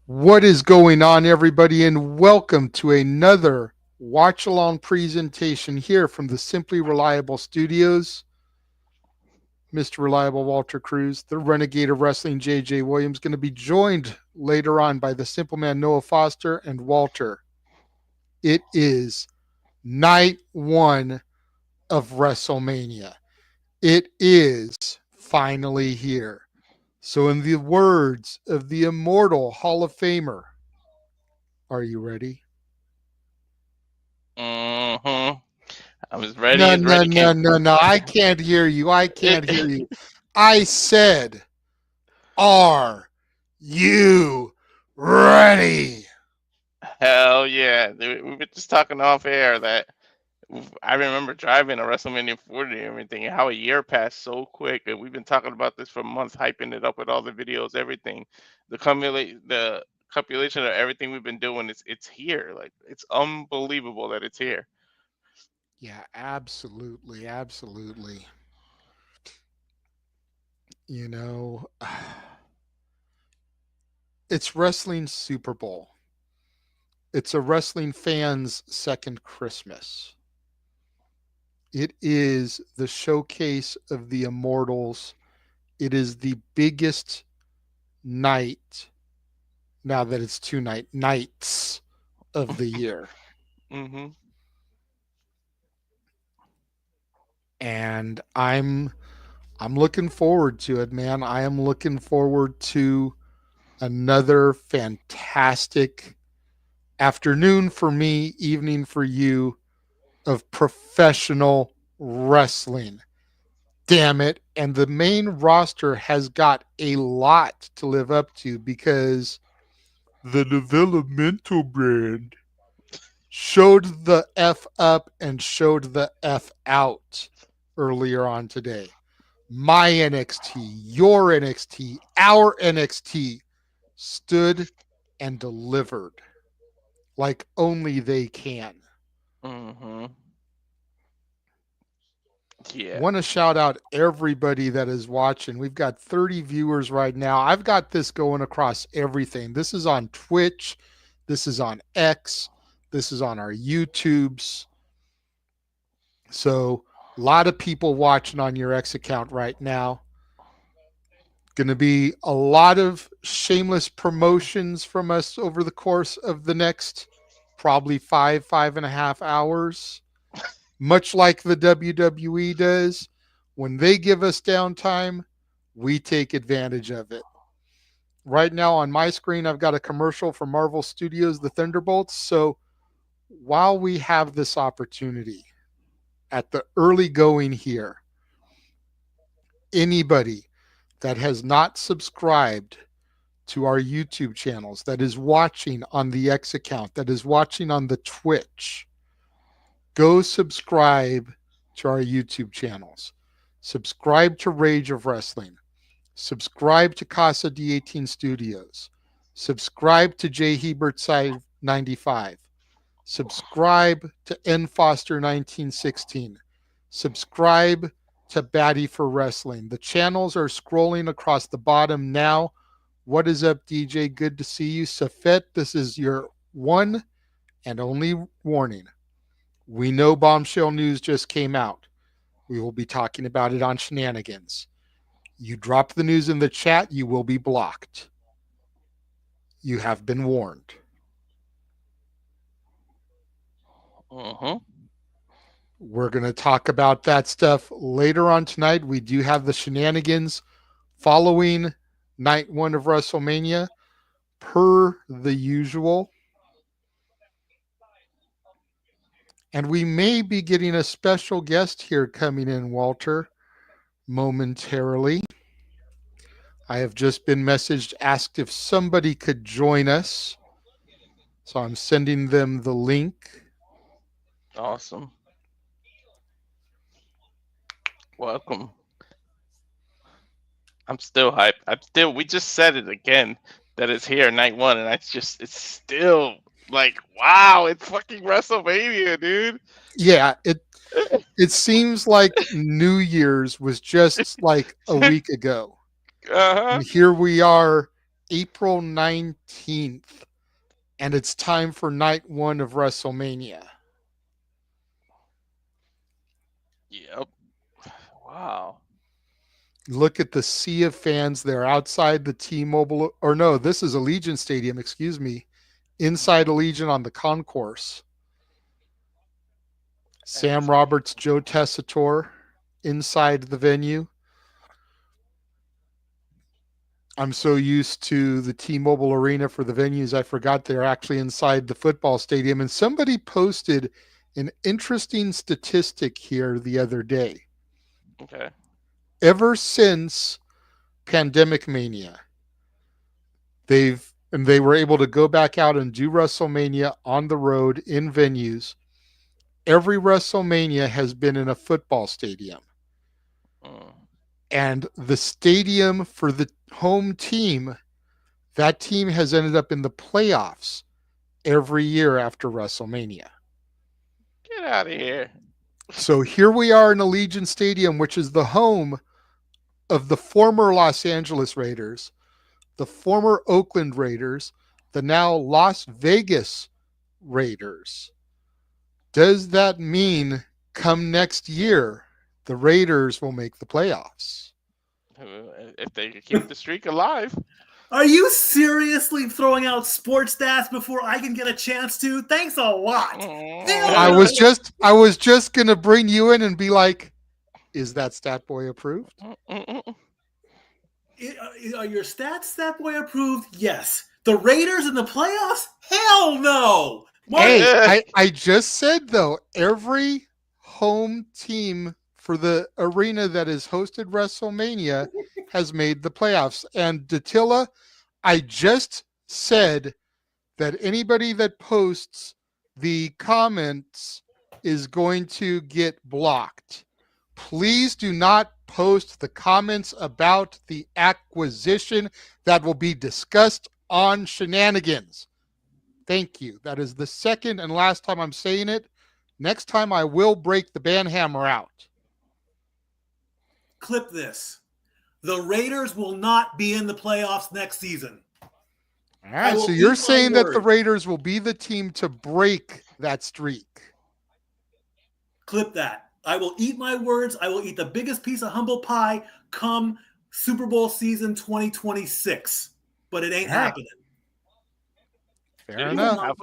What is going on, everybody, and welcome to another watch along presentation here from the Simply Reliable Studios. Mr. Reliable Walter Cruz, the Renegade of Wrestling JJ Williams, going to be joined later on by the Simple Man Noah Foster and Walter. It is night one of WrestleMania. It is finally here. So, in the words of the immortal Hall of Famer, are you ready? I'm as No, ready as no, ready no, can. no, no. I can't hear you. I can't hear you. I said, are you ready? Hell yeah. We were just talking off air that I remember driving to WrestleMania 40 and everything, and how a year passed so quick. And we've been talking about this for months, hyping it up with all the videos, everything. The compilation of everything we've been doing, it's here. Like, it's unbelievable that it's here. Yeah, absolutely. Absolutely. You know, it's wrestling Super Bowl. It's a wrestling fan's second Christmas. It is the showcase of the immortals. It is the biggest night, now that it's nights of the year. hmm And I'm looking forward to it, man. I am looking forward to another fantastic afternoon for me, evening for you of professional wrestling. Damn it. And the main roster has got a lot to live up to because the developmental brand showed the F up and showed the F out earlier on today. My NXT, your NXT, our NXT stood and delivered like only they can. hmm Yeah. Want to shout out everybody that is watching. We've got 30 viewers right now. I've got this going across everything. This is on Twitch, this is on X, this is on our YouTubes. So, a lot of people watching on your X account right now. Going to be a lot of shameless promotions from us over the course of the next probably 5.5 hours. Much like the WWE does, when they give us downtime, we take advantage of it. Right now on my screen, I've got a commercial for Marvel Studios, The Thunderbolts. So while we have this opportunity at the early going here, anybody that has not subscribed to our YouTube channels, that is watching on the X account, that is watching on the Twitch, go subscribe to our YouTube channels. Subscribe to Rage of Wrestling. Subscribe to Casa D18 Studios. Subscribe to J Hebert Side 95. Subscribe to N Foster 1916. Subscribe to Batty for Wrestling. The channels are scrolling across the bottom now. What is up, DJ? Good to see you. Safet, this is your one and only warning. We know bombshell news just came out. We will be talking about it on Shenanigans. You drop the news in the chat, you will be blocked. You have been warned. hmm We're going to talk about that stuff later on tonight. We do have the Shenanigans following night one of WrestleMania, per the usual. And we may be getting a special guest here coming in, Walter, momentarily. I have just been messaged, asked if somebody could join us. So I'm sending them the link. Awesome. Welcome. I'm still hyped. We just said it again that it's here night one, and it's still like, wow, it's fucking WrestleMania, dude. Yeah, it seems like New Year's was just like a week ago. Uh-huh. And here we are April 19th, and it's time for night one of WrestleMania. Yep. Wow. Look at the sea of fans there outside the T-Mobile, or no, this is Allegiant Stadium, excuse me, inside Allegiant on the concourse. Sam Roberts, Joe Tessitore inside the venue. I'm so used to the T-Mobile Arena for the venues, I forgot they're actually inside the football stadium. And somebody posted an interesting statistic here the other day. Okay. Ever since Pandemic Mania, they were able to go back out and do WrestleMania on the road in venues. Every WrestleMania has been in a football stadium. And the stadium for the home team, that team has ended up in the playoffs every year after WrestleMania. Get out of here. So here we are in Allegiant Stadium, which is the home of the former Los Angeles Raiders, the former Oakland Raiders, the now Las Vegas Raiders. Does that mean come next year, the Raiders will make the playoffs? If they could keep the streak alive. Are you seriously throwing out sports stats before I can get a chance to? Thanks a lot. I was just gonna bring you in and be like, is that stat boy approved? Are your stats stat boy approved? Yes. The Raiders in the playoffs? Hell no. Hey, I just said though, every home team for the arena that has hosted WrestleMania has made the playoffs. And Datilla, I just said that anybody that posts the comments is going to get blocked. Please do not post the comments about the acquisition that will be discussed on Shenanigans. Thank you. That is the second and last time I'm saying it. Next time I will break the band hammer out. Clip this. The Raiders will not be in the playoffs next season. All right, so you're saying that the Raiders will be the team to break that streak. Clip that. I will eat my words. I will eat the biggest piece of humble pie come Super Bowl season 2026. But it ain't happening. Fair enough.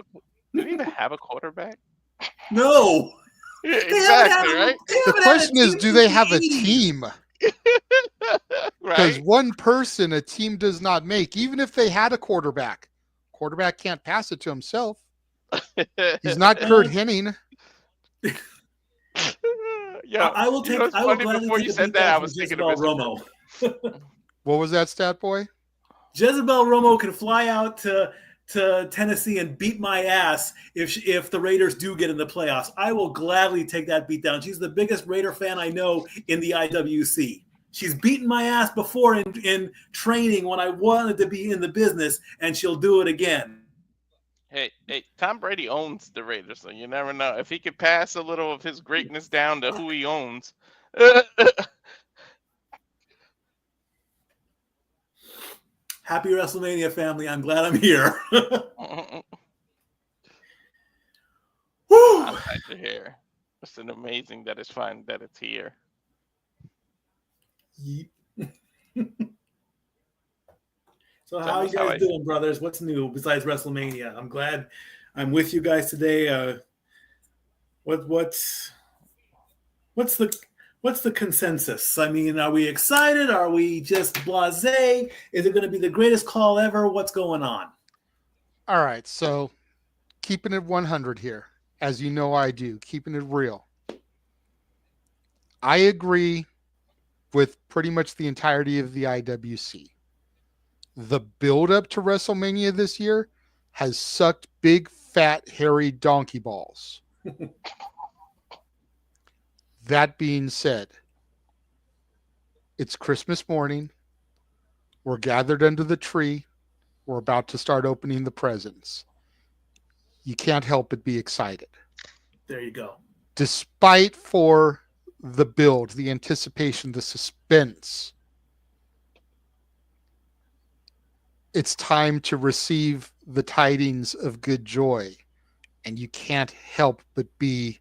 Do we even have a quarterback? No. Exactly, right? The question is, do they have a team? Because one person a team does not make. Even if they had a quarterback can't pass it to himself. He's not Kurt Hennig. Yeah, I will take. I will gladly before take you a said beat that, down I was from thinking Jezebel of Romo. What was that, stat boy? Jezebel Romo can fly out to Tennessee and beat my ass if the Raiders do get in the playoffs. I will gladly take that beat down. She's the biggest Raider fan I know in the IWC. She's beaten my ass before in training when I wanted to be in the business, and she'll do it again. Hey, Tom Brady owns the Raiders, so you never know. If he could pass a little of his greatness down to who he owns. Happy WrestleMania, family. I'm glad I'm here. I'm glad you're here. It's an amazing that it's fun that it's here. So how are you guys doing, brothers? What's new besides WrestleMania? I'm glad I'm with you guys today. What's the consensus? I mean, are we excited? Are we just blasé? Is it going to be the greatest call ever? What's going on? All right, so keeping it 100 here, as you know I do, keeping it real. I agree with pretty much the entirety of the IWC. The build-up to WrestleMania this year has sucked big, fat, hairy donkey balls. That being said, it's Christmas morning. We're gathered under the tree. We're about to start opening the presents. You can't help but be excited. There you go. Despite for the build, the anticipation, the suspense, it's time to receive the tidings of good joy, and you can't help but be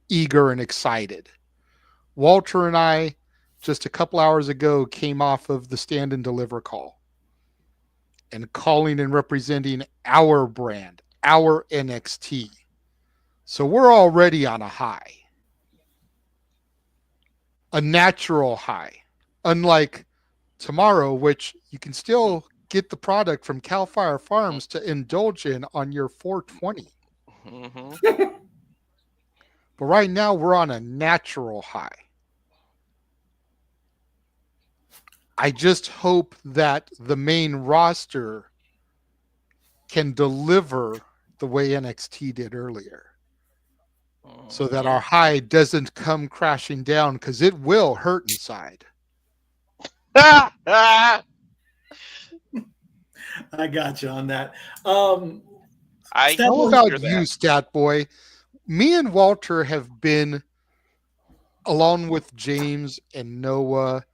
eager and excited. Walter and I, just a couple hours ago, came off of the stand and deliver call and calling and representing our brand, our NXT. So we're already on a high, a natural high, unlike tomorrow, which you can still get the product from Cal Fire Farms to indulge in on your 420. Mm-hmm. But right now we're on a natural high. I just hope that the main roster can deliver the way NXT did earlier, so that our high doesn't come crashing down, because it will hurt inside. I got you on that. I How about hear you, that. Stat Boy? Me and Walter have been, along with James and Noah,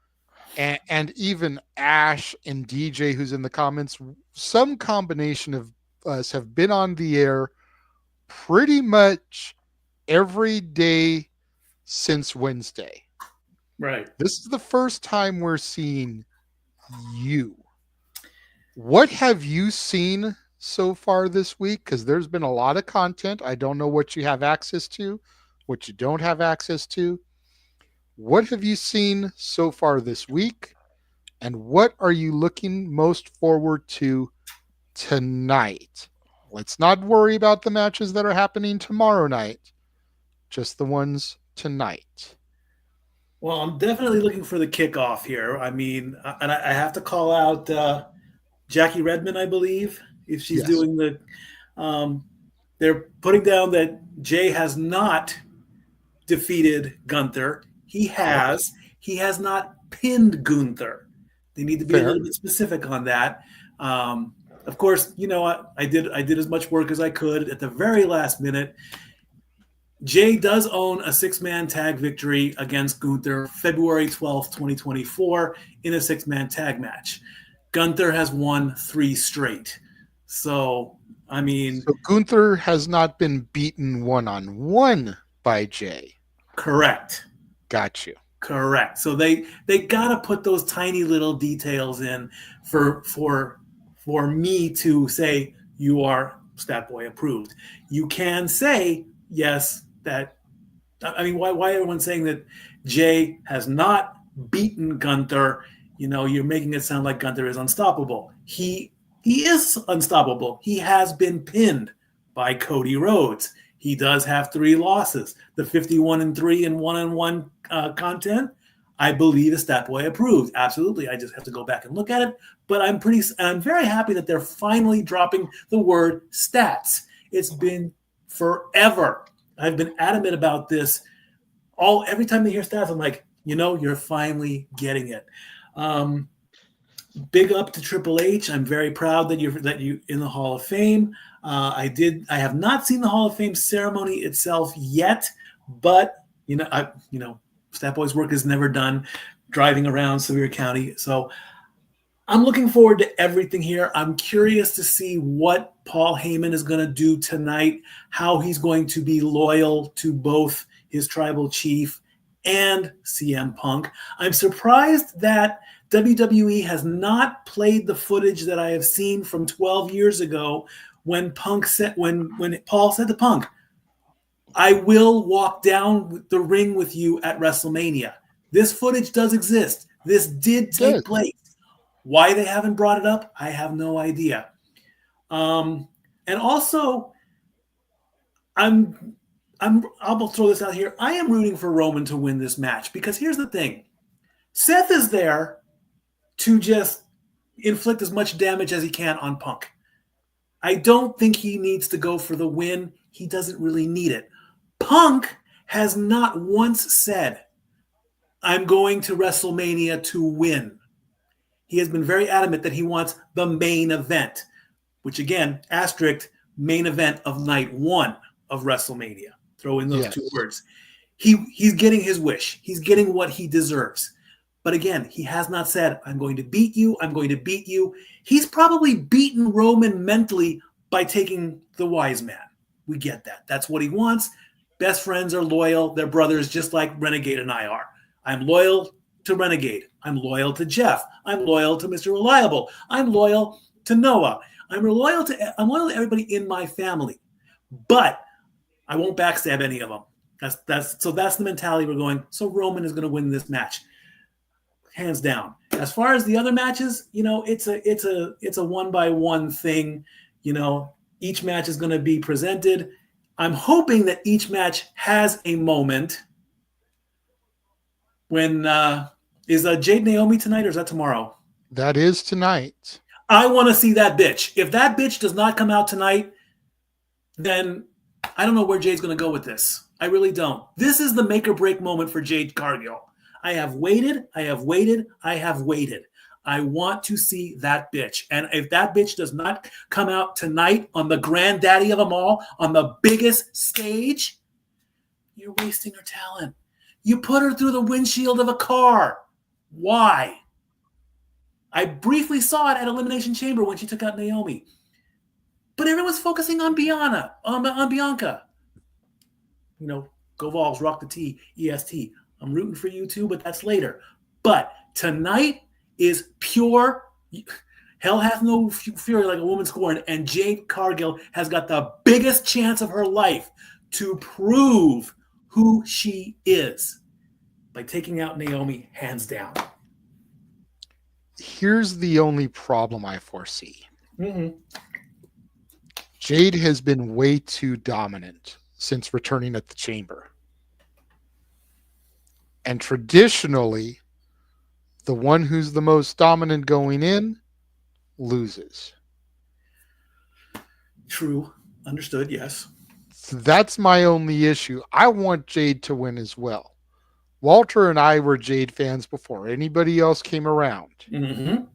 and even Ash and DJ, who's in the comments, some combination of us have been on the air pretty much every day since Wednesday. Right. This is the first time we're seeing you. What have you seen so far this week? Because there's been a lot of content. I don't know what you have access to, what you don't have access to. What have you seen so far this week? And what are you looking most forward to tonight? Let's not worry about the matches that are happening tomorrow night, just the ones tonight. Well, I'm definitely looking for the kickoff here. I mean, and I have to call out Jackie Redmond, I believe, if she's Yes. doing the. They're putting down that Jay has not defeated Gunther. He has. He has not pinned Gunther. They need to be a little bit specific on that. Of course, you know, I did as much work as I could at the very last minute. Jay does own a 6-man tag victory against Gunther February 12th, 2024 in a 6-man tag match. Gunther has won 3 straight. So, I mean... So Gunther has not been beaten one-on-one by Jay. Correct. Got you. Correct. So they got to put those tiny little details in for me to say you are Stat Boy approved. You can say, yes, that, I mean, why everyone's saying that Jay has not beaten Gunther? You know, you're making it sound like Gunther is unstoppable. He is unstoppable. He has been pinned by Cody Rhodes. He does have 3 losses. The 51-3 and 1-on-1 content, I believe, is Stat Boy approved. Absolutely. I just have to go back and look at it. But I'm very happy that they're finally dropping the word stats. It's been forever. I've been adamant about this. Every time they hear stats, I'm like, you know, you're finally getting it. Big up to Triple H. I'm very proud that you in the Hall of Fame. I have not seen the Hall of Fame ceremony itself yet, but Stat Boy's work is never done driving around Sevier County. So I'm looking forward to everything here. I'm curious to see what Paul Heyman is going to do tonight, how he's going to be loyal to both his tribal chief and CM Punk. I'm surprised that WWE has not played the footage that I have seen from 12 years ago when Paul said to Punk, I will walk down the ring with you at WrestleMania. This footage does exist. This did take place. Why they haven't brought it up, I have no idea. And also, I'll throw this out here. I am rooting for Roman to win this match because here's the thing. Seth is there to just inflict as much damage as he can on Punk. I don't think he needs to go for the win. He doesn't really need it. Punk has not once said, I'm going to WrestleMania to win. He has been very adamant that he wants the main event, which again, asterisk, main event of night 1 of WrestleMania. Throw in those 2 words. He's getting his wish. He's getting what he deserves. But again, he has not said, I'm going to beat you. I'm going to beat you. He's probably beaten Roman mentally by taking the wise man. We get that. That's what he wants. Best friends are loyal. They're brothers, just like Renegade and I are. I'm loyal to Renegade. I'm loyal to Jeff. I'm loyal to Mr. Reliable. I'm loyal to Noah. I'm loyal to everybody in my family. But I won't backstab any of them. That's the mentality we're going. So Roman is going to win this match, hands down. As far as the other matches, it's a 1-by-1 thing. Each match is going to be presented. I'm hoping that each match has a moment. When is Jade Naomi tonight, or is that tomorrow? That is tonight. I want to see that bitch. If that bitch does not come out tonight, then I don't know where Jade's going to go with this. I really don't. This is the make or break moment for Jade Cargill. I have waited. I want to see that bitch. And if that bitch does not come out tonight on the granddaddy of them all, on the biggest stage, you're wasting her talent. You put her through the windshield of a car. Why? I briefly saw it at Elimination Chamber when she took out Naomi. But everyone's focusing on Bianca. Go Vols, rock the T, EST. I'm rooting for you too, but that's later. But tonight is pure hell hath no fury like a woman scorned, and Jade Cargill has got the biggest chance of her life to prove who she is by taking out Naomi hands down. Here's the only problem I foresee. Mm-hmm. Jade has been way too dominant since returning at the Chamber. And traditionally, the one who's the most dominant going in loses. True. Understood, yes. So that's my only issue. I want Jade to win as well. Walter and I were Jade fans before anybody else came around. Mm-hmm.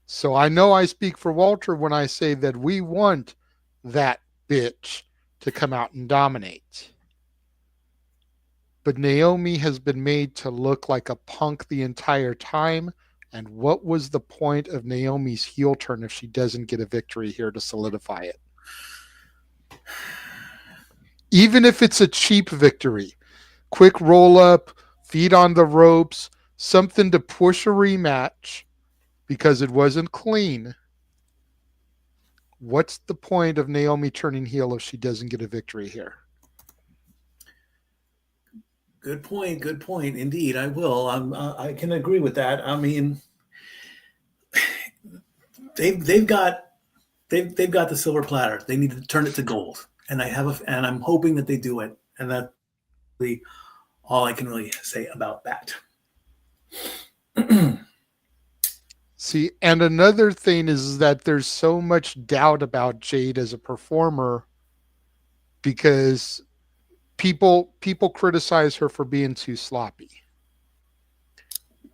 So I know I speak for Walter when I say that we want that bitch to come out and dominate. But Naomi has been made to look like a punk the entire time. And what was the point of Naomi's heel turn if she doesn't get a victory here to solidify it? Even if it's a cheap victory, quick roll up, feet on the ropes, something to push a rematch because it wasn't clean. What's the point of Naomi turning heel if she doesn't get a victory here? Good point. Indeed, I will. I can agree with that. I mean, they've got the silver platter. They need to turn it to gold, and I'm hoping that they do it. And that's really all I can really say about that. See, and another thing is that there's so much doubt about Jade as a performer because people criticize her for being too sloppy.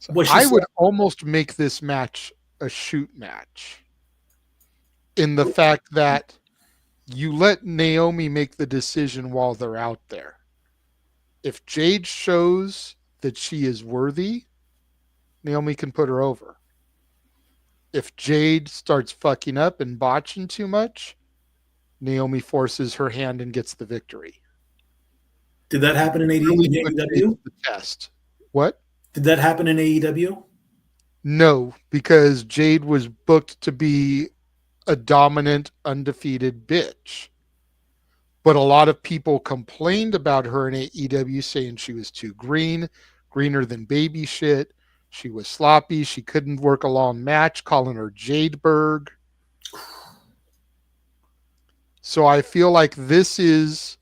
So I would almost make this match a shoot match in the fact that you let Naomi make the decision while they're out there. If Jade shows that she is worthy, Naomi can put her over. If Jade starts fucking up and botching too much, Naomi forces her hand and gets the victory. Did that happen in AEW? The test. What? Did that happen in AEW? No, because Jade was booked to be a dominant, undefeated bitch. But a lot of people complained about her in AEW, saying she was too greener than baby shit. She was sloppy. She couldn't work a long match, calling her Jadeberg. So I feel like this is,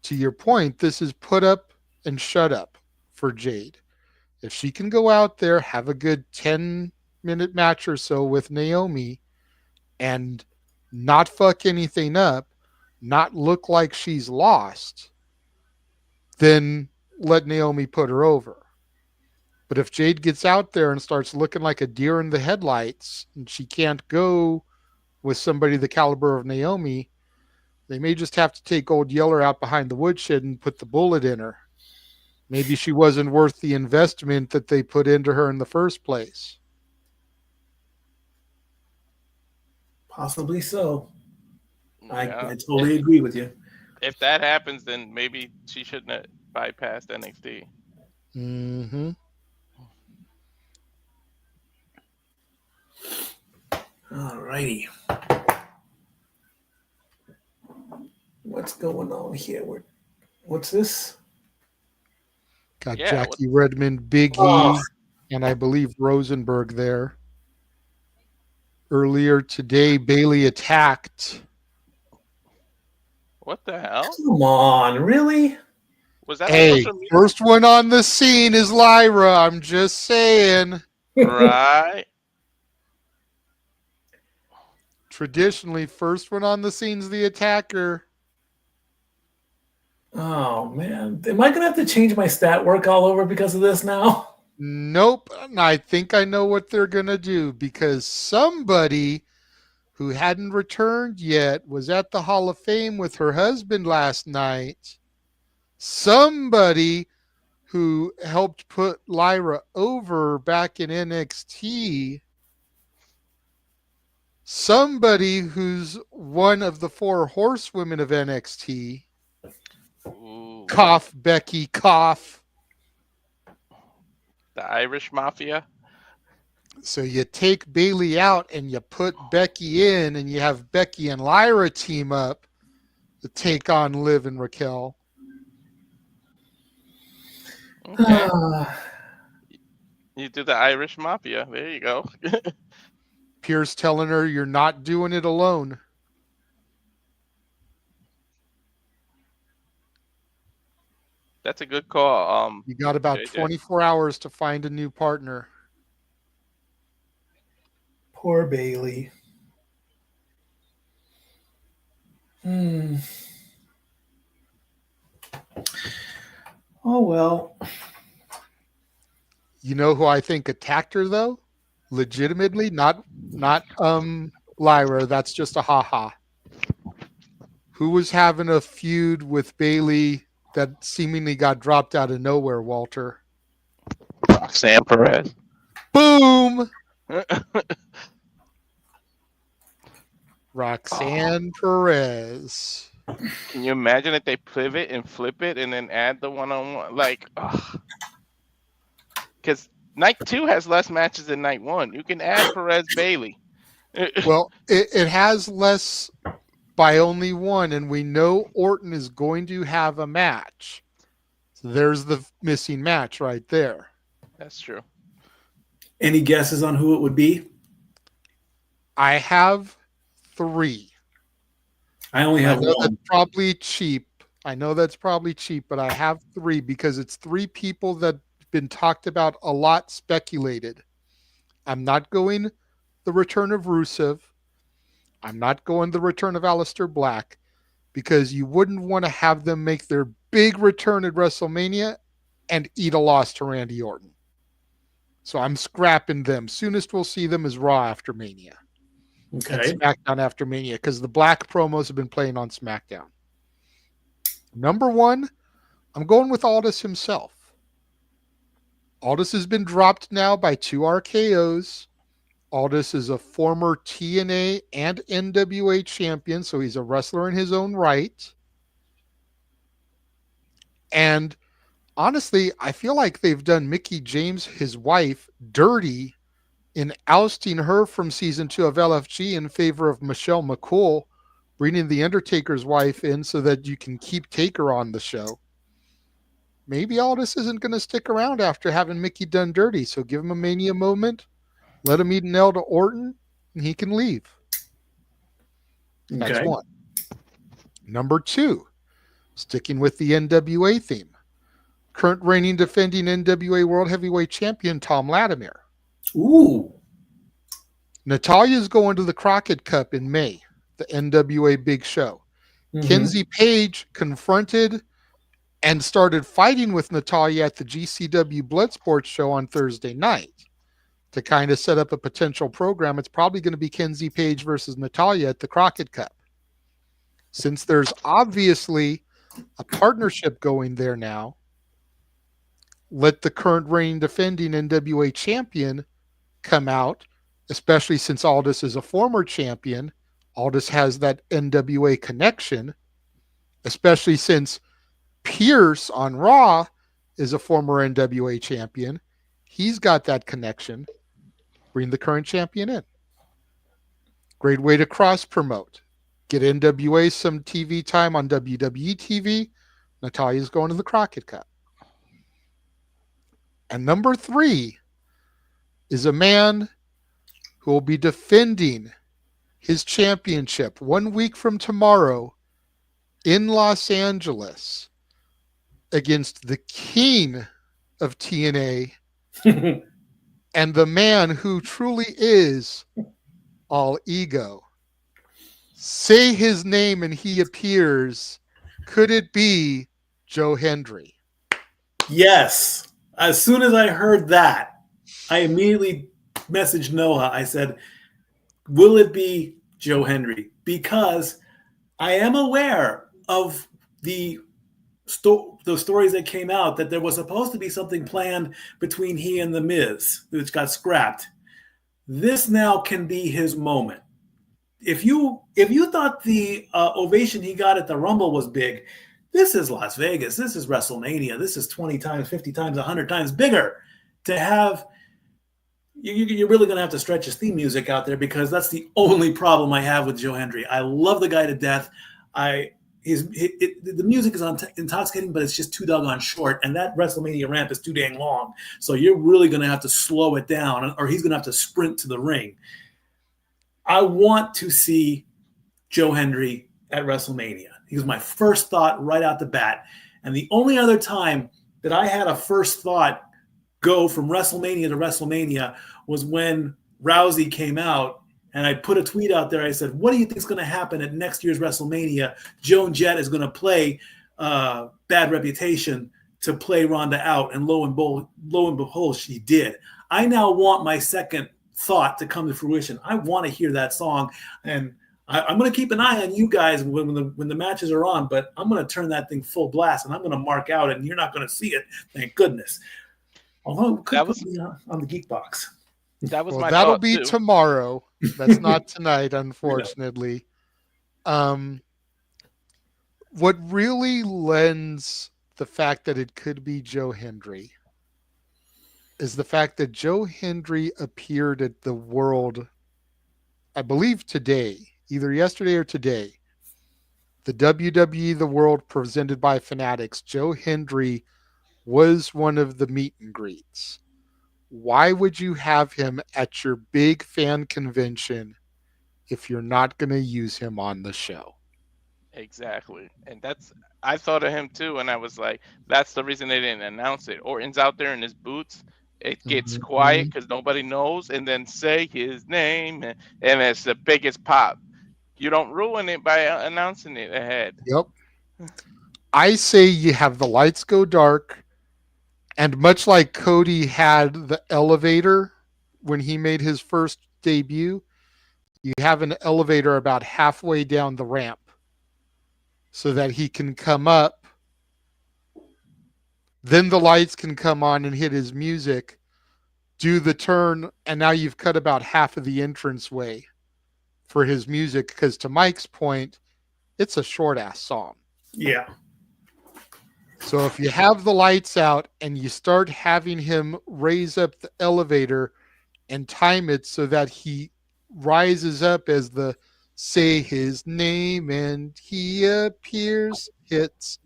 to your point, this is put up and shut up for Jade. If she can go out there, have a good 10-minute match or so with Naomi and not fuck anything up, not look like she's lost, then let Naomi put her over. But if Jade gets out there and starts looking like a deer in the headlights and she can't go with somebody the caliber of Naomi, they may just have to take old Yeller out behind the woodshed and put the bullet in her. Maybe she wasn't worth the investment that they put into her in the first place. Possibly so. I Yeah. totally agree with you. If that happens, then maybe she shouldn't have bypassed NXT. Mm-hmm. All righty. What's going on here? What's this? Got Yeah, Jackie Redmond, Big Oh. E, and I believe Rosenberg there. Earlier today, Bailey attacked. What the hell? Come on, really? Was that on Hey, social media? first one on the scene is Lyra. I'm just saying. Right. Traditionally, first one on the scene is the attacker. Oh man, am I gonna have to change my stat work all over because of this now? Nope. I think I know what they're going to do because somebody who hadn't returned yet was at the Hall of Fame with her husband last night. Somebody who helped put Lyra over back in NXT. Somebody who's one of the 4 horsewomen of NXT. Ooh. Cough, Becky, cough. The Irish Mafia. So you take Bailey out and you put Becky in, and you have Becky and Lyra team up to take on Liv and Raquel. Okay. You do the Irish Mafia. There you go. Pierce telling her you're not doing it alone. That's a good call. You got about JJ. 24 hours to find a new partner. Poor Bailey. Oh well. You know who I think attacked her though? Legitimately, not Lyra. That's just a ha-ha. Who was having a feud with Bailey that seemingly got dropped out of nowhere, Walter? Roxanne Perez. Boom! Roxanne Perez. Can you imagine if they pivot and flip it and then add the one-on-one? Like, because night 2 has less matches than night 1. You can add Perez Bailey. Well, it has less by only one, and we know Orton is going to have a match. So there's the missing match right there. That's true. Any guesses on who it would be? I have 3. I only have I know one. that's probably cheap. But I have 3 because it's 3 people that have been talked about a lot, speculated. I'm not going the return of Rusev. I'm not going the return of Aleister Black because you wouldn't want to have them make their big return at WrestleMania and eat a loss to Randy Orton. So I'm scrapping them. Soonest we'll see them is Raw after Mania. Okay. And SmackDown after Mania because the Black promos have been playing on SmackDown. Number 1, I'm going with Aldis himself. Aldis has been dropped now by 2 RKOs. Aldis is a former TNA and NWA champion, so he's a wrestler in his own right. And honestly, I feel like they've done Mickie James, his wife, dirty in ousting her from season 2 of LFG in favor of Michelle McCool, bringing the Undertaker's wife in so that you can keep Taker on the show. Maybe Aldis isn't going to stick around after having Mickie done dirty, so give him a Mania moment. Let him eat an L to Orton, and he can leave. That's 1. Number 2, sticking with the NWA theme. Current reigning defending NWA World Heavyweight Champion Tom Latimer. Ooh. Natalya's going to the Crockett Cup in May, the NWA Big Show. Kenzie Page confronted and started fighting with Natalya at the GCW Bloodsport show on Thursday night. To kind of set up a potential program, it's probably going to be Kenzie Page versus Natalya at the Crockett Cup. Since there's obviously a partnership going there now, let the current reigning defending NWA champion come out, especially since Aldis is a former champion. Aldis has that NWA connection, especially since Pierce on Raw is a former NWA champion. He's got that connection. Bring the current champion in. Great way to cross promote. Get NWA some TV time on WWE TV. Natalia's going to the Crockett Cup. And number 3 is a man who will be defending his championship 1 week from tomorrow in Los Angeles against the king of TNA and the man who truly is all ego. Say his name and he appears. Could it be Joe Hendry? Yes. As soon as I heard that, I immediately messaged Noah. I said, will it be Joe Hendry? Because I am aware of the stories that came out that there was supposed to be something planned between he and The Miz, which got scrapped. This now can be his moment. If you thought the ovation he got at the Rumble was big, this is Las Vegas. This is WrestleMania. This is 20 times, 50 times, 100 times bigger. To have, you're really going to have to stretch his theme music out there, because that's the only problem I have with Joe Hendry. I love the guy to death. The music is intoxicating, but it's just too doggone short, and that WrestleMania ramp is too dang long. So you're really going to have to slow it down, or he's going to have to sprint to the ring. I want to see Joe Hendry at WrestleMania. He was my first thought right out the bat. And the only other time that I had a first thought go from WrestleMania to WrestleMania was when Rousey came out, and I put a tweet out there. I said, what do you think is going to happen at next year's WrestleMania? Joan Jett is going to play Bad Reputation to play Ronda out. And lo and behold, she did. I now want my second thought to come to fruition. I want to hear that song, and I'm going to keep an eye on you guys when the matches are on, but I'm going to turn that thing full blast, and I'm going to mark out, and you're not going to see it. Thank goodness. Although it could be on the Geek Box. That was my that'll thought, be too. tomorrow. That's not tonight, unfortunately. What really lends the fact that it could be Joe Hendry is the fact that Joe Hendry appeared at the World, I believe today, either yesterday or today, the WWE The World presented by Fanatics. Joe Hendry was one of the meet and greets. Why would you have him at your big fan convention if you're not going to use him on the show? Exactly. And I thought of him too, and I was like, that's the reason they didn't announce it. Orton's out there in his boots. It gets quiet because nobody knows, and then say his name, and it's the biggest pop. You don't ruin it by announcing it ahead. Yep. I say you have the lights go dark, and much like Cody had the elevator when he made his first debut, you have an elevator about halfway down the ramp so that he can come up. Then the lights can come on and hit his music, do the turn, and now you've cut about half of the entranceway for his music, because to Mike's point, it's a short-ass song. Yeah. So if you have the lights out and you start having him raise up the elevator and time it so that he rises up as the say his name and he appears, hits,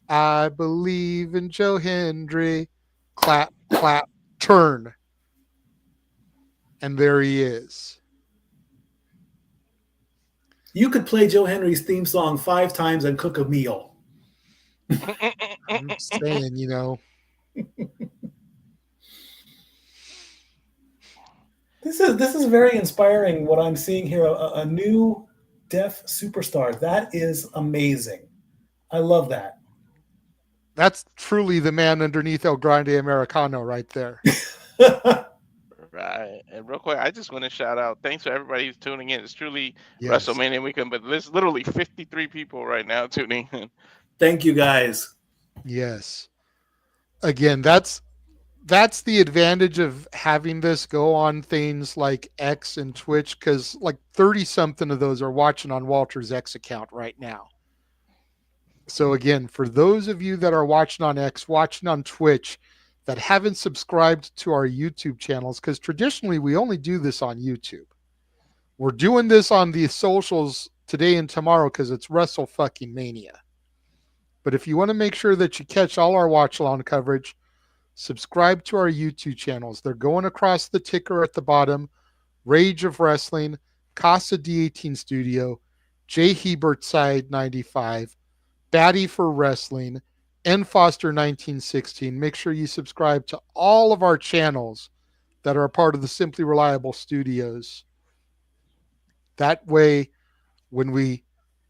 I believe in Joe Hendry, clap, clap, turn. And there he is. You could play Joe Hendry's theme song 5 times and cook a meal. I'm saying, you know. This is very inspiring what I'm seeing here. A new deaf superstar. That is amazing. I love that. That's truly the man underneath El Grande Americano right there. Right. And real quick, I just want to shout out. Thanks for everybody who's tuning in. It's truly Yes. WrestleMania weekend, but there's literally 53 people right now tuning in. Thank you, guys. Yes. again, that's the advantage of having this go on things like X and Twitch, because like 30 something of those are watching on Walter's X account right now. So again, for those of you that are watching on X, watching on Twitch, that haven't subscribed to our YouTube channels, because traditionally we only do this on YouTube. We're doing this on the socials today and tomorrow because it's Wrestle fucking Mania. But if you want to make sure that you catch all our watch along coverage, subscribe to our YouTube channels. They're going across the ticker at the bottom. Rage of Wrestling, Casa D18 Studio, J Hebert Side 95, Batty for Wrestling, N Foster 1916. Make sure you subscribe to all of our channels that are a part of the Simply Reliable Studios. That way, when we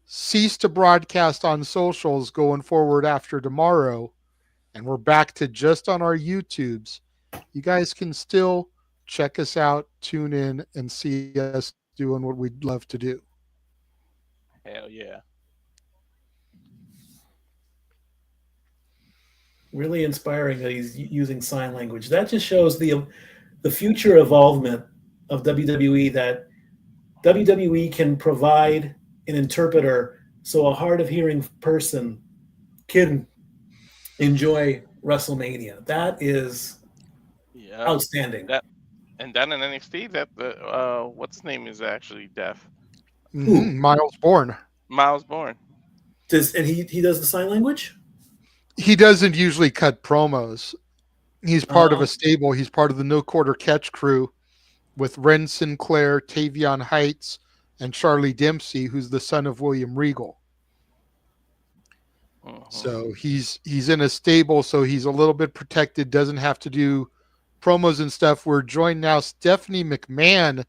cease to broadcast on socials going forward after tomorrow, and we're back to just on our YouTubes, you guys can still check us out, tune in, and see us doing what we'd love to do. Hell yeah. Really inspiring that he's using sign language. That just shows the future evolvement of WWE, that WWE can provide an interpreter so a hard of hearing person can enjoy WrestleMania. That is outstanding. And down in NXT, that what's his name is actually deaf. Miles Bourne. Miles Bourne. He does the sign language? He doesn't usually cut promos. He's part of a stable. He's part of the No Quarter Catch crew with Ren Sinclair, Tavion Heights, and Charlie Dempsey, who's the son of William Regal. So he's in a stable, so he's a little bit protected, doesn't have to do promos and stuff. We're joined now. Stephanie McMahon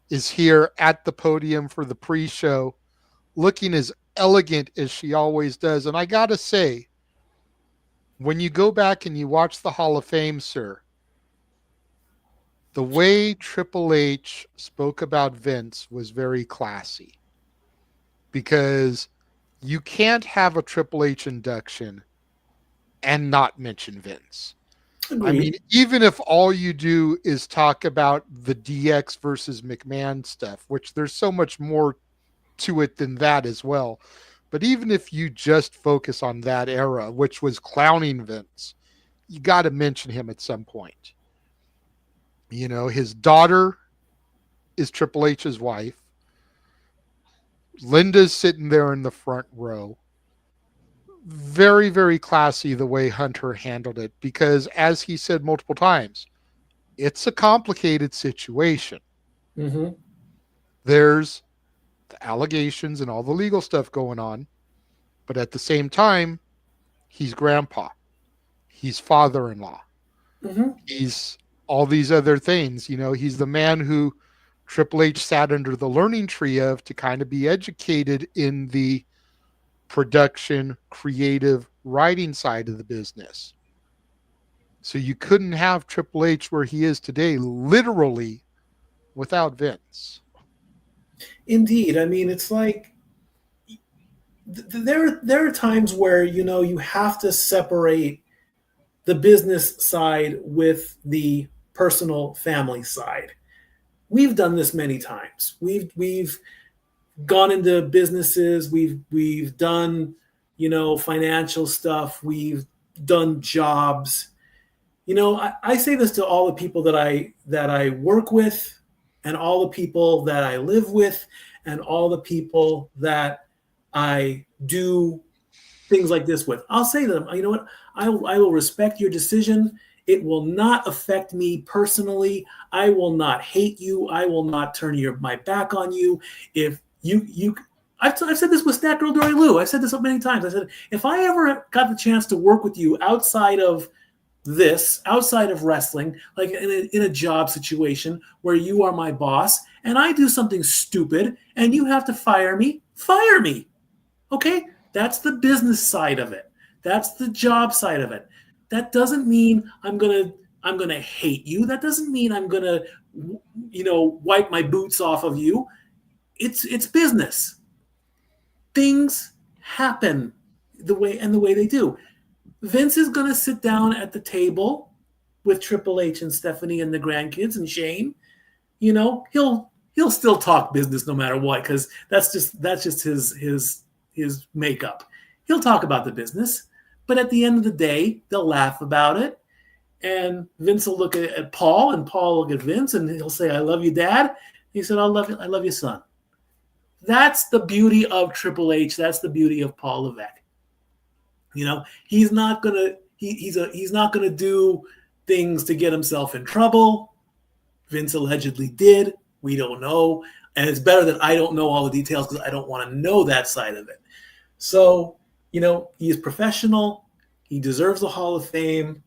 is here at the podium for the pre-show, looking as elegant as she always does. And I got to say, when you go back and you watch the Hall of Fame, sir, the way Triple H spoke about Vince was very classy, because you can't have a Triple H induction and not mention Vince. Agreed. I mean, even if all you do is talk about the DX versus McMahon stuff, which there's so much more to it than that as well. But even if you just focus on that era, which was clowning Vince, you got to mention him at some point. You know, his daughter is Triple H's wife. Linda's sitting there in the front row. Very, very classy the way Hunter handled it, because as he said multiple times, it's a complicated situation. Mm-hmm. There's the allegations and all the legal stuff going on, but at the same time, he's grandpa. He's father-in-law. Mm-hmm. He's all these other things. You know, he's the man who Triple H sat under the learning tree of to kind of be educated in the production, creative, writing side of the business. So you couldn't have Triple H where he is today, literally, without Vince. Indeed. I mean, it's like there are times where, you know, you have to separate the business side with the personal family side. We've done this many times. We've gone into businesses. We've done, you know, financial stuff. We've done jobs. You know, I say this to all the people that I work with, and all the people that I live with, and all the people that I do things like this with. I'll say to them, you know what? I will respect your decision. It will not affect me personally. I will not hate you. I will not turn my back on you. If I've said this with Snack Girl Dory Lou. I've said this many times. I said, if I ever got the chance to work with you outside of this, outside of wrestling, like in a job situation where you are my boss and I do something stupid and you have to fire me, fire me. Okay? That's the business side of it. That's the job side of it. That doesn't mean I'm gonna hate you. That doesn't mean I'm gonna, you know, wipe my boots off of you. It's business. Things happen the way they do. Vince is going to sit down at the table with Triple H and Stephanie and the grandkids and Shane. You know, he'll still talk business no matter what, because that's just his makeup. He'll talk about the business, but at the end of the day, they'll laugh about it. And Vince will look at Paul, and Paul will look at Vince, and he'll say, "I love you, Dad." He said, "I love you, son." That's the beauty of Triple H. That's the beauty of Paul Levesque. You know, he's not gonna do things to get himself in trouble. Vince allegedly did. We don't know, and it's better that I don't know all the details because I don't want to know that side of it. So, you know, he is professional. He deserves the Hall of Fame.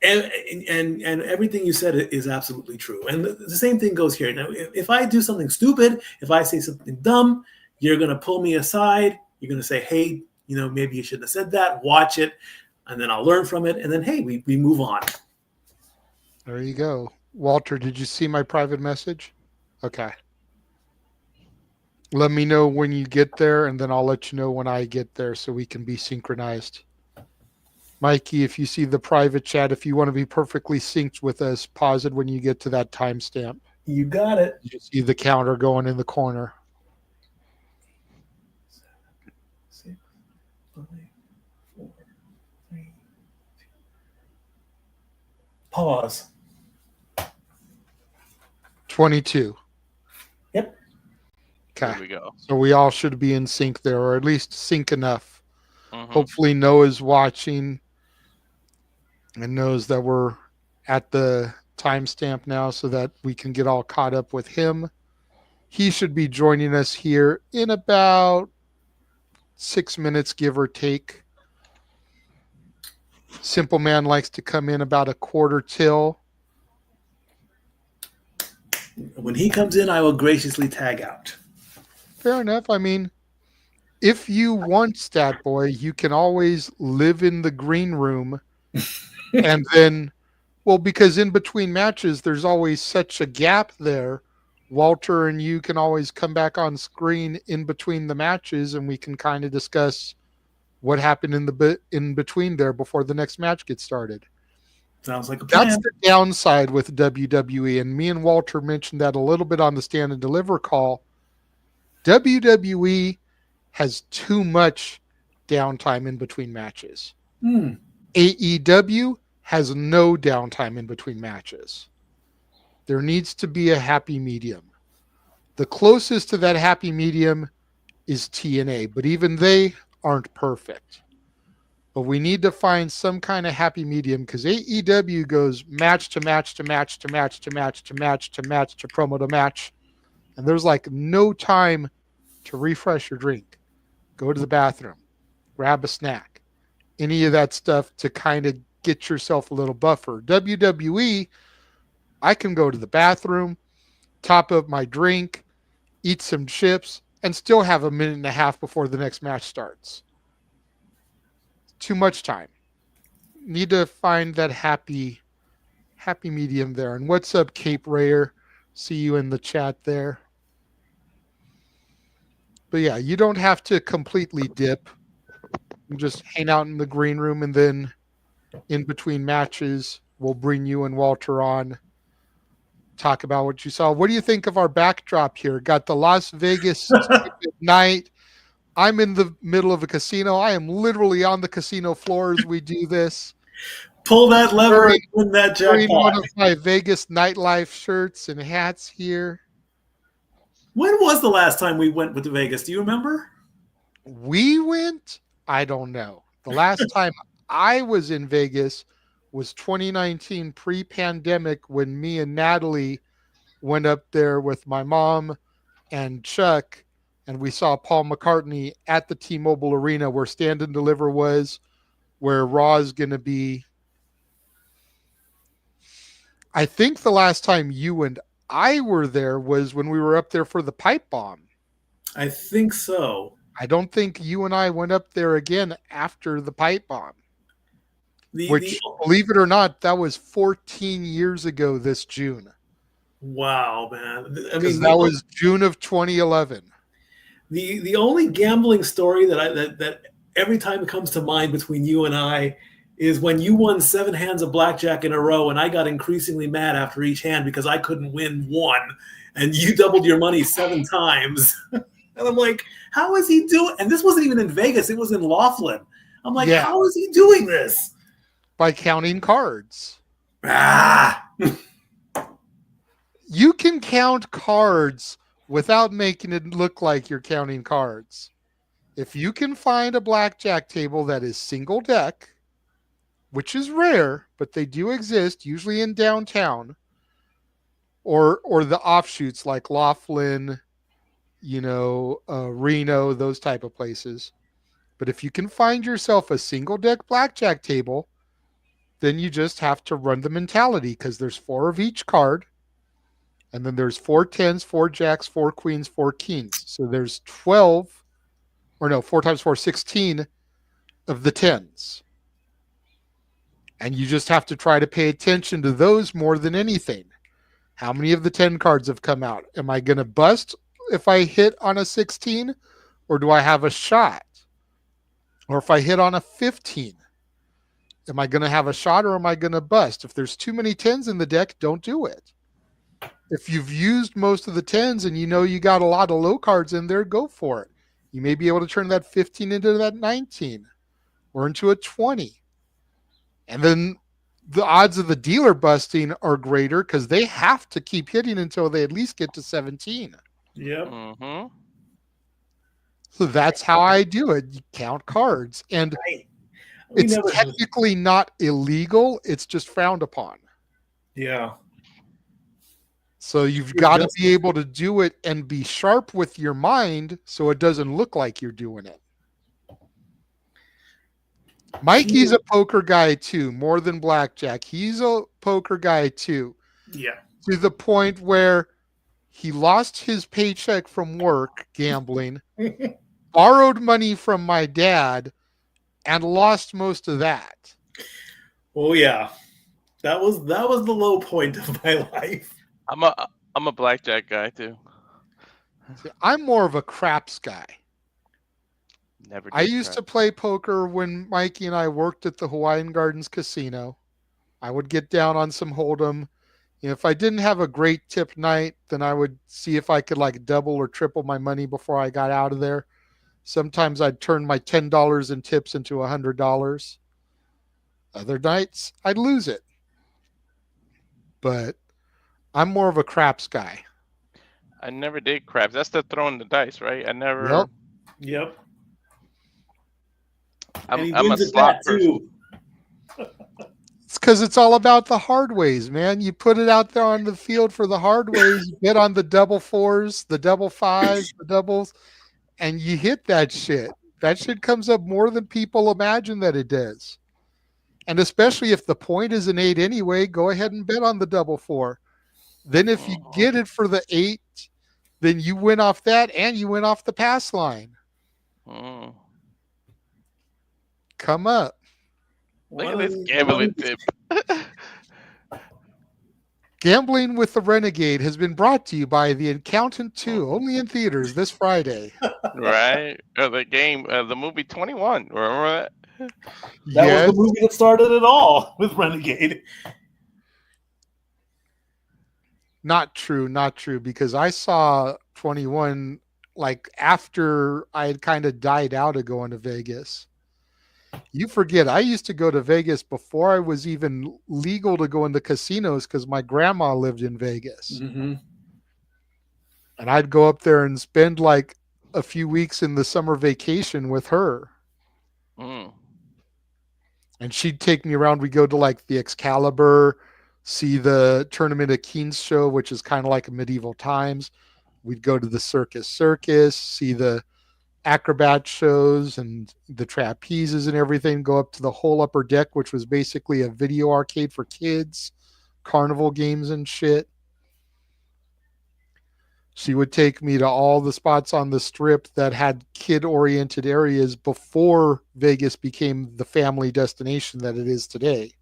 And everything you said is absolutely true. And the same thing goes here. Now, if I do something stupid, if I say something dumb, you're going to pull me aside. You're going to say, "Hey, you know, maybe you shouldn't have said that. Watch it." And then I'll learn from it. And then, hey, we move on. There you go. Walter, did you see my private message? Okay. Let me know when you get there, and then I'll let you know when I get there so we can be synchronized. Mikey, if you see the private chat, if you want to be perfectly synced with us, pause it when you get to that timestamp. You got it. You see the counter going in the corner. 7, 6, 5, 4, 3, 2. Pause. 22. Yep. Okay. There we go. So we all should be in sync there, or at least sync enough. Mm-hmm. Hopefully Noah's watching and knows that we're at the timestamp now so that we can get all caught up with him. He should be joining us here in about 6 minutes, give or take. Simple Man likes to come in about a quarter till. When he comes in, I will graciously tag out. Fair enough. I mean, if you want Stat Boy, you can always live in the green room. And then, well, because in between matches, there's always such a gap there. Walter and you can always come back on screen in between the matches, and we can kind of discuss what happened in between there before the next match gets started. Sounds like a plan. That's the downside with WWE, and me and Walter mentioned that a little bit on the Stand and Deliver call. WWE has too much downtime in between matches. AEW has no downtime in between matches. There needs to be a happy medium. The closest to that happy medium is TNA, but even they aren't perfect. But we need to find some kind of happy medium because AEW goes match to match to match to match to match to match to match to promo to match. And there's like no time to refresh your drink, go to the bathroom, grab a snack, any of that stuff to kind of get yourself a little buffer. WWE, I can go to the bathroom, top up my drink, eat some chips, and still have a minute and a half before the next match starts. Too much time. Need to find that happy medium there. And what's up, Cape Rayer? See you in the chat there. But yeah, you don't have to completely dip. You just hang out in the green room, and then in between matches, we'll bring you and Walter on, talk about what you saw. What do you think of our backdrop here? Got the Las Vegas night. I'm in the middle of a casino. I am literally on the casino floor as we do this. Pull that lever and win that jackpot. One of my Vegas nightlife shirts and hats here. When was the last time we went with Vegas? Do you remember? We went? I don't know. The last time I was in Vegas was 2019 pre-pandemic when me and Natalie went up there with my mom and Chuck, and we saw Paul McCartney at the T-Mobile Arena where Stand and Deliver was, where Raw is going to be. I think the last time you and I were there was when we were up there for the pipe bomb. I think so. I don't think you and I went up there again after the pipe bomb. Which, believe it or not, that was 14 years ago this June. Wow, man. I mean, that was June of 2011. The only gambling story that every time it comes to mind between you and I is when you won 7 hands of blackjack in a row, and I got increasingly mad after each hand because I couldn't win one, and you doubled your money 7 times. And I'm like, how is he doing? And this wasn't even in Vegas. It was in Laughlin. I'm like, Yeah. how is he doing this? By counting cards. Ah. You can count cards without making it look like you're counting cards. If you can find a blackjack table that is single deck, which is rare, but they do exist, usually in downtown, or the offshoots like Laughlin, Reno, those type of places. But if you can find yourself a single deck blackjack table, then you just have to run the mentality, because there's 4 of each card, and then there's 4 tens, 4 jacks, 4 queens, 4 kings. So there's 4 times 4, 16 of the tens. And you just have to try to pay attention to those more than anything. How many of the 10 cards have come out? Am I going to bust if I hit on a 16, or do I have a shot? Or if I hit on a 15, am I going to have a shot, or am I going to bust? If there's too many 10s in the deck, don't do it. If you've used most of the 10s and you got a lot of low cards in there, go for it. You may be able to turn that 15 into that 19 or into a 20. And then the odds of the dealer busting are greater because they have to keep hitting until they at least get to 17. Yep. Mm-hmm. So that's how I do it. You count cards. And it's technically not illegal. It's just frowned upon. Yeah. So you've got to be able to do it and be sharp with your mind so it doesn't look like you're doing it. Mikey's a poker guy too, more than blackjack. He's a poker guy too. Yeah. To the point where he lost his paycheck from work gambling, borrowed money from my dad, and lost most of that. Oh yeah. That was the low point of my life. I'm a blackjack guy too. See, I'm more of a craps guy. I used to play poker when Mikey and I worked at the Hawaiian Gardens Casino. I would get down on some Hold'em. If I didn't have a great tip night, then I would see if I could like double or triple my money before I got out of there. Sometimes I'd turn my $10 in tips into $100. Other nights, I'd lose it. But I'm more of a craps guy. I never did craps. That's the throwing the dice, right? I never. Yep. I'm a slot person. It's because it's all about the hard ways, man. You put it out there on the field for the hard ways. You get on the double 4s, the double 5s, the doubles, and you hit that shit. That shit comes up more than people imagine that it does. And especially if the point is an 8 anyway, go ahead and bet on the double 4. Then if you get it for the 8, then you win off that and you win off the pass line. Come up. Look at this gambling tip. Gambling with the Renegade has been brought to you by The Accountant 2, only in theaters this Friday. Right. The movie 21. Remember that? That was the movie that started it all with Renegade. Not true, because I saw 21 like after I had kind of died out of going to Vegas. You forget, I used to go to Vegas before I was even legal to go in the casinos because my grandma lived in Vegas. Mm-hmm. And I'd go up there and spend like a few weeks in the summer vacation with her. And she'd take me around. We'd go to like the Excalibur, see the Tournament of Kings show, which is kind of like medieval times. We'd go to the Circus, see the acrobat shows and the trapezes and everything, go up to the whole upper deck, which was basically a video arcade for kids, carnival games and shit. She would take me to all the spots on the strip that had kid-oriented areas before Vegas became the family destination that it is today.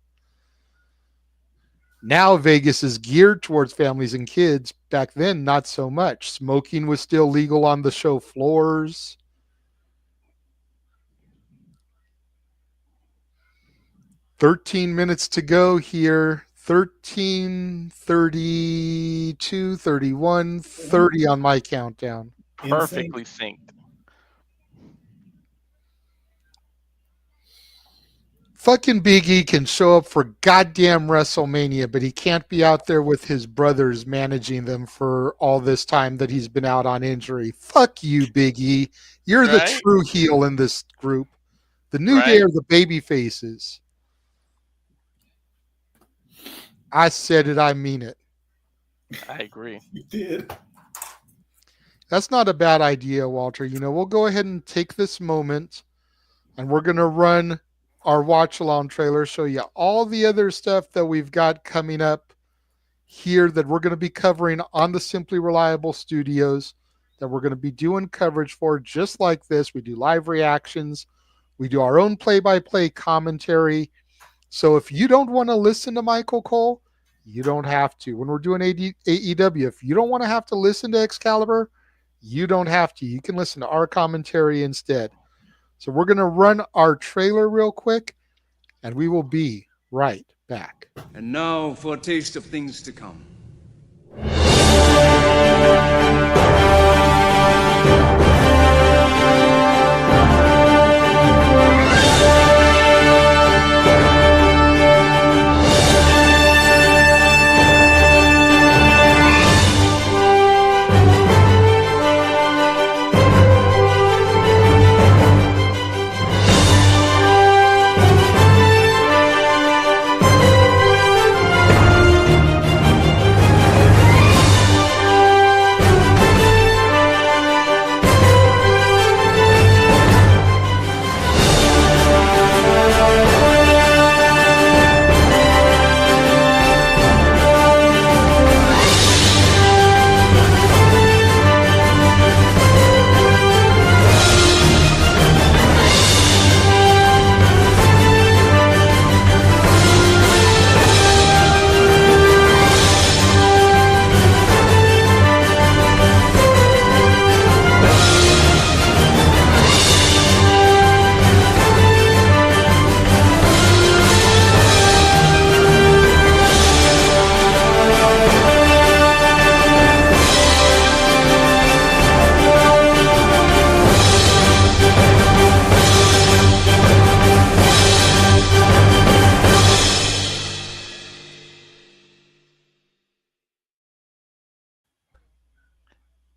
Now Vegas is geared towards families and kids. Back then, not so much. Smoking was still legal on the show floors. 13 minutes to go here. 13, 32, 31, 30 on my countdown. Perfectly synced. Fucking Big E can show up for goddamn WrestleMania, but he can't be out there with his brothers managing them for all this time that he's been out on injury. Fuck you, Big E. You're the Right? true heel in this group. The New Day Right? are the baby faces. I said it, I mean it. I agree. You did. That's not a bad idea, Walter. You know, we'll go ahead and take this moment and we're going to run our watch along trailer, show you all the other stuff that we've got coming up here that we're going to be covering on the Simply Reliable Studios, that we're going to be doing coverage for just like this. We do live reactions. We do our own play-by-play commentary. So if you don't want to listen to Michael Cole, you don't have to. When we're doing AEW, if you don't want to have to listen to Excalibur, you don't have to. You can listen to our commentary instead. So we're going to run our trailer real quick, and we will be right back. And now for a taste of things to come.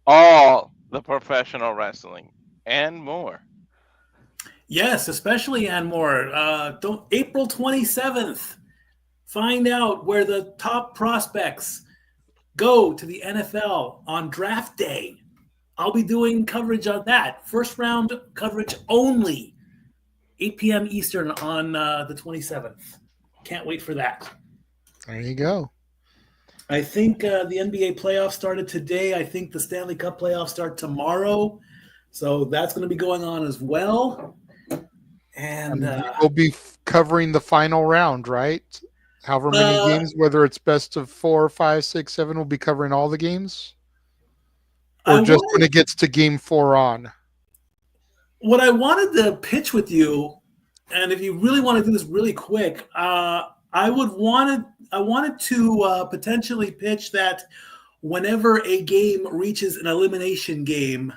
All the professional wrestling and more. Yes, especially and more. April 27th. Find out where the top prospects go to the NFL on draft day. I'll be doing coverage on that. First round coverage only. 8 p.m. Eastern on the 27th. Can't wait for that. There you go. I think the NBA playoffs started today. I think the Stanley Cup playoffs start tomorrow. So that's going to be going on as well. And we'll be covering the final round, right? However many games, whether it's best of 4, 5, 6, 7, we'll be covering all the games? Or just when it gets to game 4 on? What I wanted to pitch with you, and if you really want to do this really quick, I wanted to potentially pitch that whenever a game reaches an elimination game,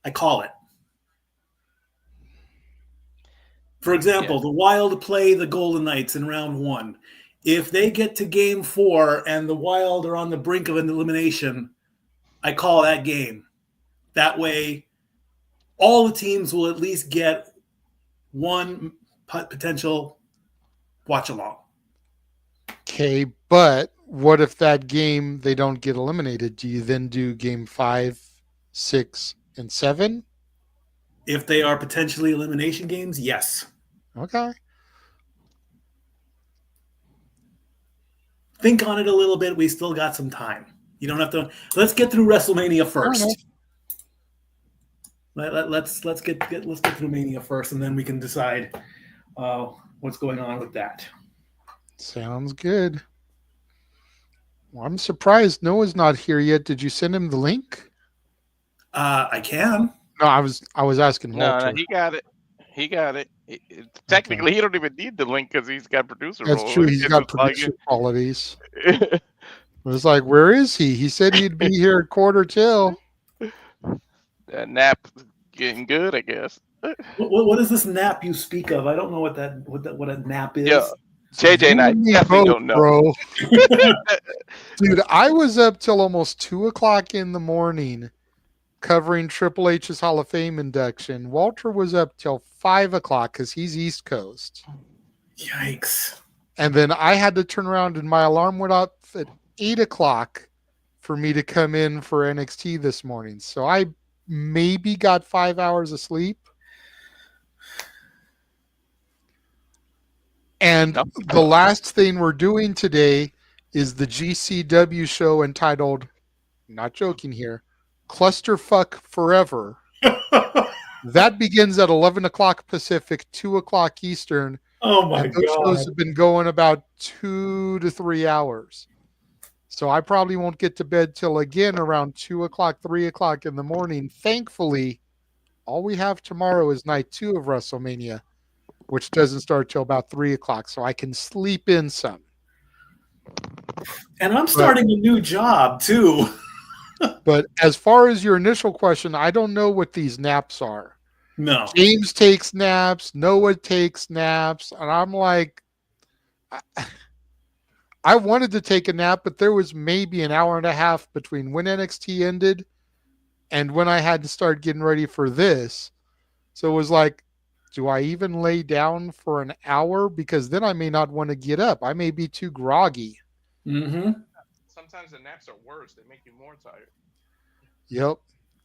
I call it. For example, the Wild play the Golden Knights in round 1. If they get to game 4 and the Wild are on the brink of an elimination, I call that game. That way, all the teams will at least get one potential watch along. Okay, but what if that game they don't get eliminated? Do you then do game 5, 6, and 7? If they are potentially elimination games, yes. Okay. Think on it a little bit. We still got some time. You don't have to. Let's get through WrestleMania first. Let's get through Mania first, and then we can decide what's going on with that. Sounds good. Well, I'm surprised Noah's not here yet. Did you send him the link? I can. No, I was asking Walter. No, he got it. He Technically, he don't even need the link because he's got producer That's role. true. He He's can got just log producer qualities. in. It was like, where is he? He said he'd be here at 1:45. That nap getting good, I guess. What is this nap you speak of? I don't know what a nap is. Yeah, JJ and I You and me definitely both, don't know. bro. Dude, I was up till almost 2:00 in the morning covering Triple H's Hall of Fame induction. Walter was up till 5:00 because he's East Coast. Yikes. And then I had to turn around and my alarm went off at 8:00 for me to come in for NXT this morning. So I maybe got 5 hours of sleep. And No. the last thing we're doing today is the GCW show entitled, not joking here, Clusterfuck Forever. That begins at 11:00 Pacific, 2:00 Eastern. Oh my And those God. shows have been going about 2 to 3 hours. So I probably won't get to bed till again around 2:00, 3:00 in the morning. Thankfully, all we have tomorrow is night 2 of WrestleMania, which doesn't start till about 3:00. So I can sleep in some. And I'm starting a new job too. But as far as your initial question, I don't know what these naps are. No. James takes naps, Noah takes naps, and I'm like, I wanted to take a nap, but there was maybe an hour and a half between when NXT ended and when I had to start getting ready for this. So it was like, do I even lay down for an hour? Because then I may not want to get up. I may be too groggy. Mm-hmm. Sometimes the naps are worse. They make you more tired. Yep.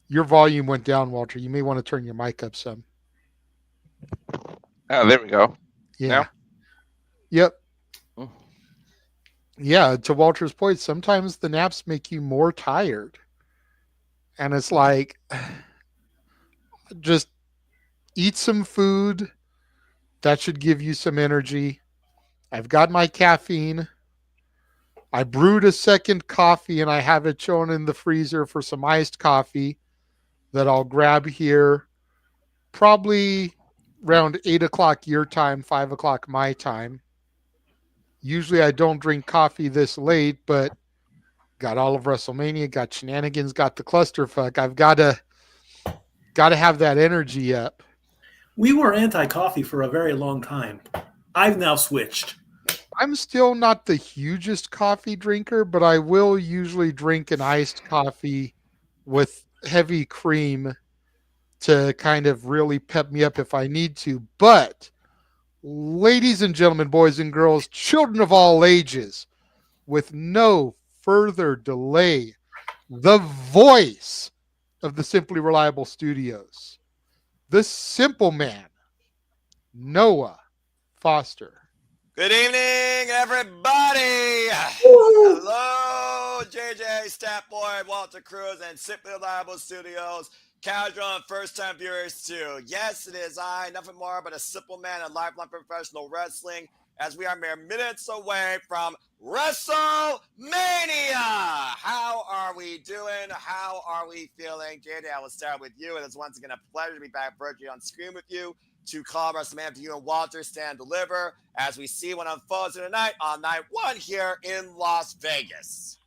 Your volume went down, Walter. You may want to turn your mic up some. Oh, there we go. Yeah. Now? Yep. Oh. Yeah, to Walter's point, sometimes the naps make you more tired. And it's like, just eat some food. That should give you some energy. I've got my caffeine. I brewed a second coffee and I have it shown in the freezer for some iced coffee that I'll grab here probably around 8:00 your time, 5:00 my time. Usually I don't drink coffee this late, but got all of WrestleMania, got shenanigans, got the clusterfuck. I've got to have that energy up. We were anti-coffee for a very long time. I've now switched. I'm still not the hugest coffee drinker, but I will usually drink an iced coffee with heavy cream to kind of really pep me up if I need to. But ladies and gentlemen, boys and girls, children of all ages, with no further delay, the voice of the Simply Reliable Studios, the simple man, Noah Foster. Good evening, everybody. Hello, JJ, Statboy, Walter Cruz, and Simply Reliable Studios. Casual and first-time viewers, too. Yes, it is I, nothing more but a simple man in lifelong professional wrestling, as we are mere minutes away from WrestleMania. How are we doing? How are we feeling? JJ, I will start with you. It is once again a pleasure to be back virtually on screen with you to call WrestleMania for you and Walter stand deliver as we see what unfolds tonight on night 1 here in Las Vegas.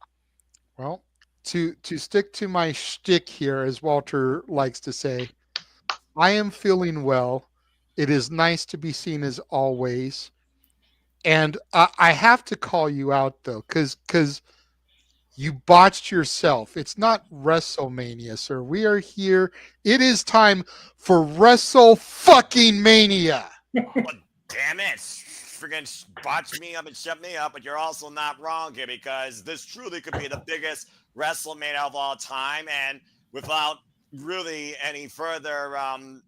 Well, to stick to my shtick here, as Walter likes to say, I am feeling well. It is nice to be seen as always. And I have to call you out, though, because you botched yourself. It's not WrestleMania, sir. We are here. It is time for WrestleMania. Well, damn it. Freaking botch me up and shut me up, but you're also not wrong here because this truly could be the biggest WrestleMania of all time. And without really any further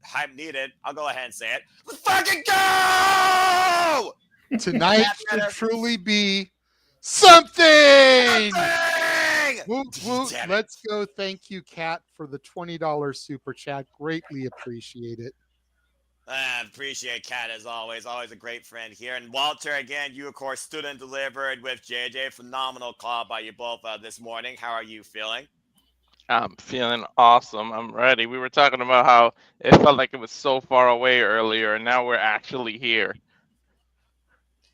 hype needed, I'll go ahead and say it. Let's fucking go! Tonight should truly be something! Woo, woo. Let's go. Thank you, Kat, for the $20 super chat. Greatly appreciate it. Appreciate Kat as always. Always a great friend here. And Walter, again, you, of course, stood and delivered with JJ. Phenomenal call by you both this morning. How are you feeling? I'm feeling awesome. I'm ready. We were talking about how it felt like it was so far away earlier, and now we're actually here.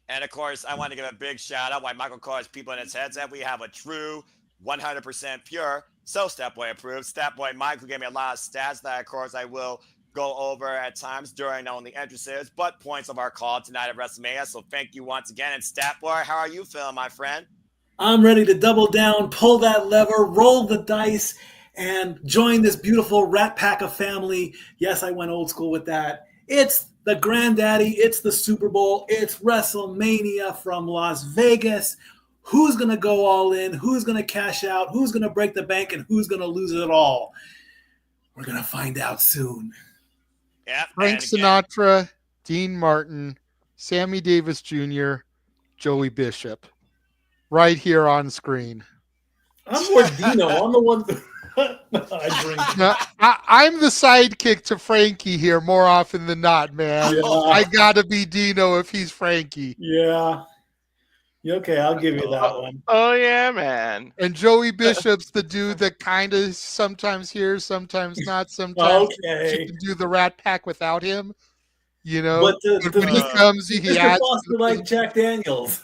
And of course, I want to give a big shout out why Michael calls people in his headset. We have a true 100% pure, so Stepboy approved. Stepboy Mike, who gave me a lot of stats that, of course, I will go over at times during not only entrances, but points of our call tonight at WrestleMania. So thank you once again. And Stepboy, how are you feeling, my friend? I'm ready to double down, pull that lever, roll the dice, and join this beautiful Rat Pack of family. Yes, I went old school with that. It's the Granddaddy, it's the Super Bowl, it's WrestleMania from Las Vegas. Who's going to go all in? Who's going to cash out? Who's going to break the bank? And who's going to lose it all? We're going to find out soon. Yep. Frank Sinatra, Dean Martin, Sammy Davis Jr., Joey Bishop. Right here on screen. I'm more Dino. I'm the one I drink. Now, I'm the sidekick to Frankie here more often than not, man. Yeah. I gotta be Dino if he's Frankie. Yeah. Okay, I'll give you that one. Oh yeah, man. And Joey Bishop's the dude that kind of sometimes here, sometimes not. Sometimes Okay. you can do the Rat Pack without him. You know, But when he comes, he Mr. adds. Foster like Jack Daniels.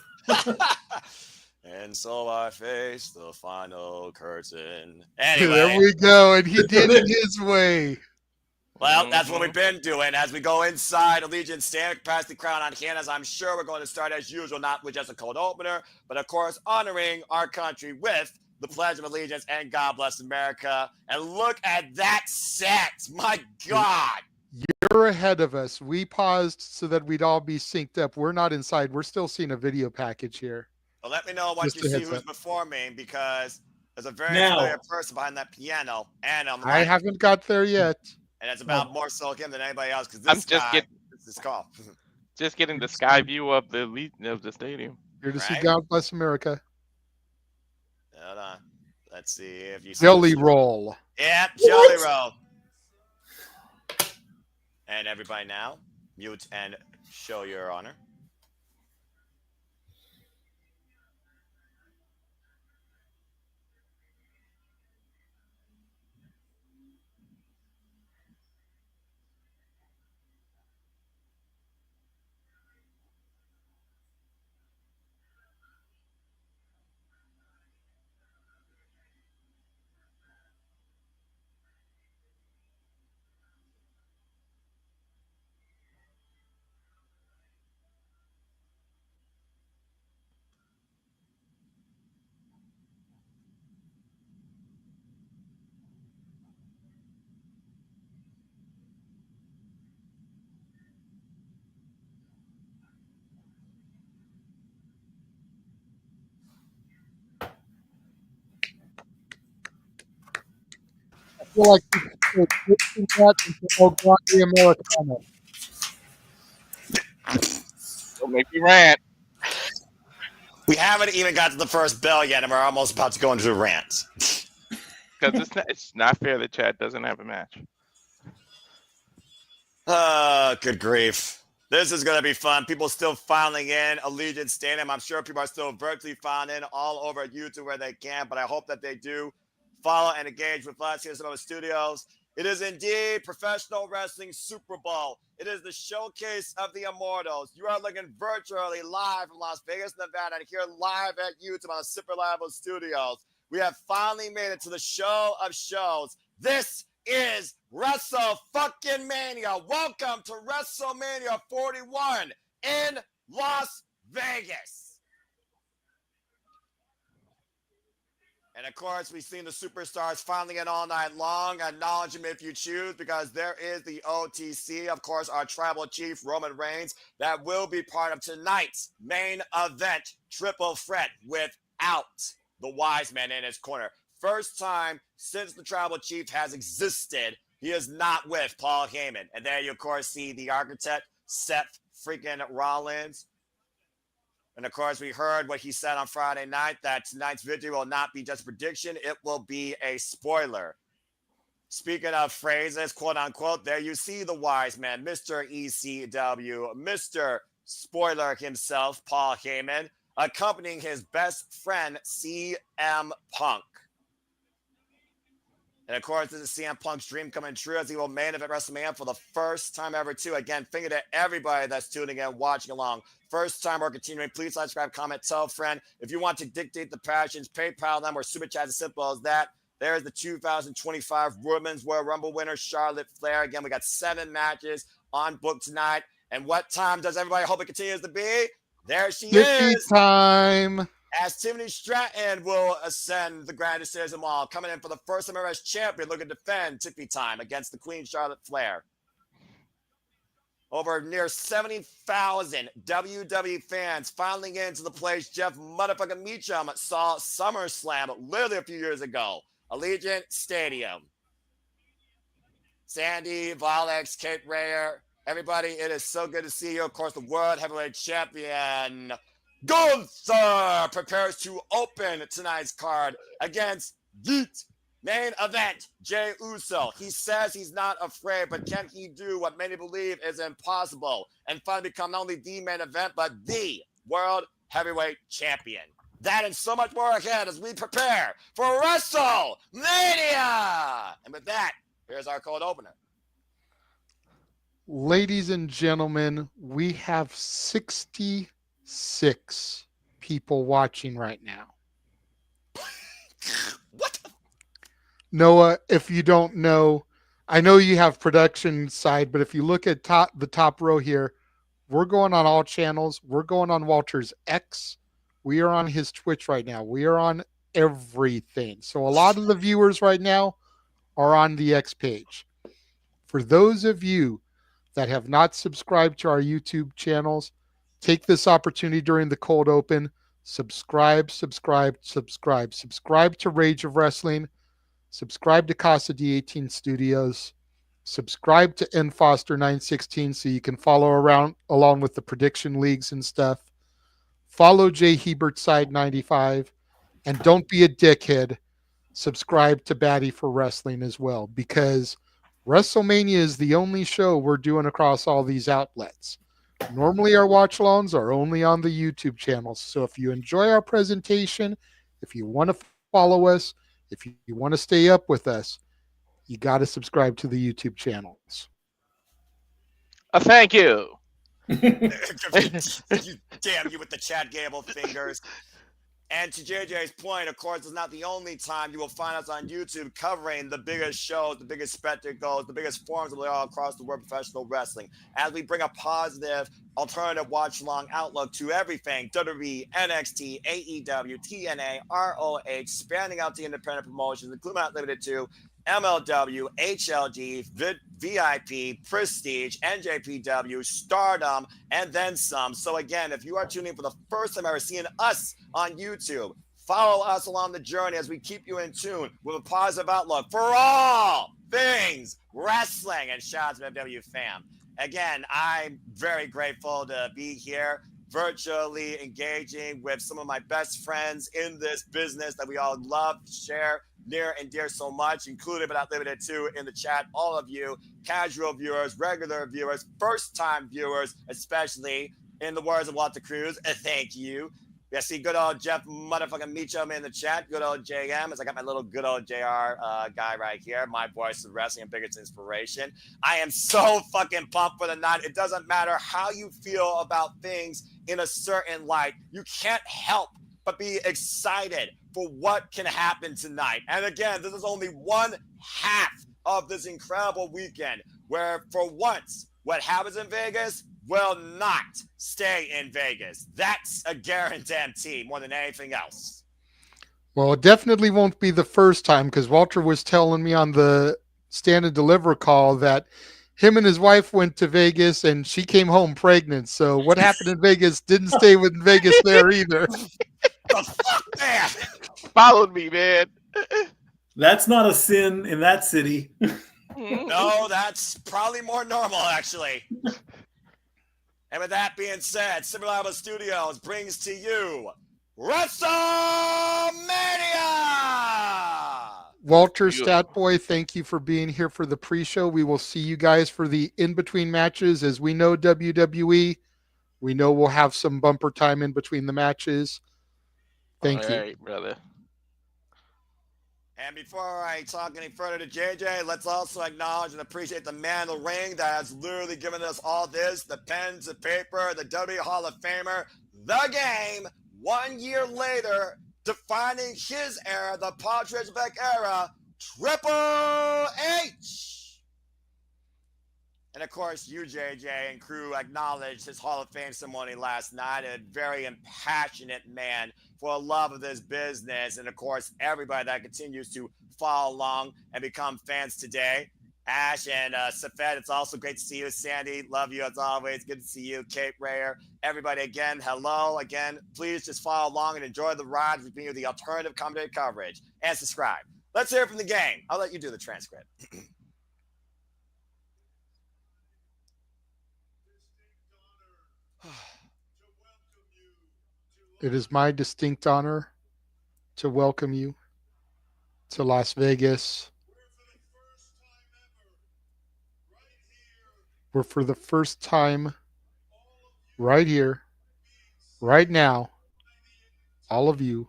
And so I face the final curtain. Anyway. There we go. And he did it his way. Well, that's what we've been doing. As we go inside Allegiant Stand, pass the crown on Candace, I'm sure we're going to start as usual, not with just a cold opener, but of course honoring our country with the Pledge of Allegiance and God Bless America. And look at that set. My God. You're ahead of us. We paused so that we'd all be synced up. We're not inside. We're still seeing a video package here. Well, let me know what Just you a see heads who's up. performing, because there's a very Now. familiar person behind that piano. And I'm I haven't got there yet. And it's about more so him than anybody else, because I'm this just guy, this is called. Just getting the sky view of the stadium. Here to see Right? God Bless America. Hold on. Let's see if you see Jelly roll. Yeah, Jelly Roll. And everybody now, mute and show your honor. I feel like we should that until Grande Americano. Don't make me rant. We haven't even got to the first bell yet, and we're almost about to go into a rant. Because it's not fair that Chad doesn't have a match. Good grief. This is going to be fun. People still filing in Allegiant Stadium. I'm sure people are still virtually filing in all over YouTube where they can, but I hope that they do follow and engage with us here at some of the studios. It is indeed Professional Wrestling Super Bowl. It is the Showcase of the Immortals. You are looking virtually live from Las Vegas, Nevada, and here live at YouTube on the Super Live Studios. We have finally made it to the show of shows. This is WrestleMania. Welcome to WrestleMania 41 in Las Vegas. And of course, we've seen the superstars finally get all night long. Acknowledge them if you choose, because there is the OTC, of course, our tribal chief, Roman Reigns, that will be part of tonight's main event triple threat without the wise man in his corner. First time since the tribal chief has existed, he is not with Paul Heyman. And there you, of course, see the architect, Seth Freakin Rollins. And of course, we heard what he said on Friday night, that tonight's victory will not be just a prediction, it will be a spoiler. Speaking of phrases, quote unquote, there you see the wise man, Mr. ECW, Mr. Spoiler himself, Paul Heyman, accompanying his best friend, CM Punk. And of course, this is CM Punk's dream coming true as he will main event WrestleMania for the first time ever, too. Again, thank you to everybody that's tuning in, watching along. First time or continuing, please like, subscribe, comment, tell a friend. If you want to dictate the passions, PayPal them or Super Chat as simple as that. There's the 2025 Women's Royal Rumble winner, Charlotte Flair. Again, we got 7 matches on book tonight. And what time does everybody hope it continues to be? There she is. Time. As Tiffany Stratton will ascend the Grande Stairs of Mall, coming in for the first time ever as champion, looking to defend Tippy time against the Queen Charlotte Flair. Over near 70,000 WWE fans filing into the place Jeff motherfucking Meacham saw SummerSlam literally a few years ago. Allegiant Stadium. Sandy, Volex, Kate Rayer, everybody, it is so good to see you. Of course, the World Heavyweight Champion Gunther prepares to open tonight's card against Yeet. Main event, Jey Uso. He says he's not afraid, but can he do what many believe is impossible and finally become not only the main event, but the World Heavyweight Champion? That and so much more ahead as we prepare for WrestleMania. And with that, here's our cold opener. Ladies and gentlemen, we have 66 people watching right now. What? Noah, if you don't know, I know you have production side, but if you look at the top row here, we're going on all channels. We're going on Walter's X. We are on his Twitch right now. We are on everything. So a lot of the viewers right now are on the X page. For those of you that have not subscribed to our YouTube channels, take this opportunity during the cold open. Subscribe to Rage of Wrestling. Subscribe to Casa D18 Studios. Subscribe to N Foster 916 so you can follow around along with the prediction leagues and stuff. Follow Jay Hebert Side 95. And don't be a dickhead. Subscribe to Batty for Wrestling as well, because WrestleMania is the only show we're doing across all these outlets. Normally our watch alongs are only on the YouTube channels. So if you enjoy our presentation, if you want to follow us, if you want to stay up with us, you got to subscribe to the YouTube channels. Thank you. Damn you with the Chad Gable fingers. And to JJ's point, of course, it's not the only time you will find us on YouTube covering the biggest shows, the biggest spectacles, the biggest forums of all across the world of professional wrestling, as we bring a positive, alternative watch-along outlook to everything WWE, NXT, AEW, TNA, ROH, spanning out the independent promotions, including not limited to MLW, HLG, VIP, Prestige, NJPW, Stardom, and then some. So again, if you are tuning in for the first time ever seeing us on YouTube, follow us along the journey as we keep you in tune with a positive outlook for all things wrestling. And shout out to MW fam. Again, I'm very grateful to be here, virtually engaging with some of my best friends in this business that we all love, share near and dear so much, included but not limited to in the chat, all of you, casual viewers, regular viewers, first-time viewers, especially, in the words of Walter Cruz, thank you. I see good old Jeff motherfucking Meacham in the chat, good old JM, as I got my little good old JR guy right here, my voice of wrestling and biggest inspiration. I am so fucking pumped for the night. It doesn't matter how you feel about things in a certain light. You can't help but be excited for what can happen tonight. And again, this is only one half of this incredible weekend where, for once, what happens in Vegas will not stay in Vegas. That's a guarantee more than anything else. Well, it definitely won't be the first time, because Walter was telling me on the Stand and Deliver call that him and his wife went to Vegas and she came home pregnant. So what happened in Vegas didn't stay with Vegas there either. The fuck, man? Followed me, man. That's not a sin in that city. No, that's probably more normal, actually. And with that being said, Simulable Studios brings to you WrestleMania! Walter Statboy, thank you for being here for the pre-show. We will see you guys for the in-between matches. As we know WWE, we know we'll have some bumper time in between the matches. Thank you. All right, brother. And before I talk any further to JJ, let's also acknowledge and appreciate the man in the ring that has literally given us all this, the pens, the paper, the WWE Hall of Famer, the game, 1 year later, defining his era, the Paul Beck era, Triple H. And of course, you, JJ, and crew acknowledged his Hall of Fame ceremony last night. A very impassionate man for a love of this business. And of course, everybody that continues to follow along and become fans today. Ash and Seth, it's also great to see you. Sandy, love you as always. Good to see you. Kate Rayer, everybody again, hello. Again, please just follow along and enjoy the ride with me with the alternative commentary coverage. And subscribe. Let's hear from the game. I'll let you do the transcript. It is my distinct honor to welcome you to Las Vegas, where for the first time right here, right now, all of you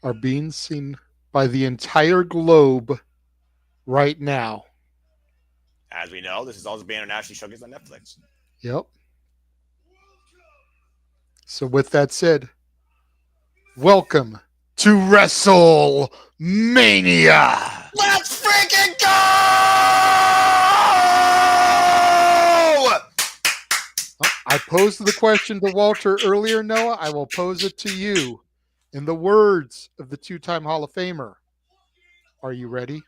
are being seen by the entire globe right now. As we know, this is also being internationally showcased on Netflix. Yep. So with that said, welcome to WrestleMania. Let's freaking go! I posed the question to Walter earlier, Noah. I will pose it to you in the words of the two-time Hall of Famer. Are you ready?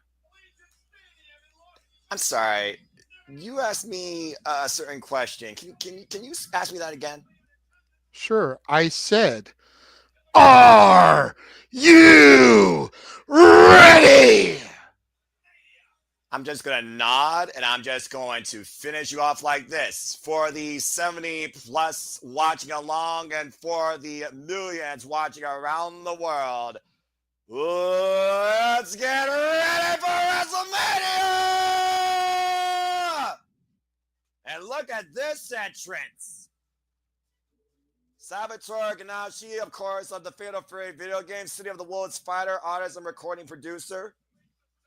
I'm sorry. You asked me a certain question. Can you ask me that again? Sure. I said, are you ready? I'm just going to nod and I'm just going to finish you off like this. For the 70 plus watching along and for the millions watching around the world, let's get ready for WrestleMania! And look at this entrance. Salvatore Ganasci, of course, of the Fatal Fury video game, City of the Wolves fighter, artist, and recording producer.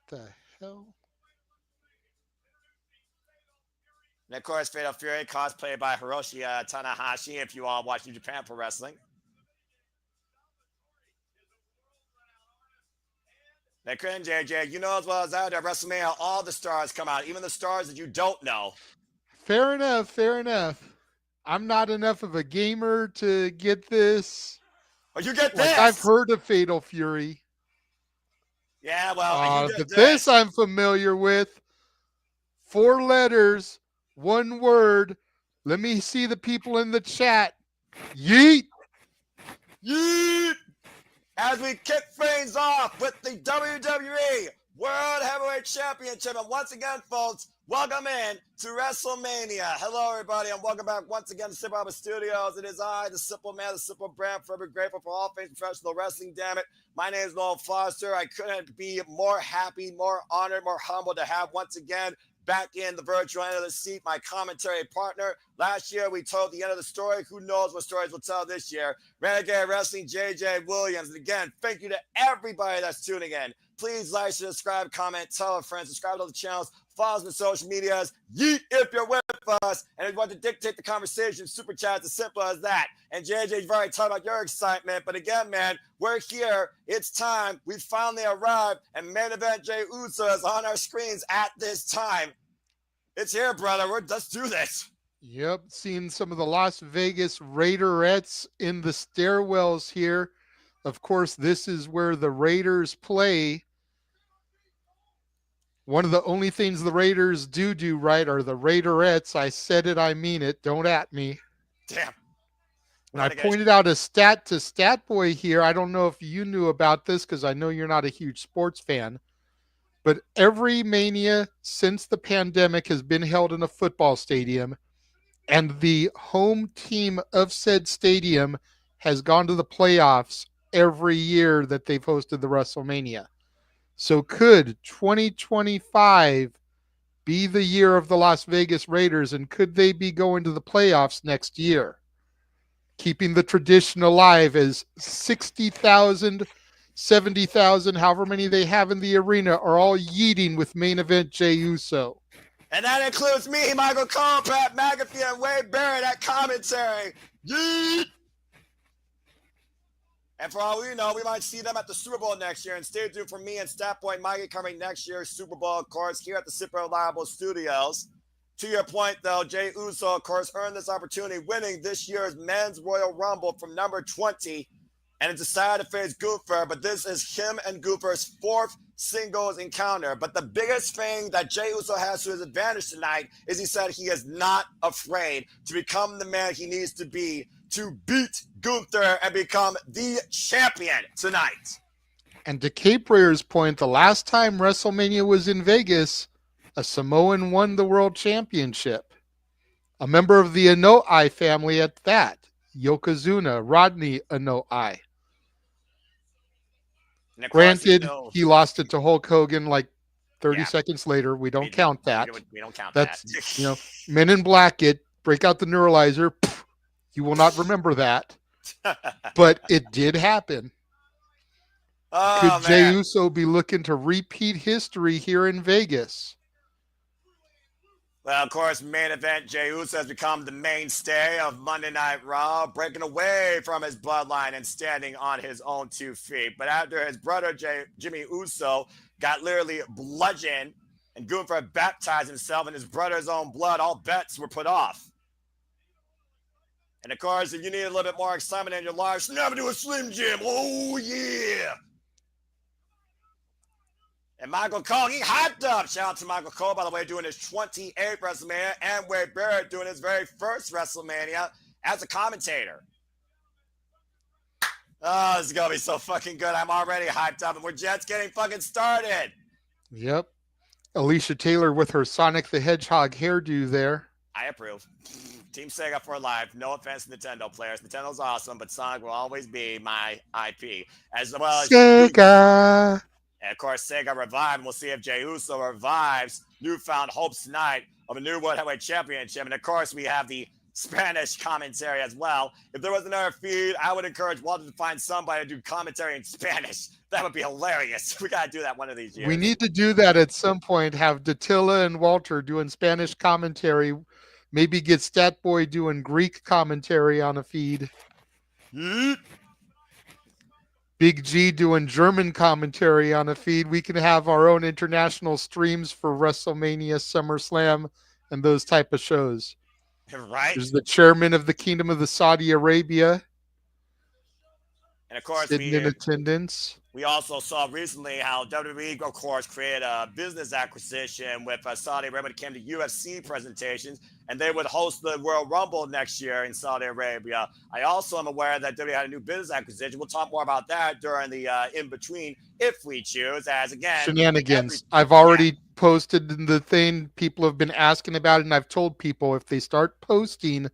The hell? And of course, Fatal Fury, cosplayed by Hiroshi Tanahashi, if you all watch New Japan Pro Wrestling. And JJ, you know as well as I do, at WrestleMania, all the stars come out, even the stars that you don't know. Fair enough. Fair enough. I'm not enough of a gamer to get this. Oh, you get like this? I've heard of Fatal Fury. Yeah, well, but this I'm familiar with. 4 letters, 1 word. Let me see the people in the chat. Yeet. Yeet. As we kick things off with the WWE World Heavyweight Championship. And once again, folks, welcome in to WrestleMania. Hello, everybody, and welcome back once again to Simple Albert Studios. It is I, the Simple Man, the Simple Brand, forever grateful for all things professional wrestling, damn it. My name is Noel Foster. I couldn't be more happy, more honored, more humbled to have once again back in the virtual end of the seat, my commentary partner. Last year, we told the end of the story. Who knows what stories we'll tell this year? Renegade of Wrestling, JJ Williams. And again, thank you to everybody that's tuning in. Please like, subscribe, comment, tell a friend, subscribe to all the channels, follow us on social medias. Yeet if you're with us. And if you want to dictate the conversation, super chat, as simple as that. And JJ, you've already talked about your excitement. But again, man, we're here. It's time. We finally arrived. And main event Jey Uso is on our screens at this time. It's here, brother. Let's do this. Yep. Seeing some of the Las Vegas Raiderettes in the stairwells here. Of course, this is where the Raiders play. One of the only things the Raiders do right are the Raiderettes. I said it, I mean it. Don't at me. Damn. And I pointed out a stat to Stat Boy here. I don't know if you knew about this because I know you're not a huge sports fan. But every Mania since the pandemic has been held in a football stadium. And the home team of said stadium has gone to the playoffs every year that they've hosted the WrestleMania. So could 2025 be the year of the Las Vegas Raiders, and could they be going to the playoffs next year? Keeping the tradition alive as 60,000 70,000, however many they have in the arena, are all yeeting with main event Jey Uso. And that includes me, Michael Cole, Pat McAfee, and Wade Barrett at commentary. Yeet! And for all we know, we might see them at the Super Bowl next year. And stay tuned for me and Stat Boy Mikey covering next year's Super Bowl, of course, here at the Super Reliable Studios. To your point, though, Jey Uso, of course, earned this opportunity, winning this year's Men's Royal Rumble from number 20. And it decided to face Gunther, but this is him and Gunther's fourth singles encounter. But the biggest thing that Jey Uso has to his advantage tonight is he said he is not afraid to become the man he needs to be to beat Gunther and become the champion tonight. And to Cape Rayer's point, the last time WrestleMania was in Vegas, a Samoan won the world championship. A member of the Anoa'i family at that, Yokozuna, Rodney Anoa'i. Granted, he lost it to Hulk Hogan like 30 seconds later. We don't count that. We don't count That's, that. Men in Black it, break out the neuralizer. You will not remember that. But it did happen. Could Jey Uso be looking to repeat history here in Vegas? Well, of course, main event, Jey Uso has become the mainstay of Monday Night Raw, breaking away from his bloodline and standing on his own 2 feet. But after his brother, Jimmy Uso, got literally bludgeoned and Gunther baptized himself in his brother's own blood, all bets were put off. And of course, if you need a little bit more excitement in your life, snap into a Slim Jim. Oh, yeah. And Michael Cole, he hyped up. Shout out to Michael Cole, by the way, doing his 28th WrestleMania, and Wade Barrett doing his very first WrestleMania as a commentator. Oh, this is going to be so fucking good. I'm already hyped up, and we're just getting fucking started. Yep. Alicia Taylor with her Sonic the Hedgehog hairdo there. I approve. Team Sega for life. No offense to Nintendo players. Nintendo's awesome, but Sonic will always be my IP. As well as Sega. And of course, Sega revived. We'll see if Jey Uso revives newfound hopes tonight of a new World Heavyweight Championship. And of course, we have the Spanish commentary as well. If there was another feed, I would encourage Walter to find somebody to do commentary in Spanish. That would be hilarious. We got to do that one of these years. We need to do that at some point. Have Datilla and Walter doing Spanish commentary. Maybe get Statboy doing Greek commentary on a feed. Big G doing German commentary on a feed. We can have our own international streams for WrestleMania, SummerSlam, and those type of shows. Right. There's the chairman of the Kingdom of the Saudi Arabia. And of course, sitting in attendance. We also saw recently how WWE, of course, created a business acquisition with Saudi Arabia when it came to UFC presentations, and they would host the World Rumble next year in Saudi Arabia. I also am aware that WWE had a new business acquisition. We'll talk more about that during the in-between if we choose, as again... Shenanigans. I've already posted the thing. People have been asking about it, and I've told people if they start posting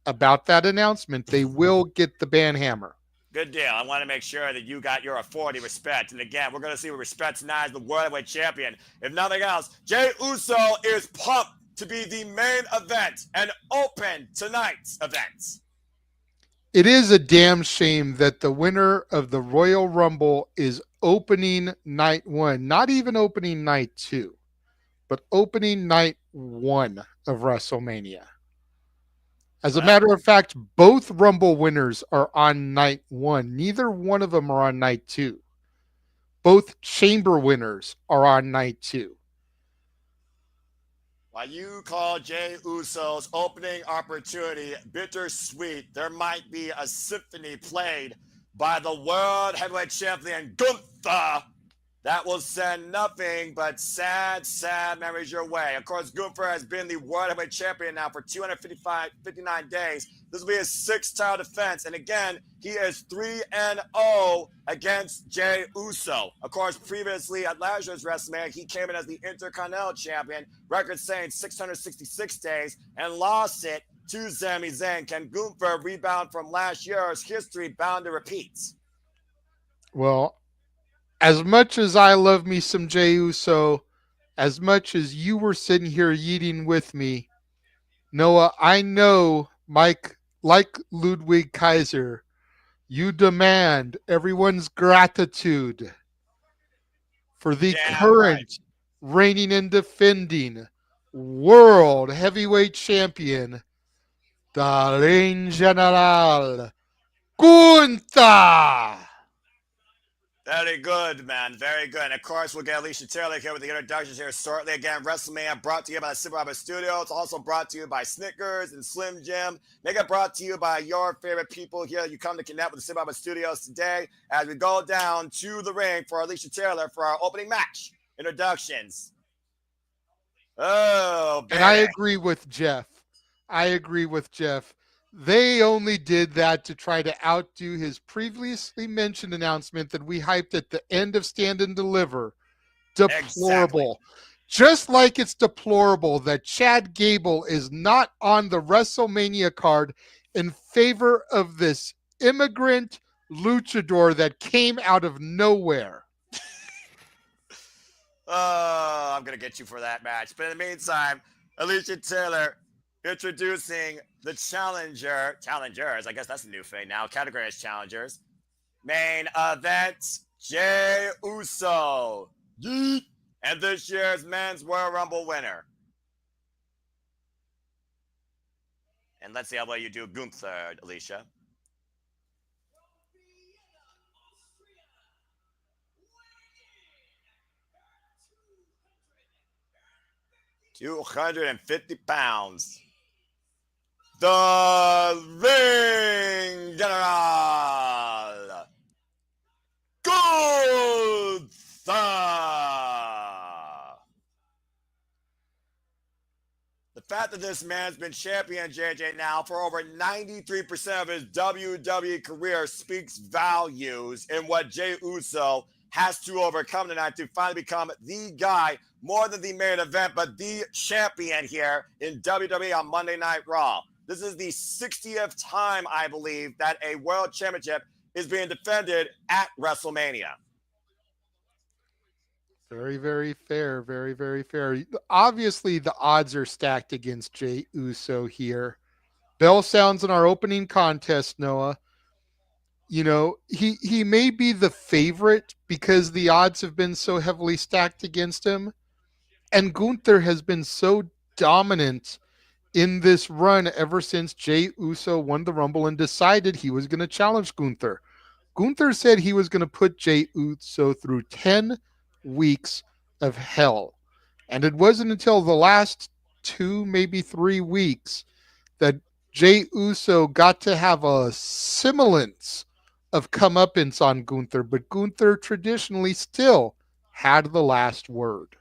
about that announcement, they will get the banhammer. Good deal. I want to make sure that you got your authority respect. And again, we're going to see what respect tonight as the World Heavyweight Champion. If nothing else, Jey Uso is pumped to be the main event and open tonight's events. It is a damn shame that the winner of the Royal Rumble is opening night 1, not even opening night 2, but opening night 1 of WrestleMania. As a matter of fact, both Rumble winners are on night 1. Neither one of them are on night 2. Both Chamber winners are on night 2. While you call Jey Uso's opening opportunity bittersweet, there might be a symphony played by the World Heavyweight Champion Gunther that will send nothing but sad, sad memories your way. Of course, Gunther has been the World Heavyweight Champion now for 59 days. This will be his 6th title defense. And again, he is 3-0 against Jey Uso. Of course, previously at last year's WrestleMania, he came in as the Intercontinental Champion, record saying 666 days, and lost it to Sami Zayn. Can Gunther rebound from last year's history bound to repeat? Well, as much as I love me some Jey Uso, as much as you were sitting here yeeting with me, Noah, I know, Mike, like Ludwig Kaiser, you demand everyone's gratitude for the Damn current right. reigning and defending world heavyweight champion, the Reign General, Gunther. Very good, man. Very good. And of course, we'll get Alicia Taylor here with the introductions here shortly. Again, WrestleMania brought to you by the Super Robert Studios. Also brought to you by Snickers and Slim Jim. Mega brought to you by your favorite people here. You come to connect with the Super Robert Studios today as we go down to the ring for Alicia Taylor for our opening match. Introductions. Oh, baby. And I agree with Jeff. They only did that to try to outdo his previously mentioned announcement that we hyped at the end of Stand and Deliver. Deplorable. Exactly. Just like it's deplorable that Chad Gable is not on the WrestleMania card in favor of this immigrant luchador that came out of nowhere. Oh, I'm going to get you for that match. But in the meantime, Alicia Taylor introducing the challengers. I guess that's a new thing now. Category as challengers. Main event, Jey Uso. Yeet. And this year's Men's Royal Rumble winner. And let's see how well you do Gunther, Alicia. £250. The Ring General, Gunther. The fact that this man's been champion, JJ, now for over 93% of his WWE career speaks volumes in what Jey Uso has to overcome tonight to finally become the guy, more than the main event, but the champion here in WWE on Monday Night Raw. This is the 60th time, I believe, that a world championship is being defended at WrestleMania. Very, very fair. Very, very fair. Obviously, the odds are stacked against Jey Uso here. Bell sounds in our opening contest, Noah. You know, he may be the favorite because the odds have been so heavily stacked against him. And Gunther has been so dominant in this run ever since Jey Uso won the Rumble and decided he was going to challenge Gunther. Gunther said he was going to put Jey Uso through 10 weeks of hell. And it wasn't until the last 2, maybe 3 weeks that Jey Uso got to have a semblance of comeuppance on Gunther, but Gunther traditionally still had the last word.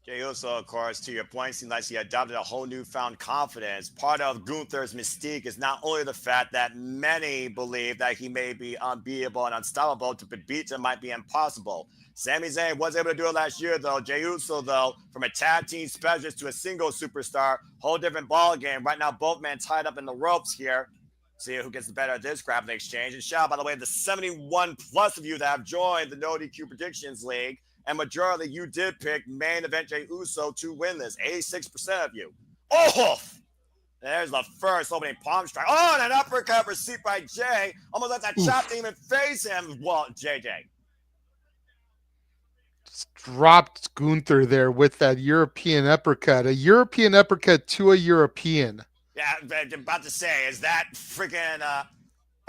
Jey Uso, of course, to your point, seems like he adopted a whole newfound confidence. Part of Gunther's mystique is not only the fact that many believe that he may be unbeatable and unstoppable, to beat him might be impossible. Sami Zayn was able to do it last year, though. Jey Uso, though, from a tag team specialist to a single superstar, whole different ball game. Right now, both men tied up in the ropes here. See who gets the better of this grappling exchange. And shout out, by the way, the 71 plus of you that have joined the No DQ Predictions League. And majority you did pick main event Jey Uso to win this. 86% of you. Oh! There's the first opening palm strike. Oh, and an uppercut received by Jey. Almost let that chop team and face him. Well, JJ. Just dropped Gunther there with that European uppercut. A European uppercut to a European. Yeah, I'm about to say, is that freaking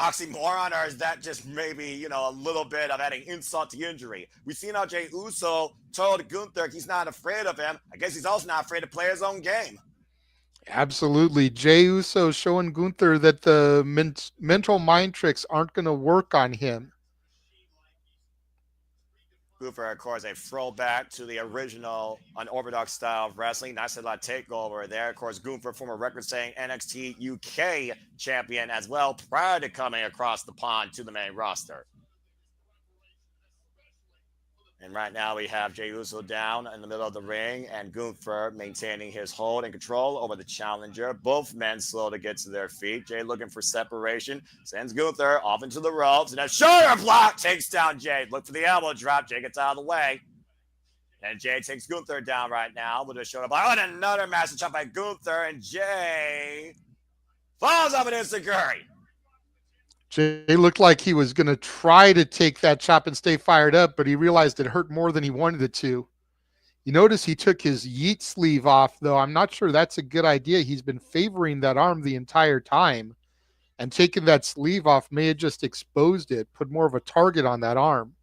oxymoron, or is that just maybe, you know, a little bit of adding insult to injury? We've seen how Jey Uso told Gunther he's not afraid of him. I guess he's also not afraid to play his own game. Absolutely. Jey Uso showing Gunther that the mental mind tricks aren't going to work on him. Gunther, of course, a throwback to the original unorthodox style of wrestling. Nice little takeover there. Of course, Gunther, former record-setting NXT UK champion as well, prior to coming across the pond to the main roster. And right now we have Jey Uso down in the middle of the ring and Gunther maintaining his hold and control over the challenger. Both men slow to get to their feet. Jey looking for separation. Sends Gunther off into the ropes. And a shoulder block takes down Jey. Look for the elbow drop. Jey gets out of the way. And Jey takes Gunther down right now with a shoulder block. And another massive chop by Gunther. And Jey falls off an insecurity. Jay looked like he was going to try to take that chop and stay fired up, but he realized it hurt more than he wanted it to. You notice he took his yeet sleeve off, though. I'm not sure that's a good idea. He's been favoring that arm the entire time, and taking that sleeve off may have just exposed it, put more of a target on that arm.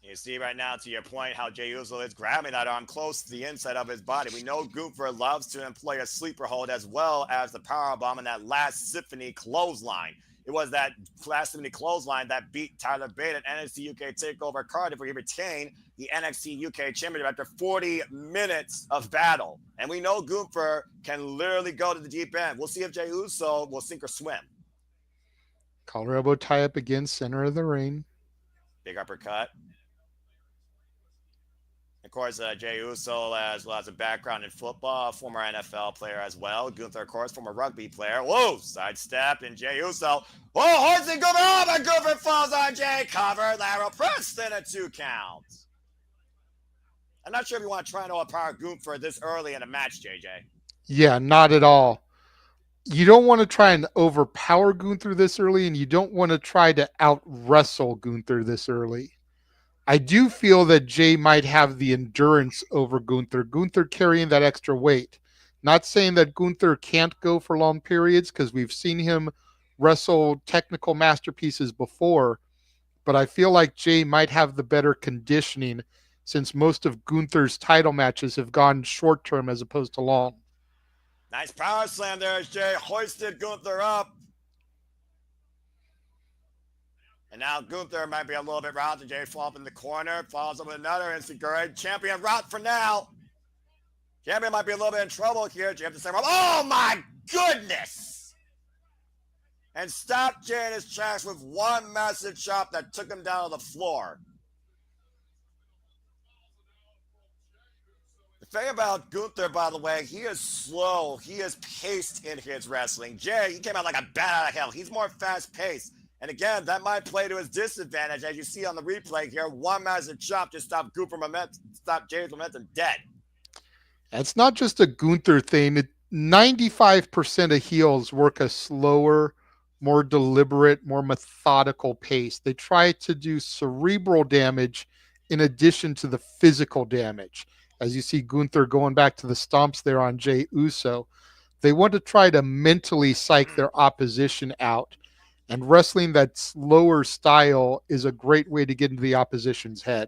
You see right now, to your point, how Jey Uso is grabbing that arm close to the inside of his body. We know Gunther loves to employ a sleeper hold as well as the powerbomb in that last Symphony clothesline. It was that last Symphony clothesline that beat Tyler Bate at NXT UK TakeOver Cardiff, where he retained the NXT UK Championship after 40 minutes of battle. And we know Gunther can literally go to the deep end. We'll see if Jey Uso will sink or swim. Collar elbow tie up again, center of the ring. Big uppercut. Of course, Jey Uso as well as a background in football, former NFL player as well. Gunther, of course, former rugby player. Whoa, sidestep, and Jey Uso. Whoa, horse and Gunther. Oh, but Gunther falls on Jey. Cover, lateral press, then a 2 count. I'm not sure if you want to try and overpower Gunther this early in a match, JJ. Yeah, not at all. You don't want to try and overpower Gunther this early, and you don't want to try to out-wrestle Gunther this early. I do feel that Jay might have the endurance over Gunther. Gunther carrying that extra weight. Not saying that Gunther can't go for long periods, because we've seen him wrestle technical masterpieces before, but I feel like Jay might have the better conditioning, since most of Gunther's title matches have gone short term as opposed to long. Nice power slam there as Jay hoisted Gunther up. And now Gunther might be a little bit routed. Jay fall up in the corner. Falls up with another insecurity. Champion route for now. Champion might be a little bit in trouble here. Jay have to say, oh my goodness! And stopped Jay in his tracks with one massive chop that took him down to the floor. The thing about Gunther, by the way, he is slow. He is paced in his wrestling. Jay, he came out like a bat out of hell. He's more fast-paced. And again, that might play to his disadvantage. As you see on the replay here, one massive chop just stopped Jay's momentum dead. That's not just a Gunther thing. 95% of heels work a slower, more deliberate, more methodical pace. They try to do cerebral damage in addition to the physical damage. As you see Gunther going back to the stomps there on Jey Uso, they want to try to mentally psych their opposition out. And wrestling that slower style is a great way to get into the opposition's head.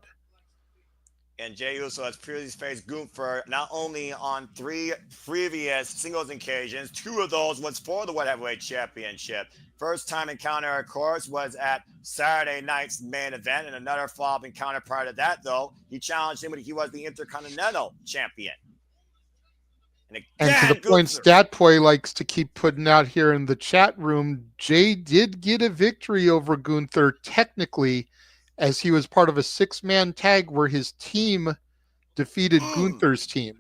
And Jey Uso has previously faced Gunther not only on 3 previous singles occasions, 2 of those was for the World Heavyweight Championship. First time encounter, of course, was at Saturday night's main event, and another follow-up encounter prior to that, though, he challenged him when he was the Intercontinental Champion. And to the point Statboy likes to keep putting out here in the chat room, Jay did get a victory over Gunther technically, as he was part of a 6-man tag where his team defeated Gunther's team.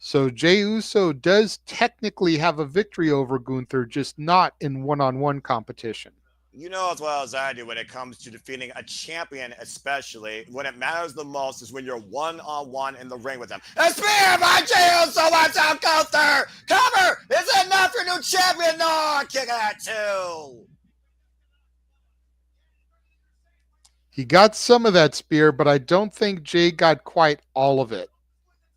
So Jey Uso does technically have a victory over Gunther, just not in one-on-one competition. You know as well as I do, when it comes to defeating a champion, especially, when it matters the most is when you're one-on-one in the ring with them. A spear by Jey Uso, watch out, Gunther! Cover! Is it enough for new champion? No, kick that too. He got some of that spear, but I don't think Jay got quite all of it.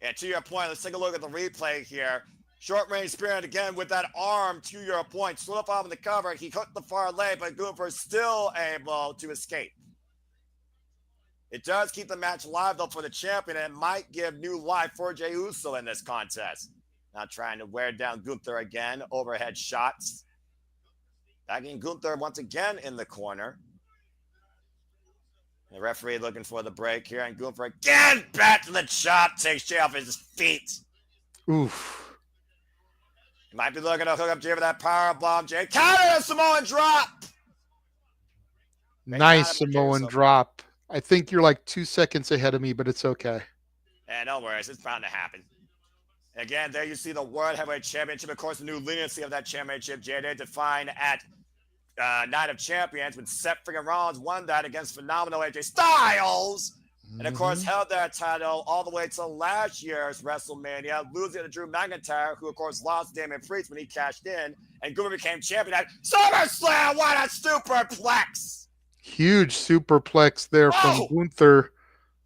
And to your point, let's take a look at the replay here. Short range spear again with that arm, to your point. Slip off in the cover. He hooked the far leg, but Gunther still able to escape. It does keep the match alive, though, for the champion, and it might give new life for Jey Uso in this contest. Not trying to wear down Gunther again. Overhead shots. Bagging Gunther once again in the corner. The referee looking for the break here, and Gunther again back to the chop. Takes Jey off his feet. Oof. He might be looking to hook up Jay with that power bomb. Jay counter a Samoan drop. Nice Samoan drop. I think you're like 2 seconds ahead of me, but it's okay. Yeah, no worries. It's bound to happen. Again, there you see the World Heavyweight Championship. Of course, the new leniency of that championship. Jade defined at Night of Champions when Seth Freakin Rollins won that against phenomenal AJ Styles. And of course, held that title all the way to last year's WrestleMania, losing to Drew McIntyre, who of course lost Damian Priest when he cashed in. and Gunther became champion at SummerSlam. What a superplex! Huge superplex there from Oh! Gunther.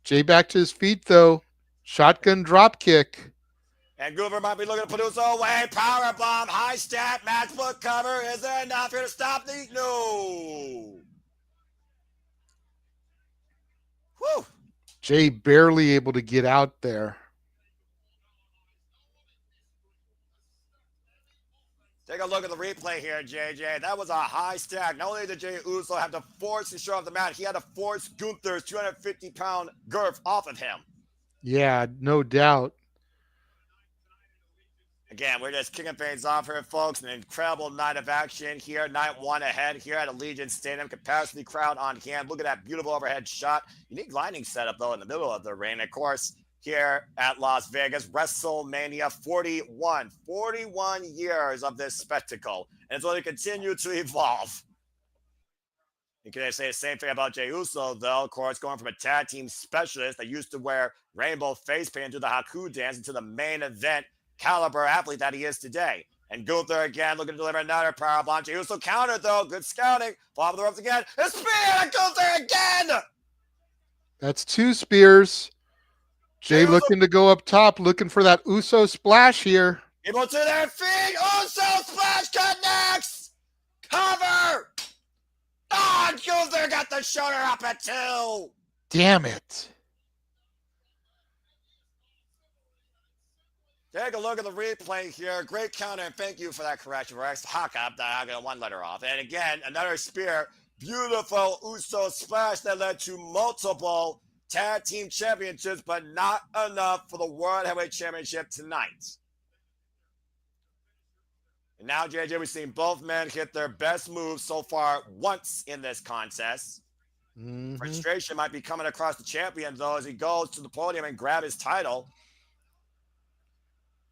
Jay back to his feet, though. Shotgun drop kick. And Gunther might be looking to put his own way. Powerbomb, high stat, matchbook cover. Is there enough here to stop the... No! Whew! Jay barely able to get out there. Take a look at the replay here, JJ. That was a high stack. Not only did Jey Uso have to force the show off the mat, he had to force Gunther's 250-pound girth off of him. Yeah, no doubt. Again, we're just kicking things off here, folks. An incredible night of action here. Night one ahead here at Allegiant Stadium. Capacity crowd on hand. Look at that beautiful overhead shot. Unique lighting setup, though, in the middle of the ring. Of course, here at Las Vegas, WrestleMania 41. 41 years of this spectacle. And it's going to continue to evolve. You can say the same thing about Jey Uso, though. Of course, going from a tag team specialist that used to wear rainbow face paint and do the Haku dance into the main event caliber athlete that he is today. And Gunther again looking to deliver another powerbomb. Jey Uso countered, though. Good scouting. Fall off the ropes again. A spear to Gunther again! That's 2 spears. Jay Uso looking to go up top, looking for that Uso splash here. able to their feet. Uso splash connects. Cover. Oh, Gunther got the shoulder up at 2. Damn it. Take a look at the replay here. Great counter, and thank you for that correction. Rex Hawk up, I got 1 letter off. And again, another spear. Beautiful Uso splash that led to multiple tag team championships, but not enough for the World Heavyweight Championship tonight. And now, JJ, we've seen both men hit their best moves so far once in this contest. Mm-hmm. Frustration might be coming across the champion, though, as he goes to the podium and grab his title.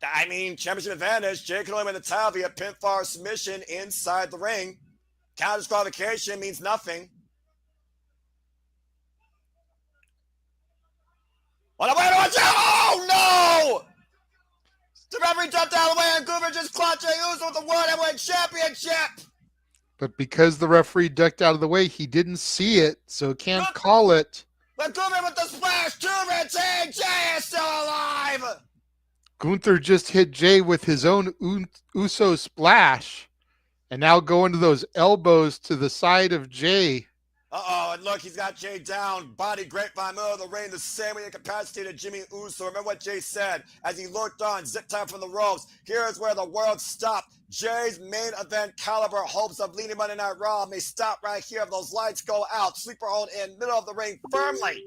I mean, championship advantage. Jay can only win the title via pinfall submission inside the ring. Count disqualification means nothing. Oh, no! The referee jumped out of the way and Gunther just clocked Jey Uso with the World Heavyweight Championship. But because the referee ducked out of the way, he didn't see it, so can't call it. But Gunther with the splash, 2 retain. Jay is still alive. Gunther just hit Jay with his own Uso splash. And now going to those elbows to the side of Jay. Uh-oh, and look, he's got Jay down. Body grapevine, middle of the ring, the same way incapacitated Jimmy Uso. Remember what Jay said as he looked on, zip tie from the ropes. Here's where the world stopped. Jay's main event caliber hopes of leading Monday Night Raw may stop right here if those lights go out. Sleeper hold in, middle of the ring firmly.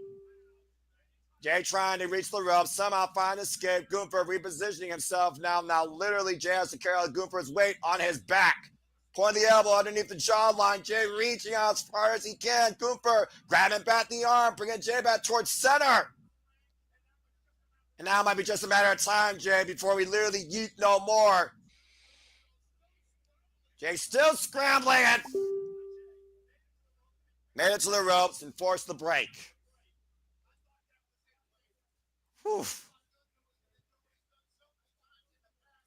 Jay trying to reach the ropes, somehow find escape. Gunther repositioning himself now. Now literally Jay has to carry Gunther's weight on his back. Point the elbow underneath the jawline. Jay reaching out as far as he can. Gunther grabbing back the arm, bringing Jay back towards center. And now it might be just a matter of time, Jay, before we literally yeet no more. Jay still scrambling and made it to the ropes and forced the break. Whew.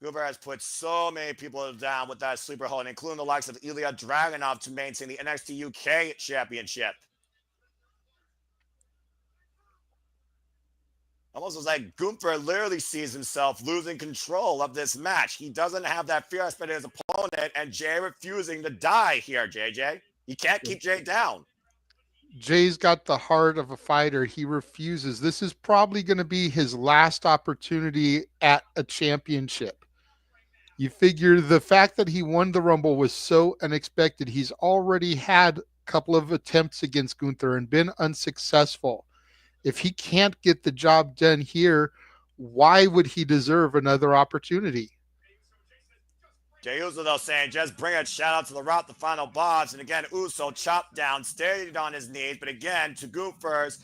Gunther has put so many people down with that sleeper hold, including the likes of Ilya Dragunov to maintain the NXT UK Championship. Almost was like Gunther literally sees himself losing control of this match. He doesn't have that fear aspect of his opponent, and Jay refusing to die here, JJ. He can't keep Jay down. Jay's got the heart of a fighter. He refuses. This is probably going to be his last opportunity at a championship. You figure the fact that he won the Rumble was so unexpected. He's already had a couple of attempts against Gunther and been unsuccessful. If he can't get the job done here, why would he deserve another opportunity? Jey Uso, though, saying, just bring it. Shout out to the Route, the final boss. And again, Uso chopped down, stayed on his knees. But again, to Gunther's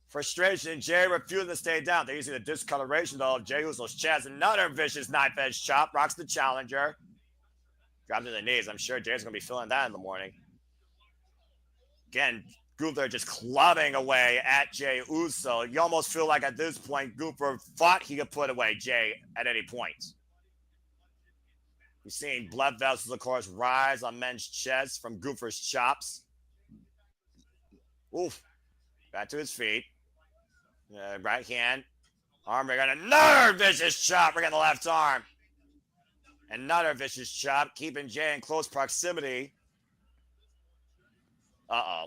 frustration, Jay refusing to stay down. They're using the discoloration, though, of Jey Uso's chest. Another vicious knife-edge chop. Rocks the challenger. Grab to the knees. I'm sure Jay's going to be feeling that in the morning. Again, Gunther just clubbing away at Jey Uso. You almost feel like at this point, Gunther thought he could put away Jay at any point. We've seen blood vessels, of course, rise on men's chests from Gunther's chops. Oof. Back to his feet. Right hand. Arm rig on another vicious chop rig on the left arm. Another vicious chop, keeping Jay in close proximity. Uh-oh.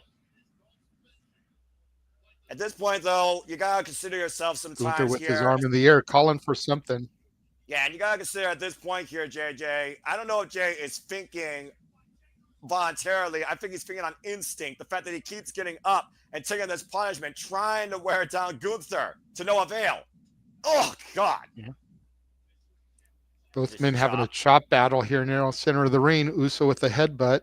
At this point, though, you got to consider yourself sometimes Gunther with here. his arm in the air, calling for something. Yeah, and you got to consider at this point here, JJ, I don't know if Jay is thinking voluntarily. I think he's thinking on instinct. The fact that he keeps getting up and taking this punishment, trying to wear down Gunther to no avail. Oh, God. Yeah. Both men having a chop battle here near the center of the ring. Uso with the headbutt.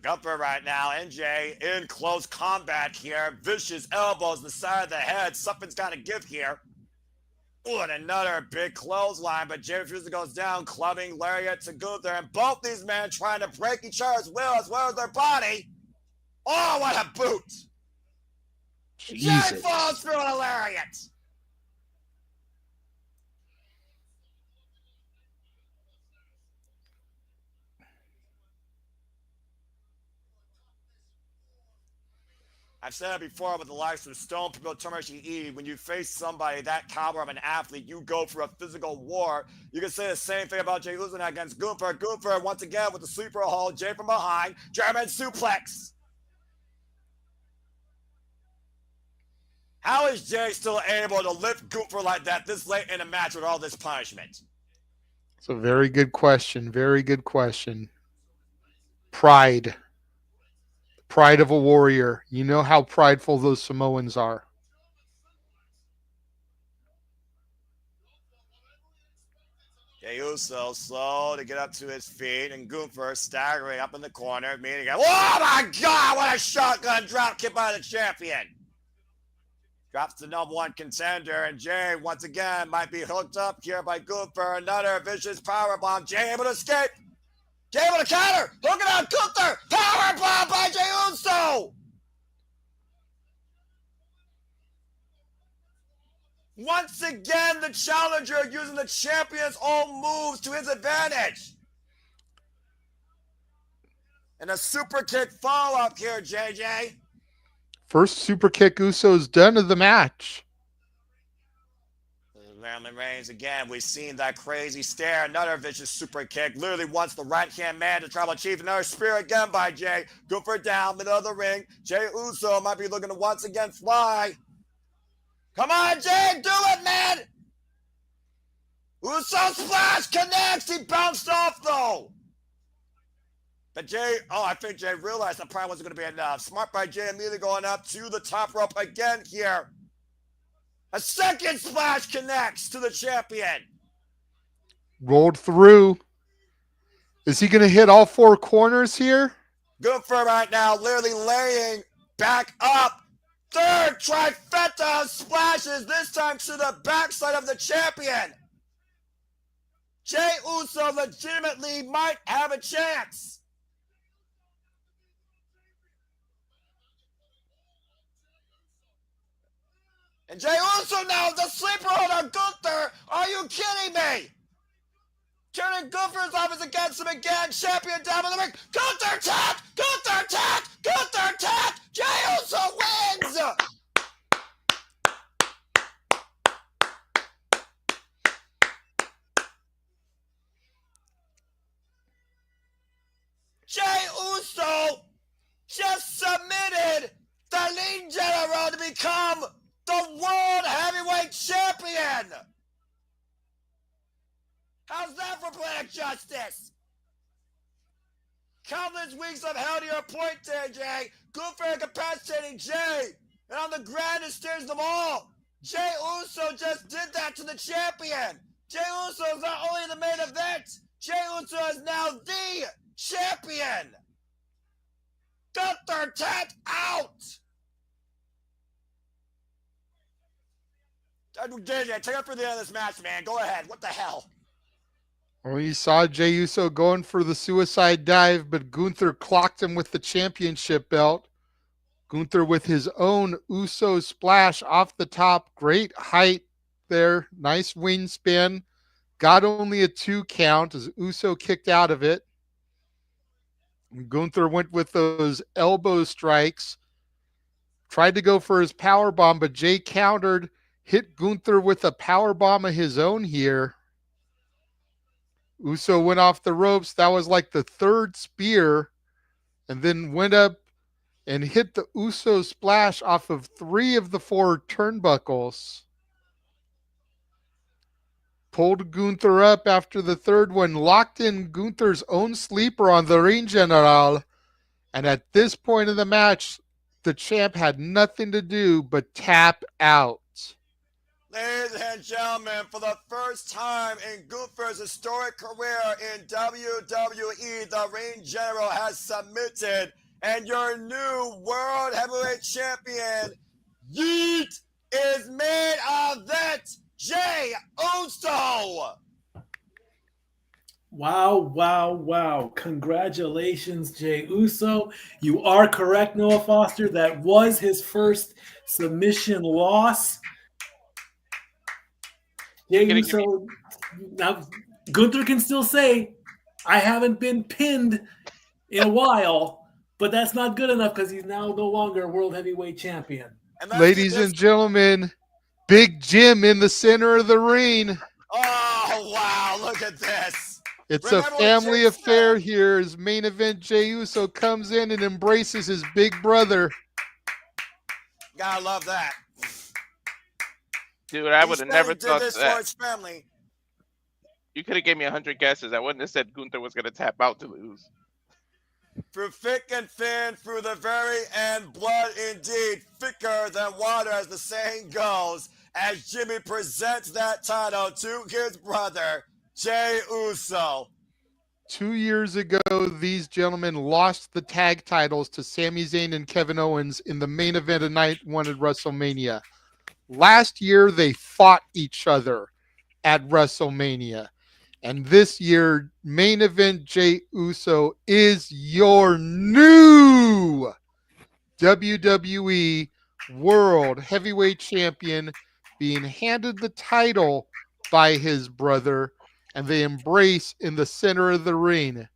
Gunther right now, NJ in close combat here. Vicious elbows, the side of the head. Something's got to give here. Ooh, and another big clothesline, but Jay refuses goes down, clubbing lariat to Gunther, and both these men trying to break each other's will as well as their body. Oh, what a boot! Jesus. Jay falls through a lariat. I've said it before with the likes of Stone, people, Tomoshi E. When you face somebody that caliber of an athlete, you go for a physical war. You can say the same thing about Jay losing against Gunther. Gunther, once again, with the sleeper hold, Jay from behind, German suplex. How is Jay still able to lift Gunther like that this late in a match with all this punishment? It's a very good question. Very good question. Pride. Pride of a warrior. You know how prideful those Samoans are. Jey Uso slow to get up to his feet, and Gunther staggering up in the corner, meeting again. Oh my God, what a shotgun drop kick by the champion. Drops the #1 contender, and Jay once again might be hooked up here by Gunther. Another vicious powerbomb. Jay able to escape. Jay able to counter. Hooking out Gunther. Powerbomb by Jey Uso. Once again, the challenger using the champion's own moves to his advantage. And a super kick follow-up here, JJ. First super kick Uso's done of the match. Roman Reigns again. We've seen that crazy stare. Another vicious super kick. Literally wants the right-hand man to tribal chief. Another spear again by Jay. Gunther down, middle of the ring. Jey Uso might be looking to once again fly. Come on, Jay. Do it, man. Uso splash connects. He bounced off, though. But Jay, I think Jay realized that probably wasn't going to be enough. Smart by Jay, immediately going up to the top rope again here. A second splash connects to the champion. Rolled through. Is he going to hit all four corners here? Gunther right now, literally laying back up. Third trifecta of splashes, this time to the backside of the champion. Jey Uso legitimately might have a chance. And Jey Uso now, the sleeper hold on Gunther. Are you kidding me? Turning Gunther's offense against him again. Champion down in the ring. Gunther tap! Gunther tap! Gunther tap! Jey Uso wins! Jey Uso just submitted the Lean General to become the World Heavyweight Champion! How's that for poetic justice? Countless weeks of hell to your point there, Jay. Gunther incapacitating Jay. And on the grandest stage of them all, Jey Uso just did that to the champion. Jey Uso is not only in the main event, Jey Uso is now the champion. Gunther tapped out. JJ, take it for the end of this match, man. Go ahead. What the hell? Well, you saw Jey Uso going for the suicide dive, but Gunther clocked him with the championship belt. Gunther with his own Uso splash off the top. Great height there. Nice wingspan. got only a 2 count as Uso kicked out of it. Gunther went with those elbow strikes, tried to go for his power bomb, but Jay countered, hit Gunther with a power bomb of his own here. Uso went off the ropes. That was like the 3rd spear, and then went up and hit the Uso splash off of 3 of the 4 turnbuckles. Pulled Gunther up after the 3rd one, locked in Gunther's own sleeper on the ring general. And at this point in the match, the champ had nothing to do but tap out. Ladies and gentlemen, for the first time in Gunther's historic career in WWE, the ring general has submitted, and your new World Heavyweight Champion, Yeet, is made of that Jey Uso. Wow. Congratulations, Jey Uso. You are correct, Noah Foster. That was his first submission loss. Jey Uso, now Gunther can still say, I haven't been pinned in a while, but that's not good enough because he's now no longer World Heavyweight Champion. Ladies and gentlemen, Big Jim in the center of the ring. Oh, wow, look at this. It's a family affair here as main event Jey Uso comes in and embraces his big brother. Gotta love that. Dude, I would have never thought this that. for his family. You could have gave me 100 guesses. I wouldn't have said Gunther was going to tap out to lose. Through thick and thin, through the very end, blood indeed, thicker than water, as the saying goes, as Jimmy presents that title to his brother, Jey Uso. 2 years ago, these gentlemen lost the tag titles to Sami Zayn and Kevin Owens in the main event of Night 1 at WrestleMania. Last year, they fought each other at WrestleMania. And this year, main event Jey Uso is your new WWE World Heavyweight Champion, being handed the title by his brother, and they embrace in the center of the ring.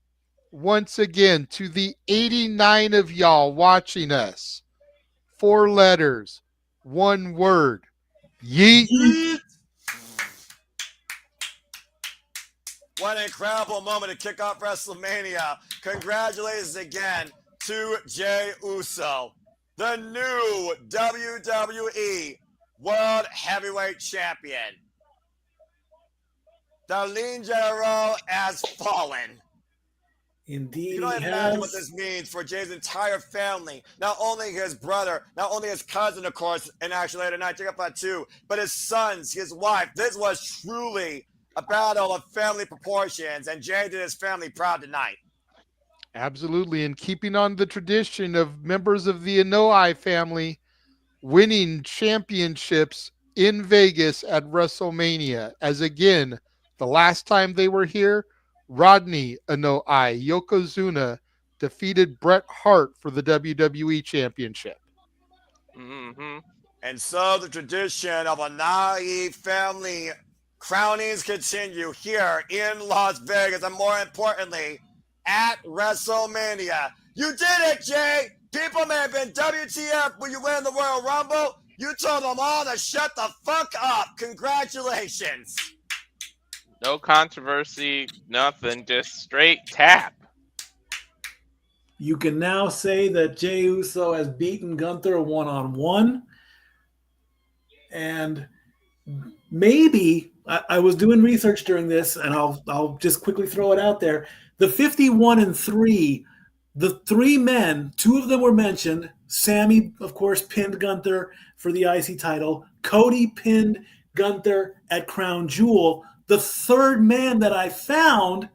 Once again, to the 89 of y'all watching us, 4 letters, 1 word, yeet. Yeet. What an incredible moment to kick off WrestleMania. Congratulations again to Jey Uso, the new WWE World Heavyweight Champion. The lean general has fallen. Indeed, you don't imagine what this means for Jay's entire family. Not only his brother, not only his cousin, of course, and actually later tonight, check out Fatu, but his sons, his wife. This was truly a battle of family proportions, and Jay did his family proud tonight. Absolutely, and keeping on the tradition of members of the Anoa'i family winning championships in Vegas at WrestleMania. As again, the last time they were here, Rodney Anoa'i Yokozuna defeated Bret Hart for the WWE Championship. Mm-hmm. And so the tradition of Anoa'i family crownings continue here in Las Vegas, and more importantly, at WrestleMania. You did it, Jay! People may have been WTF when you win the Royal Rumble. You told them all to shut the fuck up. Congratulations. No controversy, nothing, just straight tap. You can now say that Jey Uso has beaten Gunther one-on-one. And maybe, I was doing research during this, and I'll just quickly throw it out there. The 51-3, the 3 men, 2 of them were mentioned. Sammy, of course, pinned Gunther for the IC title. Cody pinned Gunther at Crown Jewel. The 3rd man that I found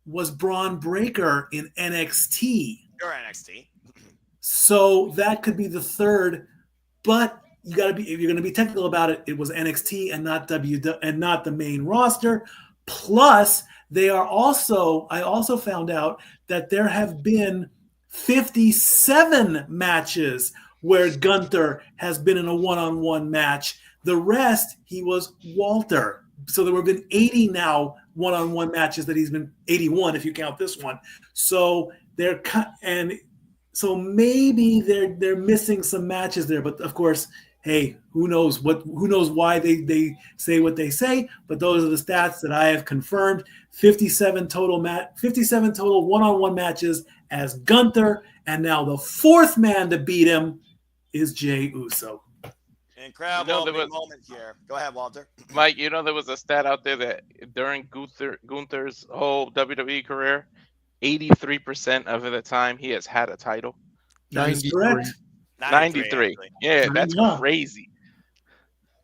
was Braun Breaker in NXT. You're NXT. So that could be the 3rd, but you got to be, if you're going to be technical about it, it was NXT and not and not the main roster. Plus, I also found out that there have been 57 matches where Gunther has been in a one-on-one match. The rest, he was Walter. So there have been 80 now one-on-one matches that he's been 81 if you count this one. So so maybe they're missing some matches there, but of course, hey, who knows why they say what they say, but those are the stats that I have confirmed. 57 total one-on-one matches as Gunther, and now the fourth man to beat him is Jey Uso. Incredible moment here. Go ahead, Walter. Mike, there was a stat out there that during Gunther's whole WWE career, 83% of the time he has had a title. 93. 93. Yeah, that's crazy.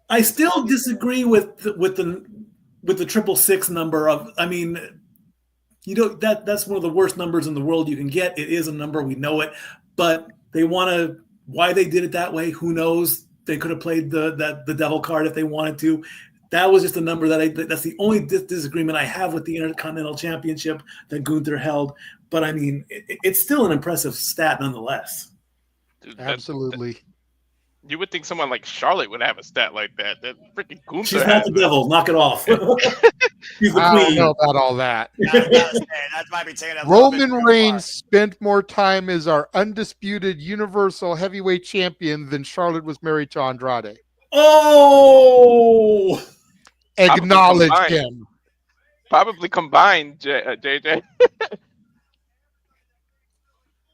I still disagree with the 666 number of. I mean, that's one of the worst numbers in the world you can get. It is a number, we know it, but why they did it that way, who knows? They could have played the devil card if they wanted to. That was just a number that's the only disagreement I have with the Intercontinental Championship that Gunther held. But I mean, it's still an impressive stat nonetheless. Dude, Absolutely. You would think someone like Charlotte would have a stat like that. That freaking Gunther. She's not the devil. Knock it off. She's the I queen. don't know about all that. That might be taking a Roman Reigns spent more time as our undisputed Universal Heavyweight Champion than Charlotte was married to Andrade. Oh! Acknowledge him. Probably combined, JJ.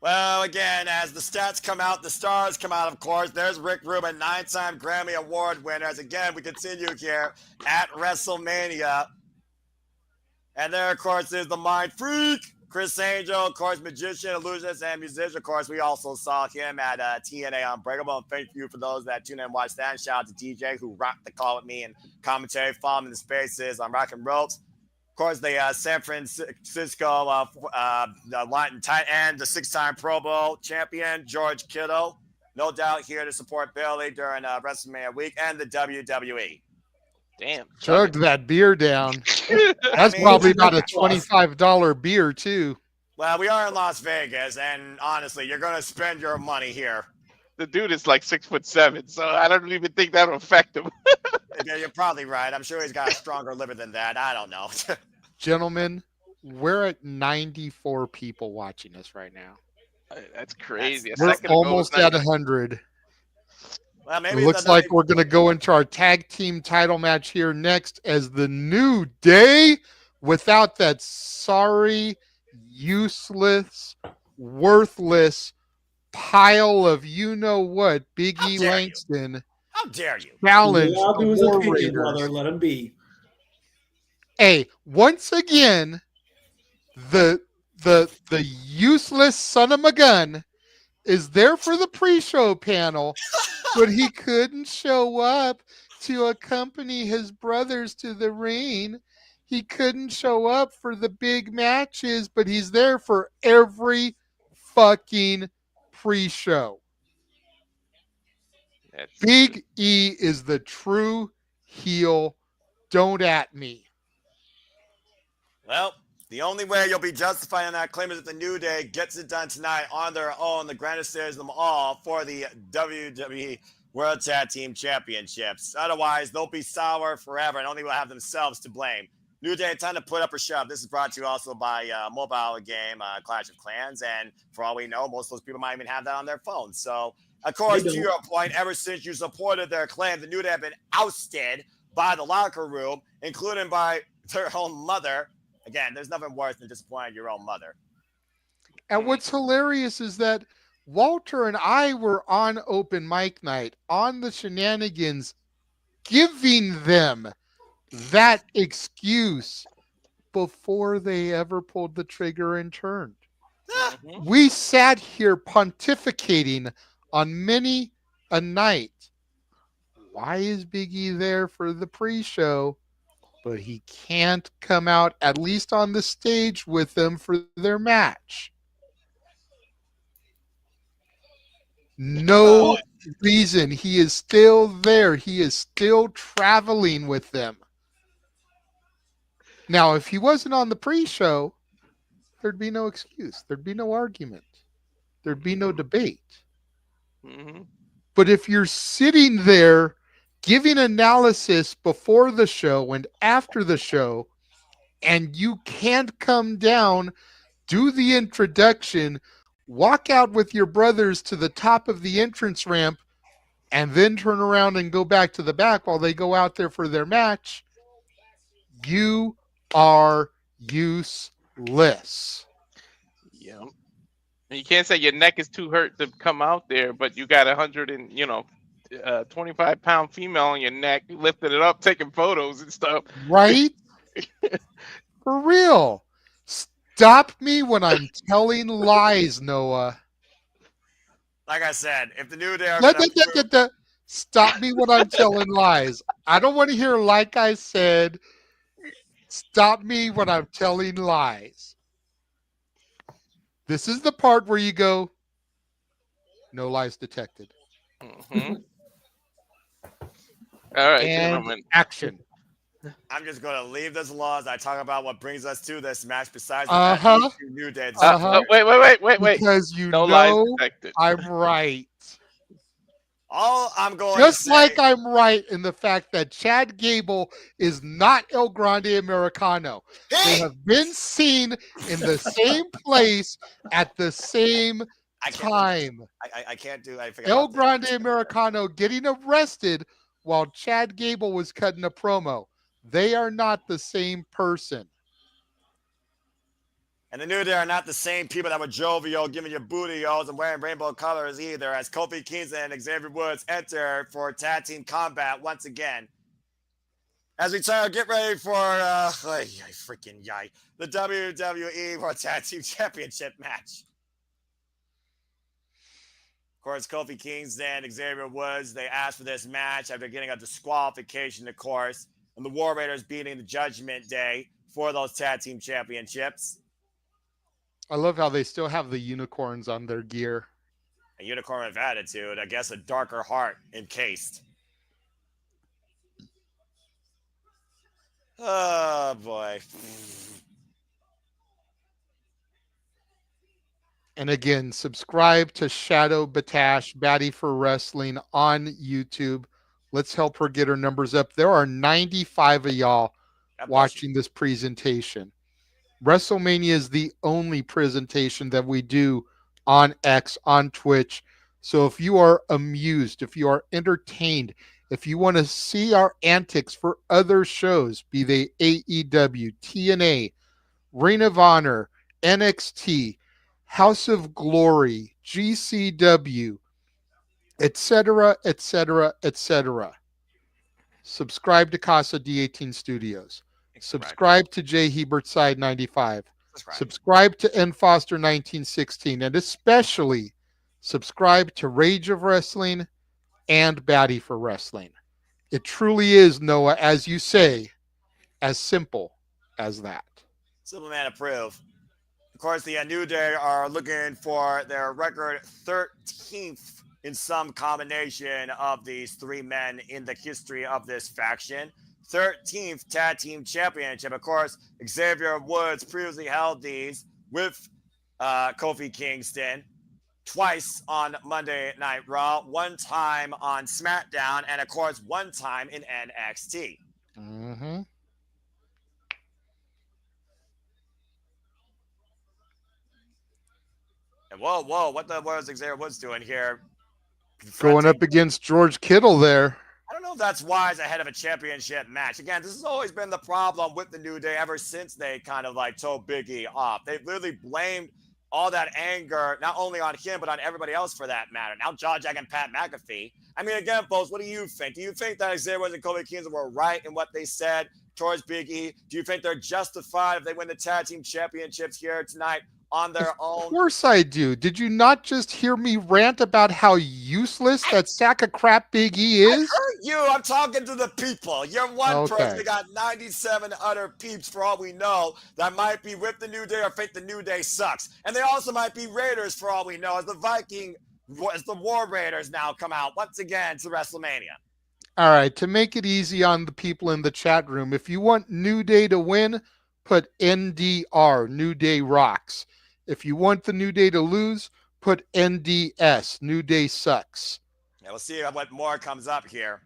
Well, again, as the stats come out, the stars come out, of course. There's Rick Rubin, 9-time Grammy Award winners. Again, we continue here at WrestleMania. And there, of course, is the Mind Freak, Chris Angel, of course, magician, illusionist, and musician. Of course, we also saw him at TNA Unbreakable. And thank you for those that tune in and watch that. And shout out to DJ who rocked the call with me and commentary. Follow him in the spaces on Rock and Ropes. Of course, the San Francisco Latin tight end, the 6-time Pro Bowl champion, George Kittle. No doubt here to support Billy during WrestleMania week and the WWE. Damn. Chugged that beer down. That's probably about a $25 beer, too. Well, we are in Las Vegas, and honestly, you're going to spend your money here. The dude is like 6'7", so I don't even think that'll affect him. Yeah, you're probably right. I'm sure he's got a stronger liver than that. I don't know. Gentlemen, we're at 94 people watching us right now. That's crazy. We're almost at 100. Well, maybe it looks like we're going to go into our tag team title match here next as the New Day without that sorry, useless, worthless pile of you-know-what, Big E Langston. How dare you? Challenge War Raiders. Let him be. Hey, once again, the useless son of a gun is there for the pre-show panel, but he couldn't show up to accompany his brothers to the ring. He couldn't show up for the big matches, but he's there for every fucking pre-show. Big E is the true heel. Don't at me. Well, the only way you'll be justified in that claim is if the New Day gets it done tonight on their own, the grandest series of them all, for the WWE World Tag Team Championships. Otherwise, they'll be sour forever and only will have themselves to blame. New Day, time to put up or shove. This is brought to you also by mobile game Clash of Clans, and for all we know, most of those people might even have that on their phones. So, of course, to your point, ever since you supported their claim, the New Day have been ousted by the locker room, including by their own mother. Again, there's nothing worse than disappointing your own mother. And what's hilarious is that Walter and I were on open mic night on the Shenanigans, giving them that excuse before they ever pulled the trigger and turned. We sat here pontificating on many a night. Why is Big E there for the pre-show, but he can't come out at least on the stage with them for their match? No reason. He is still there. He is still traveling with them. Now, if he wasn't on the pre-show, there'd be no excuse. There'd be no argument. There'd be no debate. Mm-hmm. But if you're sitting there giving analysis before the show and after the show, and you can't come down, do the introduction, walk out with your brothers to the top of the entrance ramp, and then turn around and go back to the back while they go out there for their match, you are useless. Yeah. You can't say your neck is too hurt to come out there, but you got 25-pound female on your neck, lifting it up, taking photos and stuff. Right? For real. Stop me when I'm telling lies, Noah. Like I said, if the New Day are Da, gonna da, da, da, da. Stop me when I'm telling lies. I don't want to hear like I said. Stop me when I'm telling lies. This is the part where you go, no lies detected. Mm-hmm. All right, And gentlemen. action. I'm just going to leave this alone as I talk about what brings us to this match besides Uh-huh. the New Day. Wait. Because you No lies know detected. I'm right. All I'm going Just to say, like I'm right in the fact that Chad Gable is not El Grande Americano. They have been seen in the same place at the same time. I can't do. I forget El about Grande this. Americano getting arrested while Chad Gable was cutting a promo. They are not the same person. And the New Day are not the same people that were jovial, giving you booty-os and wearing rainbow colors either, as Kofi Kingston and Xavier Woods enter for tag team combat once again. As we try to get ready for the WWE World Tag Team Championship match. Of course, Kofi Kingston, Xavier Woods, they asked for this match after getting a disqualification, of course, and the War Raiders beating the Judgment Day for those tag team championships. I love how they still have the unicorns on their gear. A unicorn of attitude, I guess a darker heart encased. Oh, boy. And again, subscribe to Shadow Batash, Batty for Wrestling on YouTube. Let's help her get her numbers up. There are 95 of y'all watching this presentation. WrestleMania is the only presentation that we do on X, on Twitch. So if you are amused, if you are entertained, if you want to see our antics for other shows, be they AEW, TNA, Ring of Honor, NXT, House of Glory, GCW, etc., etc., etc., subscribe to Casa D18 Studios. Subscribe to J. Hebert Side 95. Subscribe to N. Foster 1916. And especially subscribe to Rage of Wrestling and Batty for Wrestling. It truly is, Noah, as you say, as simple as that. Simple man approved. Of course, the New Day are looking for their record 13th in some combination of these three men in the history of this faction. 13th Tag Team Championship. Of course, Xavier Woods previously held these with Kofi Kingston twice on Monday Night Raw, one time on SmackDown, and of course, one time in NXT. Mm-hmm. And whoa, what was Xavier Woods doing here? Going up against George Kittle there. I don't know if that's wise ahead of a championship match. Again, this has always been the problem with the New Day ever since they kind of like told Big E off. They've literally blamed all that anger, not only on him, but on everybody else for that matter. Now, Jack and Pat McAfee. I mean, again, folks, what do you think? Do you think that Xavier Woods and Kofi Kingston were right in what they said towards Big E? Do you think they're justified if they win the tag team championships here tonight on their own? Of course I do. Did you not just hear me rant about how useless that sack of crap Big E is? I heard you. I'm talking to the people. You're one person. We got 97 other peeps, for all we know, that might be with the New Day or think the New Day sucks. And they also might be Raiders, for all we know, as the War Raiders now come out once again to WrestleMania. All right. To make it easy on the people in the chat room, if you want New Day to win, put NDR, New Day Rocks. If you want the New Day to lose, put NDS, New Day Sucks. Yeah, we'll see what more comes up here.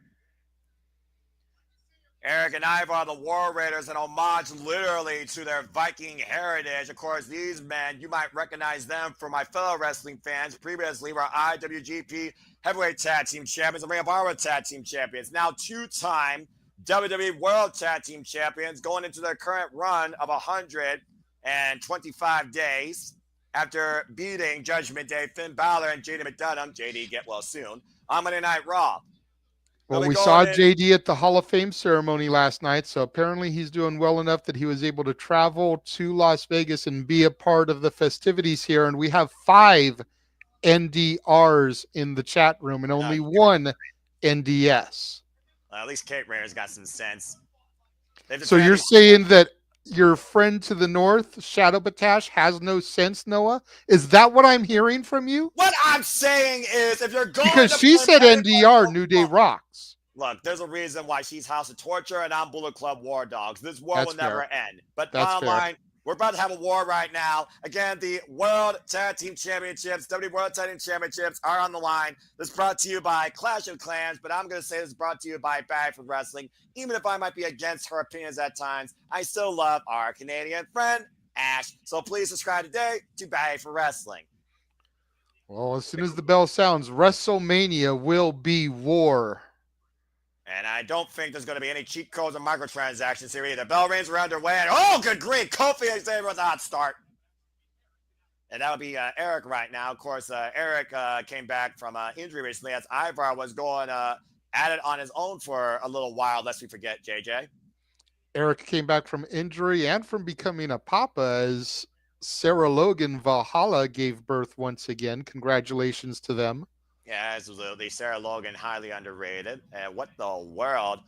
Erik and Ivar, the War Raiders, an homage literally to their Viking heritage. Of course, these men, you might recognize them for my fellow wrestling fans. Previously were IWGP Heavyweight Tag Team Champions and Ring of Honor Tag Team Champions. Now two-time WWE World Tag Team Champions going into their current run of 125 days after beating Judgment Day, Finn Balor, and JD McDonough, JD get well soon, on Monday Night Raw. Well, we saw JD at the Hall of Fame ceremony last night, so apparently he's doing well enough that he was able to travel to Las Vegas and be a part of the festivities here. And we have 5 NDRs in the chat room and only 1 NDS. Well, at least Kate Rayner's got some sense. So you're saying that your friend to the north, Shadow Batash, has no sense, Noah? Is that what I'm hearing from you? What I'm saying is, if you're going because she said NDR, New Day rocks. Look, there's a reason why she's House of Torture and I'm Bullet Club War Dogs. This war will never end. But bottom line, we're about to have a war right now. Again, the World Tag Team Championships, WWE World Tag Team Championships are on the line. This is brought to you by Clash of Clans, but I'm going to say this is brought to you by Bag for Wrestling. Even if I might be against her opinions at times, I still love our Canadian friend, Ash. So please subscribe today to Bag for Wrestling. Well, as soon as the bell sounds, WrestleMania will be war. And I don't think there's going to be any cheat codes or microtransactions here either. Bell rings are underway. And oh, good grief. Kofi and Xavier with a hot start. And that would be Erik right now. Of course, Erik came back from injury recently as Ivar was going at it on his own for a little while, lest we forget, JJ. Erik came back from injury and from becoming a papa as Sarah Logan Valhalla gave birth once again. Congratulations to them. Yeah, absolutely. Sarah Logan, highly underrated. And what the world?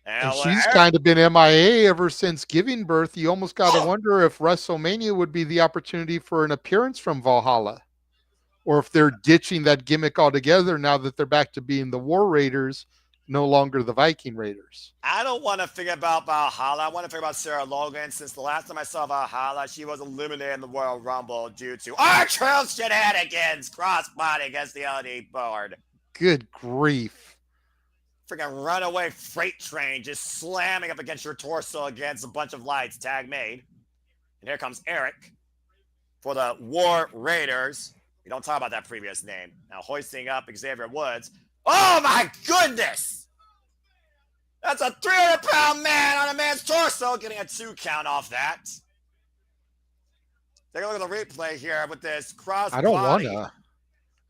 And she's kind of been MIA ever since giving birth. You almost got to wonder if WrestleMania would be the opportunity for an appearance from Valhalla. Or if they're ditching that gimmick altogether now that they're back to being the War Raiders, no longer the Viking Raiders. I don't want to think about Valhalla. I want to think about Sarah Logan. Since the last time I saw Valhalla, she was eliminated in the Royal Rumble due to R-Truth shenanigans, crossbody against the LED board. Good grief. Freaking runaway freight train just slamming up against your torso against a bunch of lights. Tag made. And here comes Erik for the War Raiders. We don't talk about that previous name. Now hoisting up Xavier Woods. Oh my goodness! That's a 300-pound man on a man's torso, getting a 2 count off that. Take a look at the replay here with this cross. I don't wanna.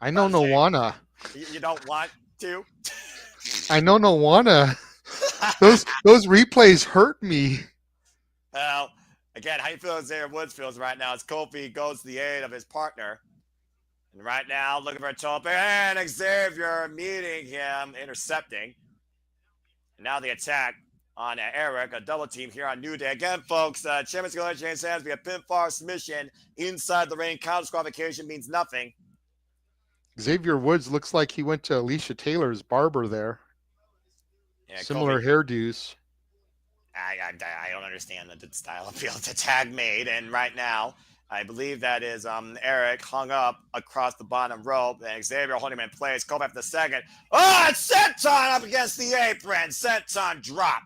I know no wanna. You don't want to? I know no wanna. Those replays hurt me. Well, again, how you feel Xavier Woods feels right now as Kofi goes to the aid of his partner. And right now, looking for a tope, and Xavier meeting him, intercepting. And now the attack on Erik, a double team here on New Day. Again, folks, Champion's going to change hands via pinfall submission inside the ring. Counter disqualification means nothing. Xavier Woods looks like he went to Alicia Taylor's barber there. Yeah, similar hairdos. I don't understand the style appeal to tag made, and right now, I believe that is Erik hung up across the bottom rope, and Xavier holding him in place. Kofi after the second. Oh, it's Senton up against the apron. Senton drop.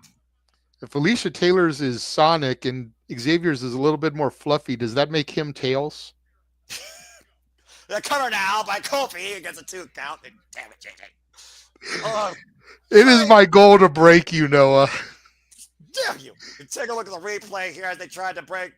If Alicia Taylor's is Sonic and Xavier's is a little bit more fluffy, does that make him Tails? The cover now by Kofi. He gets a 2 count. Damn it, JJ. It is my goal to break you, Noah. Damn you. Take a look at the replay here as they tried to break.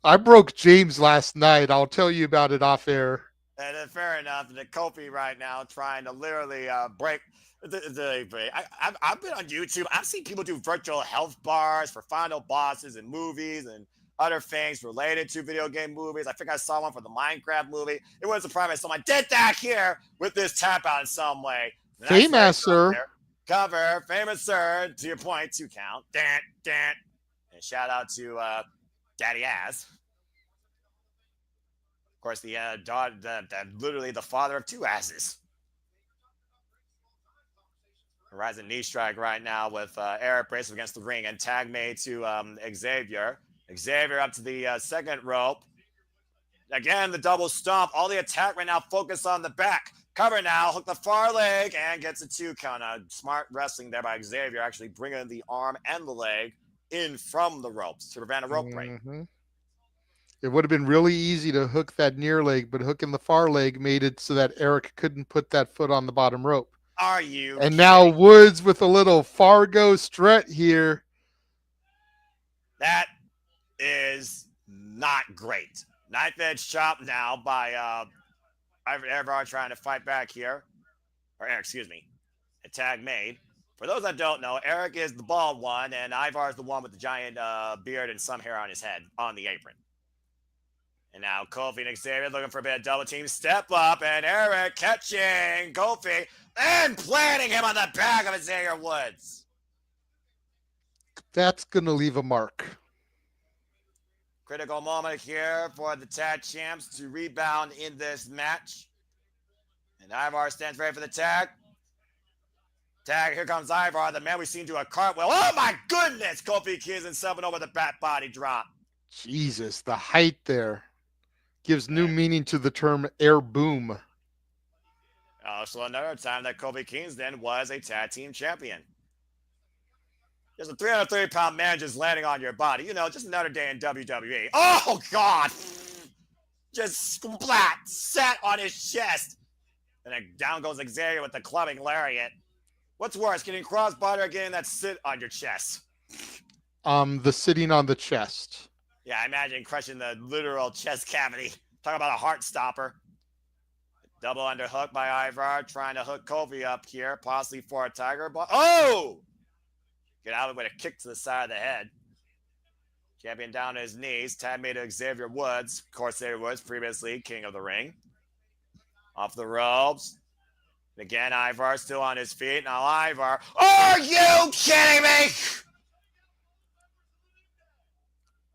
I broke James last night. I'll tell you about it off air. And fair enough. The Kofi right now trying to literally break I've been on YouTube. I've seen people do virtual health bars for final bosses and movies and other things related to video game movies. I think I saw one for the Minecraft movie. It was a surprise someone did that here with this tap out in some way. Famous, sir. Cover, famous, sir. To your point, 2 count. Dan. And shout out to Daddy Ass. Of course, the literally the father of 2 asses. Rising knee strike right now with Erik bracing against the ring and tag made to Xavier. Xavier up to the second rope. Again, the double stomp. All the attack right now focused on the back. Cover now, hook the far leg, and gets a 2 count. Smart wrestling there by Xavier, actually bringing the arm and the leg in from the ropes to prevent a rope break. It would have been really easy to hook that near leg, but hooking the far leg made it so that Erik couldn't put that foot on the bottom rope. Are you And kidding? now Woods with a little Fargo strut here. That is not great. Knife edge chop now by Ivar trying to fight back here. Or Erik, excuse me. A tag made. For those that don't know, Erik is the bald one, and Ivar is the one with the giant beard and some hair on his head on the apron. And now Kofi and Xavier looking for a bit of double team step up, and Erik catching Kofi and planting him on the back of Xavier Woods. That's going to leave a mark. Critical moment here for the tag champs to rebound in this match. And Ivar stands ready for the tag. Tag, here comes Ivar, the man we've seen do a cartwheel. Oh my goodness! Kofi Kingston 7 over the back body drop. Jesus, the height there gives new meaning to the term air boom. Also another time that Kofi Kingston was a tag team champion. There's a 330-pound man just landing on your body. You know, just another day in WWE. Oh, God! Just splat, sat on his chest. And then down goes Xavier with the clubbing lariat. What's worse, getting crossbody or getting that sit on your chest? The sitting on the chest. Yeah, I imagine crushing the literal chest cavity. Talk about a heart stopper. Double underhook by Ivar, trying to hook Kofi up here, possibly for a tiger. But oh! Get out of it with a kick to the side of the head. Champion down to his knees. Tag made to Xavier Woods. Of course, Xavier Woods, previously king of the ring. Off the ropes. Again, Ivar still on his feet. Now Ivar. Are you kidding me?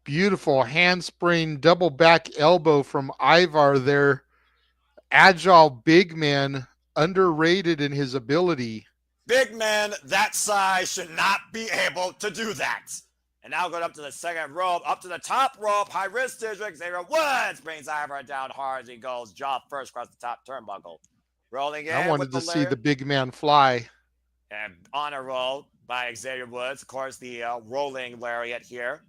Beautiful handspring double back elbow from Ivar there. Agile big man, underrated in his ability. Big men that size should not be able to do that. And now going up to the second rope, up to the top rope. High wrist district. Xavier Woods brings Ivar down hard as he goes. Jaw first across the top turnbuckle. Rolling in. I wanted to see the big man fly. And on a roll by Xavier Woods. Of course, the rolling lariat here.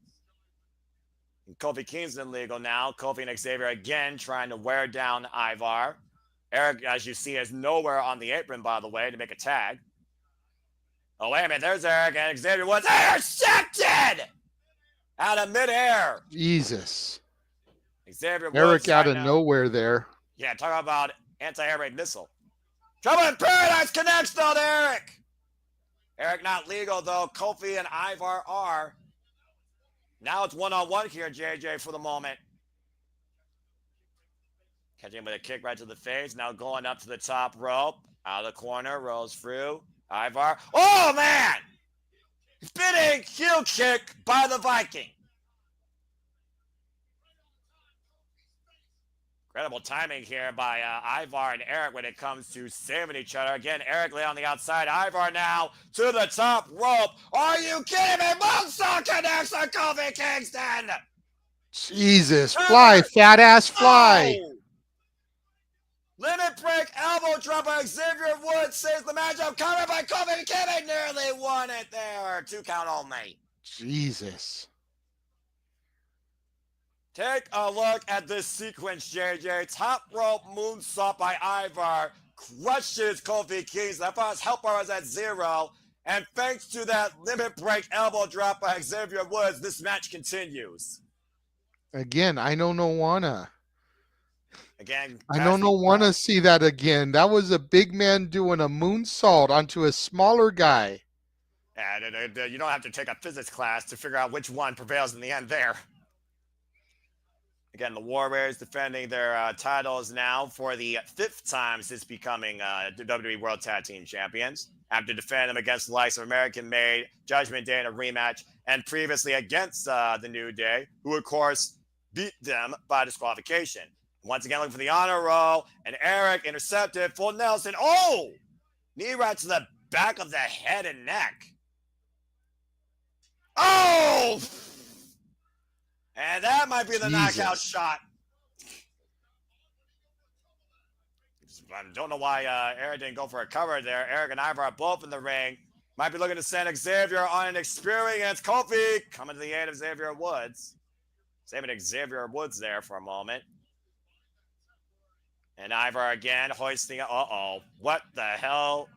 And Kofi Kingston legal now. Kofi and Xavier again trying to wear down Ivar. Erik, as you see, is nowhere on the apron, by the way, to make a tag. Oh, wait a minute. There's Erik and Xavier Woods. Intercepted! Out of midair. Jesus. Xavier Woods. Erik out of nowhere there. Yeah, talk about anti-air raid missile. Trouble in Paradise connects though to Erik. Erik not legal though. Kofi and Ivar are. Now it's one-on-one here, JJ, for the moment. Catching him with a kick right to the face. Now going up to the top rope. Out of the corner. Rolls through. Ivar. Oh, man! Spinning heel kick by the Viking. Incredible timing here by Ivar and Erik when it comes to saving each other. Again, Erik lay on the outside. Ivar now to the top rope. Are you kidding me? Moonsault connects on Kofi Kingston. Jesus, fly, fat ass, fly. Oh! Limit break, elbow drop by Xavier Woods saves the matchup. Covered by Kofi Kingston. Nearly won it there. 2 count only. Jesus. Take a look at this sequence, JJ. Top rope moonsault by Ivar. Crushes Kofi Kingston. I thought his help bar was at 0. And thanks to that limit break elbow drop by Xavier Woods, this match continues. Again, I don't wanna. Again, I don't wanna see that again. That was a big man doing a moonsault onto a smaller guy. And you don't have to take a physics class to figure out which one prevails in the end there. Again, the Warriors defending their titles now for the 5th time since becoming WWE World Tag Team Champions. After defending them against the likes of American Made, Judgment Day in a rematch, and previously against the New Day, who, of course, beat them by disqualification. Once again, looking for the honor roll, and Erik intercepted, full Nelson. Oh! Knee right to the back of the head and neck. Oh! And that might be the knockout shot. I don't know why Erik didn't go for a cover there. Erik and Ivar are both in the ring. Might be looking to send Xavier on an experienced Kofi coming to the aid of Xavier Woods. Saving Xavier Woods there for a moment. And Ivar again hoisting. Uh-oh. What the hell?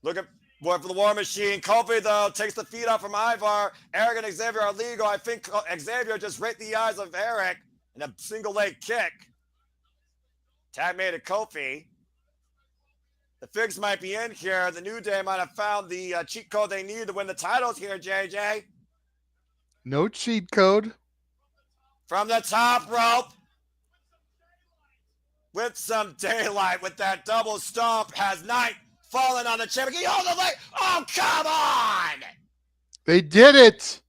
Look at for the War Machine. Kofi, though, takes the feet off from Ivar. Erik and Xavier are legal. I think Xavier just raked the eyes of Erik in a single leg kick. Tag made to Kofi. The fix might be in here. The New Day might have found the cheat code they need to win the titles here, JJ. No cheat code. From the top rope. With some daylight with that double stomp. Has Knight fallen on the champion. Oh, the leg. Oh, come on. They did it.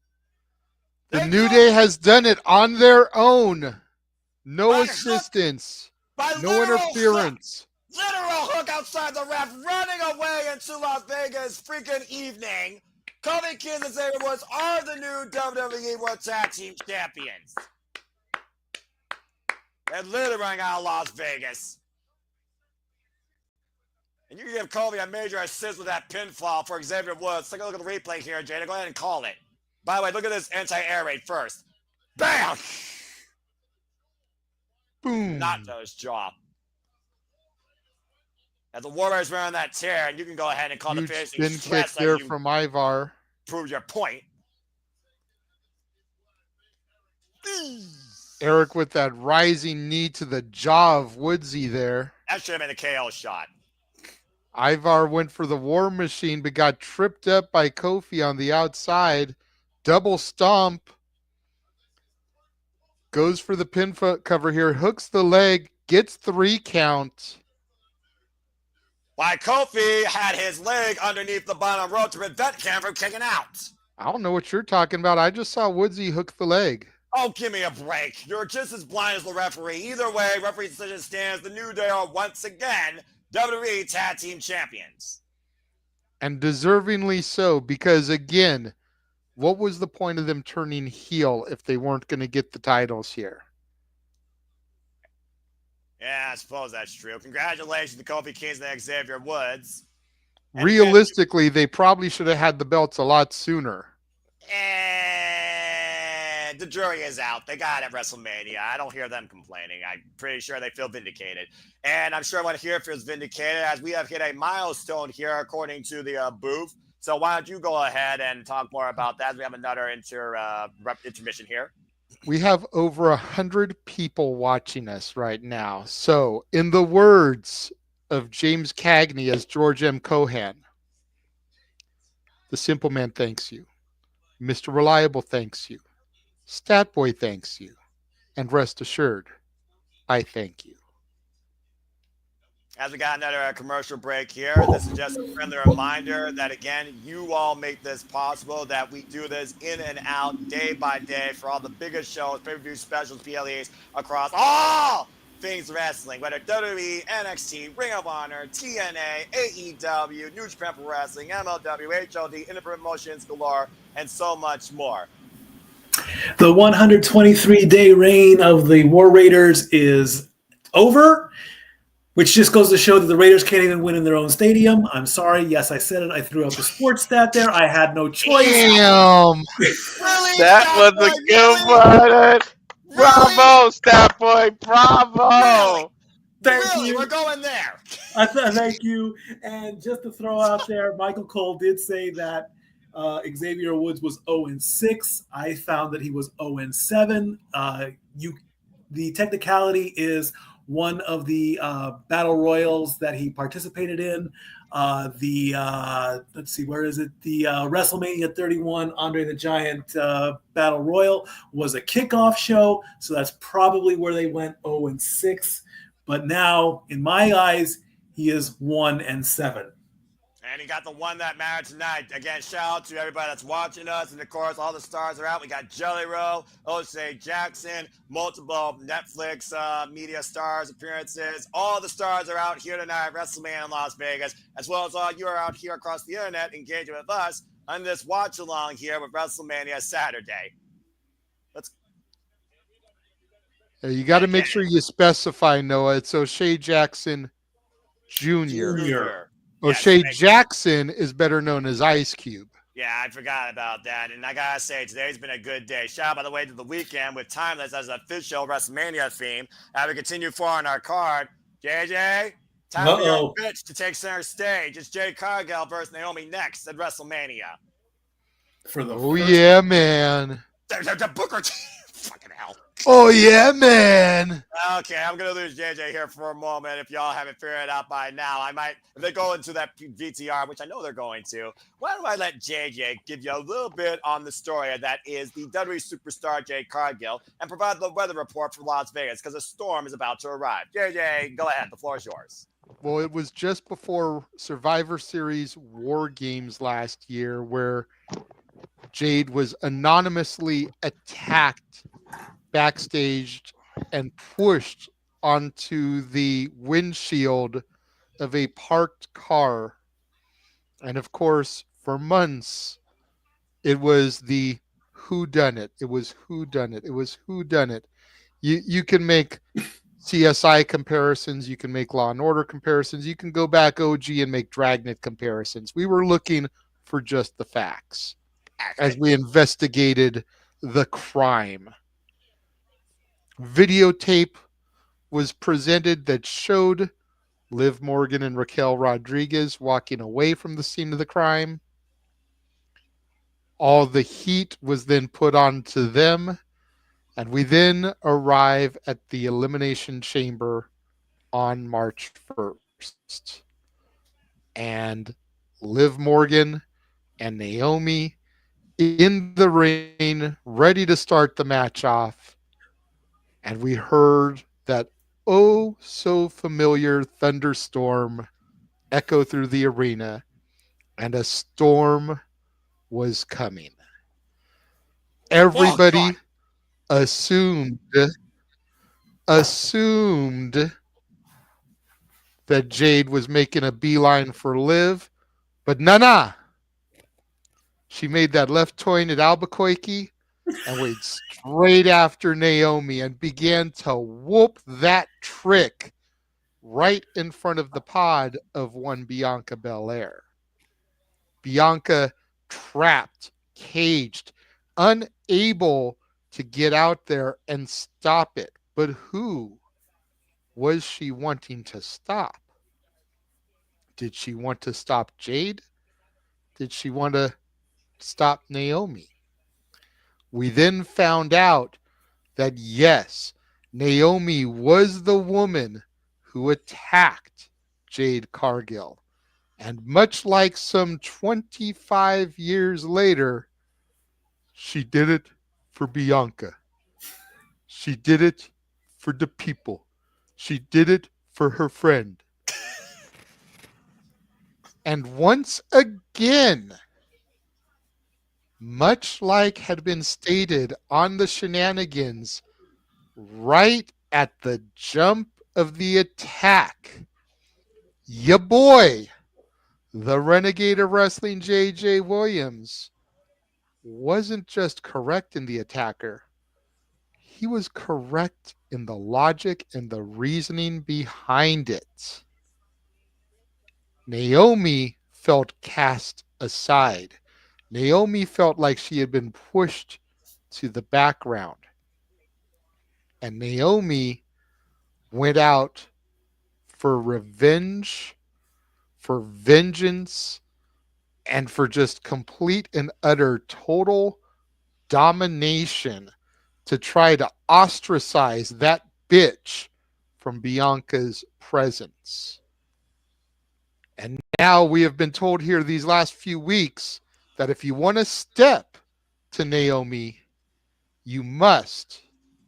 The New Day has done it on their own. No assistance. No interference. Literal hook outside the ref, running away into Las Vegas freaking evening. Kofi Kingston and Xavier Woods are the new WWE World Tag Team Champions. They're littering out of Las Vegas. And you can give Kofi a major assist with that pinfall for Xavier Woods. Take a look at the replay here, Jade. Go ahead and call it. By the way, look at this anti-air raid first. Bam! Boom. Not those jaw. As the Warriors were on that tear, and you can go ahead and call Huge the finish. spin kick there from Ivar. Prove your point. Erik with that rising knee to the jaw of Woodsy there. That should have been a KO shot. Ivar went for the War Machine, but got tripped up by Kofi on the outside. Double stomp. Goes for the pin cover here. Hooks the leg. Gets 3 count. Why Kofi had his leg underneath the bottom rope to prevent Cam from kicking out. I don't know what you're talking about. I just saw Woodsy hook the leg. Oh, give me a break. You're just as blind as the referee. Either way, referee decision stands. The New Day are once again WWE Tag Team Champions. And deservingly so, because again, what was the point of them turning heel if they weren't going to get the titles here? Yeah, I suppose that's true. Congratulations to Kofi Kingston and Xavier Woods. And Realistically, they probably should have had the belts a lot sooner. And the jury is out. They got it at WrestleMania. I don't hear them complaining. I'm pretty sure they feel vindicated. And I'm sure everyone here feels vindicated as we have hit a milestone here according to the booth. So why don't you go ahead and talk more about that? We have another intermission here. We have over 100 people watching us right now. So, in the words of James Cagney as George M. Cohan, the Simple Man thanks you. Mr. Reliable thanks you. Statboy thanks you. And rest assured, I thank you. As we got another commercial break here, this is just a friendly reminder that, again, you all make this possible, that we do this in and out, day by day, for all the biggest shows, pay-per-view specials, PLEs, across all things wrestling, whether WWE, NXT, Ring of Honor, TNA, AEW, New Japan Pro Wrestling, MLW, HOD, independent promotions galore, and so much more. The 123-day reign of the War Raiders is over, which just goes to show that the Raiders can't even win in their own stadium. I'm sorry. Yes, I said it. I threw out the sports stat there. I had no choice. Damn. Really, That was a good one. Bravo, Stat Boy. Bravo. Thank Really? you. We're going there. Thank you. And just to throw out there, Michael Cole did say that Xavier Woods was 0-6. I found that he was 0-7. The technicality is one of the battle royals that he participated in. Let's see, where is it? The WrestleMania 31 Andre the Giant Battle Royal was a kickoff show, so that's probably where they went 0-6. But now, in my eyes, he is 1-7. And he got the one that mattered tonight. Again, shout out to everybody that's watching us. And of course, all the stars are out. We got Jelly Roll, O'Shea Jackson, multiple Netflix media stars appearances. All the stars are out here tonight at WrestleMania in Las Vegas, as well as all you are out here across the internet engaging with us on this watch along here with WrestleMania Saturday. You got to make sure you specify, Noah. It's O'Shea Jackson, Jr. Junior. O'Shea Yes, Jackson is better known as Ice Cube. Yeah, I forgot about that. And I gotta say, today's been a good day. Shout out, by the way, to the weekend with Timeless as an official WrestleMania theme. As we continue forward on our card, JJ, time for your bitch to take center stage. It's Jade Cargill versus Naomi next at WrestleMania. For the yeah, man. The Booker T. Fucking hell. Oh, yeah, man. Okay, I'm going to lose JJ here for a moment. If y'all haven't figured it out by now, I might, if they go into that VTR, which I know they're going to, why don't I let JJ give you a little bit on the story that is the WWE superstar Jade Cargill and provide the weather report for Las Vegas because a storm is about to arrive. JJ, go ahead. The floor is yours. Well, it was just before Survivor Series War Games last year where Jade was anonymously attacked backstage and pushed onto the windshield of a parked car. And of course, for months, it was the whodunit. It was whodunit. It was whodunit. You can make CSI comparisons. You can make Law and Order comparisons. You can go back OG and make Dragnet comparisons. We were looking for just the facts as we investigated the crime. Videotape was presented that showed Liv Morgan and Raquel Rodriguez walking away from the scene of the crime. All the heat was then put onto them, and we then arrive at the Elimination Chamber on March 1st. And Liv Morgan and Naomi in the ring, ready to start the match off. And we heard that oh so familiar thunderstorm echo through the arena, and a storm was coming. Everybody assumed that Jade was making a beeline for Liv, but nah. She made that left turn at Albuquerque and went straight after Naomi and began to whoop that trick right in front of the pod of one Bianca Belair. Bianca trapped, caged, unable to get out there and stop it. But who was she wanting to stop? Did she want to stop Jade? Did she want to stop Naomi? We then found out that yes, Naomi was the woman who attacked Jade Cargill. And much like some 25 years later, she did it for Bianca. She did it for the people. She did it for her friend. And once again, much like had been stated on the shenanigans right at the jump of the attack, ya boy, the Renegade of Wrestling, J.J. Williams, wasn't just correct in the attacker. He was correct in the logic and the reasoning behind it. Naomi felt cast aside. Naomi felt like she had been pushed to the background. And Naomi went out for revenge, for vengeance, and for just complete and utter total domination to try to ostracize that bitch from Bianca's presence. And now we have been told here these last few weeks that if you want to step to Naomi, you must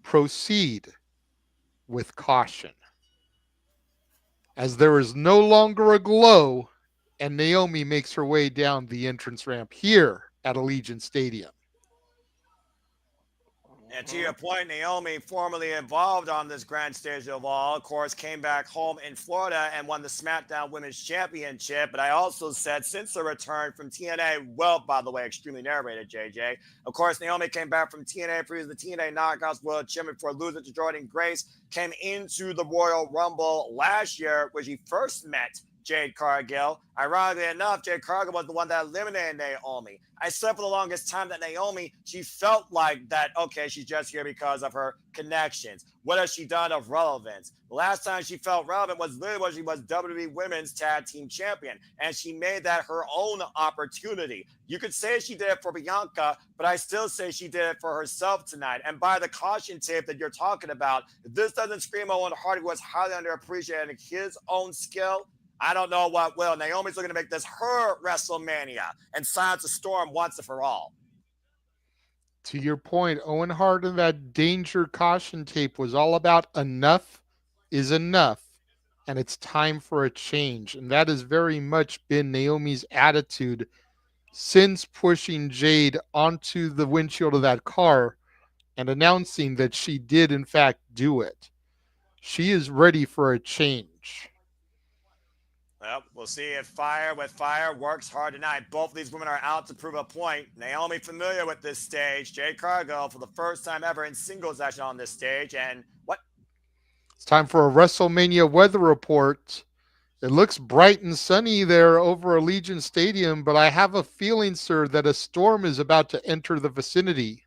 proceed with caution. As there is no longer a glow, and Naomi makes her way down the entrance ramp here at Allegiant Stadium. And to your point, Naomi, formerly involved on this grand stage of all, of course, came back home in Florida and won the SmackDown Women's Championship. But I also said since her return from TNA, well, by the way, extremely narrated, JJ. Of course, Naomi came back from TNA, produced the TNA Knockouts World Championship before losing to Jordan Grace came into the Royal Rumble last year, where she first met Jade Cargill. Ironically enough, Jade Cargill was the one that eliminated Naomi. I said for the longest time that Naomi, she felt like that, okay, she's just here because of her connections. What has she done of relevance? The last time she felt relevant was literally when she was WWE Women's Tag Team Champion, and she made that her own opportunity. You could say she did it for Bianca, but I still say she did it for herself tonight. And by the caution tape that you're talking about, if this doesn't scream Owen Hart, who was highly underappreciated in his own skill, I don't know what will. Naomi's looking to make this her WrestleMania and silence the storm once and for all. To your point, Owen Hart and that danger caution tape was all about enough is enough, and it's time for a change. And that has very much been Naomi's attitude since pushing Jade onto the windshield of that car and announcing that she did, in fact, do it. She is ready for a change. Well, we'll see if Fire with Fire works hard tonight. Both of these women are out to prove a point. Naomi familiar with this stage. Jade Cargill for the first time ever in singles action on this stage. And what? It's time for a WrestleMania weather report. It looks bright and sunny there over Allegiant Stadium, but I have a feeling, sir, that a storm is about to enter the vicinity.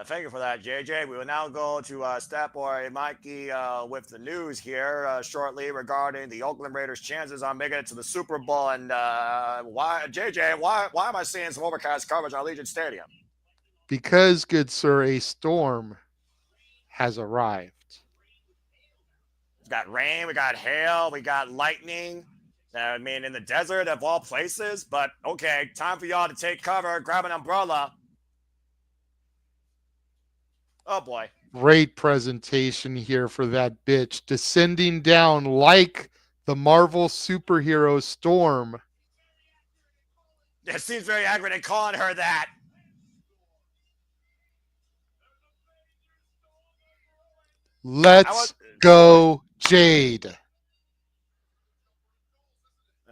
Thank you for that, JJ. We will now go to Statboy Mikey with the news here shortly regarding the Oakland Raiders' chances on making it to the Super Bowl. And why am I seeing some overcast coverage on Allegiant Stadium? Because, good sir, a storm has arrived. We've got rain, we got hail, we got lightning. I mean, in the desert of all places. But okay, time for y'all to take cover, grab an umbrella. Oh, boy. Great presentation here for that bitch. Descending down like the Marvel superhero Storm. It seems very aggravating calling her that. Let's go, Jade.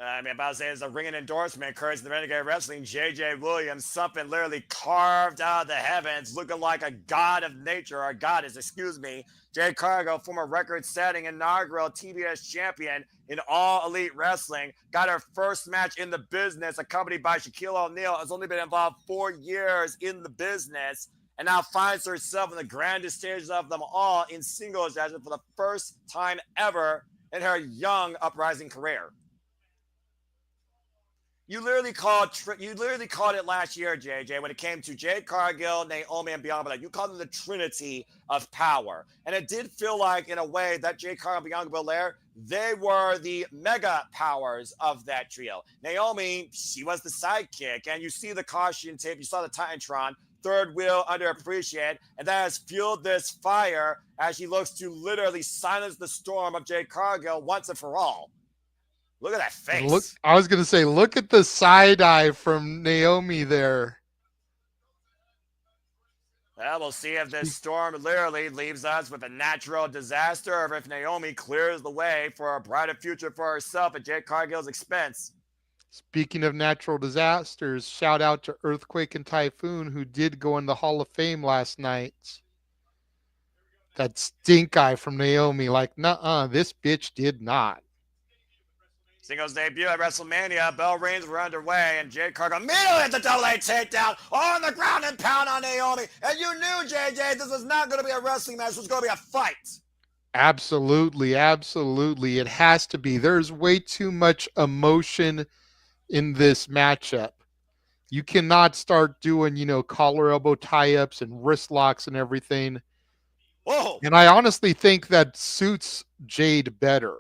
I mean, about to say, it's a ringing endorsement, encouraging the Renegade of Wrestling, J.J. Williams, something literally carved out of the heavens, looking like a god of nature, or goddess, excuse me. Jade Cargill, former record-setting inaugural TBS champion in All Elite Wrestling, got her first match in the business, accompanied by Shaquille O'Neal, has only been involved 4 years in the business, and now finds herself in the grandest stages of them all in singles action for the first time ever in her young uprising career. You literally called it last year, JJ, when it came to Jade Cargill, Naomi, and Bianca. You called them the Trinity of Power. And it did feel like, in a way, that Jade Cargill and Bianca Belair, they were the mega powers of that trio. Naomi, she was the sidekick. And you see the caution tape, you saw the Titantron, third wheel underappreciated, and that has fueled this fire as she looks to literally silence the storm of Jade Cargill once and for all. Look at that face. I was going to say, look at the side eye from Naomi there. Well, we'll see if this storm literally leaves us with a natural disaster, or if Naomi clears the way for a brighter future for herself at Jade Cargill's expense. Speaking of natural disasters, shout out to Earthquake and Typhoon, who did go in the Hall of Fame last night. That stink eye from Naomi, like, nuh-uh, this bitch did not. Singles debut at WrestleMania, bell rings were underway, and Jade Cargill immediately hit the double A takedown on the ground and pound on Naomi. And you knew, JJ, this was not going to be a wrestling match. This was going to be a fight. Absolutely, absolutely. It has to be. There's way too much emotion in this matchup. You cannot start doing, collar elbow tie-ups and wrist locks and everything. Whoa. And I honestly think that suits Jade better.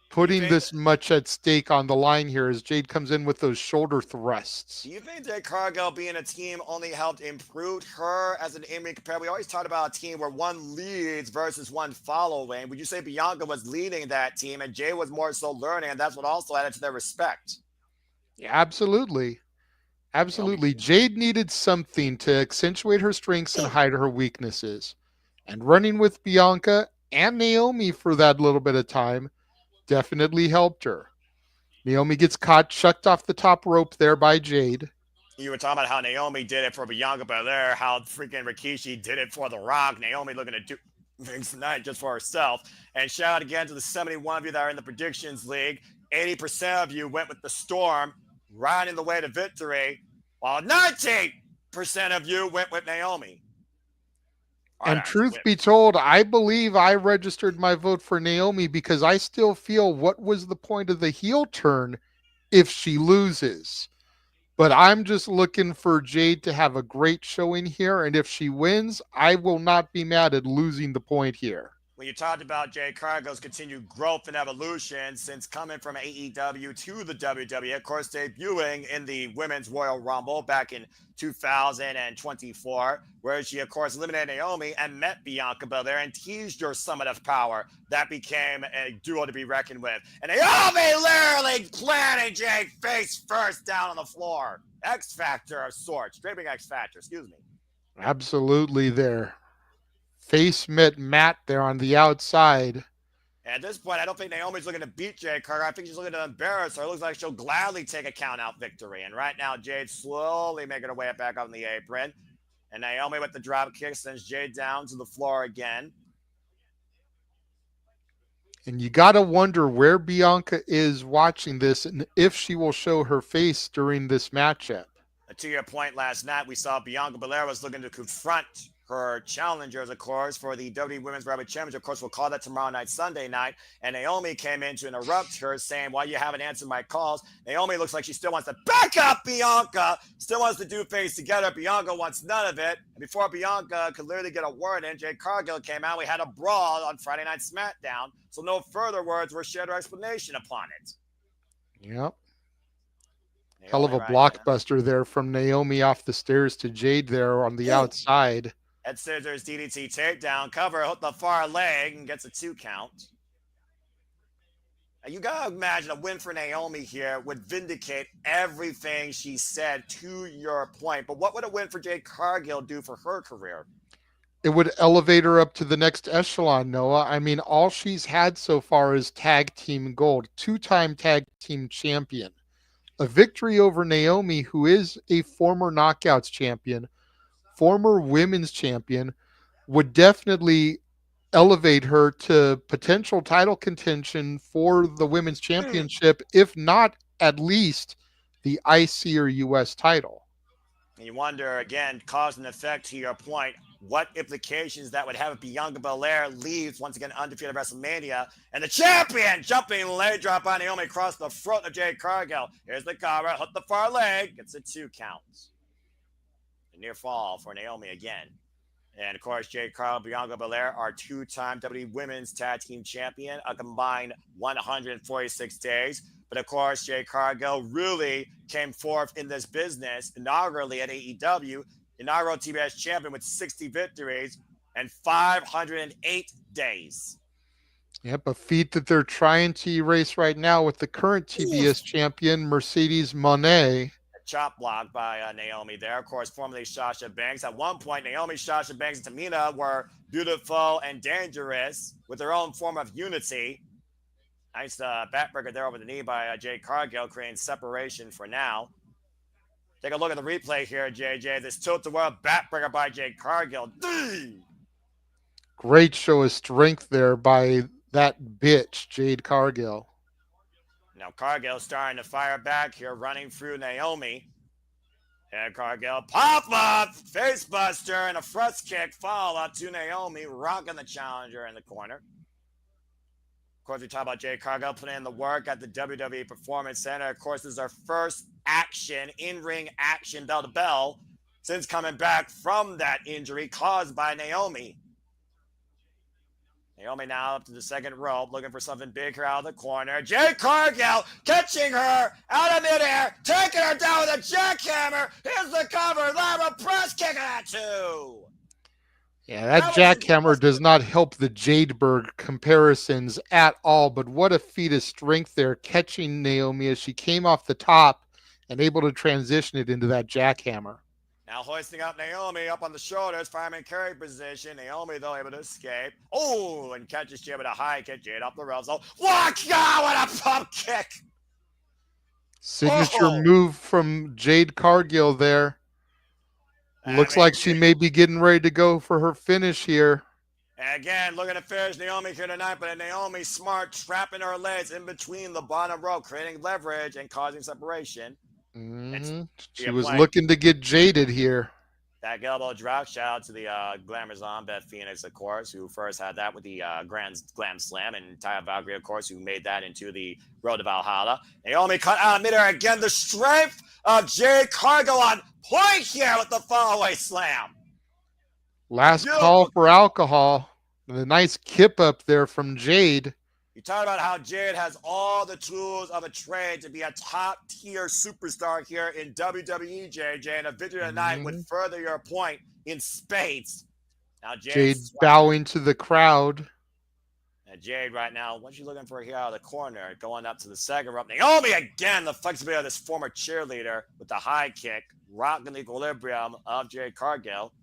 Putting this much at stake on the line here as Jade comes in with those shoulder thrusts. Do you think Jade Cargill being a team only helped improve her as an in-ring competitor? We always talked about a team where one leads versus one following. Would you say Bianca was leading that team and Jade was more so learning, and that's what also added to their respect? Yeah, absolutely. Absolutely. Jade needed something to accentuate her strengths and hide her weaknesses. And running with Bianca and Naomi for that little bit of time definitely helped her. Naomi gets caught, chucked off the top rope there by Jade. You were talking about how Naomi did it for Bianca Belair, how freaking Rikishi did it for The Rock. Naomi looking to do things tonight just for herself. And shout out again to the 71 of you that are in the predictions league. 80% of you went with the Storm, riding the way to victory, while 19% of you went with Naomi. And truth be told, I believe I registered my vote for Naomi because I still feel what was the point of the heel turn if she loses? But I'm just looking for Jade to have a great showing here. And if she wins, I will not be mad at losing the point here. When you talked about Jade Cargill's continued growth and evolution since coming from AEW to the WWE, of course, debuting in the Women's Royal Rumble back in 2024, where she, of course, eliminated Naomi and met Bianca Belair and teased her summit of power. That became a duo to be reckoned with. And Naomi literally planted Jade face first down on the floor. X Factor of sorts. Draping X Factor, excuse me. Absolutely there. Face met Matt there on the outside. And at this point, I don't think Naomi's looking to beat Jade Cargill. I think she's looking to embarrass her. It looks like she'll gladly take a count-out victory. And right now, Jade's slowly making her way back on the apron. And Naomi with the drop kick sends Jade down to the floor again. And you got to wonder where Bianca is watching this and if she will show her face during this matchup. To your point last night, we saw Bianca Belair was looking to confront her challengers, of course, for the WWE Women's Heavyweight Championship. Of course, we'll call that tomorrow night, Sunday night. And Naomi came in to interrupt her, saying, "Why you haven't answered my calls?" Naomi looks like she still wants to back up Bianca, still wants to do things together. Bianca wants none of it. And before Bianca could literally get a word in, Jade Cargill came out. We had a brawl on Friday Night SmackDown. So no further words were shared or explanation upon it. Yep. Hell of a blockbuster there from Naomi off the stairs to Jade there on the outside. Head scissors, DDT takedown, cover, hook the far leg, and gets a 2 count. Now you gotta imagine a win for Naomi here would vindicate everything she said to your point. But what would a win for Jade Cargill do for her career? It would elevate her up to the next echelon, Noah. I mean, all she's had so far is tag team gold, 2-time tag team champion. A victory over Naomi, who is a former Knockouts champion, former women's champion, would definitely elevate her to potential title contention for the women's championship, if not at least the IC or US title. And you wonder, again, cause and effect to your point, what implications that would have if Bianca Belair leaves once again undefeated at WrestleMania, and the champion jumping leg drop by Naomi across the front of Jade Cargill. Here's the cover, hook the far leg, gets a 2 count. A near fall for Naomi again. And of course, Jade Cargill, Bianca Belair are 2-time WWE Women's Tag Team Champion, a combined 146 days. But of course, Jade Cargill really came forth in this business inaugurally at AEW, inaugural TBS champion with 60 victories and 508 days. Yep, a feat that they're trying to erase right now with the current TBS champion, Mercedes Moné. Chop block by Naomi there. Of course, formerly Sasha Banks. At one point, Naomi, Sasha Banks, and Tamina were beautiful and dangerous with their own form of unity. Nice backbreaker there over the knee by Jade Cargill, creating separation for now. Take a look at the replay here, JJ. This tilt-the-world backbreaker by Jade Cargill. Great show of strength there by that bitch, Jade Cargill. Now Cargill starting to fire back here, running through Naomi. And Cargill pop-up, face buster, and a thrust kick follow-up to Naomi, rocking the challenger in the corner. Of course, we talk about Jade Cargill putting in the work at the WWE Performance Center. Of course, this is our first action, in-ring action, bell-to-bell, since coming back from that injury caused by Naomi. Naomi now up to the second rope, looking for something big here out of the corner. Jade Cargill catching her out of midair, taking her down with a jackhammer. Here's the cover, Lara press kicking at 2. Yeah, that jackhammer does not help the Jadeberg comparisons at all, but what a feat of strength there, catching Naomi as she came off the top and able to transition it into that jackhammer. Now hoisting up Naomi up on the shoulders, fireman carry position. Naomi, though, able to escape. Oh, and catches Jade with a high kick. Jade up the rails. Oh, what? God, what a pump kick! Signature move from Jade Cargill there. Looks like she may be getting ready to go for her finish here. Again, looking to finish Naomi here tonight, but Naomi smart, trapping her legs in between the bottom row, creating leverage and causing separation. She was looking to get jaded here. That elbow drop, shout out to the Glamazon, Beth Phoenix, of course, who first had that with the Glam Slam, and Taya Valkyrie, of course, who made that into the Road to Valhalla. Naomi cut out of midair again. The strength of Jade Cargill on point here with the fallaway slam. Last call for alcohol. And a nice kip up there from Jade. You talk about how Jade has all the tools of a trade to be a top-tier superstar here in WWE, JJ, and a victory tonight would further your point in spades. Now Jade bowing to the crowd. And Jade right now, what you looking for here out of the corner? Going up to the second rope. Naomi again, the flexibility of this former cheerleader with the high kick, rocking the equilibrium of Jade Cargill.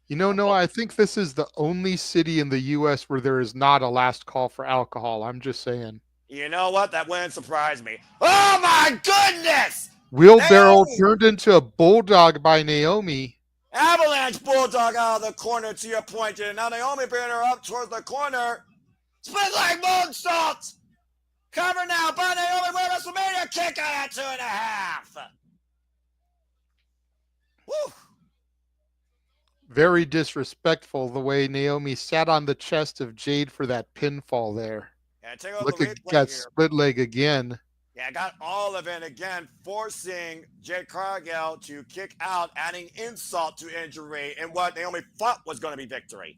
You know, Noah, I think this is the only city in the U.S. where there is not a last call for alcohol. I'm just saying. You know what? That wouldn't surprise me. Oh, my goodness! Wheelbarrow turned into a bulldog by Naomi. Avalanche bulldog out of the corner to your point here. Now Naomi bringing her up towards the corner. Split leg moonsault! Cover now by Naomi with a WrestleMania kick out at 2.5. Woo! Very disrespectful the way Naomi sat on the chest of Jade for that pinfall there. Yeah, look at that split leg again. Yeah, I got all of it again, forcing Jade Cargill to kick out, adding insult to injury in what Naomi thought was going to be victory.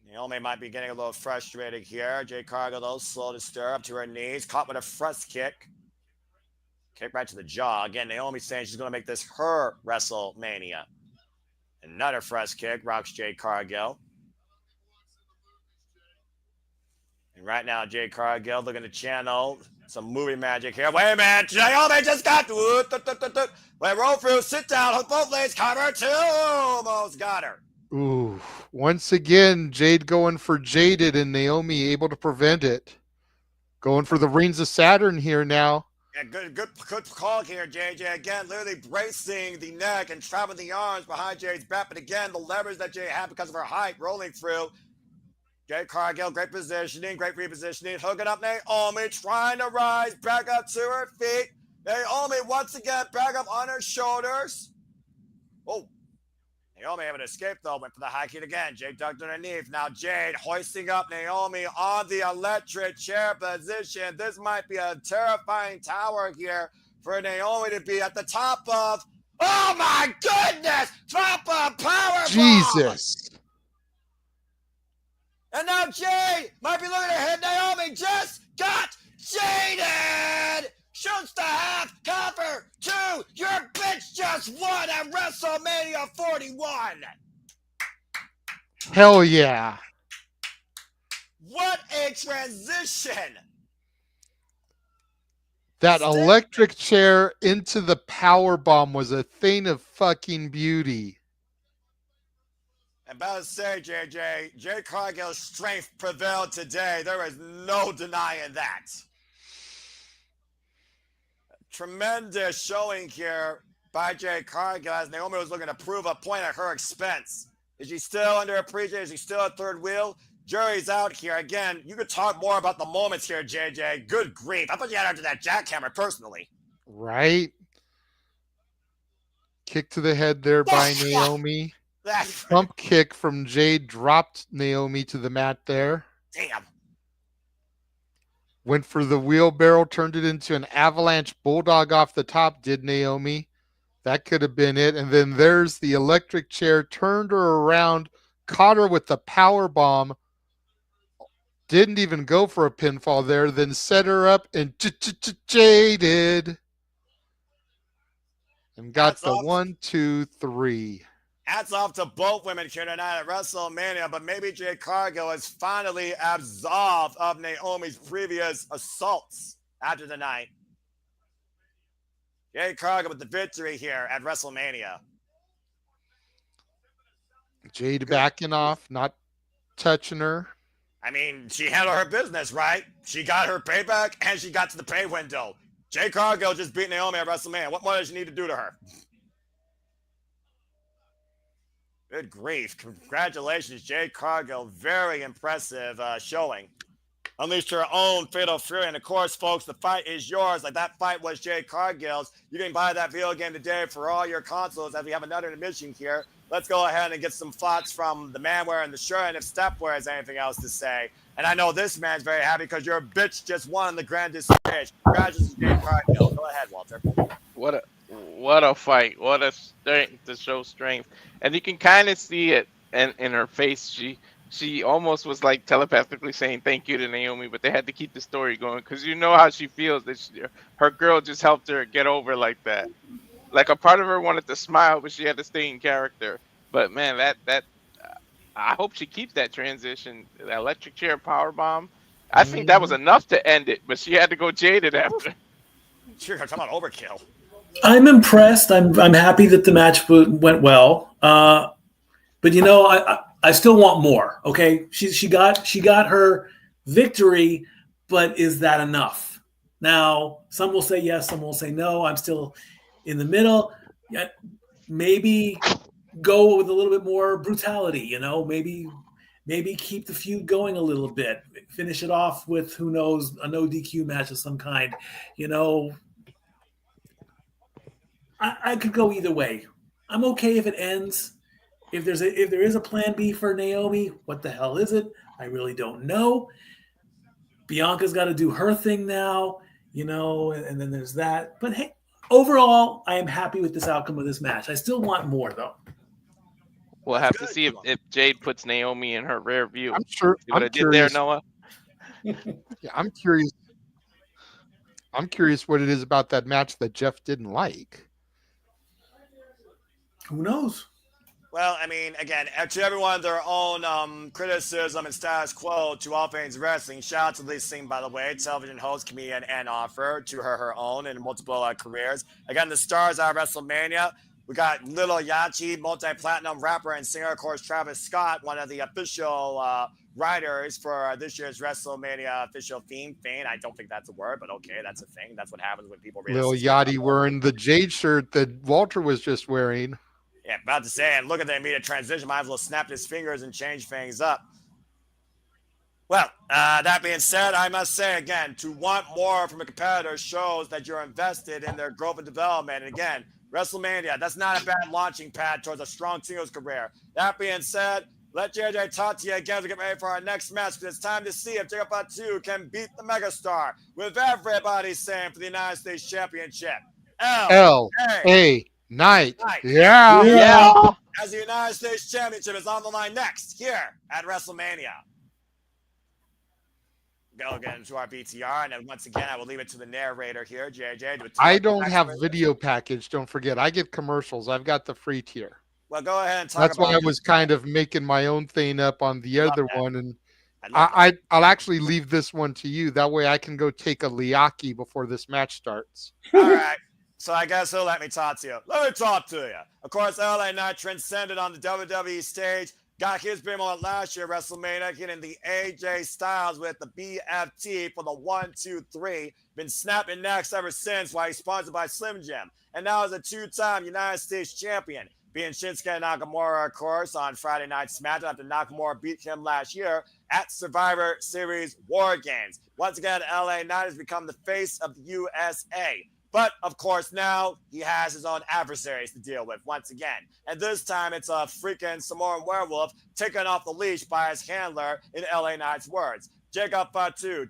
Naomi might be getting a little frustrated here. Jade Cargill, though, slow to stir up to her knees, caught with a thrust kick. Kick right to the jaw. Again, Naomi saying she's going to make this her WrestleMania. Another thrust kick rocks Jade Cargill. And right now, Jade Cargill looking to channel some movie magic here. Wait a minute. Naomi just got... Wait, roll through. Sit down. Hook both legs. Cover two. Almost got her. Ooh. Once again, Jade going for Jaded and Naomi able to prevent it. Going for the Reigns of Saturn here now. Yeah, good call here, JJ. Again, literally bracing the neck and traveling the arms behind Jade's back. But again, the leverage that Jade had because of her height rolling through. Jade Cargill, great positioning, great repositioning. Hooking up Naomi, trying to rise back up to her feet. Naomi once again back up on her shoulders. Oh, Naomi able to escape though, went for the high kick again. Jade ducked underneath. Now Jade hoisting up Naomi on the electric chair position. This might be a terrifying tower here for Naomi to be at the top of. Oh my goodness! Top of power Jesus. bomb! And now Jade might be looking to hit Naomi. Just got jaded! Shoots the half, cover, 2. Your bitch just won at WrestleMania 41. Hell yeah. What a transition. That electric chair into the power bomb was a thing of fucking beauty. I'm about to say, JJ, Jade Cargill's strength prevailed today. There is no denying that. Tremendous showing here by Jade Cargill as Naomi was looking to prove a point at her expense. Is she still underappreciated? Is she still a third wheel? Jury's out here. Again, you could talk more about the moments here, JJ. Good grief. I thought you had after that jackhammer personally. Right. Kick to the head there by Naomi. Pump kick from Jade dropped Naomi to the mat there. Damn. Went for the wheelbarrow, turned it into an avalanche bulldog off the top, did Naomi. That could have been it. And then there's the electric chair, turned her around, caught her with the power bomb. Didn't even go for a pinfall there, then set her up and jaded. And got the 1, 2, 3. Hats off to both women here tonight at WrestleMania, but maybe Jade Cargill is finally absolved of Naomi's previous assaults after the night. Jade Cargill with the victory here at WrestleMania. Jade backing off, not touching her. I mean, she handled her business, right? She got her payback and she got to the pay window. Jade Cargill just beat Naomi at WrestleMania. What more does she need to do to her? Good grief. Congratulations, Jade Cargill. Very impressive showing. Unleashed her own Fatal Fury. And of course, folks, the fight is yours. Like that fight was Jade Cargill's. You can buy that video game today for all your consoles as we have another intermission here. Let's go ahead and get some thoughts from the man wearing the shirt and if Stepware has anything else to say. And I know this man's very happy because your bitch just won the Grande stage. Congratulations, Jade Cargill. Go ahead, Walter. What a fight. What a strength to show strength. And you can kind of see it in her face. She almost was like telepathically saying thank you to Naomi, but they had to keep the story going because you know how she feels that her girl just helped her get over like that. Like a part of her wanted to smile, but she had to stay in character. But man, that I hope she keeps that transition. The electric chair power bomb. I think that was enough to end it, but she had to go jaded after. Sure, talking about overkill. I'm impressed. I'm happy that the match went well. But you know, I still want more. Okay, she got her victory, but is that enough? Now, some will say yes, some will say no. I'm still in the middle. Maybe go with a little bit more brutality. You know, maybe keep the feud going a little bit. Finish it off with, who knows, a no DQ match of some kind. You know, I could go either way. I'm okay if it ends. If there is a plan B for Naomi, what the hell is it? I really don't know. Bianca's got to do her thing now, you know, and then there's that. But hey, overall, I am happy with this outcome of this match. I still want more, though. We'll have to see if Jade puts Naomi in her rear view. I'm sure. See what I did there, Noah? Yeah, I'm curious. I'm curious what it is about that match that Jeff didn't like. Who knows? Well, I mean, again, to everyone, their own criticism and status quo to all things wrestling. Shout out to Lee Singh, by the way, television host, comedian, and author, to her own and multiple careers. Again, the stars out of WrestleMania. We got Lil Yachty, multi-platinum rapper and singer, of course, Travis Scott, one of the official writers for this year's WrestleMania official theme. I don't think that's a word, but okay, that's a thing. That's what happens when people read Lil Yachty wearing the Jade shirt that Walter was just wearing. Yeah, about to say, and look at the immediate transition. Might as well snap his fingers and change things up. Well, that being said, I must say again, to want more from a competitor shows that you're invested in their growth and development. And again, WrestleMania, that's not a bad launching pad towards a strong singles career. That being said, let JJ talk to you again to get ready for our next match, because it's time to see if Jacob Fatu can beat the megastar, with everybody saying for the United States Championship. L.A. Knight. Yeah. As the United States Championship is on the line next here at WrestleMania. Go again to our BTR, and then once again, I will leave it to the narrator here, JJ. I don't have video package. Don't forget, I get commercials. I've got the free tier. Well, go ahead and talk That's about why I was kind of making my own thing up on the other one, and I'll actually leave this one to you. That way, I can go take a liaki before this match starts. All right. So I guess he'll let me talk to you. Let me talk to you. Of course, LA Knight transcended on the WWE stage. Got his big moment last year, WrestleMania, hitting the AJ Styles with the BFT for the 1, 2, 3. Been snapping necks ever since while he's sponsored by Slim Jim. And now is a two-time United States champion, being Shinsuke Nakamura, of course, on Friday Night SmackDown after Nakamura beat him last year at Survivor Series War Games. Once again, LA Knight has become the face of the USA. But, of course, now he has his own adversaries to deal with once again. And this time it's a freaking Samoan werewolf taken off the leash by his handler, in LA Knight's words. Jacob Fatu,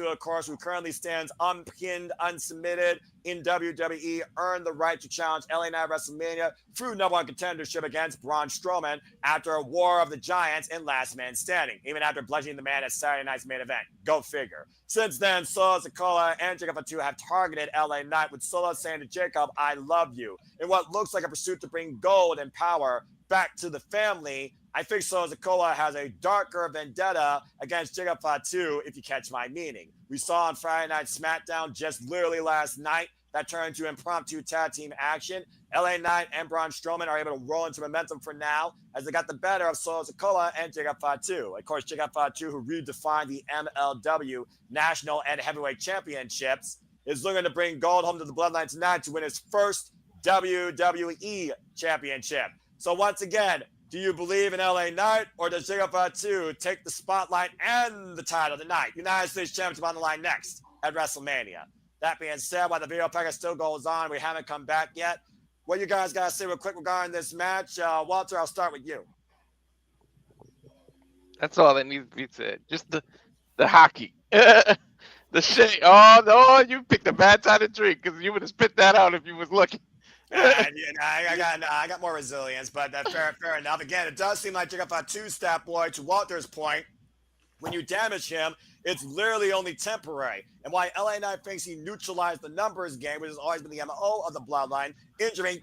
of course, who currently stands unpinned, unsubmitted in WWE, earned the right to challenge LA Knight WrestleMania through number one contendership against Braun Strowman after a War of the Giants in Last Man Standing, even after bludgeoning the man at Saturday night's main event. Go figure. Since then, Solo Sikoa and Jacob Fatu have targeted LA Knight, with Solo saying to Jacob, "I love you," in what looks like a pursuit to bring gold and power back to the family. I think Solo Sikoa has a darker vendetta against Jacob Fatu, if you catch my meaning. We saw on Friday Night SmackDown just literally last night that turned into impromptu tag team action. LA Knight and Braun Strowman are able to roll into momentum for now as they got the better of Solo Sikoa and Jacob Fatu. Of course, Jacob Fatu, who redefined the MLW National and Heavyweight Championships, is looking to bring gold home to the Bloodline tonight to win his first WWE Championship. So once again, do you believe in LA Knight, or does Jacob Fatu take the spotlight and the title tonight? United States Championship on the line next at WrestleMania. That being said, while the video package still goes on, we haven't come back yet. What you guys got to say real quick regarding this match? Walter, I'll start with you. That's all that needs to be said. Just the hockey. The shake. Oh, no, you picked a bad time to drink because you would have spit that out if you was looking. I got more resilience, but fair enough. Again, it does seem like Jacob Fatu, Stat Boy, to Walter's point, when you damage him, it's literally only temporary. And why LA Knight thinks he neutralized the numbers game, which has always been the MO of the Bloodline, injuring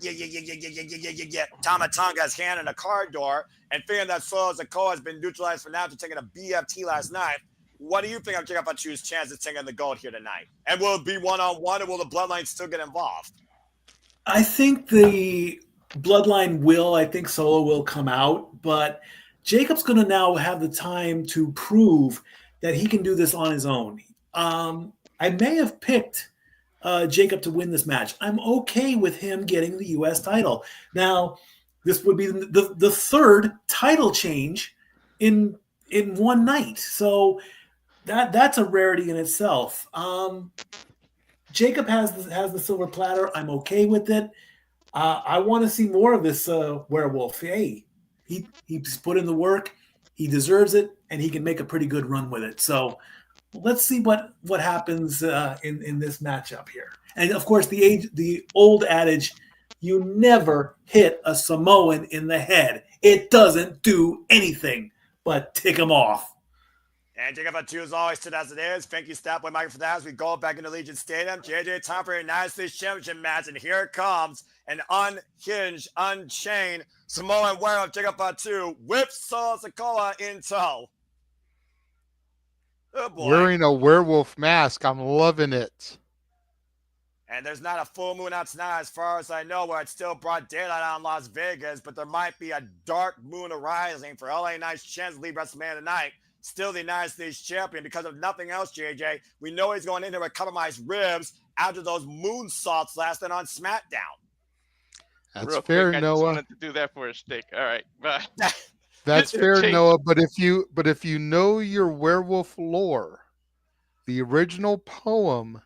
Tama Tonga's hand in a car door, and figuring that Solo Sikoa has been neutralized for now after taking a BFT last night. What do you think of Jacob Fatu's chance of taking the gold here tonight? And will it be one-on-one, or will the Bloodline still get involved? I think the Bloodline will. I think Solo will come out, but Jacob's going to now have the time to prove that he can do this on his own. I may have picked Jacob to win this match. I'm okay with him getting the U.S. title. Now, this would be the third title change in one night, so that's a rarity in itself. Jacob has the silver platter. I'm okay with it. I want to see more of this werewolf. Hey, he's put in the work. He deserves it, and he can make a pretty good run with it. So let's see what happens in this matchup here. And of course, the old adage, you never hit a Samoan in the head. It doesn't do anything but tick him off. And Jacob Fatu is always stood as it is. Thank you, Statboy Michael, for that as we go back into Legion Stadium. JJ, time for a United States Championship match. And here it comes. An unhinged, unchained Samoan werewolf Jacob Fatu with Solo Sikoa in tow. Oh boy. Wearing a werewolf mask. I'm loving it. And there's not a full moon out tonight, as far as I know, where it's still broad daylight out in Las Vegas, but there might be a dark moon arising for LA Knight's chance to lead WrestleMania tonight. Still the United States champion because of nothing else, JJ. We know he's going in there with compromised ribs after those moonsaults last night on SmackDown. That's Real fair, quick, I Noah. just wanted to do that for a stick. All right, bye. That's fair, Noah. But if you know your werewolf lore, the original poem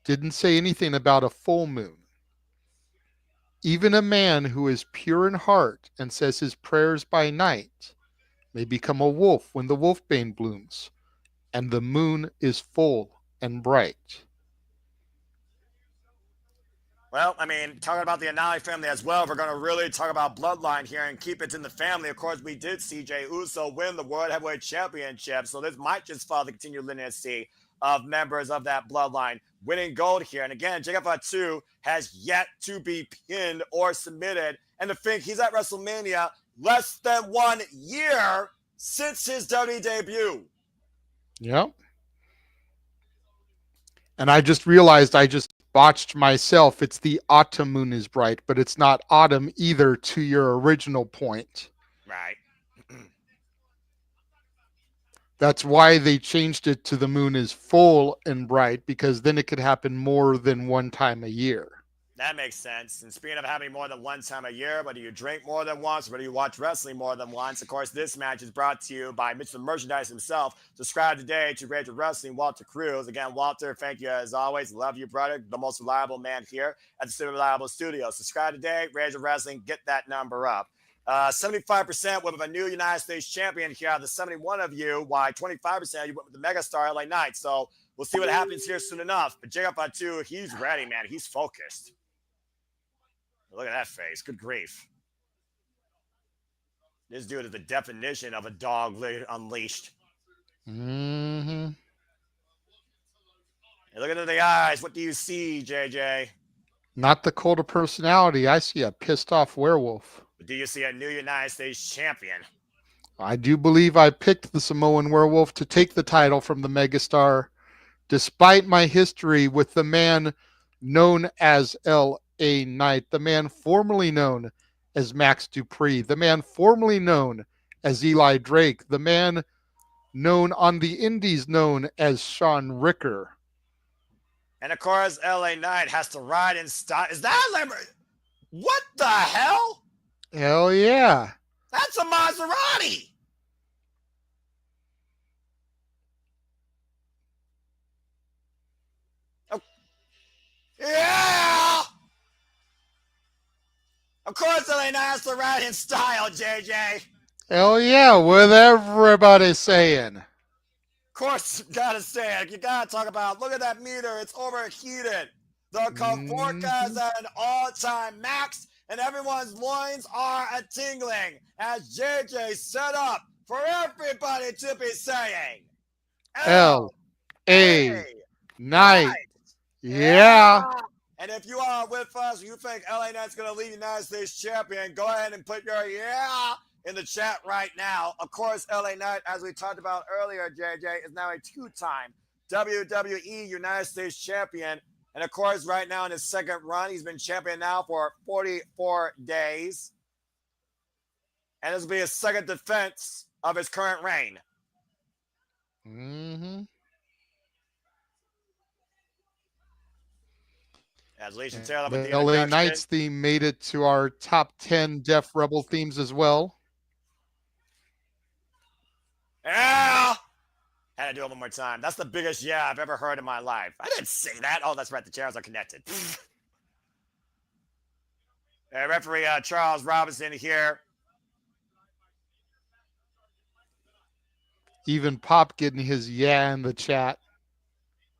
didn't say anything about a full moon. Even a man who is pure in heart and says his prayers by night may become a wolf when the wolfbane blooms and the moon is full and bright. Well, I mean, talking about the Anali family as well, we're going to really talk about Bloodline here and keep it in the family. Of course, we did see Jey Uso win the World Heavyweight Championship, so this might just follow the continued lineage of members of that Bloodline winning gold here. And again, Jacob Fatu has yet to be pinned or submitted. And to think he's at WrestleMania less than 1 year since his WWE debut. Yep. And I just realized I just botched myself. It's the autumn moon is bright, but it's not autumn either, to your original point. Right. That's why they changed it to the moon is full and bright, because then it could happen more than one time a year. That makes sense. And speaking of having more than one time a year, whether you drink more than once, whether you watch wrestling more than once, of course, this match is brought to you by Mr. Merchandise himself. Subscribe today to Rage of Wrestling, Walter Cruz. Again, Walter, thank you as always. Love you, brother. The most reliable man here at the Super Reliable Studio. Subscribe today, Rage of Wrestling. Get that number up. 75% went with a new United States champion here out of the 71 of you, while 25% you went with the megastar LA Knight. So we'll see what happens here soon enough. But Jacob Fatu, he's ready, man. He's focused. Look at that face. Good grief. This dude is the definition of a dog unleashed. Mm-hmm. And look into the eyes. What do you see, JJ? Not the cult of personality. I see a pissed off werewolf. Do you see a new United States champion? I do believe I picked the Samoan werewolf to take the title from the megastar, despite my history with the man known as LA Knight, the man formerly known as Max Dupree, the man formerly known as Eli Drake, the man known on the indies known as Sean Ricker. And of course, LA Knight has to ride in style. Is that a Lamborghini? What the hell? Hell yeah. That's a Maserati. Oh. Yeah. Of course, LA Knight has to ride in style, JJ. Hell yeah, with everybody saying. Of course, you gotta say it. You gotta talk about, look at that meter. It's overheated. The Conforca is at an all-time max, and everyone's loins are a-tingling as JJ set up for everybody to be saying, L.A. Knight. Yeah. And if you are with us, you think LA Knight's going to lead United States champion, go ahead and put your yeah in the chat right now. Of course, LA Knight, as we talked about earlier, JJ, is now a two-time WWE United States champion. And of course, right now in his second run, he's been champion now for 44 days. And this will be his second defense of his current reign. Mm-hmm. As Alicia Taylor with The the LA introduction. Knights theme made it to our top 10 Def Rebel themes as well. Yeah. Had to do it one more time. That's the biggest yeah I've ever heard in my life. I didn't say that. Oh, that's right. The chairs are connected. Referee Charles Robinson here. Even Pop getting his yeah in the chat.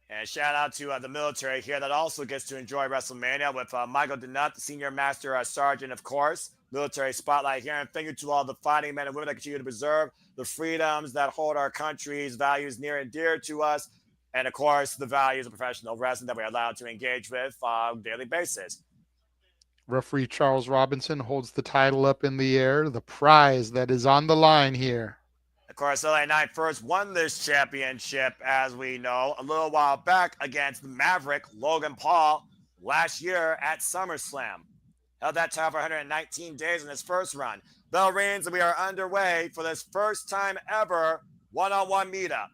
And shout out to the military here that also gets to enjoy WrestleMania with Michael Denut, the Senior Master Sergeant, of course. Military spotlight here. And thank you to all the fighting men and women that continue to preserve the freedoms that hold our country's values near and dear to us. And, of course, the values of professional wrestling that we're allowed to engage with on a daily basis. Referee Charles Robinson holds the title up in the air, the prize that is on the line here. Of course, LA Knight first won this championship, as we know, a little while back against the Maverick Logan Paul last year at SummerSlam. Held that title for 119 days in his first run. Bell rings, and we are underway for this first time ever one-on-one meetup.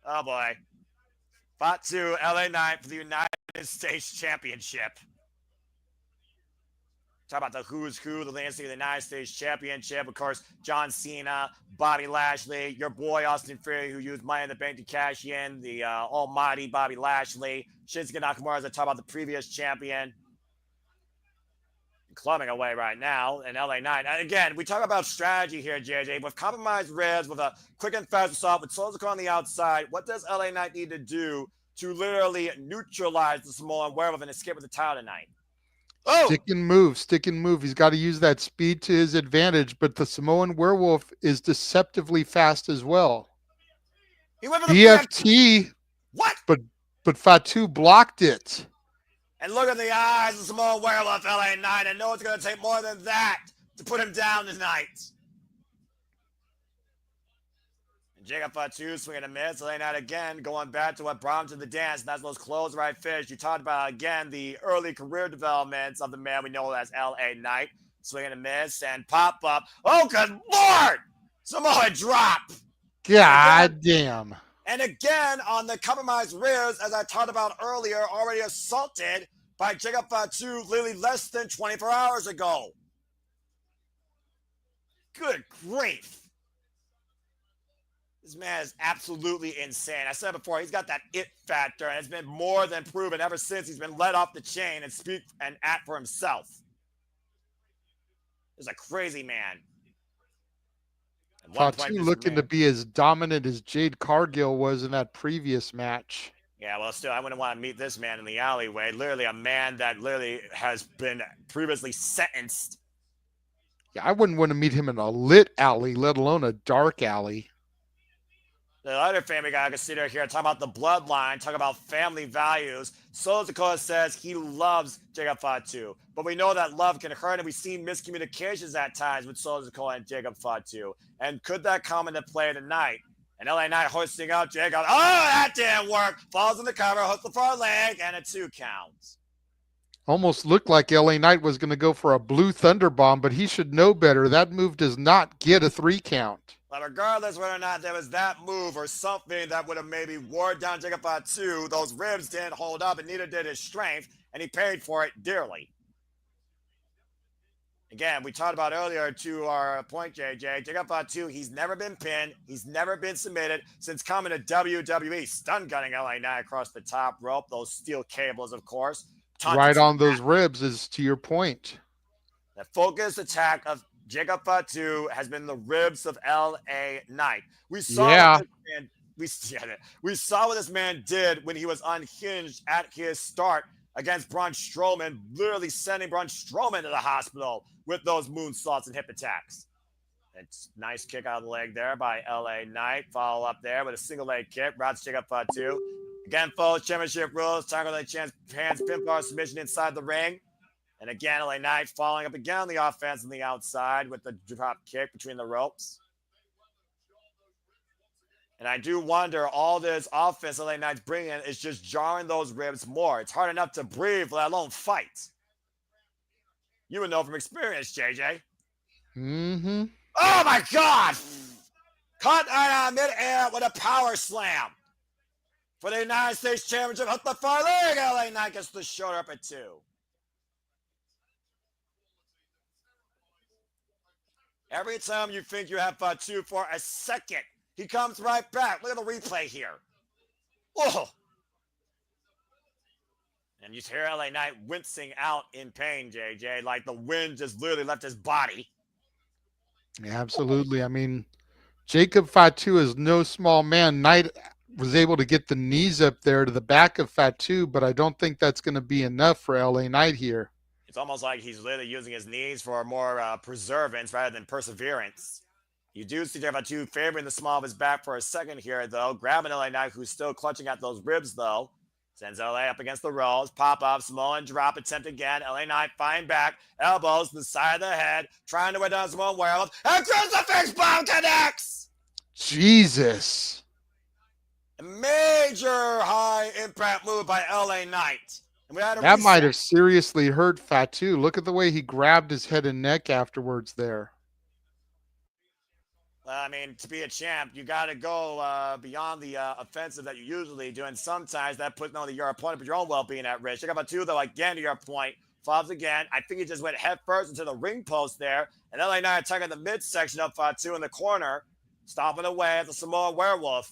Oh boy. Fatu, LA Knight for the United States Championship. Talk about the who's who, the landscape of the United States Championship. Of course, John Cena, Bobby Lashley, your boy Austin Theory, who used Money in the Bank to cash in, the almighty Bobby Lashley. Shinsuke Nakamura, as I talk about the previous champion. Clubbing away right now in LA Knight. And again, we talk about strategy here, JJ. With compromised ribs, with a quick and fast assault, with Soldier on the outside, what does LA Knight need to do to literally neutralize the Samoan Werewolf and escape with the title tonight? Oh! Stick and move. He's got to use that speed to his advantage, but the Samoan Werewolf is deceptively fast as well. He went for the BFT. What? But Fatu blocked it. And look at the eyes of Samoan Werewolf, LA Knight. I know it's going to take more than that to put him down tonight. And Jacob Fatu swinging a miss. LA Knight again going back to what brought him to the dance. And that's those close right fish. You talked about, again, the early career developments of the man we know as LA Knight. Swinging a miss and pop up. Oh, good Lord! Samoa drop. God damn. And again, on the compromised rears, as I talked about earlier, already assaulted by Jacob Fatu literally less than 24 hours ago. Good grief. This man is absolutely insane. I said before, he's got that it factor, and it's been more than proven ever since he's been let off the chain and speak and act for himself. He's a crazy man. Fatu looking to be as dominant as Jade Cargill was in that previous match. Yeah, well, still, I wouldn't want to meet this man in the alleyway. Literally a man that literally has been previously sentenced. Yeah, I wouldn't want to meet him in a lit alley, let alone a dark alley. The other family guy I consider here, talk about the bloodline, talk about family values. Solo Dakota says he loves Jacob Fatu, but we know that love can hurt, and we've seen miscommunications at times with Solo Dakota and Jacob Fatu. And could that come into play tonight? And LA Knight hoisting up Jake. Oh, that didn't work. Falls in the cover, hooks the far leg, and a 2 count. Almost looked like LA Knight was going to go for a blue thunder bomb, but he should know better. That move does not get a 3 count. But regardless whether or not there was that move or something that would have maybe wore down Jacob Fatu, those ribs didn't hold up, and neither did his strength, and he paid for it dearly. Again, we talked about earlier to our point, JJ. Jacob Fatu, he's never been pinned. He's never been submitted since coming to WWE. Stun gunning LA Knight across the top rope. Those steel cables, of course. Right on those ribs is to your point. The focused attack of Jacob Fatu has been the ribs of LA Knight. We saw we saw what this man did when he was unhinged at his start against Braun Strowman, literally sending Braun Strowman to the hospital with those moonsaults and hip attacks. It's nice kick out of the leg there by LA Knight. Follow up there with a single leg kick. Routes Jacob Fatu. Again, folks, championship rules. Tiger leg chance, hands, pinfall submission inside the ring. And again, LA Knight following up again on the offense on the outside with the drop kick between the ropes. And I do wonder, all this offense LA Knight's bringing is just jarring those ribs more. It's hard enough to breathe, let alone fight. You would know from experience, JJ. Mm-hmm. Oh, my God! Caught right on midair with a power slam. For the United States Championship, hook the far leg. LA Knight gets the shoulder up at 2. Every time you think you have Fatu for a second, he comes right back. Look at the replay here. Whoa. And you hear LA Knight wincing out in pain, JJ, like the wind just literally left his body. Yeah, absolutely. I mean, Jacob Fatu is no small man. Knight was able to get the knees up there to the back of Fatu, but I don't think that's going to be enough for LA Knight here. It's almost like he's literally using his knees for more perseverance rather than perseverance. You do see Fatu favoring the small of his back for a second here, though. Grabbing LA Knight, who's still clutching at those ribs, though. Sends LA up against the ropes. Pop up, Samoan drop attempt again. LA Knight fighting back. Elbows to the side of the head. Trying to wear down Samoan werewolf. And crucifix bomb connects! Jesus. A major high impact move by LA Knight. And we had a that reset. might have seriously hurt Fatu. Look at the way he grabbed his head and neck afterwards there. I mean, to be a champ, you got to go beyond the offensive that you usually do. And sometimes that puts not only your opponent, but your own well-being at risk. Check out Fatu, though, again, to your point. Falls again. I think he just went head first into the ring post there. And LA Knight attacking the midsection of Fatu in the corner. Stomping away at the Samoan werewolf.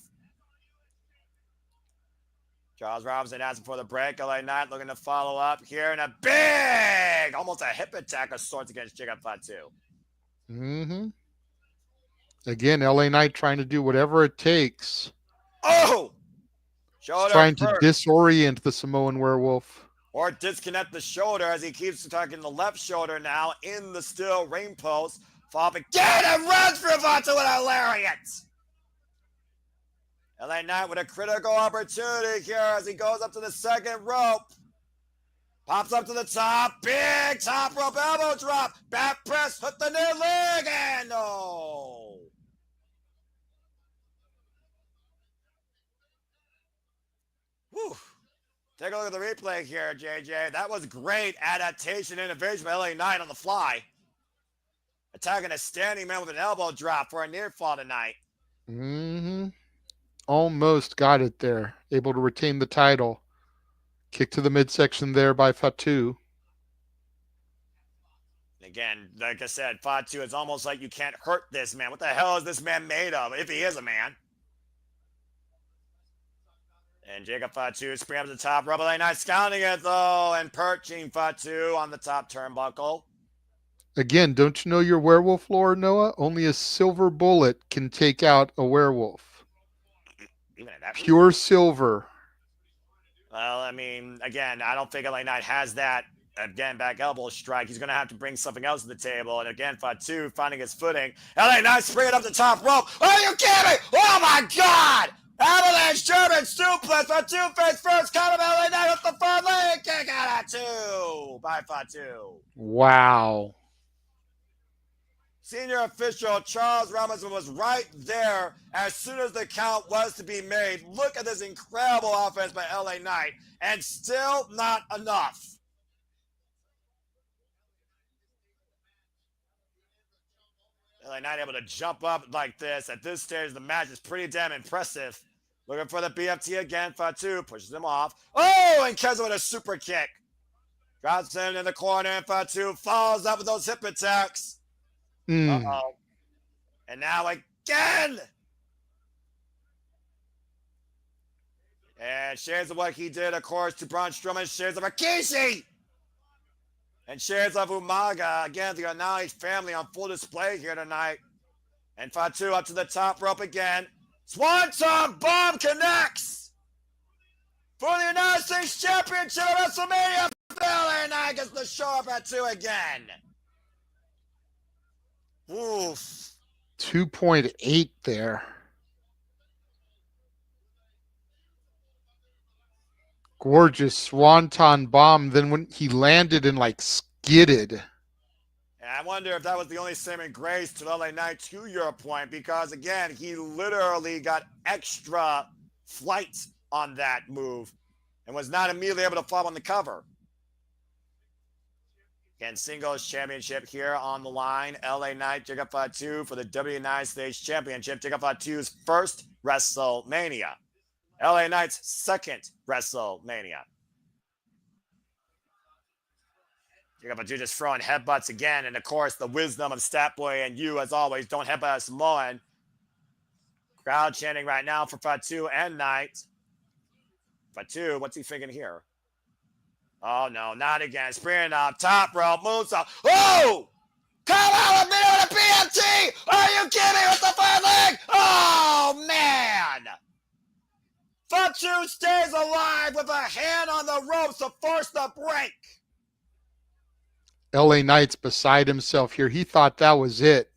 Charles Robinson asking for the break. LA Knight looking to follow up here. And a big, almost a hip attack of sorts against Jacob Fatu. Mm-hmm. Again, LA Knight trying to do whatever it takes. Oh! Shoulder trying first. to disorient the Samoan werewolf. Or disconnect the shoulder as he keeps attacking the left shoulder now in the steel ring post. Fall up again and runs for Fatu with a lariat. LA Knight with a critical opportunity here as he goes up to the second rope. Pops up to the top. Big top rope elbow drop. Back press. Hook the near leg. And no. Whew. Take a look at the replay here, JJ. That was great adaptation innovation by LA Knight on the fly. Attacking a standing man with an elbow drop for a near fall tonight. Mm-hmm. Almost got it there. Able to retain the title. Kick to the midsection there by Fatu. Again, like I said, Fatu, it's almost like you can't hurt this man. What the hell is this man made of, if he is a man? And Jacob Fatu spring up to the top. Rubber LA Knight scouting it, though, and perching Fatu on the top turnbuckle. Again, don't you know your werewolf lore, Noah? Only a silver bullet can take out a werewolf. Even at that Pure silver. Well, I mean, again, I don't think LA Knight has that. Again, back elbow strike. He's going to have to bring something else to the table. And again, Fatu finding his footing. LA Knight springing up the top rope. Are you kidding me? Oh, my God! Avalanche German suplex. Fatu face first. Count of LA Knight with the front leg kick out at 2 by Fatu. Wow. Senior official Charles Robinson was right there as soon as the count was to be made. Look at this incredible offense by LA Knight, and still not enough. LA Knight able to jump up like this. At this stage, the match is pretty damn impressive. Looking for the BFT again. Fatu pushes him off. Oh, and Keza with a super kick. Drops him in the corner, and Fatu follows up with those hip attacks. Uh-oh. And now again. And shares of what he did, of course, to Braun Strowman. Shares of Rikishi. And shares of Umaga. Again, the Anali family on full display here tonight. And Fatu up to the top rope again. Swanton Bomb connects for the United States Championship at WrestleMania. LA Knight gets the show up at 2 again. Oof. 2.8 there. Gorgeous swanton bomb. Then when he landed and like skidded. And I wonder if that was the only saving grace to LA Knight, to your point, because again, he literally got extra flight on that move and was not immediately able to fall on the cover. Again, singles championship here on the line. LA Knight, Jacob Fatu for the United States Championship. Jacob Fatu's first WrestleMania. LA Knight's second WrestleMania. Jacob Fatu just throwing headbutts again. And of course, the wisdom of Statboy and you, as always, don't headbutt a Samoan. Crowd chanting right now for Fatu and Knight. Fatu, what's he thinking here? Oh, no, not again. Springing up, top rope, moonsault. Oh! Come out with me with a BMT! Are you kidding me with the third leg? Oh, man! Fatu stays alive with a hand on the ropes to force the break. LA Knight's beside himself here. He thought that was it.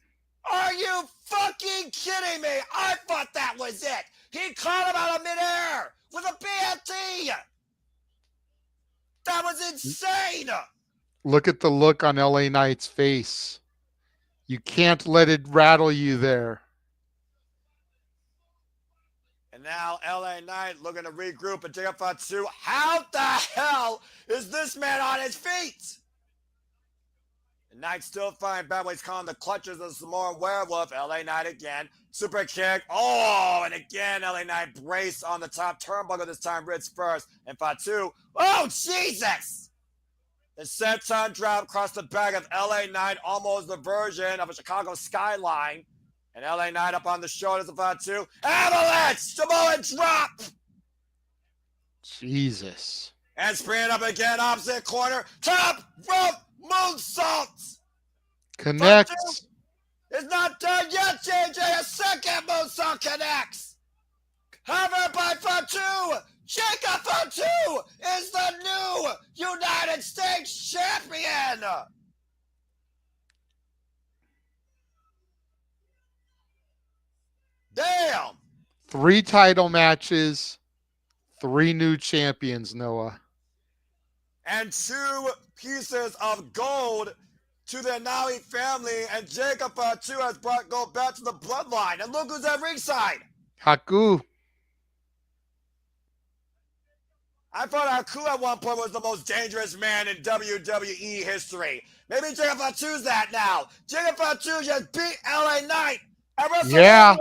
Are you fucking kidding me? I thought that was it. He caught him out of midair with a BMT. That was insane. Look at the look on LA Knight's face. You can't let it rattle you there. And now LA Knight looking to regroup and take up Fatu. How the hell is this man on his feet? And Knight still finding bad ways, calling the clutches of the Samoan werewolf. LA Knight again. Super kick. Oh, and again, LA Knight brace on the top turnbuckle this time. Ritz first. And Fatu. Oh, Jesus! The senton drop across the back of LA Knight. Almost the version of a Chicago skyline. And LA Knight up on the shoulders of Fatu. Avalanche! Samoan drop! Jesus. And springing up again, opposite corner. Top rope moonsault! Connects. It's not done yet, JJ. A second moonsault connects. Covered by Fatu. Jacob Fatu is the new United States champion. Damn. 3 title matches, 3 new champions, Noah. And 2 pieces of gold to the Naomi family, and Jacob Fatu has brought gold back to the bloodline. And look who's at ringside. Haku. I thought Haku at one point was the most dangerous man in WWE history. Maybe Jacob Fatu's that now. Jacob Fatu just beat LA Knight at WrestleMania. Yeah.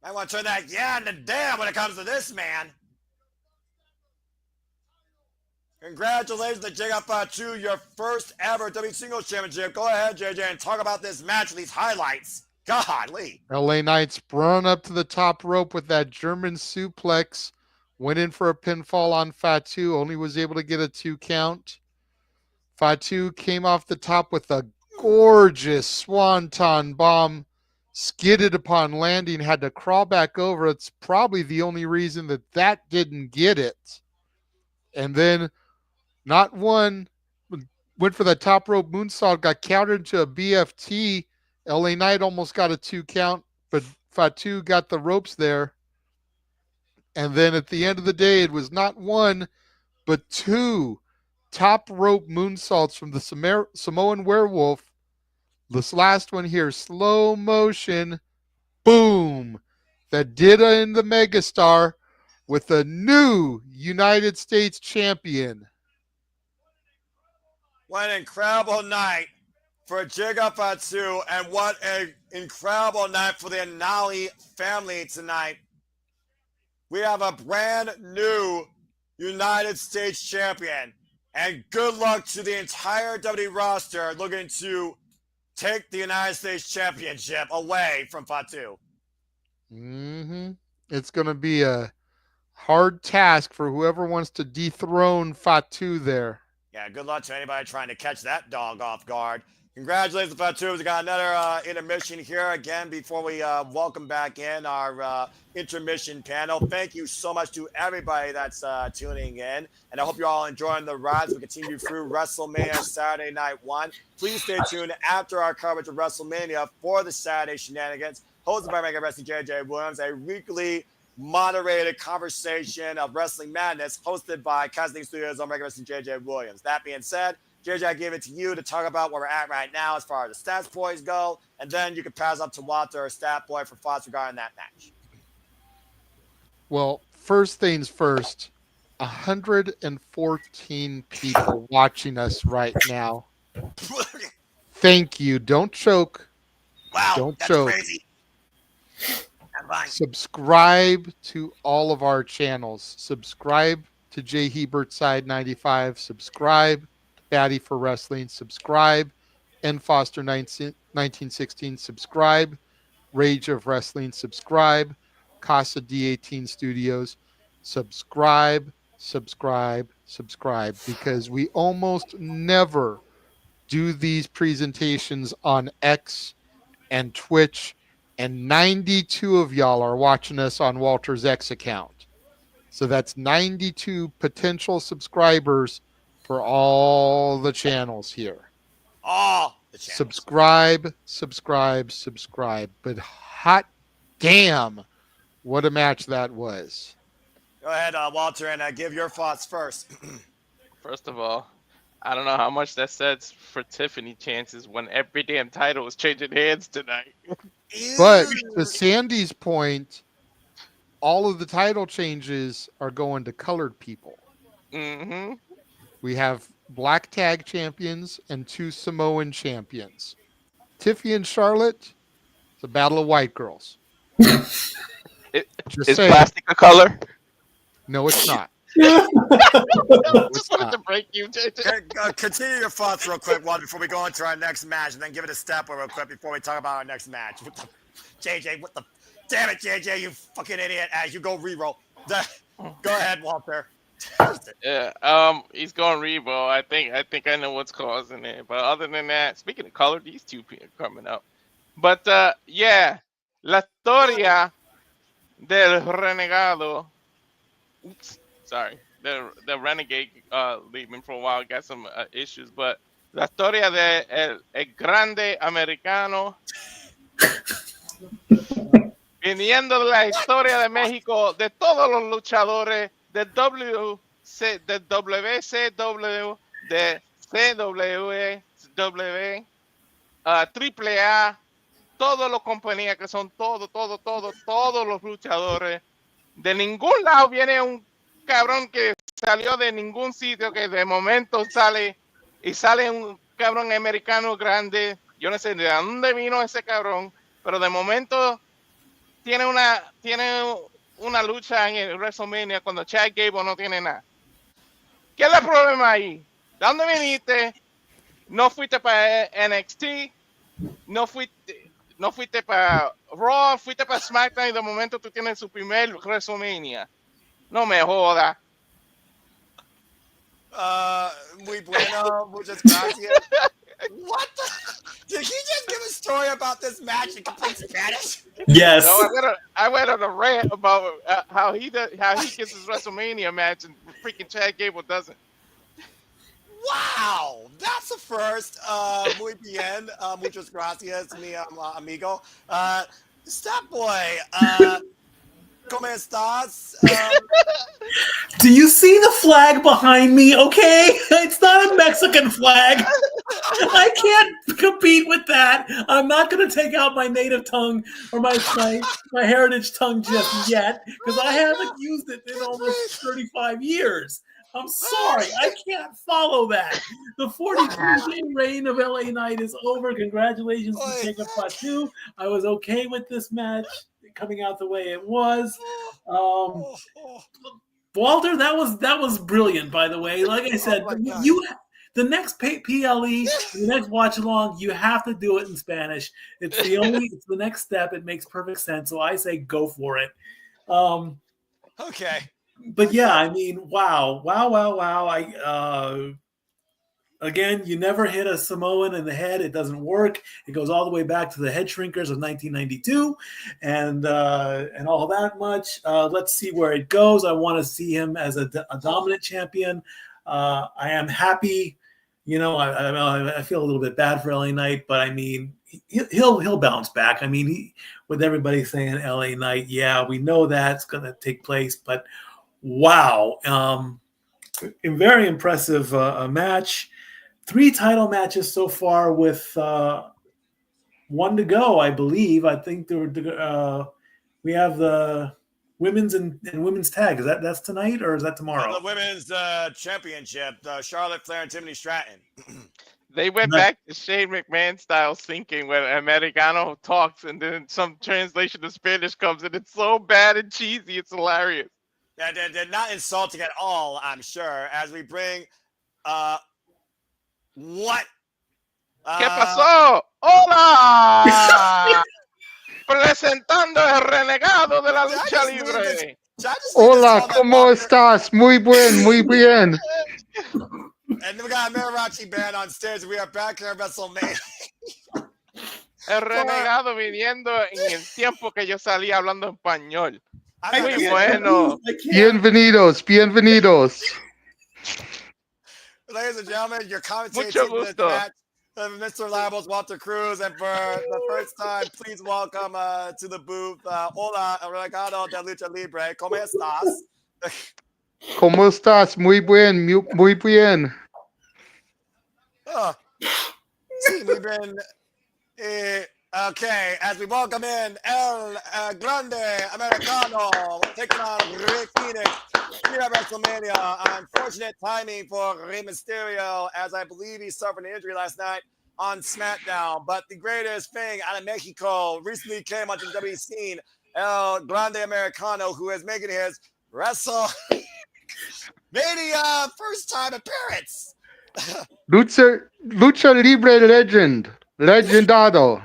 I want to turn that yeah into damn when it comes to this man. Congratulations to Jacob Fatu, your first ever W Singles Championship. Go ahead, JJ, and talk about this match and these highlights. Godly. LA Knight's run up to the top rope with that German suplex. Went in for a pinfall on Fatu. Only was able to get a 2 count. Fatu came off the top with a gorgeous swanton bomb. Skidded upon landing. Had to crawl back over. It's probably the only reason that didn't get it. And then not one went for the top rope moonsault. Got countered into a BFT. LA Knight almost got a 2 count, but Fatu got the ropes there. And then at the end of the day, it was not 1, but 2 top rope moonsaults from the Samoan werewolf. This last one here, slow motion, boom. That did in the megastar with a new United States champion. What an incredible night for Jiga Fatu, and what an incredible night for the Anali family tonight. We have a brand new United States champion, and good luck to the entire WWE roster looking to take the United States Championship away from Fatu. It's going to be a hard task for whoever wants to dethrone Fatu there. Yeah, good luck to anybody trying to catch that dog off guard. Congratulations, Fatu. We got another intermission here again before we welcome back in our intermission panel. Thank you so much to everybody that's tuning in, and I hope you're all enjoying the ride as we continue through WrestleMania Saturday Night 1. Please stay tuned after our coverage of WrestleMania for the Saturday Shenanigans, hosted by Mega Wrestling JJ Williams, a weekly moderated conversation of wrestling madness hosted by Casting Studios on Mega Wrestling JJ Williams. That being said, JJ, I give it to you to talk about where we're at right now as far as the stats boys go, and then you can pass up to Walter or Stat Boy for thoughts regarding that match. Well, first things first, 114 people watching us right now. Thank you. Don't choke. Wow, Don't that's choke. crazy. I'm fine. Subscribe to all of our channels. Subscribe to Jay Hebert Side 95. Subscribe to Batty for Wrestling. Subscribe N Foster 1916. Subscribe Rage of Wrestling. Subscribe Casa D18 Studios. Subscribe, because we almost never do these presentations on X and Twitch, and 92 of y'all are watching us on Walter's X account. So that's 92 potential subscribers for all the channels here. All the channels. Subscribe. But hot damn, what a match that was. Go ahead, Walter, and give your thoughts first. First of all, I don't know how much that says for Tiffany chances when every damn title is changing hands tonight. But to Sandy's point, all of the title changes are going to colored people. Mm-hmm. We have black tag champions and 2 Samoan champions. Tiffy and Charlotte, it's a battle of white girls. Is saying. plastic a color? No, it's not. I just wanted to break you. Continue your thoughts real quick, Walter, before we go into our next match, and then give it a step real quick before we talk about our next match. JJ, what the... Damn it, JJ, you fucking idiot, as you go re-roll. Go ahead, Walter. Yeah, he's going Revo. I think I know what's causing it. But other than that, speaking of color, these two people are coming up. But yeah, la historia del renegado. Oops, sorry, the Renegade leaving for a while, got some issues. But la historia de el Grande Americano. Viniendo de la historia de México, de todos los luchadores de WCW, de CWW, AAA, todas las compañías que son todos los luchadores. De ningún lado viene un cabrón que salió de ningún sitio, que de momento sale un cabrón americano grande. Yo no sé de dónde vino ese cabrón, pero de momento tiene una lucha en el WrestleMania cuando Chad Gable no tiene nada. ¿Qué es el problema ahí? ¿De dónde viniste? No fuiste para NXT, no fuiste para Raw, fuiste para SmackDown y de momento tú tienes su primer WrestleMania. No me joda. Muy bueno, muchas gracias. What the? Did he just give a story about this match in complete Spanish? Yes. No, I went on a rant about how he gets his WrestleMania match and freaking Chad Gable doesn't. Wow, that's a first. Muy bien, muchas gracias, mi amigo. Step Boy, ¿Cómo estás? Do you see the flag behind me? Okay, it's not a Mexican flag. I can't compete with that. I'm not going to take out my native tongue or my heritage tongue just yet because I haven't used it in almost 35 years. I'm sorry, I can't follow that. The 42-day reign of LA Knight is over. Congratulations to Jacob Fatu. I was okay with this match coming out the way it was. Walter, that was brilliant. By the way, like I said, the next PLE, the next watch along, you have to do it in Spanish. It's the next step. It makes perfect sense. So I say go for it. Okay. But yeah, I mean, wow. Again, you never hit a Samoan in the head. It doesn't work. It goes all the way back to the head shrinkers of 1992 and all that much. Let's see where it goes. I want to see him as a dominant champion. I am happy. You know, I feel a little bit bad for LA Knight, but I mean, he'll bounce back. I mean, with everybody saying LA Knight, yeah, we know that's going to take place, but wow. A very impressive match. 3 title matches so far with 1 to go, I believe. I think we have the women's and women's tag. Is that's tonight or is that tomorrow? The women's championship, Charlotte Flair and Tiffany Stratton. They went back to Shane McMahon style thinking when Americano talks and then some translation to Spanish comes and it's so bad and cheesy. It's hilarious. Yeah, they're not insulting at all, I'm sure, as we bring what? ¿Qué pasó? ¡Hola! Presentando el renegado de la lucha libre. Hola, ¿cómo estás? Muy bien. And then we got a mariachi band on stage. We are back here at WrestleMania. El renegado viniendo en el tiempo que yo salía hablando español. Muy bueno. Bienvenidos. Ladies and gentlemen, your commentator for this match, Mr. Labos, Walter Cruz, and for the first time, please welcome to the booth, hola, Renegado de Lucha Libre, ¿cómo estás? ¿Cómo estás? Muy bien. Sí, muy bien. Okay, as we welcome in El Grande Americano, taking on Rey Fenix here at WrestleMania. Unfortunate timing for Rey Mysterio, as I believe he suffered an injury last night on SmackDown. But the greatest thing out of Mexico recently came onto the WWE scene, El Grande Americano, who is making his WrestleMania first time appearance. Lucha Libre legendado.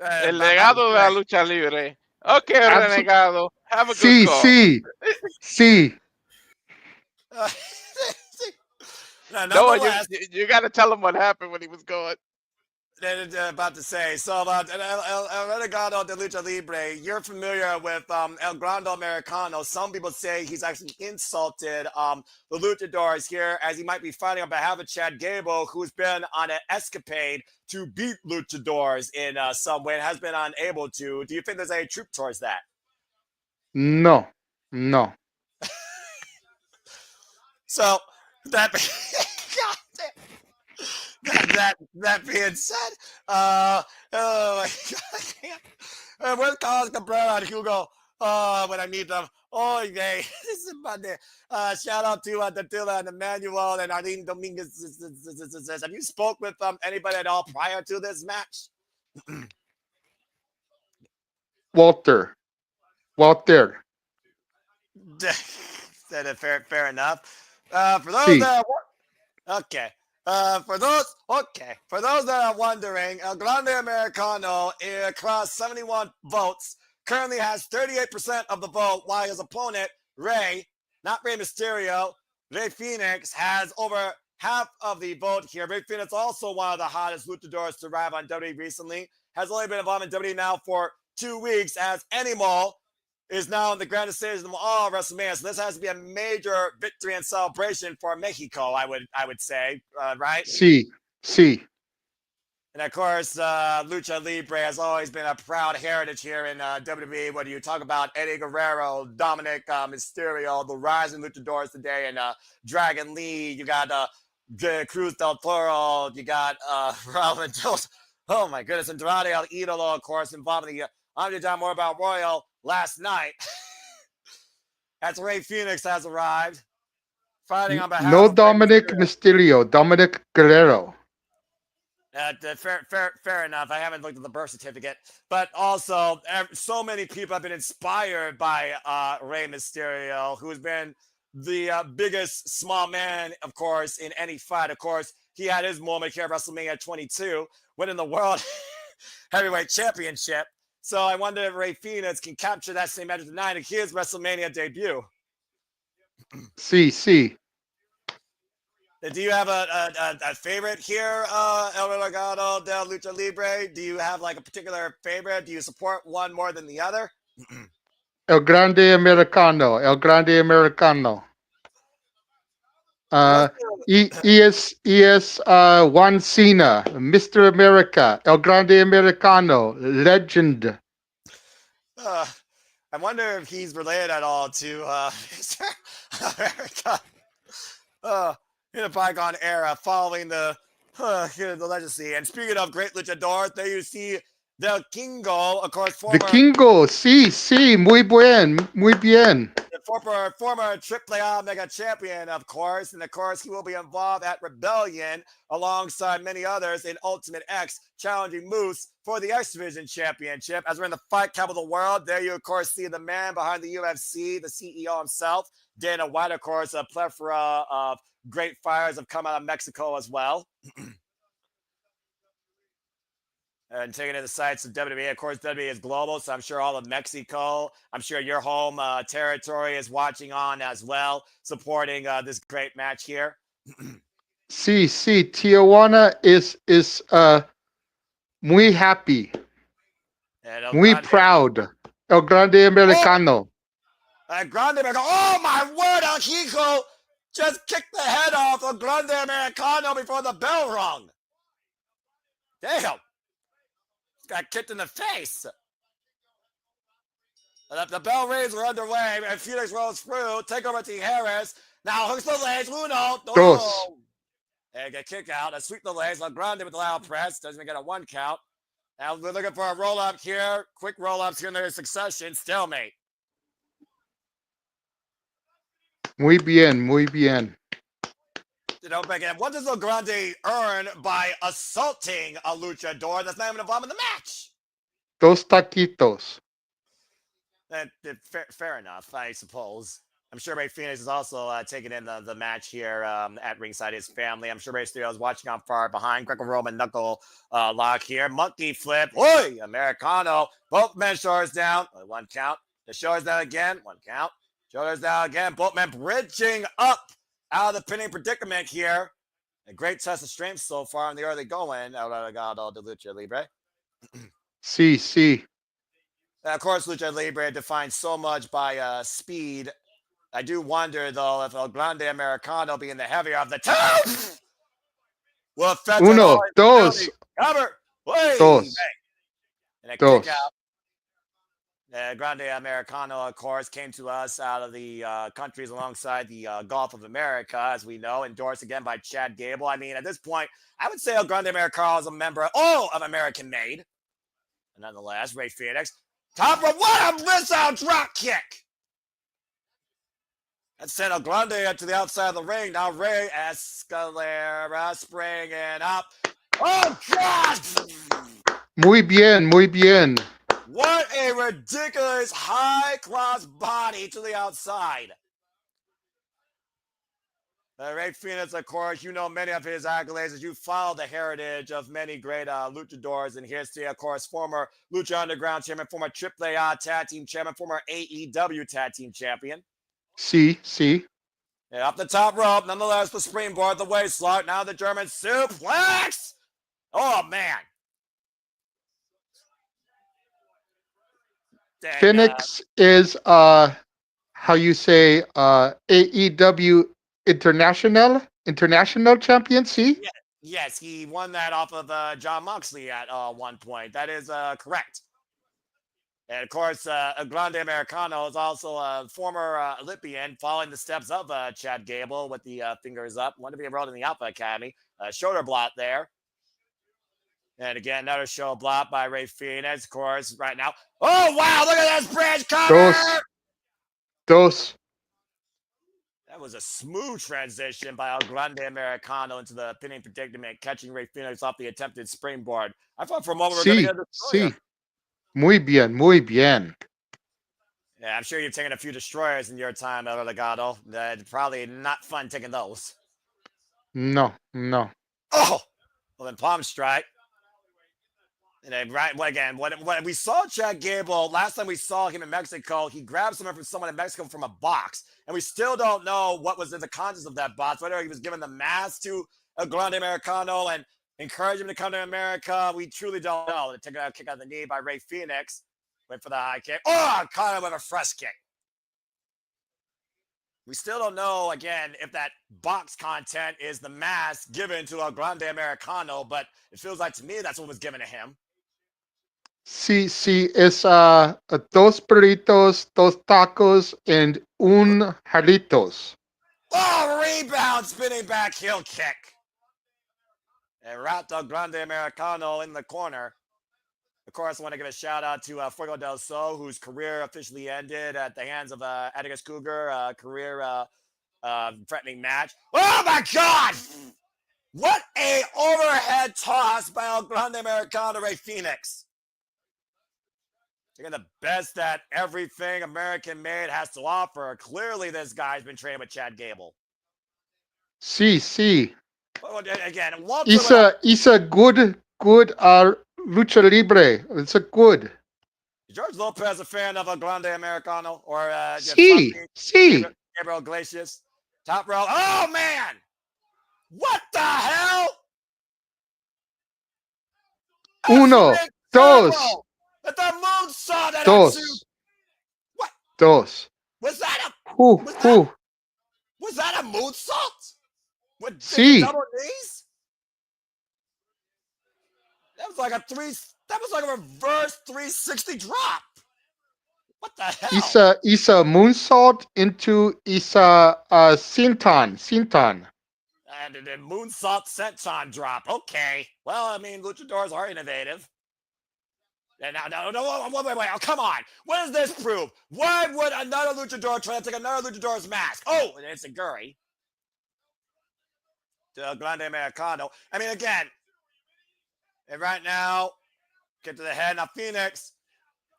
El legado de la lucha libre. Okay, Renegado. Have a good call. Sí. No, you got to tell him what happened when he was going. About to say, so El Renegado de Lucha Libre, you're familiar with El Grande Americano. Some people say he's actually insulted the luchadors here as he might be fighting on behalf of Chad Gable, who's been on an escapade to beat luchadors in some way and has been unable to. Do you think there's any truth towards that? No. So that being said, oh my God, where's Carlos Cabrera and Hugo? When I need them. Oh, yay. This is Monday. Shout out to Datila and Emmanuel and Arlene Dominguez. Have you spoke with anybody at all prior to this match? Walter. Fair enough. For those that are wondering, El Grande Americano across 71 votes currently has 38% of the vote, while his opponent, Rey Mysterio, Rey Fenix, has over half of the vote here. Rey Fenix, also one of the hottest luchadors to arrive on WWE recently, has only been involved in WWE now for 2 weeks, as Animal is now in the Grande stage of all WrestleMania. So this has to be a major victory and celebration for Mexico, I would say, right? Sí. And of course, Lucha Libre has always been a proud heritage here in WWE. Whether you talk about Eddie Guerrero, Dominic Mysterio, the rising luchadors today, and Dragon Lee, you got Cruz del Toro, you got Robin Jones. Oh my goodness, Andrade El Idolo, of course, involving the Underdog More About Royal last night. As Rey Fenix has arrived, fighting on behalf No of Dominic Mysterio, Dominic Guerrero. Fair enough. I haven't looked at the birth certificate, but also so many people have been inspired by Rey Mysterio, who's been the biggest small man, of course, in any fight. Of course, he had his moment here at WrestleMania 22, winning the World Heavyweight Championship. So I wonder if Rey Fenix can capture that same magic tonight in his WrestleMania debut. See. Do you have a favorite here, El Renegado del Lucha Libre? Do you have like a particular favorite? Do you support one more than the other? El Grande Americano. ES Juan Cena, Mr. America, El Grande Americano, legend. I wonder if he's related at all to Mr. America. In a bygone era, following the legacy. And speaking of great luchadors, there you see the Kingo, of course, The Kingo, sí, muy bien. The former AAA Mega Champion, of course, and of course he will be involved at Rebellion alongside many others in Ultimate X, challenging Moose for the X Division Championship. As we're in the fight capital of the world, there you of course see the man behind the UFC, the CEO himself, Dana White, of course, a plethora of great fighters have come out of Mexico as well. And taking in the sights of WWE. Of course, WWE is global, so I'm sure all of Mexico, I'm sure your home territory is watching on as well, supporting this great match here. Sí, Tijuana is muy happy, muy proud. El Grande Americano. Grande Americano. Oh my word, El Hijo just kicked the head off of Grande Americano before the bell rung. Damn. Got kicked in the face. The bell rings are underway, and Felix rolls through. Take over to Harris. Now hooks the legs. Uno. Dos. And get kick out. And sweep the legs. Grande with the loud press. Doesn't even get a one count. Now we're looking for a roll up here. Quick roll ups here in their succession. Stalemate. Muy bien. You know, again, what does El Grande earn by assaulting a luchador that's not even involved in the match? Dos taquitos. Fair enough, I suppose. I'm sure Rey Fenix is also taking in the match here at ringside, his family. I'm sure Rey Mysterio is watching on far behind. Greco-Roman knuckle lock here. Monkey flip. Oi! Americano. Both men shoulders down. One count. The shoulders down again. One count. Shoulders down again. Both men bridging up out of the pinning predicament here. A great test of strength so far in the early going. El Renegado de Lucha Libre. Sí. Of course, Lucha Libre defined so much by speed. I do wonder, though, if El Grande Americano being the heavier of the two will affect Uno, dos. Cover. Dos. And a kick out. Grande Americano, of course, came to us out of the countries alongside the Gulf of America, as we know, endorsed again by Chad Gable. I mean, at this point, I would say El Grande Americano is a member of American Made. And nonetheless, Rey Fenix. Top of what a wrist-out drop kick. That sent El Grande to the outside of the ring. Now Rey Escalera springing up. Oh, God! Muy bien. What a ridiculous high cross body to the outside. Rey Fenix, of course, you know many of his accolades as you follow the heritage of many great luchadors in history. Of course, former Lucha Underground champion, former AAA tag team champion, former AEW tag team champion. Sí. Yeah, up the top rope, nonetheless, the springboard, the waist lock, now the German suplex. Oh, man. Phoenix is how you say AEW international champion, see? Yes, he won that off of John Moxley at one point. That is correct. And of course, Grande Americano is also a former Olympian, following the steps of Chad Gable with the fingers up. Wanted to be enrolled in the Alpha Academy. Shoulder block there. And again, another shoulder block by Rey Fenix, of course, right now. Oh, wow, look at this bridge cover! Dos. That was a smooth transition by El Grande Americano into the pinning predicament, catching Rey Fenix off the attempted springboard. I thought for a moment we were going to get a destroyer. Sí. Muy bien, muy bien. Yeah, I'm sure you've taken a few destroyers in your time, El Legado. Probably not fun taking those. No, no. Oh! Well, then palm strike. And then again, when we saw Chad Gable, last time we saw him in Mexico, he grabbed someone in Mexico from a box. And we still don't know what was in the contents of that box, whether he was giving the mask to El Grande Americano and encourage him to come to America. We truly don't know. They took a kick out of the knee by Rey Fenix. Went for the high kick. Oh, caught him with a fresh kick. We still don't know, again, if that box content is the mask given to El Grande Americano, but it feels like to me that's what was given to him. Sí, es dos burritos, dos tacos, and un jarritos. Oh, rebound, spinning back heel kick. And wrapped El Grande Americano in the corner. Of course, I want to give a shout out to Fuego del Sol, whose career officially ended at the hands of Atticus Cougar, career threatening match. Oh my God! What a overhead toss by El Grande Americano Rey Fenix. Taking the best that everything American made has to offer. Clearly, this guy's been training with Chad Gable. Sí. Again, He's a good lucha libre. It's a good. Is George Lopez a fan of El Grande Americano or Sí. Gabriel Iglesias? Top row. Oh man! What the hell? Uno, dos. At the moonsault that Dos. What? Dos. Was that a moonsault? With double knees? That was like a reverse 360 drop. What the hell? It's a moonsault into a senton. And a moonsault senton drop. Okay. Well, I mean, luchadors are innovative. And now, wait. Oh, come on. What does this prove? Why would another luchador try to take another luchador's mask? Oh, and it's a Guri. To Grande Americano. I mean, again, and right now, get to the head. Now, Phoenix.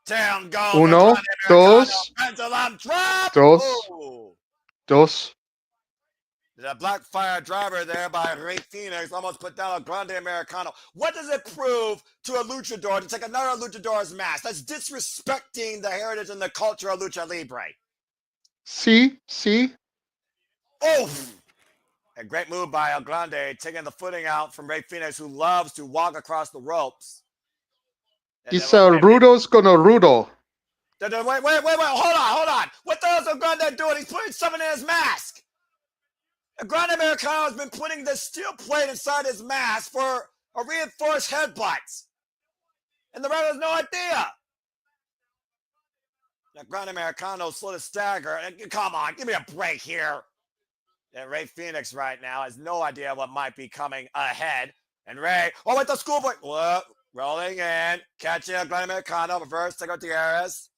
Down goes. Uno, dos. Pendulum drop. Dos. The black fire driver there by Rey Fenix almost put down a Grande Americano. What does it prove to a luchador to take another luchador's mask? That's disrespecting the heritage and the culture of lucha libre. Sí. Oh! A great move by El Grande, taking the footing out from Rey Fenix, who loves to walk across the ropes. It's Rudo's gonna Rudo. Wait, hold on. What the hell is El Grande doing? He's putting something in his mask. Grande Americano has been putting this steel plate inside his mask for a reinforced headbutt. And the ref has no idea. Now, Grande Americano slow to stagger. Come on, give me a break here. And Rey Fenix right now has no idea what might be coming ahead. And Rey, wait, the schoolboy. Whoa, rolling in. Catching Grande Americano, reverse, Tego Tierras.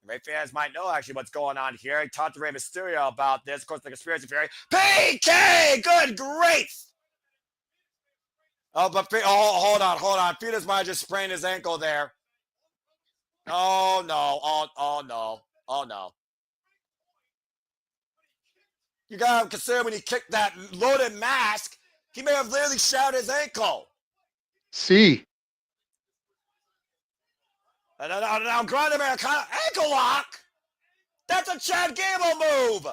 Rey Fans might know actually what's going on here. He talked to Rey Mysterio about this. Of course, the conspiracy theory. PK! Good grief! Oh, but hold on. Phoenix might have just sprained his ankle there. Oh no. You gotta consider when he kicked that loaded mask, he may have literally shattered his ankle. Sí. Now, Grande Americano, ankle lock. That's a Chad Gable move.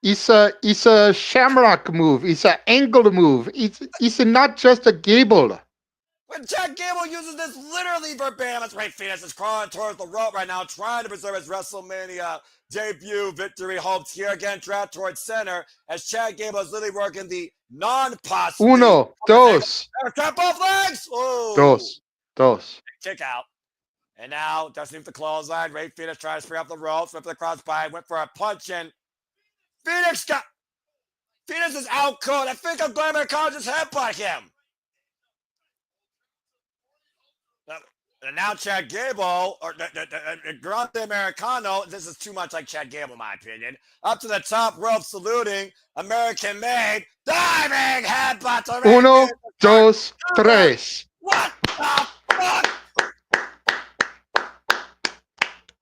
It's a shamrock move. It's an angle move. It's not just a Gable. When Chad Gable uses this literally verbatim, as Rey Fénix is crawling towards the rope right now, trying to preserve his WrestleMania debut victory hopes here again, draft towards center, as Chad Gable is literally working the non-pos. Uno, dos. Tap both legs! Oh! Dos. Kick out. And now, Dustin with the clothesline. Rey Fénix trying to spring up the ropes, went for the crossbody, went for a punch, and Fénix is out cold. I think I'm glad Americano just headbutt him. And now Chad Gable, or Grande Americano, this is too much like Chad Gable in my opinion. Up to the top rope, saluting, American made, diving headbutt to Rey Uno, Fénix. dos, tres. What the fuck?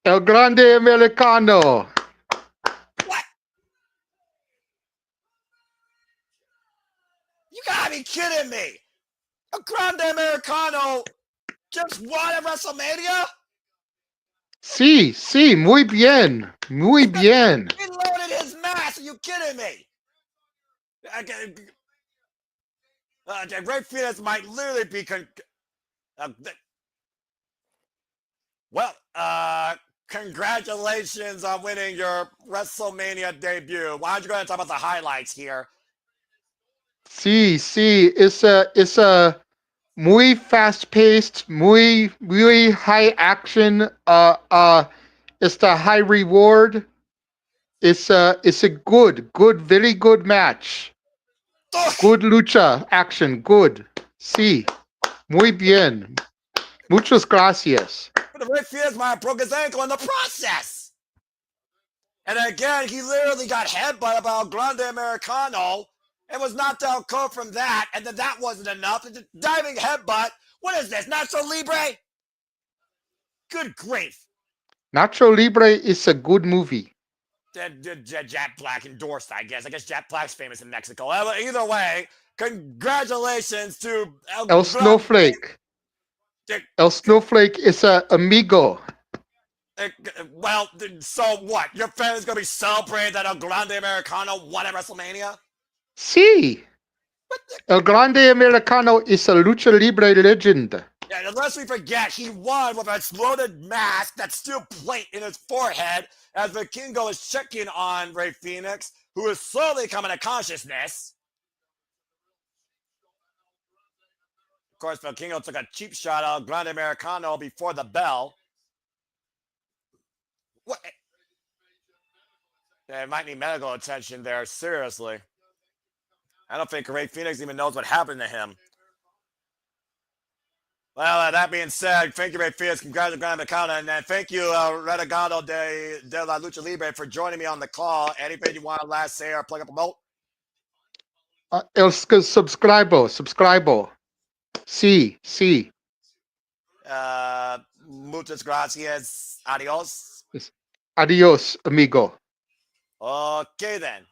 El Grande Americano. What? You gotta be kidding me. A Grande Americano just won at WrestleMania? Sí, muy bien. Muy bien. He loaded his mask. Are you kidding me? Rey Fénix might literally be congratulations on winning your WrestleMania debut. Why don't you go ahead and talk about the highlights here? Sí, it's a muy fast-paced, muy high action. It's the high reward. It's a good, very good match. Good lucha action, good. Sí, muy bien. Muchas gracias. But the Rey Fénix might have broke his ankle in the process. And again, he literally got headbutted by a Grande Americano and was knocked out cold from that. And then that wasn't enough. It's a diving headbutt. What is this, Nacho Libre? Good grief. Nacho Libre is a good movie. Jack Black endorsed, I guess. I guess Jack Black's famous in Mexico. Either way, congratulations to El Snowflake. El Snowflake is a amigo. Well, so what? Your family's going to be celebrating that El Grande Americano won at WrestleMania? Sí. El Grande Americano is a lucha libre legend. Yeah, unless we forget, he won with a loaded mask, that steel plate in his forehead, as Vikingo is checking on Rey Fénix, who is slowly coming to consciousness. Of course, Vikingo took a cheap shot at Grande Americano before the bell. What? Yeah, it might need medical attention there, seriously. I don't think Rey Fénix even knows what happened to him. Well, that being said, thank you, Rey Fénix. Congratulations, Grande Americano. And thank you, Renegado de la Lucha Libre, for joining me on the call. Anything you want to last say or plug up a remote? El subscribo. Sí. Muchas gracias. Adios. Adios, amigo. Okay, then.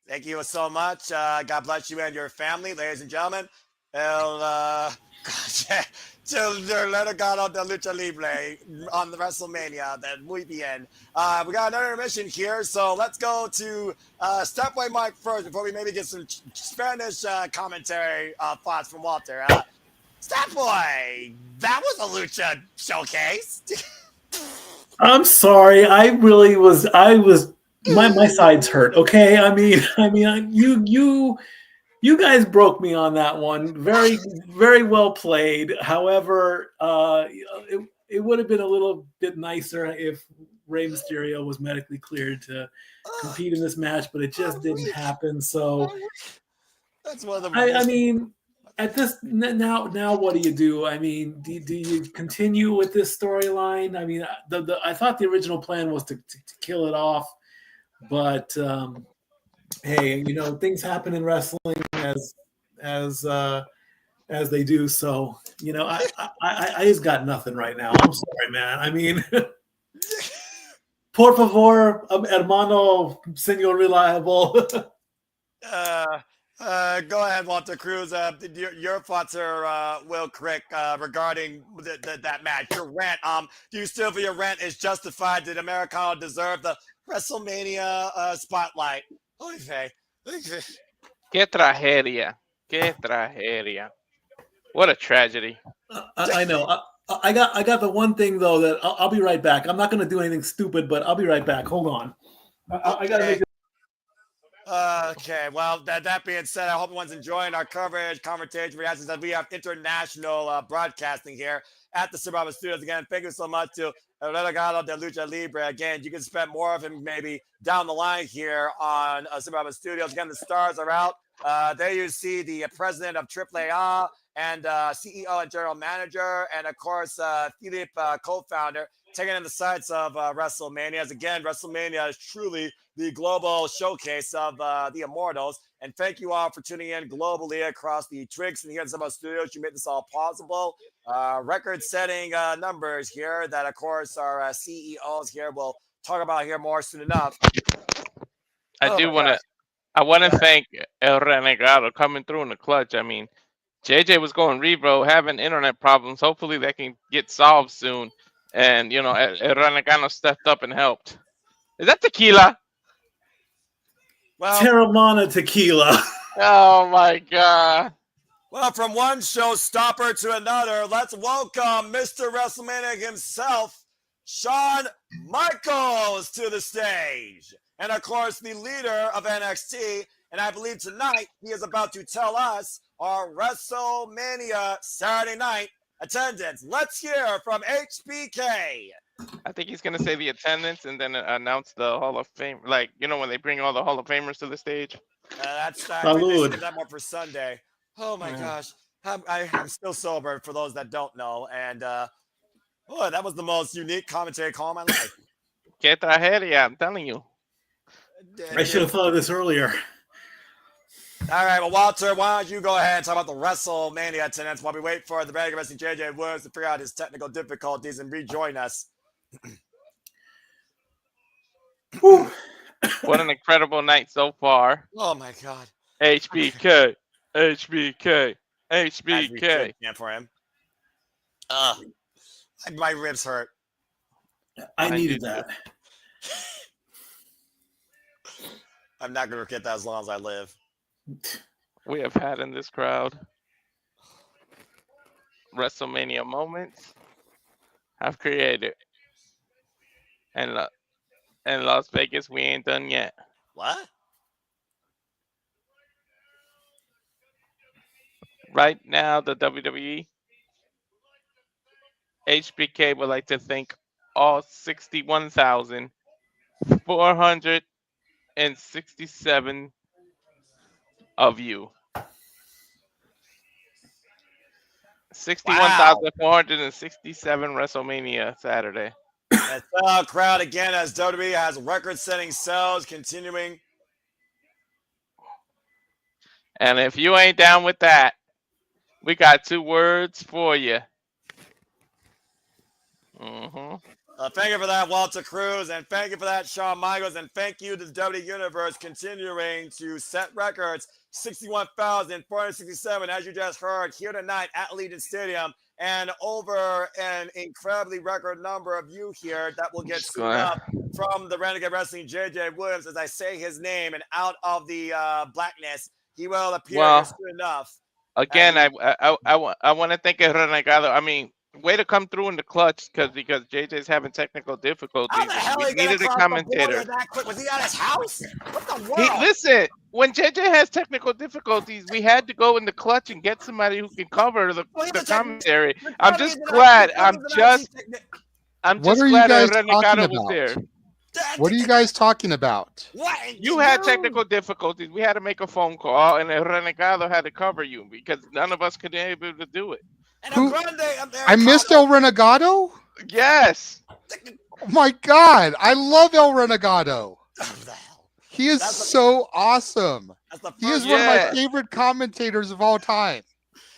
Thank you so much. God bless you and your family, ladies and gentlemen. Renegado de Lucha Libre on the WrestleMania. Then muy bien. We got another mission here, so let's go to Stepway Mike first before we maybe get some Spanish commentary thoughts from Walter. Stepboy, that was a lucha showcase. I'm sorry. I was my sides hurt. Okay. I mean, you guys broke me on that one. Very, very well played. However, it would have been a little bit nicer if Rey Mysterio was medically cleared to compete in this match, but it just didn't happen. So that's one of the. I mean, at this now, what do you do? I mean, do you continue with this storyline? I mean, I thought the original plan was to kill it off, but hey, things happen in wrestling as they do. So I just got nothing right now. I'm sorry, man. I mean, por favor, hermano, señor reliable. Go ahead, Walter Cruz. Your thoughts are Will Crick regarding that match. Your rant. Do you still feel your rant is justified? Did Americano deserve the WrestleMania spotlight? Okay. Qué tragedia. What a tragedy. I know. I got the one thing though that I'll be right back. I'm not going to do anything stupid, but I'll be right back. Hold on. I got to make. Okay, well, that being said, I hope everyone's enjoying our coverage, conversation, reactions that we have international broadcasting here at the Survivor Studios. Again, thank you so much to Renegade de Lucha Libre. Again, you can spend more of him maybe down the line here on Survivor Studios. Again, the stars are out. There you see the president of AAA and CEO and general manager, and of course, Philippe, co-founder, taking in the sights of WrestleMania. As again, WrestleMania is truly the global showcase of the Immortals. And thank you all for tuning in globally across the Twix and here in some studios. You made this all possible. Record-setting numbers here that, of course, our CEOs here will talk about here more soon enough. I want to thank El Renegado coming through in the clutch. I mean, JJ was going Revo, having internet problems. Hopefully that can get solved soon. And, you know, El Renegado stepped up and helped. Is that tequila? Well, Terramana tequila. Oh, my God. Well, from one showstopper to another, let's welcome Mr. WrestleMania himself, Shawn Michaels, to the stage. And, of course, the leader of NXT. And I believe tonight he is about to tell us our WrestleMania Saturday night attendance. Let's hear from HBK. I think he's going to say the attendance and then announce the Hall of Fame. Like, you know, when they bring all the Hall of Famers to the stage. I think they saved that one for Sunday. Oh, my gosh. I'm still sober, for those that don't know. And, boy, that was the most unique commentary call of my life. Que tragedia, I'm telling you. I should have thought of this earlier. All right, well, Walter, why don't you go ahead and talk about the WrestleMania attendance while we wait for the Renegade Wrestling JJ Williams to figure out his technical difficulties and rejoin us. What an incredible night so far. Oh, my God. HBK, HBK, HBK. Yeah, for him. My ribs hurt. I needed that. I'm not going to forget that as long as I live. We have had in this crowd WrestleMania moments have created. And in Las Vegas, we ain't done yet. What? Right now, the WWE, HBK would like to thank all 61,467 of you. 61,467 WrestleMania Saturday. And sellout crowd again as WWE has record-setting sales continuing. And if you ain't down with that, we got 2 words for you. Thank you for that, Walter Cruz, and thank you for that, Shawn Michaels, and thank you to the WWE Universe continuing to set records. 61,467, as you just heard, here tonight at Allegiant Stadium, and over an incredibly record number of you here that will get soon up from the Renegade Wrestling JJ Williams. As I say his name and out of the blackness, he will appear soon enough. Again, I want to thank Renegado. I mean, way to come through in the clutch because JJ's having technical difficulties. How the hell we needed a commentator. That quick? Was he at his house? What the world? Listen, when JJ has technical difficulties, we had to go in the clutch and get somebody who can cover the commentary. I'm just glad. I'm just glad Renegado was there. What are you guys talking about? You had technical difficulties. We had to make a phone call, and Renegado had to cover you because none of us could be able to do it. And Grande up there. I missed El Renegado? Yes. Oh my God. I love El Renegado. He is so awesome. He is one of my favorite commentators of all time.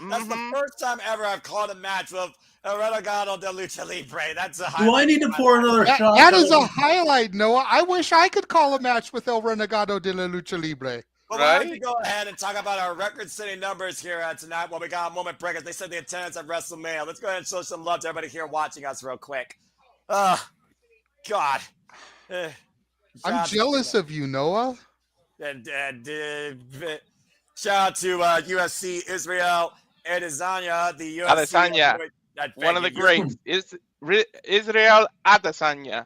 That's the first time ever I've called a match with Renegado de Lucha Libre. That's a highlight. Do I need to pour another shot? That is a highlight, Noah. I wish I could call a match with El Renegado de la Lucha Libre. Well, why don't we go ahead and talk about our record-setting numbers here tonight while we got a moment break. As they said, the attendance at WrestleMania. Let's go ahead and show some love to everybody here watching us real quick. God. I'm jealous of you, And shout out to UFC Israel Adesanya, the UFC. Adesanya, one of the greats. Israel Adesanya.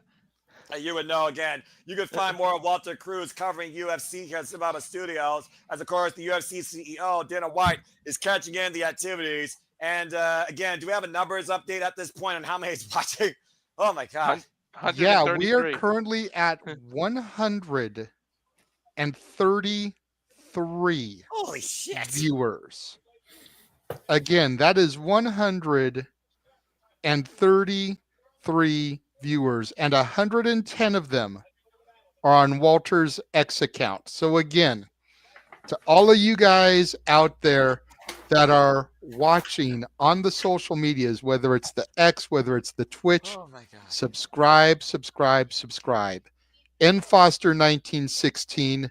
You would know again. You can find more of Walter Cruz covering UFC here at Cinema Studios. As of course, the UFC CEO, Dana White, is catching in the activities. And again, do we have a numbers update at this point on how many is watching? Oh my God. Yeah, we are currently at 133 Holy shit. viewers. Again, that is 133 viewers, and 110 of them are on Walter's X account. So again, to all of you guys out there that are watching on the social medias, whether it's the X, whether it's the Twitch, Oh my God. subscribe. N Foster 1916,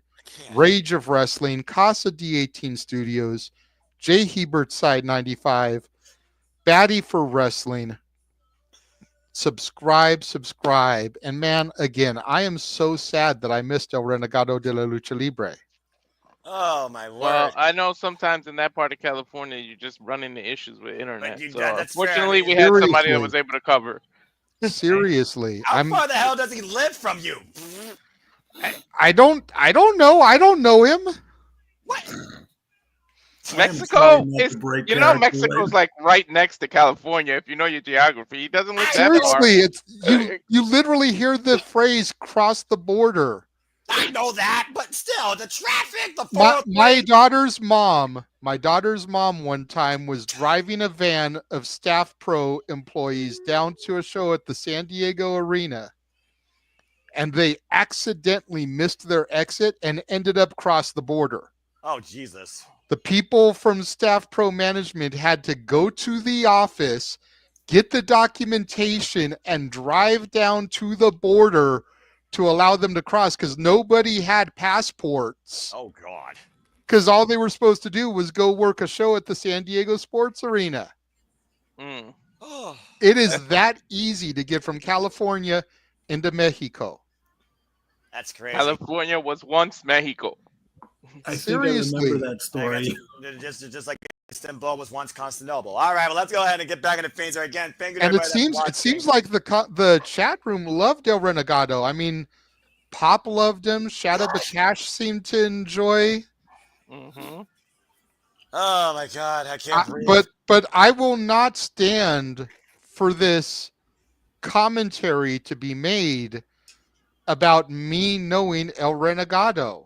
Rage of Wrestling, Casa D18 Studios, J Hebert Side 95, Batty for Wrestling. Subscribe. And man, again, I am so sad that I missed El Renegado de la Lucha Libre. Oh my word. Well, I know sometimes in that part of California, you just run into issues with internet. So that's fair. fortunately, we had somebody that was able to cover. Seriously. How far the hell does he live from you? I don't know. I don't know him. What? Mexico is, Mexico's like right next to California. If you know your geography, he doesn't live that far. Seriously, it's you literally hear the phrase "cross the border." I know that, but still, the traffic, the my daughter's mom one time was driving a van of Staff Pro employees down to a show at the San Diego Arena, and they accidentally missed their exit and ended up across the border. Oh, Jesus. The people from Staff Pro management had to go to the office, get the documentation, and drive down to the border to allow them to cross because nobody had passports. Oh, God. Because all they were supposed to do was go work a show at the San Diego Sports Arena. Oh. It is that easy to get from California into Mexico. That's crazy. California was once Mexico. Seriously. I remember that story. Just like Istanbul was once Constantinople. All right, well, let's go ahead and get back into things again. Thank you. And it seems like the chat room loved El Renegado. I mean, Pop loved him. Shadow Bakash seemed to enjoy. Mm-hmm. Oh my God, I can't breathe. But I will not stand for this commentary to be made about me knowing El Renegado.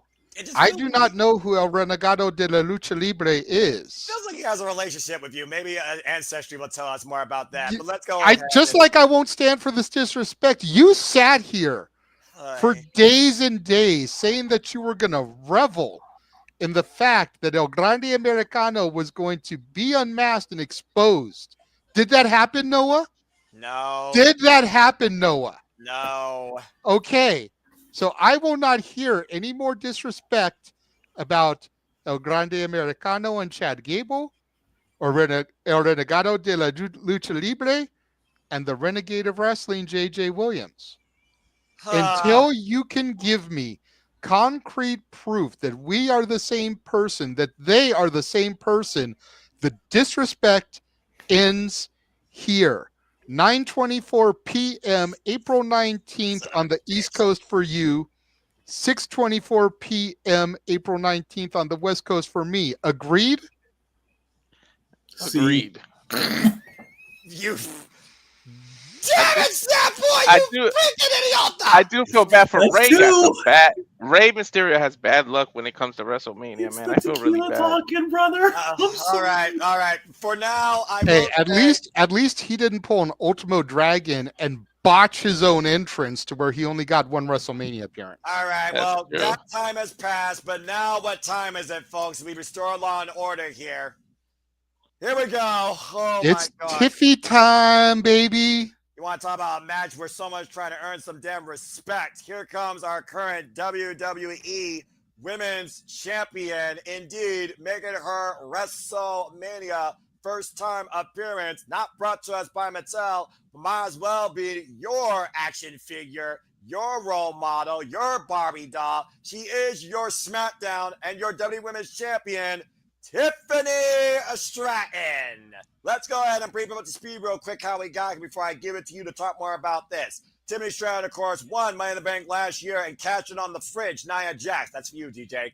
I do not know who El Renegado de la Lucha Libre is. Feels like he has a relationship with you. Maybe Ancestry will tell us more about that. But let's go ahead. Like I won't stand for this disrespect. You sat here for days and days saying that you were going to revel in the fact that El Grande Americano was going to be unmasked and exposed. Did that happen, Noah? No. Did that happen, Noah? No. Okay. So I will not hear any more disrespect about El Grande Americano and Chad Gable, or El Renegado de la Lucha Libre, and the Renegade of Wrestling, J.J. Williams. Until you can give me concrete proof that we are the same person, that they are the same person, the disrespect ends here. 9:24 p.m. April 19th on the East Coast for you. 6:24 p.m. April 19th on the West Coast for me. Agreed? Agreed. You. Damn it, Seth boy! You freaking idiot! I do feel bad for Ray. Ray Mysterio has bad luck when it comes to WrestleMania, man. I feel really bad. Talking, brother. All right. For now, at least he didn't pull an Ultimo Dragon and botch his own entrance to where he only got one WrestleMania appearance. All right, well, that time has passed, but now what time is it, folks? We restore law and order here. Here we go. Oh, it's my God. Tiffy time, baby. You want to talk about a match where someone's trying to earn some damn respect? Here comes our current WWE Women's Champion, indeed, making her WrestleMania first-time appearance, not brought to us by Mattel, but might as well be your action figure, your role model, your Barbie doll. She is your SmackDown and your WWE Women's Champion, Tiffany Stratton. Let's go ahead and brief up the speed real quick how we got here before I give it to you to talk more about this. Tiffany Stratton, of course, won Money in the Bank last year and cashed it on the fridge, Nia Jax. That's for you, DJ.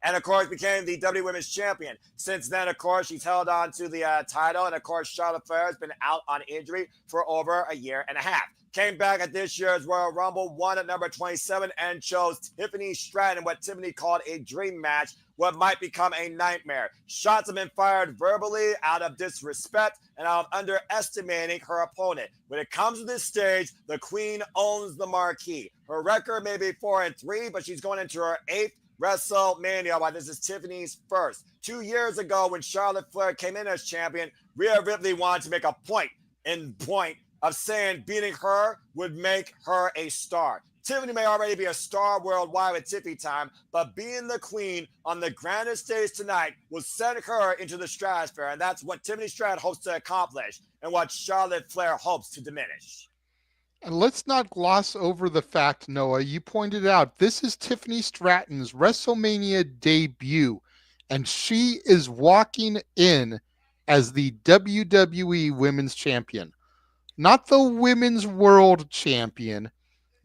And, of course, became the WWE Women's Champion. Since then, of course, she's held on to the title. And, of course, Charlotte Flair has been out on injury for over a year and a half. Came back at this year's Royal Rumble, won at number 27, and chose Tiffany Stratton, what Tiffany called a dream match, what might become a nightmare. Shots have been fired verbally out of disrespect and out of underestimating her opponent. When it comes to this stage, the Queen owns the marquee. Her record may be 4-3, but she's going into her 8th WrestleMania, while this is Tiffany's first. 2 years ago, when Charlotte Flair came in as champion, Rhea Ripley wanted to make a point of saying beating her would make her a star. Tiffany may already be a star worldwide with Tiffy time, but being the queen on the grandest stage tonight will send her into the stratosphere, and that's what Tiffany Stratton hopes to accomplish and what Charlotte Flair hopes to diminish. And let's not gloss over the fact, Noah, you pointed out, this is Tiffany Stratton's WrestleMania debut, and she is walking in as the WWE Women's Champion. Not the Women's World Champion,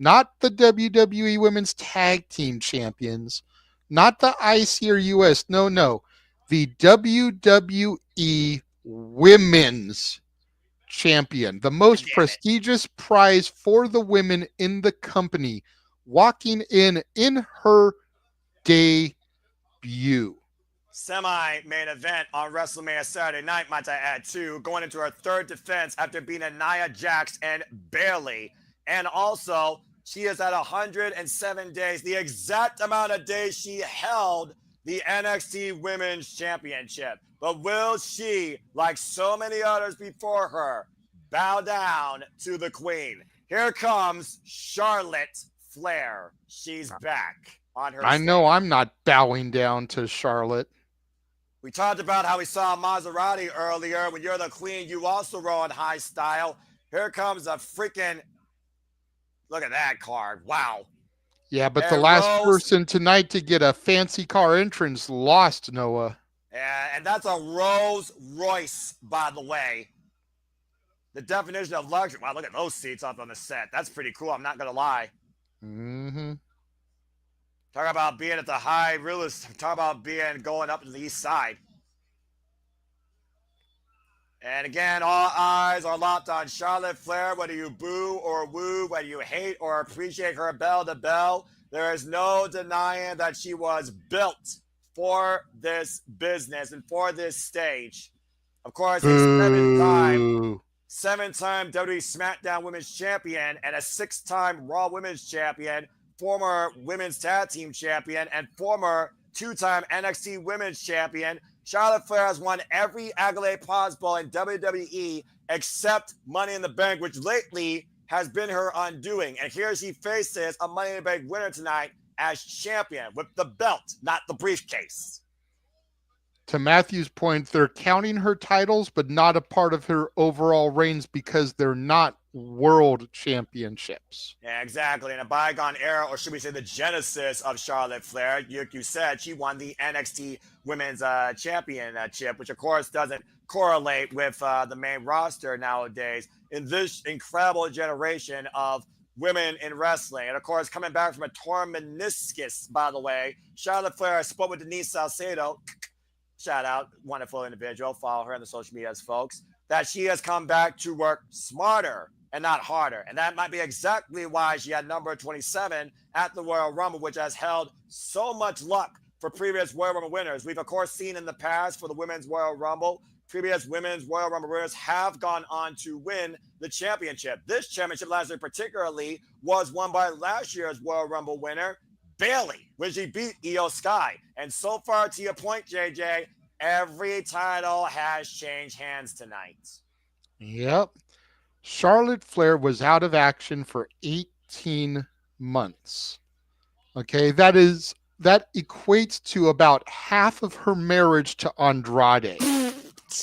not the WWE Women's Tag Team Champions, not the IC or US, no, the WWE Women's Champion, the most prestigious prize for the women in the company, walking in her debut. Semi-main event on WrestleMania Saturday night, might I add, too, going into her third defense after beating Nia Jax and Bayley. And also, she is at 107 days, the exact amount of days she held the NXT Women's Championship. But will she, like so many others before her, bow down to the Queen? Here comes Charlotte Flair. She's back on her stage. know I'm not bowing down to Charlotte. We talked about how we saw Maserati earlier. When you're the queen, you also roll in high style. Here comes a freaking... Look at that card. Wow. Yeah, but the last person tonight to get a fancy car entrance lost, Noah. Yeah, and that's a Rolls Royce, by the way. The definition of luxury. Wow, look at those seats up on the set. That's pretty cool. I'm not going to lie. Mm-hmm. Talk about being at the high real estate. Talk about going up to the east side. And again, all eyes are locked on Charlotte Flair. Whether you boo or woo, whether you hate or appreciate her bell to bell, there is no denying that she was built for this business and for this stage. Of course, a seven-time WWE SmackDown Women's Champion and a 6-time Raw Women's Champion, former Women's Tag Team Champion, and former 2-time NXT Women's Champion. Charlotte Flair has won every accolade possible in WWE except Money in the Bank, which lately has been her undoing. And here she faces a Money in the Bank winner tonight as champion with the belt, not the briefcase. To Matthew's point, they're counting her titles, but not a part of her overall reigns because they're not world championships. Yeah, exactly. In a bygone era, or should we say the genesis of Charlotte Flair, you said she won the NXT Women's Championship, which of course doesn't correlate with the main roster nowadays in this incredible generation of women in wrestling. And of course, coming back from a torn meniscus, by the way, Charlotte Flair spoke with Denise Salcedo. Shout out, wonderful individual. Follow her on the social medias, folks. That she has come back to work smarter and not harder. And that might be exactly why she had number 27 at the Royal Rumble, which has held so much luck for previous Royal Rumble winners. We've, of course, seen in the past for the Women's Royal Rumble, previous Women's Royal Rumble winners have gone on to win the championship. This championship last year particularly was won by last year's Royal Rumble winner, Bayley, when she beat Io Sky. And so far, to your point, JJ, every title has changed hands tonight. Yep. Charlotte Flair was out of action for 18 months. Okay, that equates to about half of her marriage to Andrade.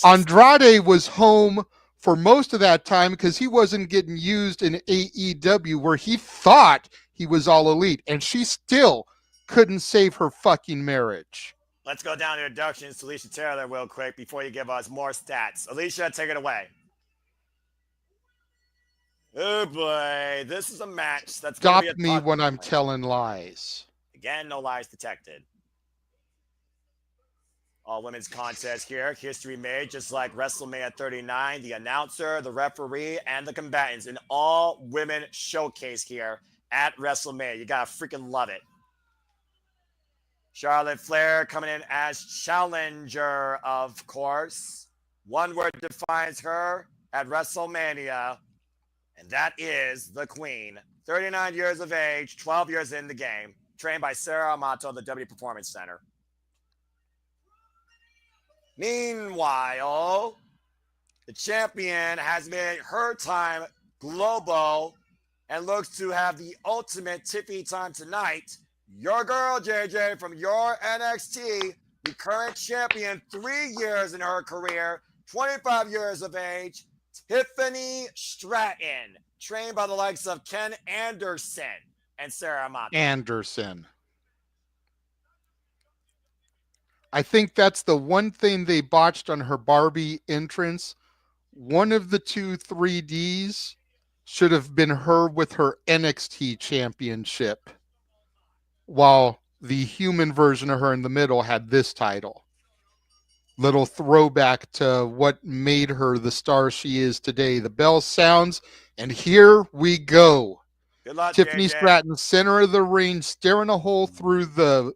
Andrade was home for most of that time because he wasn't getting used in AEW where he thought he was all elite, and she still couldn't save her fucking marriage. Let's go down to introductions to Alicia Taylor real quick before you give us more stats. Alicia, take it away. Oh boy, this is a match that's going Stop to be a me talking when I'm point. telling lies. Again, no lies detected. All women's contest here. History made just like WrestleMania 39. The announcer, the referee, and the combatants. An all women showcase here at WrestleMania. You gotta freaking love it. Charlotte Flair coming in as challenger, of course. One word defines her at WrestleMania, and that is the Queen. 39 years of age, 12 years in the game. Trained by Sarah Amato of the W Performance Center. Meanwhile, the champion has made her time global and looks to have the ultimate tippy time tonight. Your girl, JJ, from your NXT, the current champion, 3 years in her career, 25 years of age, Tiffany Stratton, trained by the likes of Ken Anderson and Sarah Amato. Anderson. I think that's the one thing they botched on her Barbie entrance. One of the two 3Ds should have been her with her NXT championship, while the human version of her in the middle had this title. Little throwback to what made her the star she is today. The bell sounds, and here we go. Good luck, Tiffany JJ. Stratton, center of the ring, staring a hole through the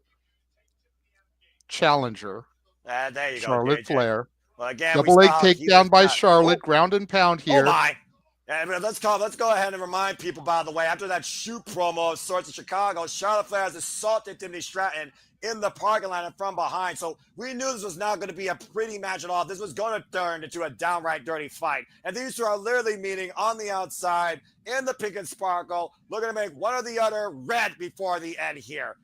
challenger, There you Charlotte go, JJ. Flair. Well, again, Double leg takedown by got, Charlotte, ground and pound here. Oh my! And let's go ahead and remind people, by the way, after that shoot promo of sorts in Chicago, Charlotte Flair has assaulted Tiffany Stratton in the parking lot and from behind. So we knew this was not going to be a pretty match at all. This was going to turn into a downright dirty fight. And these two are literally meeting on the outside in the pink and sparkle, looking to make one or the other red before the end here.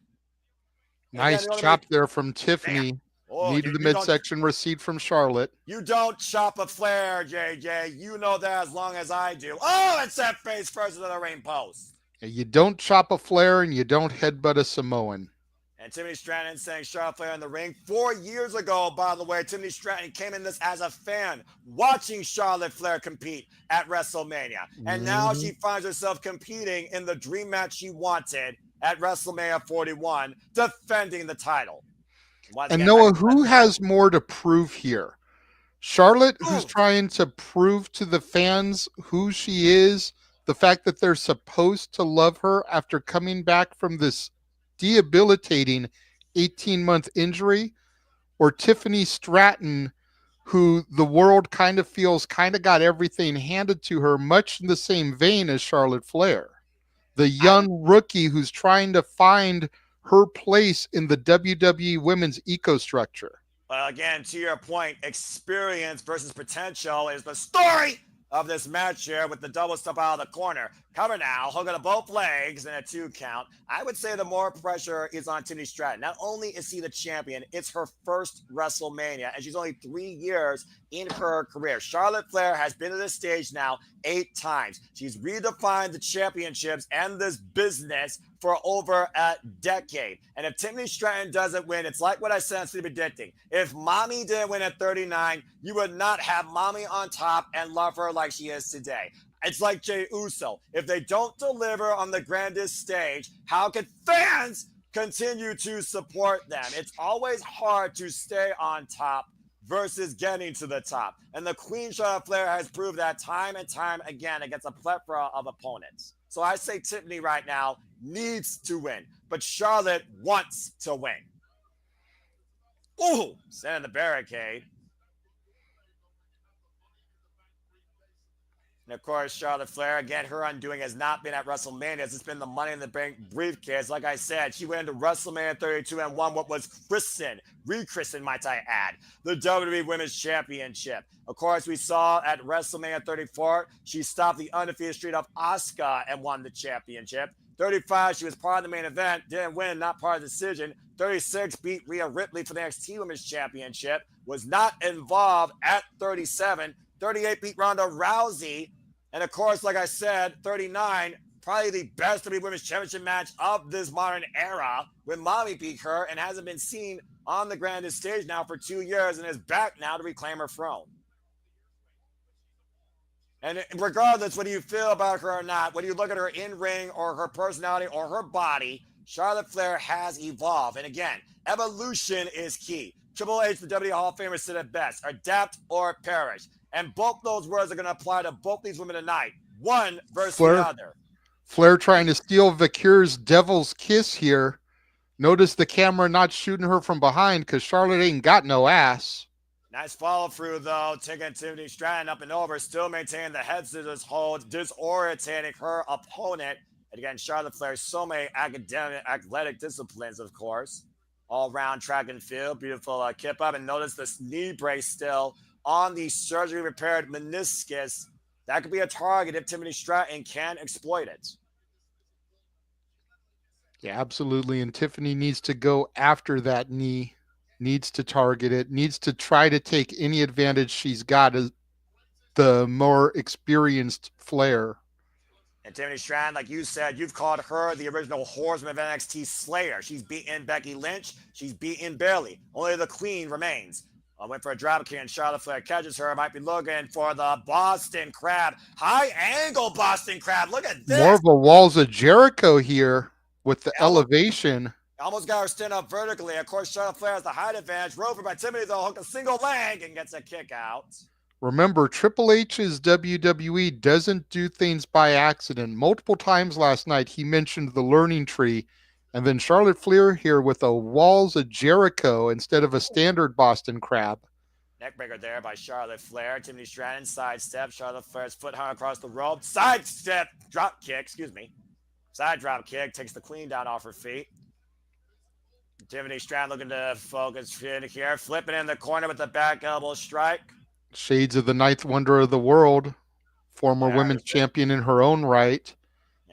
Nice chop there from Tiffany. Oh, Knee to the midsection, receipt from Charlotte. You don't chop a Flair, JJ. You know that as long as I do. Oh, it's that face first into the ring post. You don't chop a Flair and you don't headbutt a Samoan. And Tiffany Stratton saying Charlotte Flair in the ring. 4 years ago, by the way, Tiffany Stratton came in this as a fan, watching Charlotte Flair compete at WrestleMania. And now she finds herself competing in the dream match she wanted at WrestleMania 41, defending the title. And Noah, who has more to prove here? Charlotte, who's trying to prove to the fans who she is, the fact that they're supposed to love her after coming back from this debilitating 18-month injury, or Tiffany Stratton, who the world kind of feels kind of got everything handed to her, much in the same vein as Charlotte Flair, the young rookie who's trying to find her place in the WWE women's ecostructure. Well, again, to your point, experience versus potential is the story of this match here, with the double step out of the corner. Cover now, hook to both legs and a 2 count. I would say the more pressure is on Tiffany Stratton. Not only is she the champion, it's her first WrestleMania, and she's only 3 years in her career. Charlotte Flair has been to this stage now 8 times. She's redefined the championships and this business for over a decade. And if Tiffany Stratton doesn't win, it's like what I said on predicting. If Mommy didn't win at 39, you would not have Mommy on top and love her like she is today. It's like Jey Uso. If they don't deliver on the grandest stage, how can fans continue to support them? It's always hard to stay on top versus getting to the top. And the Queen Charlotte Flair has proved that time and time again against a plethora of opponents. So I say Tiffany right now needs to win, but Charlotte wants to win. Ooh, sending the barricade. And of course, Charlotte Flair, again, her undoing has not been at WrestleMania. It's been the Money in the Bank briefcase. Like I said, she went into WrestleMania 32 and won what was rechristened, might I add, the WWE Women's Championship. Of course, we saw at WrestleMania 34, she stopped the undefeated streak of Asuka and won the championship. 35, she was part of the main event, didn't win, not part of the decision. 36, beat Rhea Ripley for the NXT Women's Championship, was not involved at 37. 38, beat Ronda Rousey. And of course, like I said, 39, probably the best WWE Women's Championship match of this modern era when Mommy beat her and hasn't been seen on the Grande stage now for 2 years and is back now to reclaim her throne. And regardless whether you feel about her or not, whether you look at her in ring or her personality or her body, Charlotte Flair has evolved. And again, evolution is key. Triple H, the WWE Hall of Famer, said it best: adapt or perish. And both those words are going to apply to both these women tonight. One versus the other. Flair trying to steal Vacure's devil's kiss here. Notice the camera not shooting her from behind because Charlotte ain't got no ass. Nice follow through though, taking Tiffany Stratton up and over, still maintaining the head scissors hold, disorientating her opponent. And again, Charlotte Flair, so many academic, athletic disciplines, of course. All round track and field, beautiful kip up. And notice this knee brace still on the surgery repaired meniscus. That could be a target if Tiffany Stratton can exploit it. Yeah, absolutely. And Tiffany needs to go after that knee, needs to target it, needs to try to take any advantage she's got as the more experienced Flair. And Tiffany Stratton, like you said, you've called her the original Horseman of NXT Slayer. She's beaten Becky Lynch. She's beaten Bayley. Only the Queen remains. Went for a drop kick and Charlotte Flair catches her. Might be looking for the Boston Crab. High angle Boston Crab. Look at this. More of a Walls of Jericho here with the elevation. Almost got her stand up vertically. Of course, Charlotte Flair has the height advantage. Rover by Tiffany, though, hooked a single leg and gets a kick out. Remember, Triple H's WWE doesn't do things by accident. Multiple times last night, he mentioned the learning tree. And then Charlotte Flair here with a Walls of Jericho instead of a standard Boston Crab. Neckbreaker there by Charlotte Flair. Tiffany Stratton sidestep. Charlotte Flair's foot hung across the rope. Sidestep. Drop kick. Side drop kick. Takes the Queen down off her feet. Tiffany Stratton looking to focus here. Flipping in the corner with the back elbow strike. Shades of the ninth wonder of the world. Former women's champion in her own right.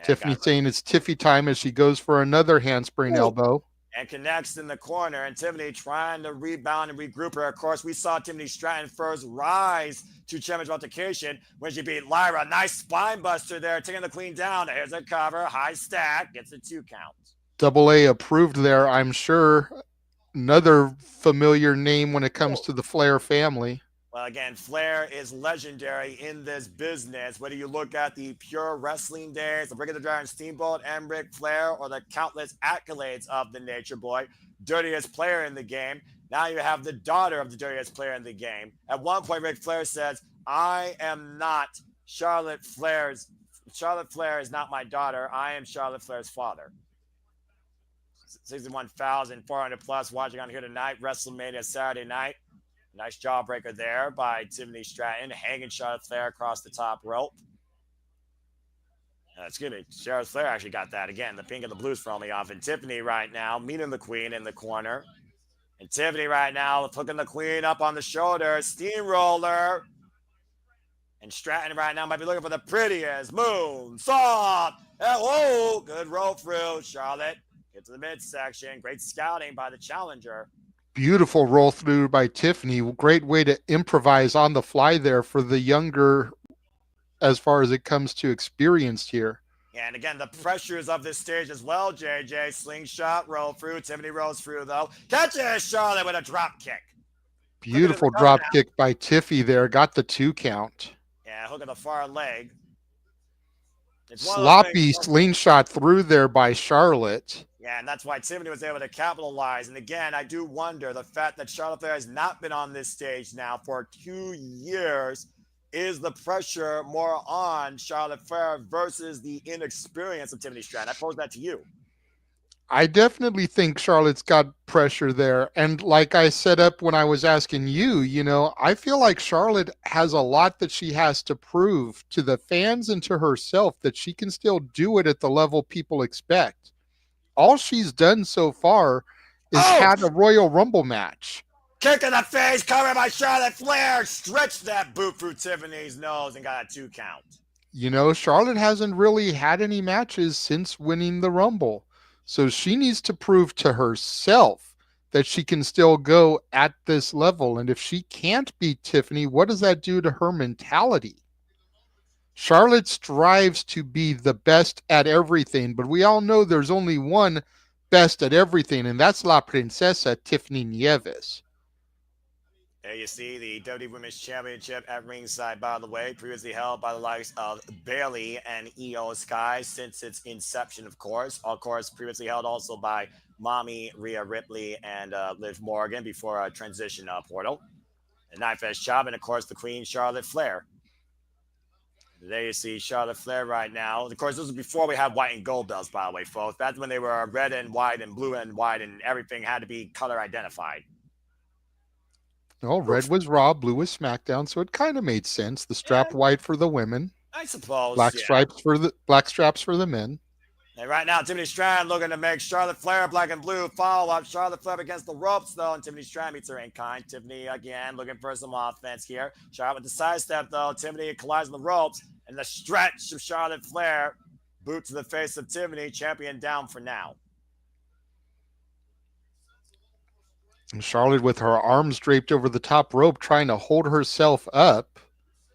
Tiffany saying it's Tiffy time as she goes for another handspring elbow. And connects in the corner. And Tiffany trying to rebound and regroup her. Of course, we saw Tiffany Stratton first rise to championship altercation when she beat Lyra. Nice spine buster there, taking the Queen down. Here's a cover. High stack. Gets a 2 count. Double A approved there, I'm sure. Another familiar name when it comes to the Flair family. Well, again, Flair is legendary in this business. Whether you look at the pure wrestling days, the Rick of the Dragon Steamboat and Ric Flair, or the countless accolades of the Nature Boy, dirtiest player in the game. Now you have the daughter of the dirtiest player in the game. At one point, Ric Flair says, I am not Charlotte Flair is not my daughter. I am Charlotte Flair's father. 61,400 plus watching on here tonight. WrestleMania Saturday night. Nice jawbreaker there by Tiffany Stratton, hanging Charlotte Flair across the top rope. Excuse me, Charlotte Flair actually got that again. The pink and the blues throwing me off. And Tiffany right now meeting the Queen in the corner. And Tiffany right now hooking the Queen up on the shoulder. Steamroller. And Stratton right now might be looking for the prettiest moon. Soft. Oh, good roll through. Charlotte get to the midsection. Great scouting by the challenger. Beautiful roll through by Tiffany. Great way to improvise on the fly there for the younger as far as it comes to experienced here. And again, the pressures of this stage as well, JJ. Slingshot, roll through. Tiffany rolls through, though. Catches Charlotte with a drop kick. Beautiful drop kick by Tiffy there. Got the 2 count. Yeah, hook of the far leg. Sloppy slingshot through there by Charlotte. Yeah, and that's why Tiffany was able to capitalize. And again, I do wonder the fact that Charlotte Flair has not been on this stage now for 2 years. Is the pressure more on Charlotte Flair versus the inexperience of Tiffany Stratton? I pose that to you. I definitely think Charlotte's got pressure there. And like I set up when I was asking you, I feel like Charlotte has a lot that she has to prove to the fans and to herself that she can still do it at the level people expect. All she's done so far is had a Royal Rumble match. Kick in the face, covered by Charlotte Flair. Stretched that boot through Tiffany's nose and got a 2 count. Charlotte hasn't really had any matches since winning the Rumble. So she needs to prove to herself that she can still go at this level. And if she can't beat Tiffany, what does that do to her mentality? Charlotte strives to be the best at everything, but we all know there's only one best at everything, and that's La Princesa Tiffany Nieves. There you see the WWE Women's Championship at ringside, by the way, previously held by the likes of Bayley and Io Sky since its inception, of course. Of course, previously held also by Mommy Rhea Ripley and Liv Morgan before a transition portal. The Night Fest job, and of course, the Queen Charlotte Flair. There you see Charlotte Flair right now. Of course, this was before we had white and gold belts, by the way, folks. That's when they were red and white and blue and white, and everything had to be color identified. No, red was Raw, blue was SmackDown, so it kind of made sense. The strap white for the women, I suppose. black straps for the men. And right now, Tiffany Stratton looking to make Charlotte Flair black and blue follow up. Charlotte Flair against the ropes, though, and Tiffany Stratton meets her in kind. Tiffany again looking for some offense here. Charlotte with the sidestep, though. Tiffany collides on the ropes, and the stretch of Charlotte Flair. Boot to the face of Tiffany, champion down for now. And Charlotte with her arms draped over the top rope, trying to hold herself up.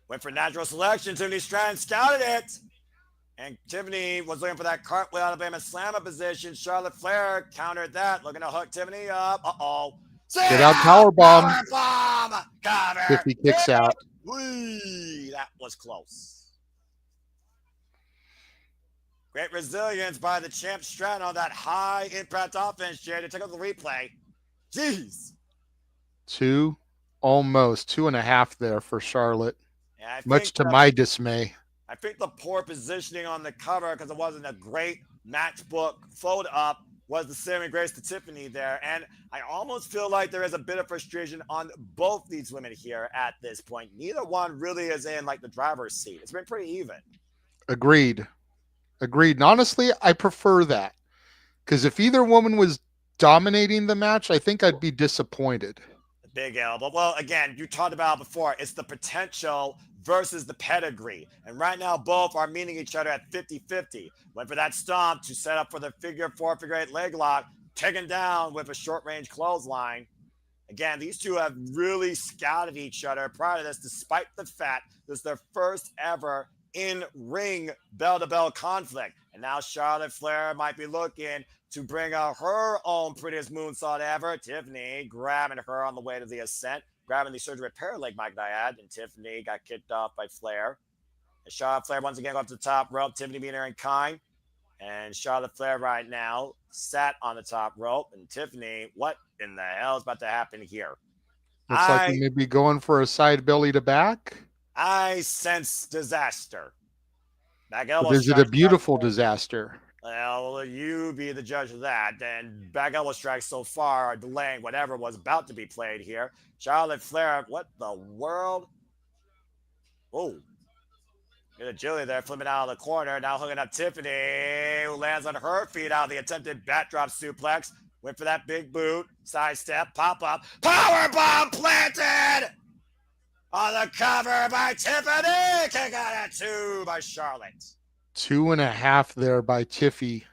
Went for natural selection. Tiffany Stratton scouted it. And Tiffany was looking for that cartwheel out of Alabama slammer position. Charlotte Flair countered that, looking to hook Tiffany up. Uh-oh. Get out powerbomb. Powerbomb. Cover. Tiffany kicks out. Whee, that was close. Great resilience by the champ Stratton on that high impact offense, Jade. To take up the replay. Jeez. 2.5 there for Charlotte. Yeah, much to my dismay. I think the poor positioning on the cover, because it wasn't a great matchbook fold up, was the saving grace to Tiffany there. And I almost feel like there is a bit of frustration on both these women here at this point. Neither one really is in like the driver's seat. It's been pretty even. Agreed. And honestly, I prefer that. Because if either woman was dominating the match, I think I'd be disappointed. Big elbow. Well, again, you talked about before, it's the potential versus the pedigree. And right now, both are meeting each other at 50-50. Went for that stomp to set up for the figure 4, figure 8 leg lock, taken down with a short range clothesline. Again, these two have really scouted each other prior to this, despite the fact this is their first ever in-ring bell-to-bell conflict. And now Charlotte Flair might be looking to bring out her own prettiest moonsault ever. Tiffany grabbing her on the way to the ascent, grabbing the surgery repair leg, might I add, and Tiffany got kicked off by Flair. And Charlotte Flair once again go up to the top rope, Tiffany being her in kind. And Charlotte Flair right now sat on the top rope, and Tiffany, what in the hell is about to happen here? Looks like we may be going for a side belly to back. I sense disaster. But is it a beautiful disaster? Well, you be the judge of that. And back elbow strikes so far are delaying whatever was about to be played here. Charlotte Flair, what the world? Oh, good agility there, flipping out of the corner. Now hooking up Tiffany, who lands on her feet out of the attempted backdrop suplex. Went for that big boot, sidestep, pop up, power bomb planted on the cover by Tiffany. Kick out at 2 by Charlotte. 2.5 there by Tiffy.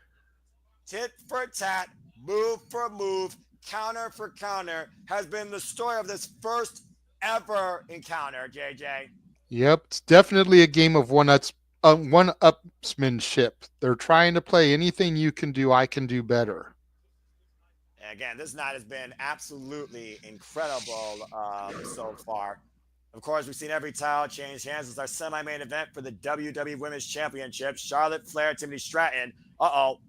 Tit for tat, move for move, counter for counter has been the story of this first ever encounter, JJ. Yep, it's definitely a game of one-upsmanship. They're trying to play anything you can do, I can do better. And again, this night has been absolutely incredible so far. Of course, we've seen every title change hands. It's our semi-main event for the WWE Women's Championship. Charlotte Flair, Tiffany Stratton. Uh-oh.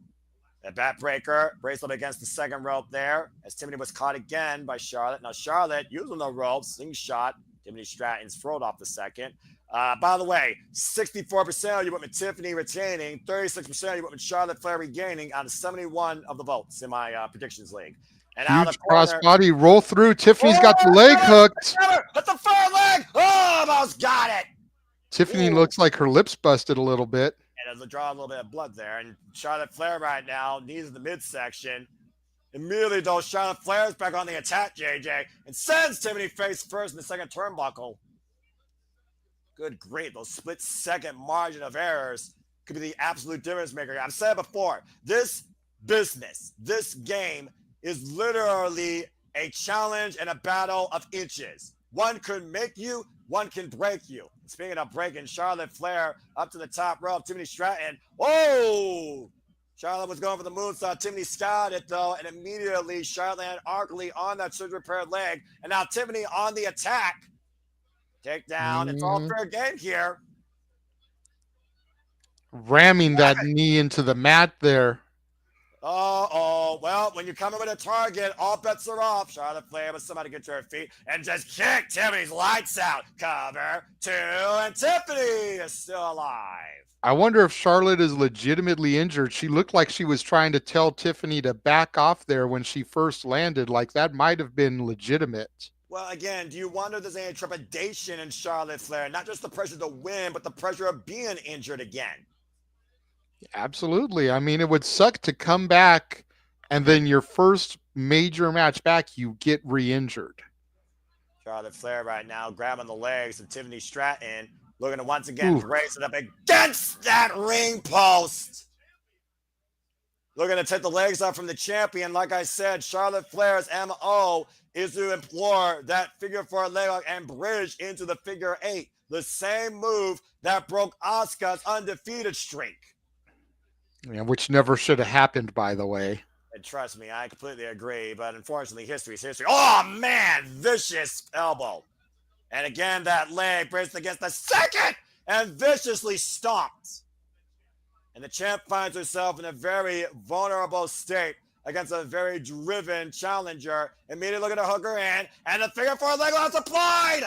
A backbreaker. Bracelet against the second rope there as Tiffany was caught again by Charlotte. Now Charlotte using the rope, slingshot. Tiffany Stratton's thrown off the second. By the way, 64% of you went with Tiffany retaining, 36% of you went with Charlotte Flair regaining out of 71 of the votes in my predictions league. And huge crossbody roll through. Tiffany's got the leg hooked. Hit the front leg. Oh, almost got it. Tiffany looks like her lips busted a little bit. And there's a draw a little bit of blood there. And Charlotte Flair right now, knees in the midsection. Immediately, though, Charlotte Flair's back on the attack, JJ, and sends Tiffany face first in the second turnbuckle. Good grief, those split-second margin of errors could be the absolute difference maker. I've said it before, this business, this game is literally a challenge and a battle of inches. One could make you, one can break you. Speaking of breaking, Charlotte Flair up to the top rope. Tiffany Stratton. Whoa! Charlotte was going for the moonsault. Tiffany scouted it, though, and immediately Charlotte had Arkley on that surgery repaired leg. And now Tiffany on the attack. Takedown. It's all fair game here. Ramming that knee into the mat there. Well, when you're coming with a target, all bets are off. Charlotte Flair, but somebody get to her feet and just kick Tiffany's lights out. Cover 2, and Tiffany is still alive. I wonder if Charlotte is legitimately injured. She looked like she was trying to tell Tiffany to back off there when she first landed. Like that might have been legitimate. Well, again, do you wonder if there's any trepidation in Charlotte Flair? Not just the pressure to win, but the pressure of being injured again. Absolutely. I mean, it would suck to come back and then your first major match back, you get re-injured. Charlotte Flair right now grabbing the legs of Tiffany Stratton, looking to once again brace it up against that ring post. Looking to take the legs off from the champion. Like I said, Charlotte Flair's MO is to implore that figure 4 leg lock and bridge into the figure 8. The same move that broke Asuka's undefeated streak. Yeah, which never should have happened, by the way. And trust me, I completely agree. But unfortunately, history is history. Oh, man. Vicious elbow. And again, that leg braced against the second and viciously stomped. And the champ finds herself in a very vulnerable state against a very driven challenger. Immediately looking to hook her in. And the figure 4 leg lock's applied.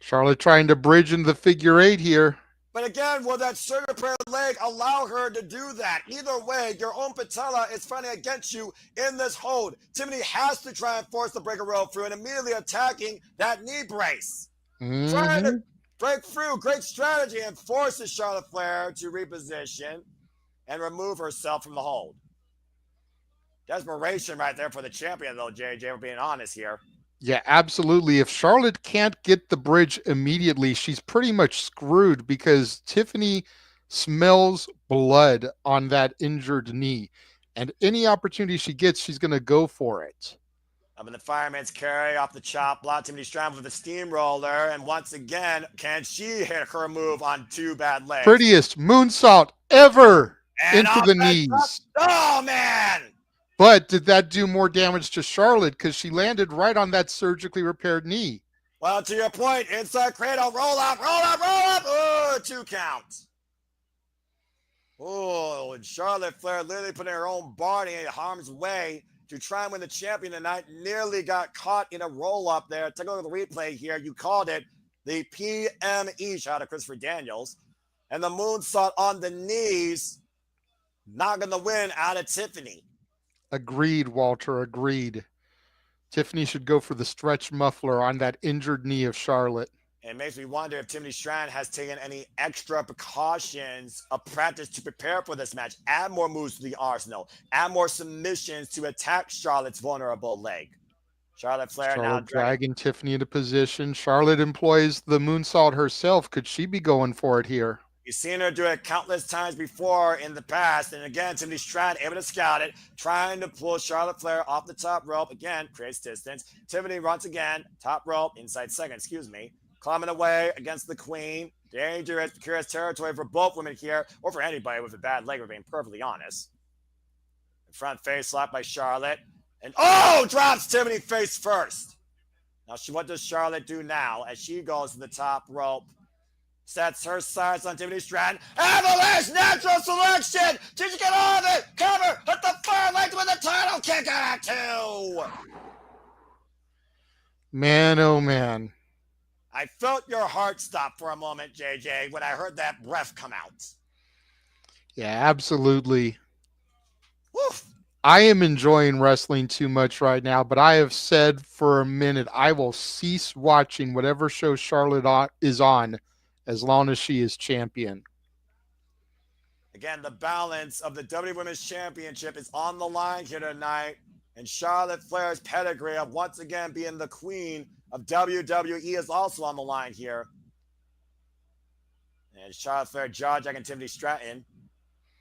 Charlotte trying to bridge into the figure 8 here. But again, will that surgery repaired leg allow her to do that? Either way, your own patella is fighting against you in this hold. Tiffany has to try and force the breaker roll through and immediately attacking that knee brace. Trying to break through. Great strategy and forces Charlotte Flair to reposition and remove herself from the hold. Desperation right there for the champion, though, JJ, we're being honest here. Yeah, absolutely. If Charlotte can't get the bridge immediately, she's pretty much screwed because Tiffany smells blood on that injured knee. And any opportunity she gets, she's going to go for it. Up in the fireman's carry off the chop block. Tiffany Stratton with the steamroller. And once again, can she hit her move on 2 bad legs? Prettiest moonsault ever and into the knees. Oh, man. But did that do more damage to Charlotte because she landed right on that surgically repaired knee? Well, to your point, inside cradle, roll up, roll up, roll up. Oh, 2 count. Oh, and Charlotte Flair literally putting her own body in harm's way to try and win the champion tonight. Nearly got caught in a roll up there. Take a look at the replay here. You called it the PME shot of Christopher Daniels. And the moonsault on the knees, knocking the win out of Tiffany. Agreed, Walter, agreed. Tiffany should go for the stretch muffler on that injured knee of Charlotte. And it makes me wonder if Tiffany Stratton has taken any extra precautions of practice to prepare for this match. Add more moves to the arsenal. Add more submissions to attack Charlotte's vulnerable leg. Charlotte Flair now dragging Tiffany into position. Charlotte employs the moonsault herself. Could she be going for it here? You've seen her do it countless times before in the past. And again, Tiffany Stratton able to scout it, trying to pull Charlotte Flair off the top rope. Again, creates distance. Tiffany once again, top rope, inside second, climbing away against the queen. Dangerous, precarious territory for both women here, or for anybody with a bad leg, we're being perfectly honest. Front face slap by Charlotte. And drops Tiffany face first. Now, what does Charlotte do now as she goes to the top rope? Sets her sights on Tiffany Stratton. Avalanche natural selection. Did you get all of it? Cover. Hit the fire leg with the title kick out at 2. Man, oh man. I felt your heart stop for a moment, JJ, when I heard that breath come out. Yeah, absolutely. Woof. I am enjoying wrestling too much right now, but I have said for a minute I will cease watching whatever show Charlotte is on as long as she is champion. Again, the balance of the WWE Women's Championship is on the line here tonight, and Charlotte Flair's pedigree of once again being the queen of WWE is also on the line here. And Charlotte Flair jaw-jacking Tiffany Stratton,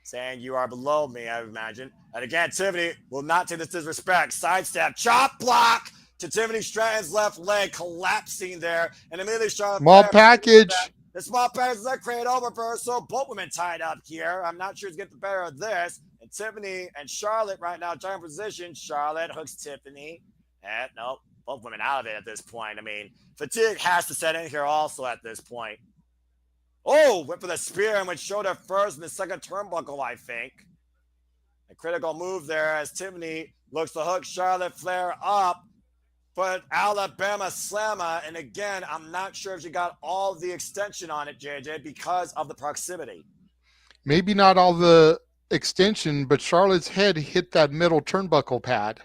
saying, "You are below me," I imagine. And again, Tiffany will not take this disrespect. Sidestep, chop block to Tiffany Stratton's left leg, collapsing there. And immediately Charlotte Small Flair package. The small package is a cradle reversal. Both women tied up here. I'm not sure who's getting the better of this. And Tiffany and Charlotte right now trying position. Charlotte hooks Tiffany. And nope, both women out of it at this point. I mean, fatigue has to set in here also at this point. Oh, went for the spear and went shoulder first in the second turnbuckle, I think. A critical move there as Tiffany looks to hook Charlotte Flair up. But Alabama Slammer, and again, I'm not sure if she got all the extension on it, JJ, because of the proximity. Maybe not all the extension, but Charlotte's head hit that middle turnbuckle pad.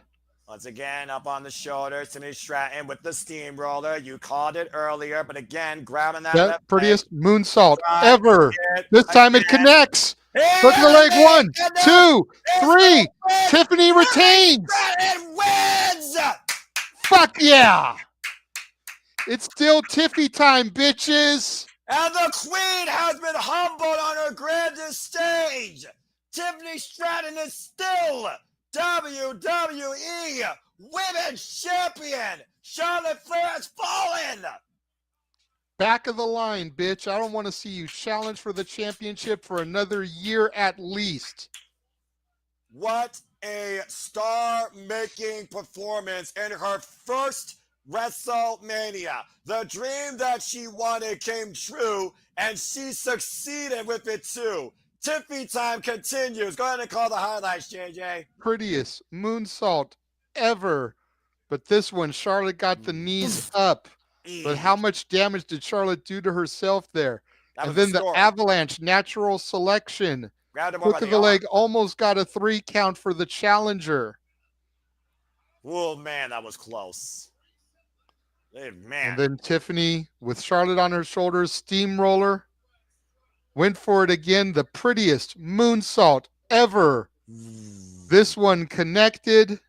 Once again, up on the shoulders, Tiffany Stratton with the steamroller. You called it earlier, but again, grabbing that left prettiest leg. moonsault ever. This time it connects. Look at the leg. 1, 2, 3. Tiffany retains. Stratton wins! Fuck yeah. It's still Tiffy time, bitches. And the queen has been humbled on her grandest stage. Tiffany Stratton is still WWE Women's Champion. Charlotte Flair has fallen. Back of the line, bitch. I don't want to see you challenge for the championship for another year at least. What a star-making performance in her first WrestleMania. The dream that she wanted came true, and she succeeded with it too. Tiffy time continues. Go ahead and call the highlights, JJ. Prettiest moonsault ever. But this one, Charlotte got the knees up. But how much damage did Charlotte do to herself there? And then the avalanche natural selection. Hook of the leg almost got a 3 count for the challenger. Oh, man, that was close. Hey, man. And then Tiffany with Charlotte on her shoulders, steamroller. Went for it again, the prettiest moonsault ever. This one connected.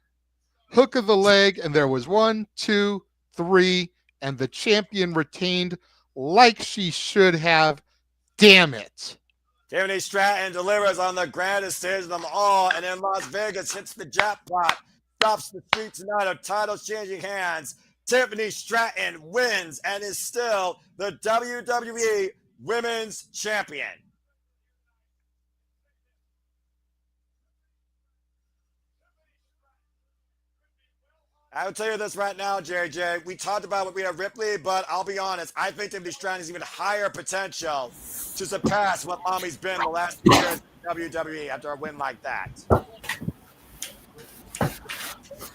Hook of the leg, and there was 1, 2, 3, and the champion retained like she should have. Damn it. Tiffany Stratton delivers on the grandest stage of them all, and in Las Vegas hits the jackpot, stops the street tonight of titles changing hands. Tiffany Stratton wins and is still the WWE Women's Champion. I will tell you this right now, JJ. We talked about Rhea Ripley, but I'll be honest. I think Tiffany Stratton has even higher potential to surpass what Naomi's been the last few years in WWE after a win like that.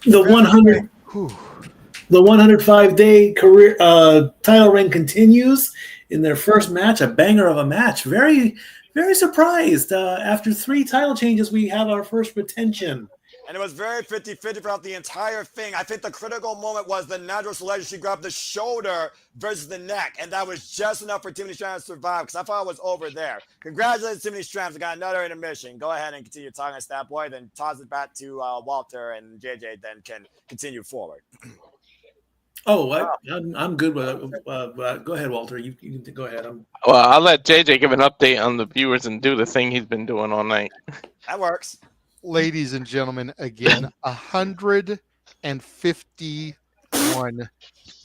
The 105-day career title reign continues in their first match, a banger of a match. Very, very surprised. After 3 title changes, we have our first retention. And it was very 50-50 throughout the entire thing. I think the critical moment was the natural selection. She grabbed the shoulder versus the neck, and that was just enough for Tiffany Stratton to survive, because I thought it was over there. Congratulations, Tiffany Stratton. We got another intermission. Go ahead and continue talking to Stat Boy, then toss it back to Walter, and JJ then can continue forward. I'm good with it. Go ahead, Walter. You can go ahead. Well, I'll let JJ give an update on the viewers and do the thing he's been doing all night. That works. Ladies and gentlemen, again, 151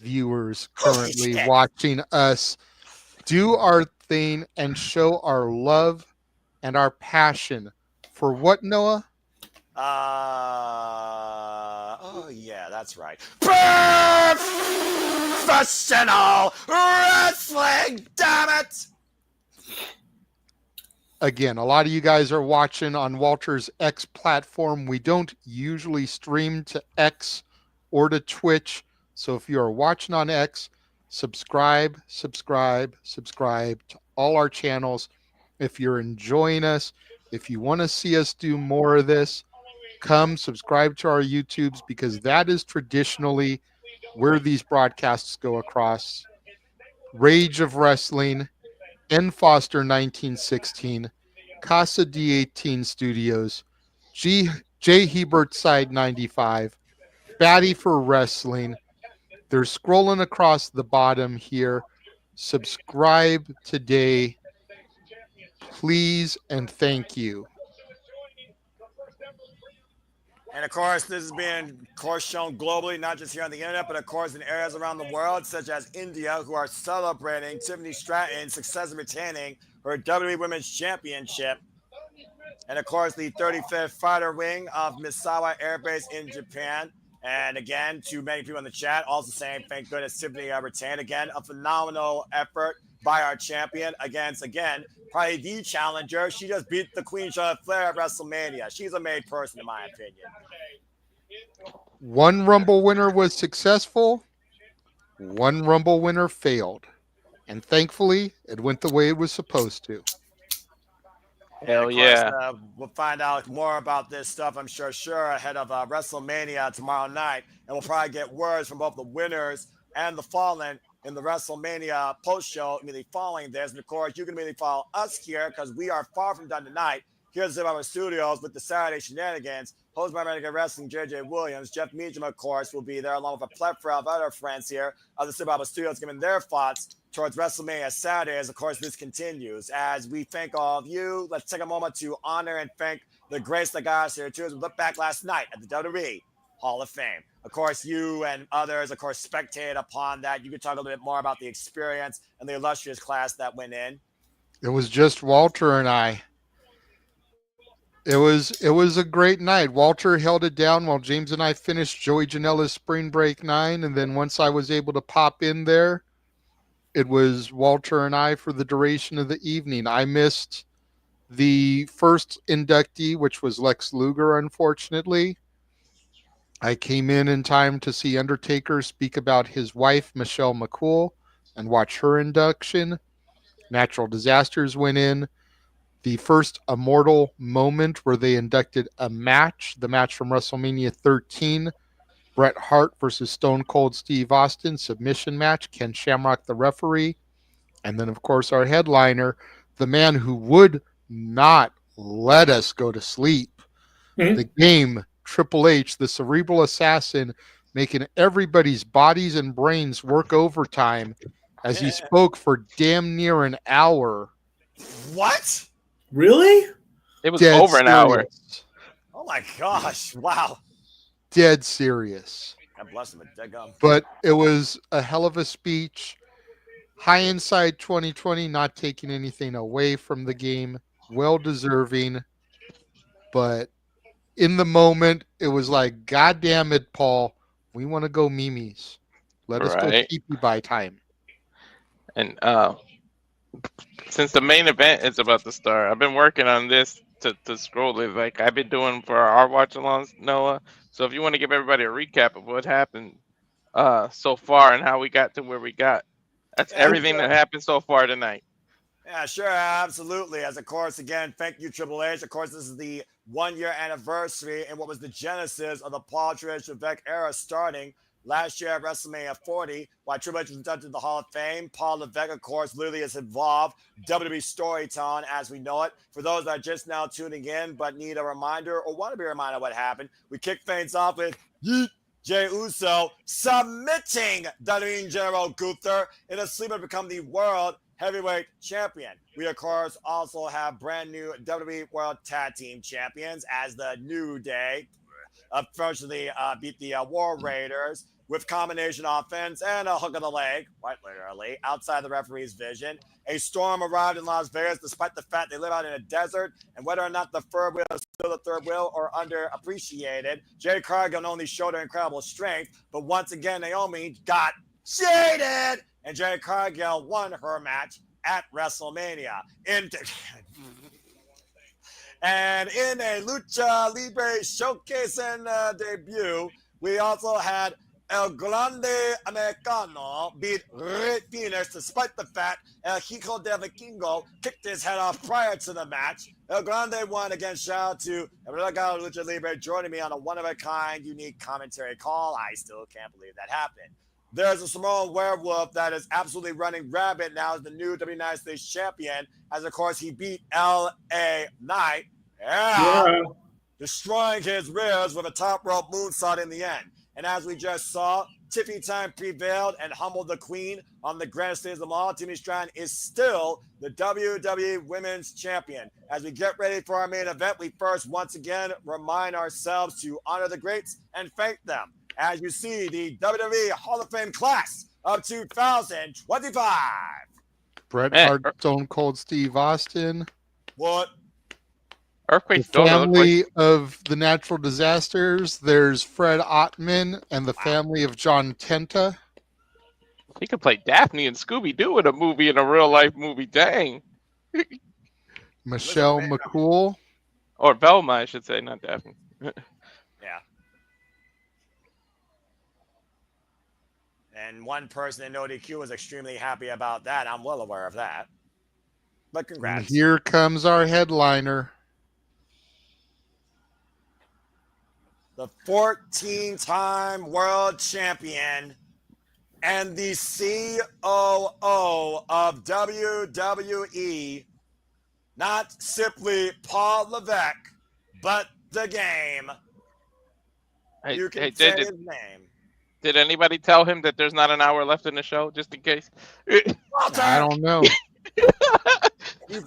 viewers currently watching us do our thing and show our love and our passion for what, Noah? Oh yeah, that's right. Professional wrestling, damn it! Again, a lot of you guys are watching on Walter's X platform. We don't usually stream to X or to Twitch. So if you are watching on X, subscribe to all our channels. If you're enjoying us, if you want to see us do more of this, come subscribe to our YouTubes, because that is traditionally where these broadcasts go across. Rage of Wrestling, N. Foster 1916, Casa D18 Studios, J. Hebert Side 95, Batty for Wrestling. They're scrolling across the bottom here. Subscribe today, please, and thank you. And of course, this is being, of course, shown globally, not just here on the internet, but of course in areas around the world, such as India, who are celebrating Tiffany Stratton's success of retaining her WWE Women's Championship. And of course, the 35th fighter wing of Misawa Air Base in Japan. And again, to many people in the chat, also saying, thank goodness Tiffany retained. Again, a phenomenal effort by our champion against, again, probably the challenger. She just beat the Queen Charlotte Flair at WrestleMania. She's a made person, in my opinion. One Rumble winner was successful. One Rumble winner failed. And thankfully, it went the way it was supposed to. Hell course, yeah. We'll find out more about this stuff, I'm sure, ahead of WrestleMania tomorrow night. And we'll probably get words from both the winners and the fallen in the WrestleMania post-show immediately following this. And of course, you can immediately follow us here because we are far from done tonight. Here's the our studios with the Saturday Shenanigans, hosted by Renegade of Wrestling, JJ Williams. Jeff Meacham, of course, will be there along with a plethora of other friends here of the Super Studios giving their thoughts towards WrestleMania Saturday. As of course, this continues. As we thank all of you, let's take a moment to honor and thank the grace that got us here too. As we look back last night at the WWE Hall of Fame. Of course, you and others, of course, spectated upon that. You could talk a little bit more about the experience and the illustrious class that went in. It was just Walter and I. It was a great night. Walter held it down while James and I finished Joey Janela's Spring Break 9. And then once I was able to pop in there, it was Walter and I for the duration of the evening. I missed the first inductee, which was Lex Luger, unfortunately. I came in time to see Undertaker speak about his wife, Michelle McCool, and watch her induction. Natural Disasters went in. The first Immortal moment where they inducted a match, the match from WrestleMania 13, Bret Hart versus Stone Cold Steve Austin, submission match, Ken Shamrock the referee. And then, of course, our headliner, the man who would not let us go to sleep. Mm-hmm. The game, Triple H, the cerebral assassin, making everybody's bodies and brains work overtime as he spoke for damn near an hour. What? Really? It was over an hour. Oh my gosh! Wow. Dead serious. God bless him. But it was a hell of a speech. High inside 2020, not taking anything away from the game. Well deserving. But in the moment, it was like, God damn it, Paul. We want to go Mimi's. Let us go keep you by time. And since the main event is about to start, I've been working on this to scroll it like I've been doing for our watch alongs, Noah. So if you want to give everybody a recap of what happened so far and how we got to where we got, that's everything that happened so far tonight. Yeah, sure, absolutely. As of course, again, thank you, Triple H. Of course, this is the 1 year anniversary and what was the genesis of the Paul Trish Levesque era starting last year at WrestleMania 40, while Triple H was inducted to the Hall of Fame. Paul Levesque, of course, literally has evolved WWE storytelling as we know it. For those that are just now tuning in but need a reminder or want to be reminded of what happened, we kick things off with Jey Uso submitting Darlene General Gunther in a sleeper to become the world heavyweight champion. We, of course, also have brand new WWE World Tag Team Champions as the New Day unfortunately beat the War Raiders with combination offense and a hook of the leg, quite literally, outside the referee's vision. A storm arrived in Las Vegas despite the fact they live out in a desert, and whether or not the third wheel is still the third wheel or underappreciated, Jade Cargill not only showed her incredible strength, but once again, Naomi got shaded, and Jade Cargill won her match at WrestleMania. And in a Lucha Libre showcase and debut, we also had El Grande Americano beat Red Phoenix despite the fact El Hijo de Vikingo kicked his head off prior to the match. El Grande won again. Shout out to El Renegade of Lucha Libre joining me on a one-of-a-kind, unique commentary call. I still can't believe that happened. There's a Samoan werewolf that is absolutely running rabbit now as the new United States champion, as of course he beat L.A. Knight, destroying his ribs with a top rope moonsault in the end. And as we just saw, Tiffy time prevailed and humbled the queen on the grand stage of them all. Timmy Strand is still the WWE Women's Champion. As we get ready for our main event, we first once again remind ourselves to honor the greats and thank them. As you see, the WWE Hall of Fame class of 2025. Bret Man, Hart, Stone Cold Steve Austin, What? the Earthquake's daughter look like family of the natural disasters. There's Fred Ottman and the family of John Tenta. he could play Daphne and Scooby Doo in a movie, in a real life movie. Dang. Michelle McCool. Or Velma, I should say, not Daphne. Yeah. And one person in ODQ was extremely happy about that. I'm well aware of that. But And congrats. here comes our headliner. The 14-time world champion and the COO of WWE, not simply Paul Levesque, but the game. You can say his name. Did anybody tell him that there's not an hour left in the show, just in case? Walter! I don't know.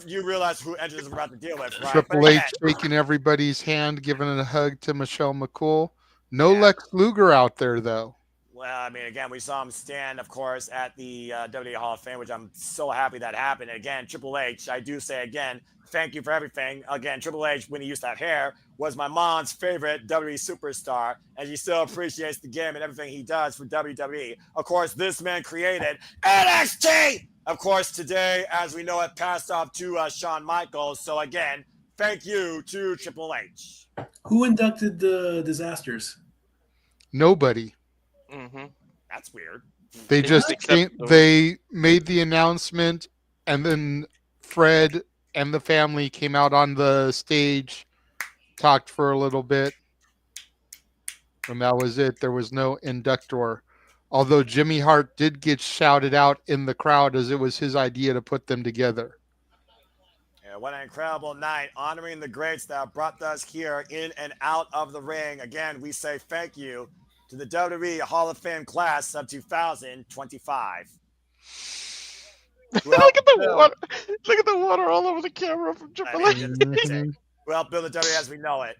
You realize who Edge is about to deal with, right? Triple H shaking everybody's hand, giving a hug to Michelle McCool. No Lex Luger out there, though. Well, I mean, again, we saw him stand, of course, at the WWE Hall of Fame, which I'm so happy that happened. Again, Triple H, I do say again, thank you for everything. Again, Triple H, when he used to have hair, was my mom's favorite WWE superstar, and she still appreciates the game and everything he does for WWE. Of course, this man created NXT! Of course, today, as we know it, passed off to Shawn Michaels. So again, thank you to Triple H. Who inducted the disasters? Nobody. Mm-hmm. That's weird. They just came, they made the announcement, and then Fred and the family came out on the stage, talked for a little bit, and that was it. There was no inductor. Although Jimmy Hart did get shouted out in the crowd as it was his idea to put them together. Yeah, what an incredible night, honoring the greats that brought us here in and out of the ring. Again, we say thank you to the WWE Hall of Fame class of 2025. Look at the water. Look at the water all over the camera from Triple H. Who helped build the WWE as we know it.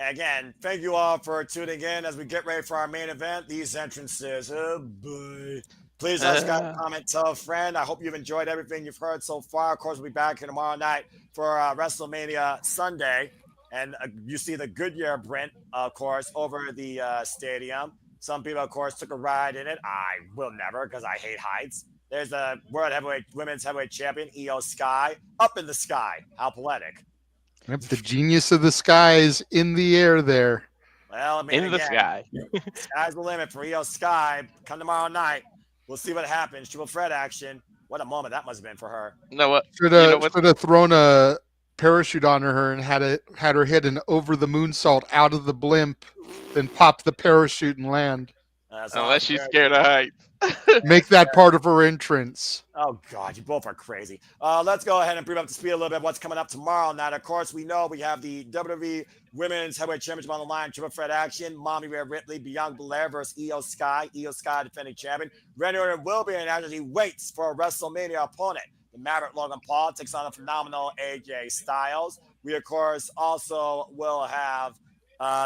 Again, thank you all for tuning in as we get ready for our main event. These entrances, oh boy. Please subscribe, comment, tell a friend. I hope you've enjoyed everything you've heard so far. Of course, we'll be back here tomorrow night for WrestleMania Sunday. And you see the Goodyear Brent, of course, over the stadium. Some people, of course, took a ride in it. I will never, because I hate heights. There's the World Heavyweight Women's Heavyweight Champion, Io Sky, up in the sky. How poetic. Yep, the genius of the skies in the air there. Well, I mean, In the sky. Sky's the limit for Io Sky. Come tomorrow night. We'll see what happens. Triple threat action. What a moment that must have been for her. No, what? Should have thrown a parachute on her and had her hit an over the moonsault out of the blimp, then pop the parachute and land. Unless she's scared of heights. Make that part of her entrance. Oh, God, you both are crazy. Let's go ahead and bring up to speed a little bit what's coming up tomorrow night. Of course, we know we have the WWE Women's Heavyweight Championship on the line. Triple threat action. Mommy Rhea Ripley, Bianca Belair versus Io Sky. Io Sky, defending champion. Randy Orton will be in as he waits for a WrestleMania opponent. The Maverick Logan Paul takes on a phenomenal AJ Styles. We, of course, also will have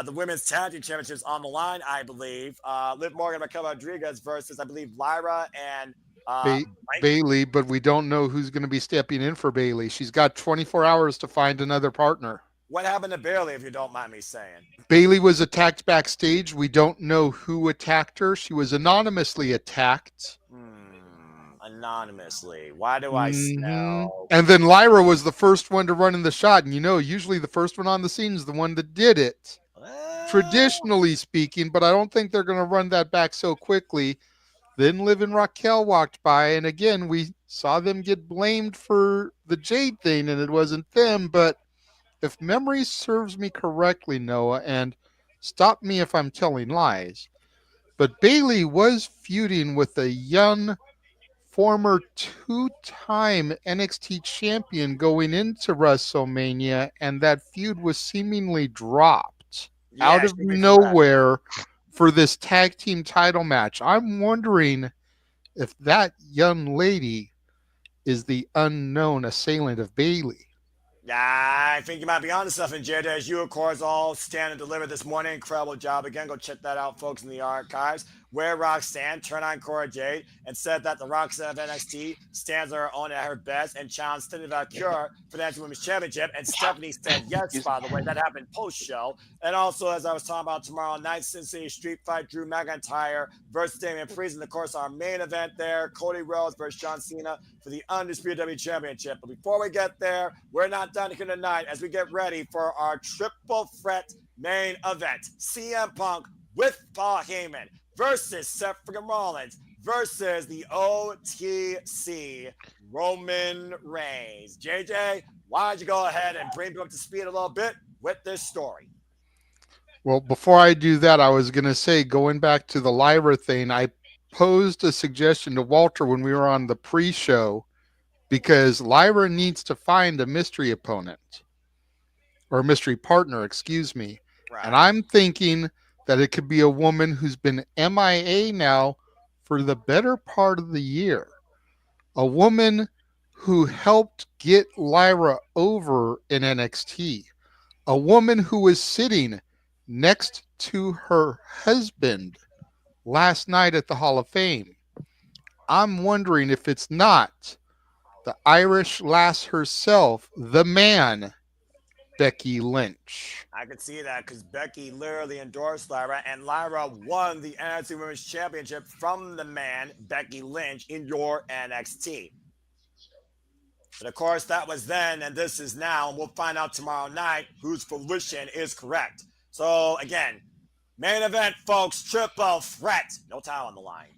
the Women's Tag Team Championships on the line, I believe. Liv Morgan, Raquel Rodriguez versus, I believe, Lyra and Bailey, but we don't know who's going to be stepping in for Bailey. She's got 24 hours to find another partner. What happened to Bailey, if you don't mind me saying? Bailey was attacked backstage. We don't know who attacked her. She was anonymously attacked. Anonymously. Why do I smell? And then Lyra was the first one to run in the shot. And usually the first one on the scene is the one that did it. Traditionally speaking, but I don't think they're going to run that back so quickly. Then Liv and Raquel walked by, and again, we saw them get blamed for the Jade thing, and it wasn't them. But if memory serves me correctly, Noah, and stop me if I'm telling lies, but Bailey was feuding with a young former two-time NXT champion going into WrestleMania, and that feud was seemingly dropped out of nowhere for this tag team title match. I'm wondering if that young lady is the unknown assailant of Bailey. Yeah, I think you might be onto something, Jade. As you, of course, all stand and deliver this morning. Incredible job. Again, go check that out, folks, in the archives. Where Roxanne turned on Cora Jade and said that the Roxanne of NXT stands on her own at her best and challenged Stephanie Valkyrie for the Women's Championship. And Stephanie said yes, by the way. That happened post-show. And also, as I was talking about tomorrow night, Cincinnati Street Fight, Drew McIntyre versus Damian Priest. And, of course, our main event there, Cody Rhodes versus John Cena for the Undisputed WWE Championship. But before we get there, we're not done here tonight as we get ready for our triple threat main event. CM Punk with Paul Heyman versus Seth Freakin Rollins versus the OTC Roman Reigns. JJ, why don't you go ahead and bring me up to speed a little bit with this story? Well, before I do that, I was going to say, going back to the Lyra thing, I posed a suggestion to Walter when we were on the pre-show, because Lyra needs to find a mystery opponent, or a mystery partner, excuse me. Right. And I'm thinking that it could be a woman who's been MIA now for the better part of the year. A woman who helped get Lyra over in NXT. A woman who was sitting next to her husband last night at the Hall of Fame. I'm wondering if it's not the Irish lass herself, the man, Becky Lynch. I could see that because Becky literally endorsed Lyra, and Lyra won the NXT Women's Championship from the man, Becky Lynch, in your NXT. But of course, that was then, and this is now, and we'll find out tomorrow night whose fruition is correct. So, again, main event, folks, triple threat. No towel on the line.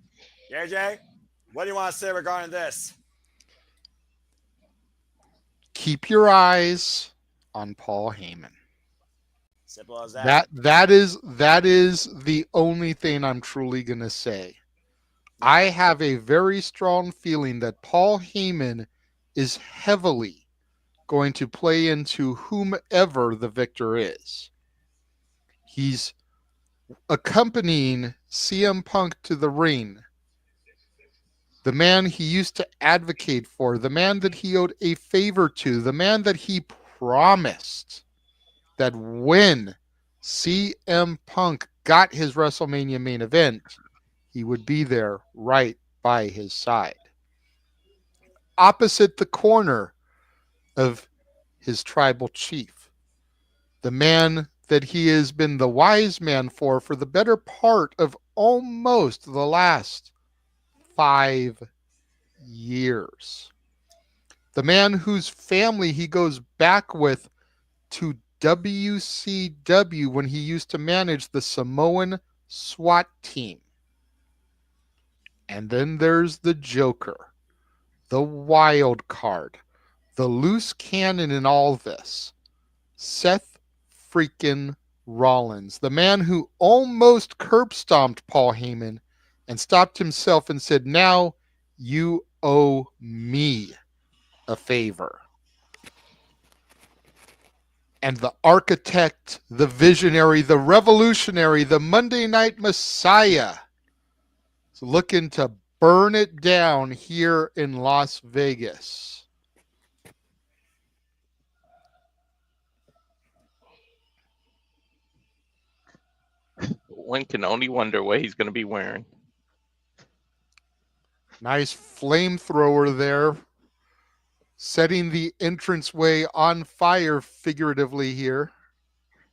JJ, what do you want to say regarding this? Keep your eyes on Paul Heyman. Simple as that. That is the only thing I'm truly going to say. I have a very strong feeling that Paul Heyman is heavily going to play into whomever the victor is. He's accompanying CM Punk to the ring. The man he used to advocate for, the man that he owed a favor to, the man that he promised that when CM Punk got his WrestleMania main event, he would be there right by his side. Opposite the corner of his tribal chief, the man that he has been the wise man for the better part of almost the last 5 years. The man whose family he goes back with to WCW when he used to manage the Samoan SWAT team. And then there's the Joker, the wild card, the loose cannon in all this, Seth Freakin Rollins, the man who almost curb stomped Paul Heyman and stopped himself and said, "Now you owe me a favor." And the architect, the visionary, the revolutionary, the Monday Night Messiah is looking to burn it down here in Las Vegas. One can only wonder what he's going to be wearing. Nice flamethrower there, setting the entranceway on fire figuratively here.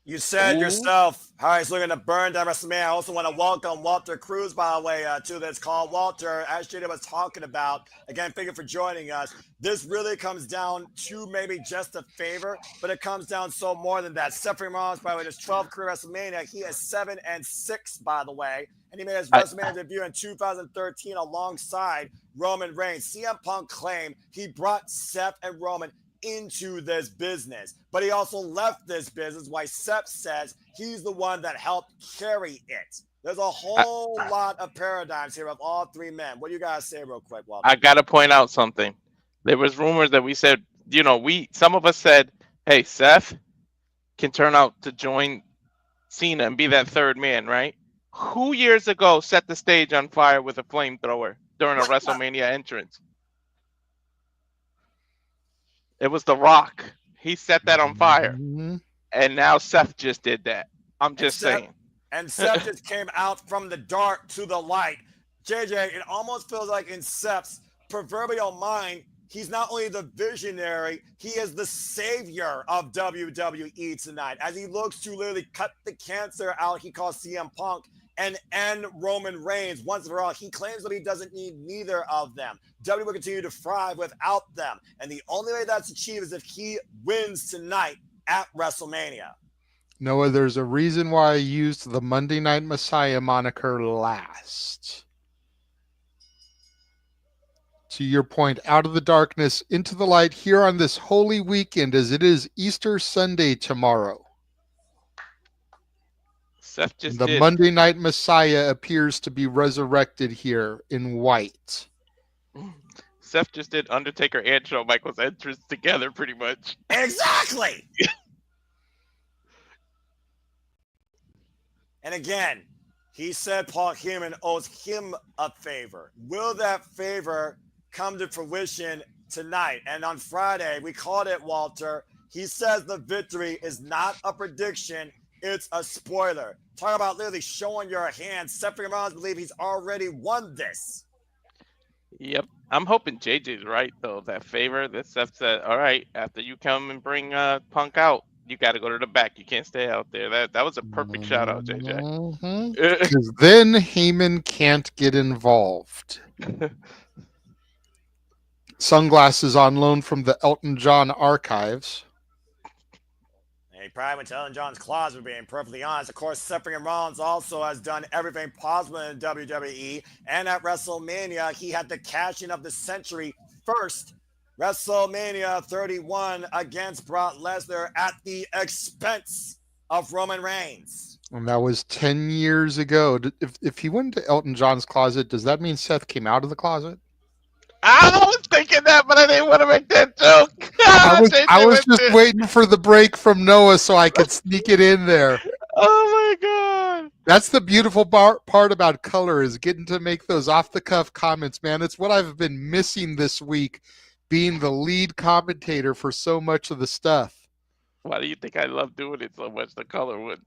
You said yourself how he's looking to burn down WrestleMania. I also want to welcome Walter Cruz, by the way, to this call. Walter, as Jada was talking about, again, thank you for joining us. This really comes down to maybe just a favor, but it comes down so more than that. Stephanie Rollins, by the way, his 12th career WrestleMania. He is 7-6, by the way, and he made his WrestleMania debut in 2013 alongside Roman Reigns. CM Punk claimed he brought Seth and Roman into this business, but he also left this business. Why Seth says he's the one that helped carry it. There's a whole lot of paradigms here of all three men. What do you guys say real quick, Walter? I got to point out something. There was rumors that we said, some of us said, hey, Seth can turn out to join Cena and be that third man, right? Who years ago set the stage on fire with a flamethrower during a What? WrestleMania entrance? It was The Rock. He set that on fire. Mhm. And now Seth just did that. I'm just saying. And Seth just came out from the dark to the light. JJ, it almost feels like in Seth's proverbial mind, he's not only the visionary, he is the savior of WWE tonight. As he looks to literally cut the cancer out he calls CM Punk and end Roman Reigns once and for all. He claims that he doesn't need neither of them. WWE will continue to thrive without them. And the only way that's achieved is if he wins tonight at WrestleMania. Noah, there's a reason why I used the Monday Night Messiah moniker last. To your point, out of the darkness into the light here on this holy weekend, as it is Easter Sunday tomorrow. Seth just The did. Monday Night Messiah appears to be resurrected here in white. Seth just did Undertaker and Shawn Michaels entrance together, pretty much. Exactly. And again, he said Paul Heyman owes him a favor. Will that favor come to fruition tonight? And on Friday, we called it, Walter. He says the victory is not a prediction, it's a spoiler. Talk about literally showing your hand. Seth Rollins believe he's already won this. Yep. I'm hoping JJ's right, though. That favor that Seth said, all right, after you come and bring Punk out, you got to go to the back. You can't stay out there. That was a perfect shout out, JJ. Because then Heyman can't get involved. Sunglasses on loan from the Elton John archives. He probably went to Elton John's closet, being perfectly honest. Of course, Seth Rollins also has done everything possible in WWE. And at WrestleMania, he had the cash-in of the century first. WrestleMania 31 against Brock Lesnar at the expense of Roman Reigns. And that was 10 years ago. If he went to Elton John's closet, does that mean Seth came out of the closet? I was thinking that, but I didn't want to make that joke. I was just waiting for the break from Noah so I could sneak it in there. Oh my god. That's the beautiful part about color, is getting to make those off-the-cuff comments, man. It's what I've been missing this week, being the lead commentator for so much of the stuff. Why do you think I love doing it so much? The color would.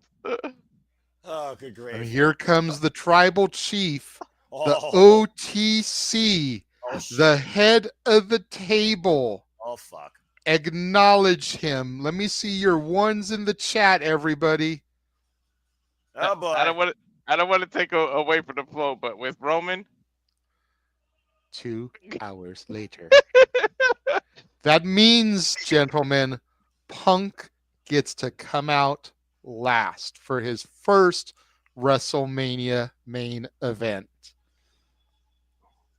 Oh, good grief. And here comes the tribal chief, the Oh, OTC, shit. the head of the table. Oh, fuck. Acknowledge him. Let me see your ones in the chat, everybody. Oh, boy. I don't want to take away from the flow, but with Roman, 2 hours later. That means, gentlemen, Punk gets to come out last for his first WrestleMania main event.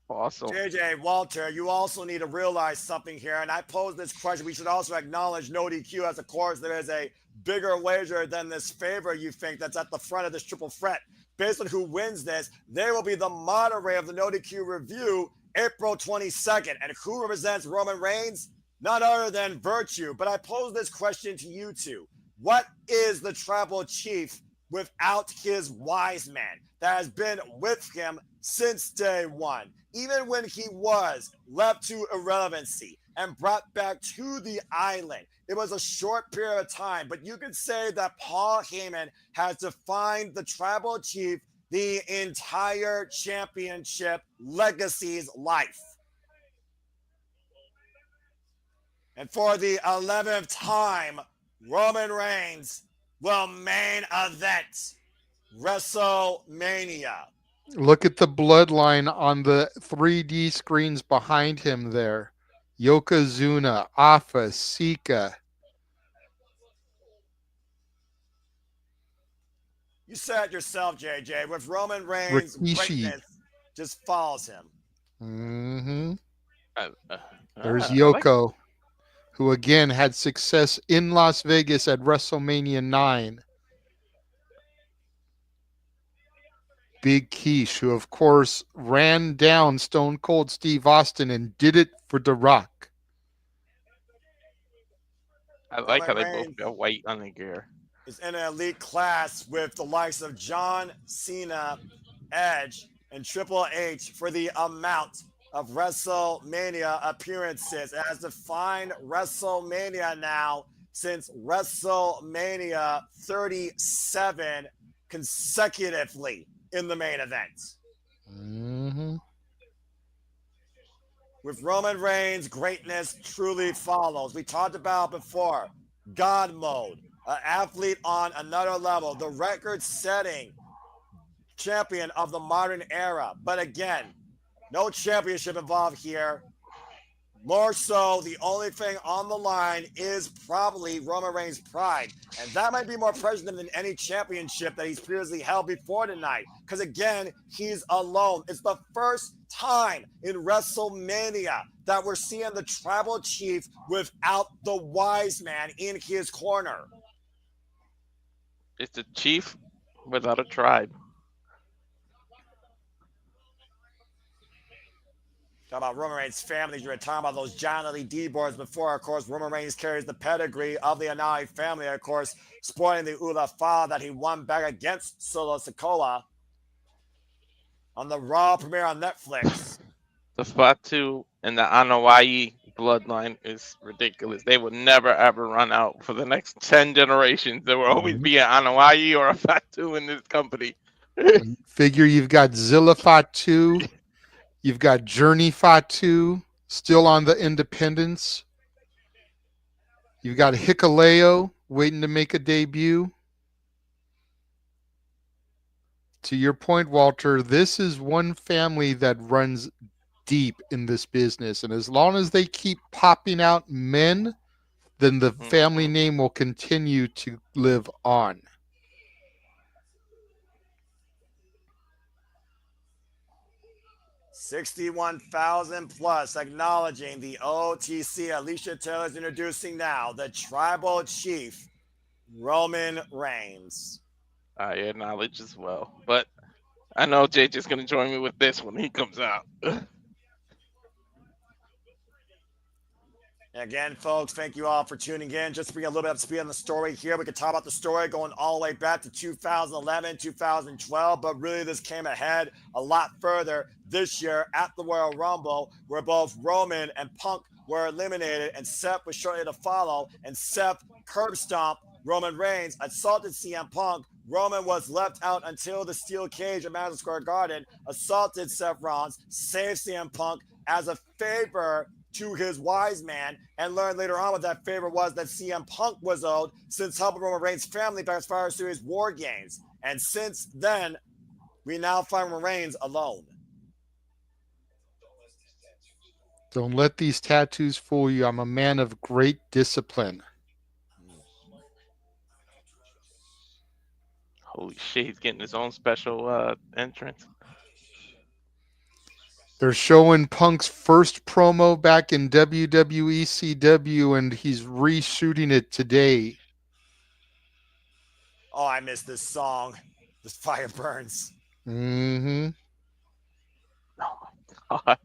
awesome. JJ, Walter, you also need to realize something here, and I pose this question. We should also acknowledge no DQ, as of course there is a bigger wager than this favor you think that's at the front of this triple threat. Based on who wins this, they will be the moderator of the no DQ review April 22nd. And who represents Roman Reigns? None other than Virtue. But I pose this question to you two. What is the tribal chief without his wise man that has been with him since day one? Even when he was left to irrelevancy and brought back to the island, it was a short period of time, but you could say that Paul Heyman has defined the tribal chief the entire championship legacy's life. And for the 11th time, Roman Reigns will main event WrestleMania. Look at the bloodline on the 3D screens behind him there. Yokozuna, Afa, Sika. You said it yourself, JJ, with Roman Reigns' Rikishi. greatness just follows him. Mm-hmm. I There's like- Yoko, who again had success in Las Vegas at WrestleMania 9. Big Keish, who of course ran down Stone Cold Steve Austin and did it for The Rock. I like how they Roman both Reigns. got white on the gear. is in an elite class with the likes of John Cena, Edge, and Triple H for the amount of WrestleMania appearances. It has defined WrestleMania now since WrestleMania 37 consecutively in the main event. Mm-hmm. With Roman Reigns, greatness truly follows. We talked about before, God mode, an athlete on another level, the record-setting champion of the modern era. But again, no championship involved here. More so, the only thing on the line is probably Roman Reigns' pride. And that might be more present than any championship that he's previously held before tonight. Because again, he's alone. It's the first time in WrestleMania that we're seeing the tribal chief without the wise man in his corner. It's the chief without a tribe. Talk about Roman Reigns' family. You were talking about those giant LED boards before. Of course, Roman Reigns carries the pedigree of the Anai family. Of course, sporting the Ula Fa that he won back against Solo Sikoa on the Raw premiere on Netflix. The Fatu and the Anawai bloodline is ridiculous. They would never ever run out for the next 10 generations. There will always be an Anawai or a Fatu in this company. Figure you've got Zilla Fatu, you've got Journey Fatu still on the independents. You've got Hikaleo waiting to make a debut. To your point, Walter, this is one family that runs deep in this business. And as long as they keep popping out men, then the family name will continue to live on. $61,000 plus, acknowledging the OTC. Alicia Taylor's introducing now the tribal chief, Roman Reigns. I acknowledge as well. But I know Jade is going to join me with this when he comes out. Again, folks, thank you all for tuning in. Just to bring a little bit up to speed on the story here, we could talk about the story going all the way back to 2011, 2012, but really this came ahead a lot further this year at the Royal Rumble, where both Roman and Punk were eliminated, and Seth was shortly to follow, and Seth curb stomped Roman Reigns, assaulted CM Punk. Roman was left out until the steel cage at Madison Square Garden, assaulted Seth Rollins, saved CM Punk as a favor to his wise man, and learned later on what that favor was that CM Punk was owed since helping Roman Reigns' family back as far as through his War Games. And since then, we now find Roman Reigns alone. Don't let these tattoos fool you. I'm a man of great discipline. Holy shit, he's getting his own special entrance. They're showing Punk's first promo back in WWE CW, and he's reshooting it today. Oh, I miss this song. This fire burns. Mm-hmm. Oh my god.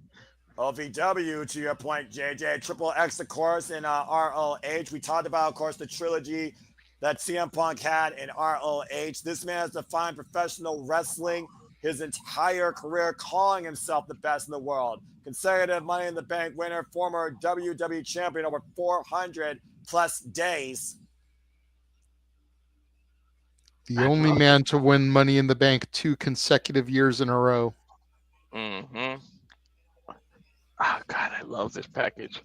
OVW, to your point, JJ. Triple X, of course, in ROH. We talked about, of course, the trilogy that CM Punk had in ROH. This man has defined professional wrestling his entire career, calling himself the best in the world. Consecutive Money in the Bank winner, former WWE champion over 400 plus days. The only man to win Money in the Bank 2 consecutive years in a row. Mm-hmm. Oh god, I love this package.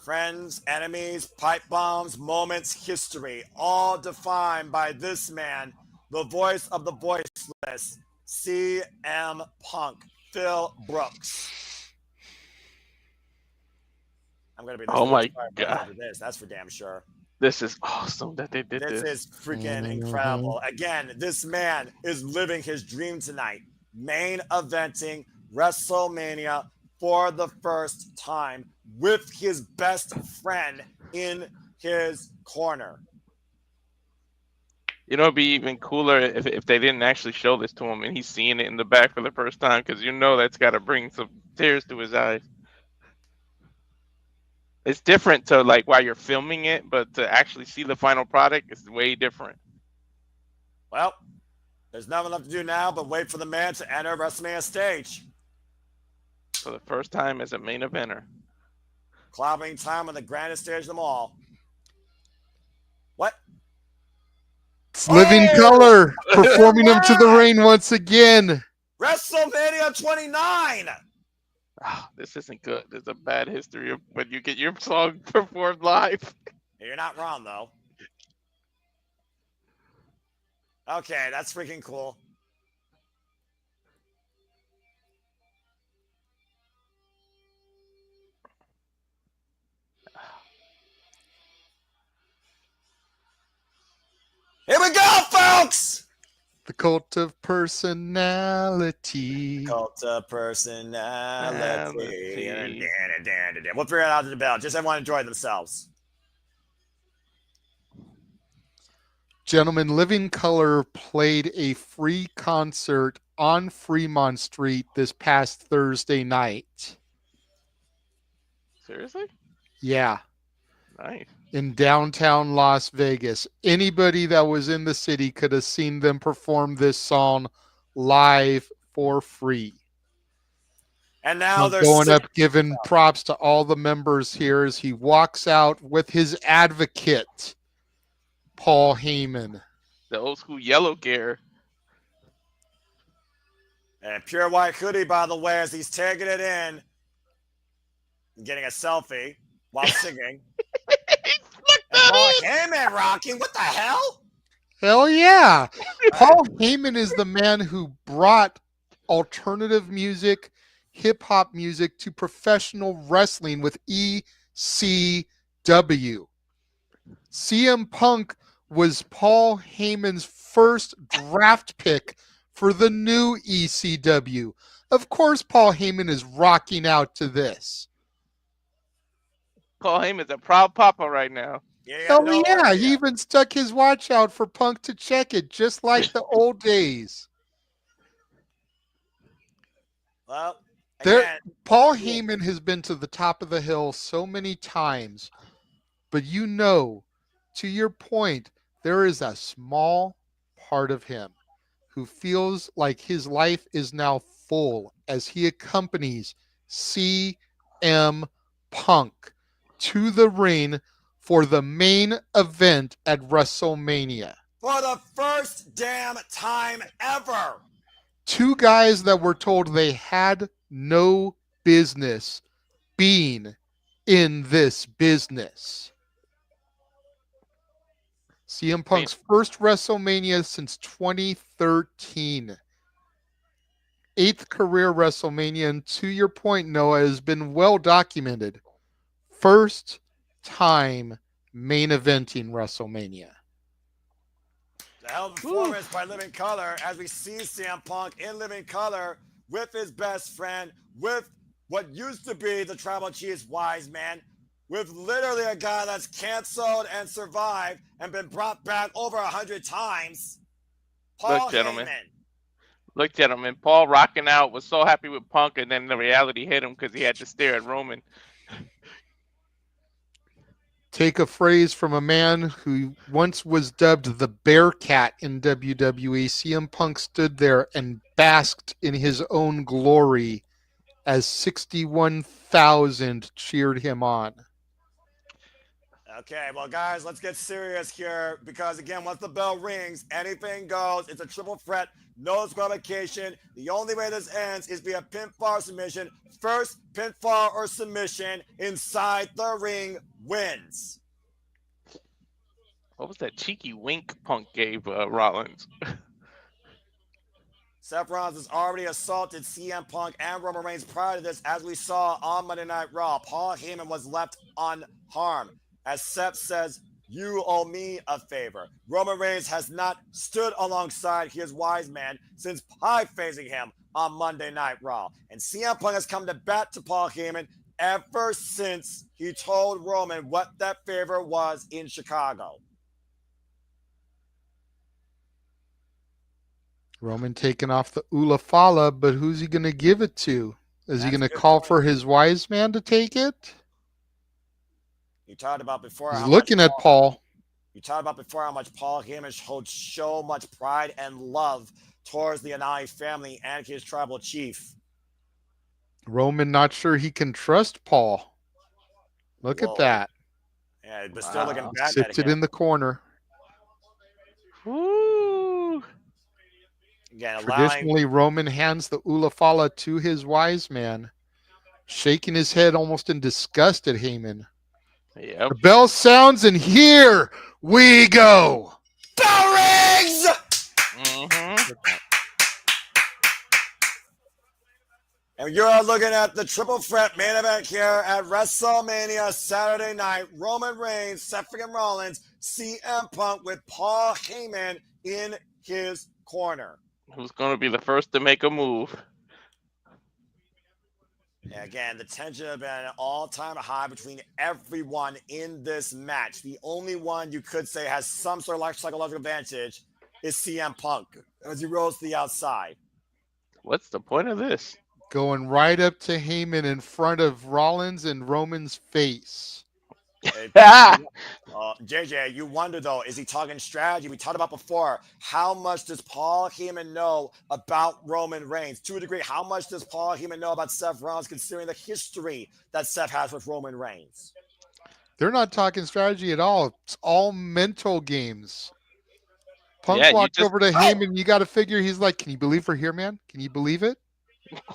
Friends, enemies, pipe bombs, moments, history, all defined by this man, the voice of the voiceless, CM Punk, Phil Brooks. I'm going to be Oh my god. after this. That's for damn sure. This is awesome that they did This this. is freaking incredible. Again, this man is living his dream tonight. Main eventing WrestleMania for the first time with his best friend in his corner. You know, it'd be even cooler if they didn't actually show this to him and he's seeing it in the back for the first time, because you know that's got to bring some tears to his eyes. It's different to like while you're filming it, but to actually see the final product is way different. Well, there's nothing left to do now but wait for the man to enter WrestleMania stage. For the first time as a main eventer. Clobbering time on the grandest stage of them all. What? It's Living Color performing him to the ring once again. WrestleMania 29. Oh, this isn't good. There's a bad history of when you get your song performed live. You're not wrong, though. Okay, that's freaking cool. Here we go, folks! The Cult of Personality. Cult of Personality. We'll figure it out to the bell. Just everyone enjoy themselves. Gentlemen, Living Color played a free concert on Fremont Street this past Thursday night. Seriously? Yeah. Nice. In downtown Las Vegas. Anybody that was in the city could have seen them perform this song live for free. And now they're going up giving props to all the members here as he walks out with his advocate, Paul Heyman. The old school yellow gear. And pure white hoodie, by the way, as he's taking it in. Getting a selfie while singing. Paul Heyman rocking. What the hell? Hell yeah. Paul Heyman is the man who brought alternative music, hip-hop music to professional wrestling with ECW. CM Punk was Paul Heyman's first draft pick for the new ECW. Of course, Paul Heyman is rocking out to this. Paul Heyman's a proud papa right now. Hell yeah, he even stuck his watch out for Punk to check it, just like the old days. Well, Paul Heyman has been to the top of the hill so many times, but you know, to your point, there is a small part of him who feels like his life is now full as he accompanies CM Punk to the ring for the main event at WrestleMania. For the first damn time ever. Two guys that were told they had no business being in this business. CM Punk's first WrestleMania since 2013. 8th career WrestleMania, and to your point, Noah, has been well documented. First time main eventing WrestleMania. The hell of a performance by Living Color as we see CM Punk in Living Color with his best friend, with what used to be the Tribal Chief's wise man, with literally a guy that's canceled and survived and been brought back over 100 times. Paul Heyman. Look, gentlemen, Paul rocking out was so happy with Punk, and then the reality hit him because he had to stare at Roman. Take a phrase from a man who once was dubbed the Bearcat in WWE. CM Punk stood there and basked in his own glory as 61,000 cheered him on. Okay, well, guys, let's get serious here because, again, once the bell rings, anything goes. It's a triple threat, no disqualification. The only way this ends is via pinfall or submission. First pinfall or submission inside the ring wins. What was that cheeky wink Punk gave Rollins? Seth Rollins has already assaulted CM Punk and Roman Reigns prior to this, as we saw on Monday Night Raw. Paul Heyman was left unharmed. As Seth says, you owe me a favor. Roman Reigns has not stood alongside his wise man since pie-facing him on Monday Night Raw. And CM Punk has come to bat to Paul Heyman ever since he told Roman what that favor was in Chicago. Roman taking off the Ula Fala, but who's he going to give it to? Is he going to call for his wise man to take it? You talked about before He's how much looking at Paul. You talked about before how much Paul Heyman showed so much pride and love towards the Anai family and his tribal chief. Roman not sure he can trust Paul. Look at Whoa. that. Yeah, but still looking back Sits at it him. in the corner. Woo. Again, Traditionally, Roman hands the Ulafala to his wise man, shaking his head almost in disgust at Heyman. Yep. The bell sounds, and here we go. Bell rings! Mm-hmm. And you're looking at the triple threat main event here at WrestleMania Saturday night. Roman Reigns, Seth freaking Rollins, CM Punk with Paul Heyman in his corner. Who's going to be the first to make a move? And again, the tension has been an all-time high between everyone in this match. The only one you could say has some sort of psychological advantage is CM Punk as he rolls to the outside. What's the point of this? Going right up to Heyman in front of Rollins and Roman's face. JJ, you wonder though, is he talking strategy? We talked about before. How much does Paul Heyman know about Roman Reigns? To a degree, how much does Paul Heyman know about Seth Rollins, considering the history that Seth has with Roman Reigns? They're not talking strategy at all. It's all mental games. Punk Yeah, walked over to Heyman. You got to figure he's like, can you believe we're here, man? Can you believe it?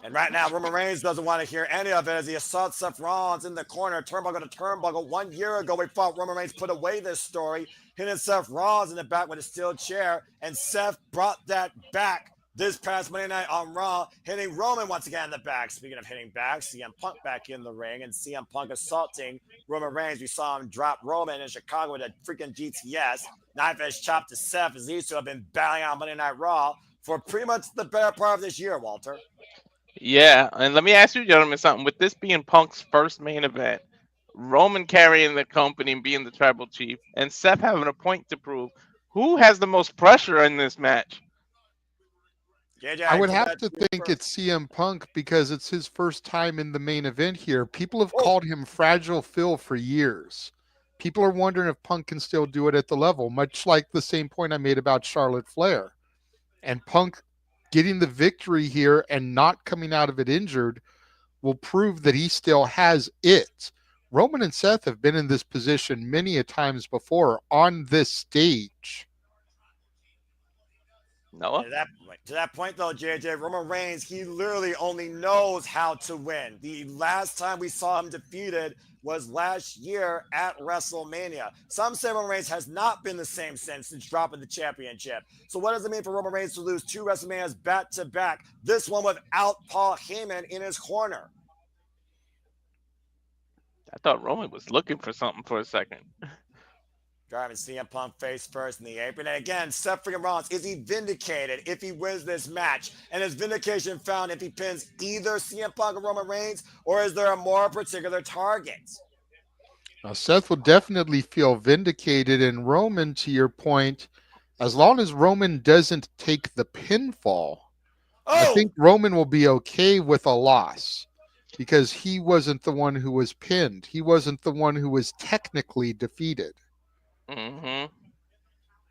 And right now, Roman Reigns doesn't want to hear any of it as he assaults Seth Rollins in the corner, turnbuckle to turnbuckle. 1 year ago, we thought Roman Reigns put away this story, hitting Seth Rollins in the back with a steel chair, and Seth brought that back this past Monday night on Raw, hitting Roman once again in the back. Speaking of hitting back, CM Punk back in the ring, and CM Punk assaulting Roman Reigns. We saw him drop Roman in Chicago with a freaking GTS. Knife edge chop to Seth, as these two have been battling on Monday Night Raw for pretty much the better part of this year, Walter. Yeah, and let me ask you, gentlemen, something. With this being Punk's first main event, Roman carrying the company and being the tribal chief, and Seth having a point to prove, who has the most pressure in this match? JJ, I would have to think it's CM Punk because it's his first time in the main event here. People have called him Fragile Phil for years. People are wondering if Punk can still do it at the level, much like the same point I made about Charlotte Flair. And Punk getting the victory here and not coming out of it injured will prove that he still has it. Roman and Seth have been in this position many a times before on this stage. Noah? To that point, though, JJ, Roman Reigns, he literally only knows how to win. The last time we saw him defeated was last year at WrestleMania. Some say Roman Reigns has not been the same since dropping the championship. So what does it mean for Roman Reigns to lose 2 WrestleManias back-to-back, this one without Paul Heyman in his corner? I thought Roman was looking for something for a second. Driving CM Punk face first in the apron. And again, Seth freaking Rollins, is he vindicated if he wins this match? And is vindication found if he pins either CM Punk or Roman Reigns? Or is there a more particular target? Now, Seth will definitely feel vindicated. And Roman, to your point, as long as Roman doesn't take the pinfall, I think Roman will be okay with a loss because he wasn't the one who was pinned. He wasn't the one who was technically defeated. Mm-hmm.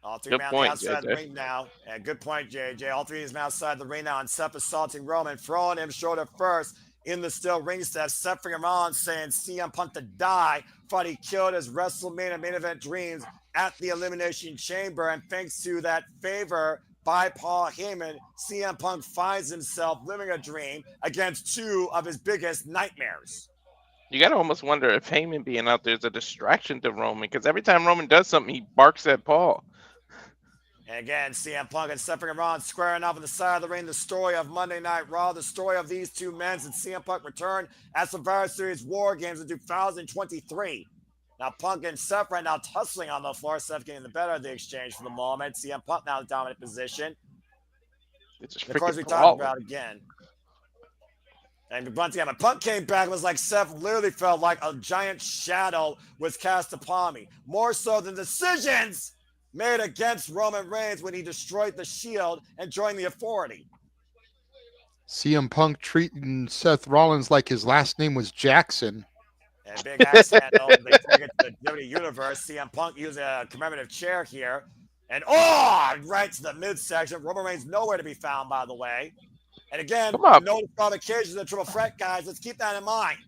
All three men on the outside of the ring now. And good point, JJ. All three of them outside the ring now. And Seth assaulting Roman, throwing him shoulder first in the steel ring steps. Seth freaking Rollins saying CM Punk to die. Thought he killed his WrestleMania main event dreams at the Elimination Chamber. And thanks to that favor by Paul Heyman, CM Punk finds himself living a dream against 2 of his biggest nightmares. You got to almost wonder if Heyman being out there is a distraction to Roman, because every time Roman does something, he barks at Paul. And again, CM Punk and Seth freaking Rollins squaring off on the side of the ring. The story of Monday Night Raw, the story of these 2 men since CM Punk returned at Survivor Series War Games in 2023. Now Punk and Seth right now tussling on the floor. Seth getting the better of the exchange for the moment. CM Punk now in the dominant position. Of course, we talked about again. And once again, when Punk came back, it was like Seth literally felt like a giant shadow was cast upon me. More so than decisions made against Roman Reigns when he destroyed the Shield and joined the Authority. CM Punk treating Seth Rollins like his last name was Jackson. A big axe handle. They take it to the WWE Universe. CM Punk uses a commemorative chair here. And right to the midsection. Roman Reigns nowhere to be found, by the way. And again, Come on. no disqualifications in triple threat, guys. Let's keep that in mind.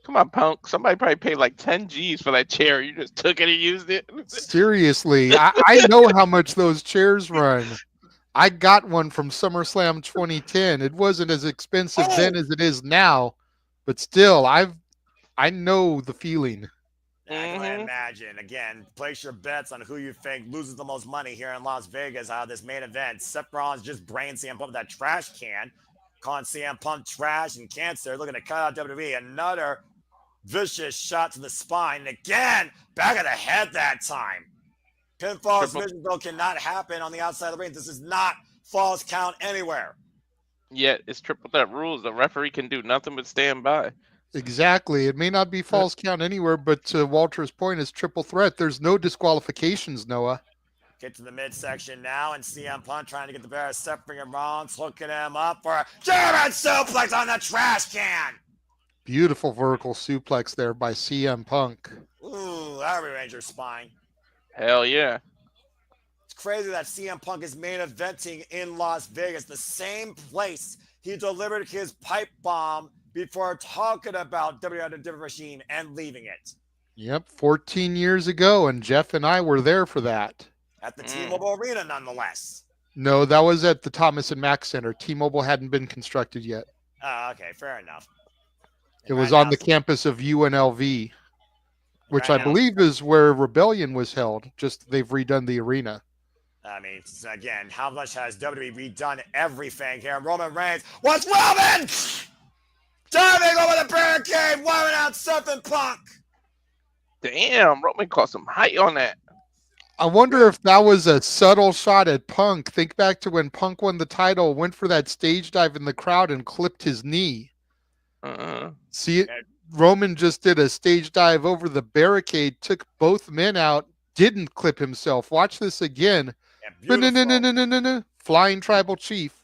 Come on, Punk. Somebody probably paid like 10 G's for that chair. You just took it and used it. Seriously, I know how much those chairs run. I got one from SummerSlam 2010. It wasn't as expensive then as it is now, but still, I know the feeling. I can imagine. Again, place your bets on who you think loses the most money here in Las Vegas out of this main event. Seth Rollins just brain CM Punk with that trash can, calling CM Punk trash and cancer, looking to cut out WWE. Another vicious shot to the spine. And again, back of the head that time. Pinfall submission though cannot happen on the outside of the ring. This is not false count anywhere. Yet it's triple threat rules. The referee can do nothing but stand by. Exactly. It may not be false count anywhere, but to Walter's point, is triple threat. There's no disqualifications, Noah. Get to the midsection now, and CM Punk trying to get the bear of Seth Freakin Rollins, hooking him up for a German suplex on the trash can. Beautiful vertical suplex there by CM Punk. Ooh, that rearranged your spine. Hell yeah. It's crazy that CM Punk is main eventing in Las Vegas, the same place he delivered his pipe bomb before talking about WWE Different Machine and leaving it. Yep, 14 years ago, and Jeff and I were there for that. At the T-Mobile Arena, nonetheless. No, that was at the Thomas and Mack Center. T-Mobile hadn't been constructed yet. Okay, fair enough. It was on the campus of UNLV, which I believe is where Rebellion was held. Just they've redone the arena. I mean, again, how much has WWE redone everything here? Roman Reigns, what's Roman? Diving over the barricade, wearing out something Punk. Damn, Roman caught some height on that. I wonder if that was a subtle shot at Punk. Think back to when Punk won the title, went for that stage dive in the crowd and clipped his knee. See, Roman just did a stage dive over the barricade, took both men out, didn't clip himself. Watch this again. Flying Tribal Chief.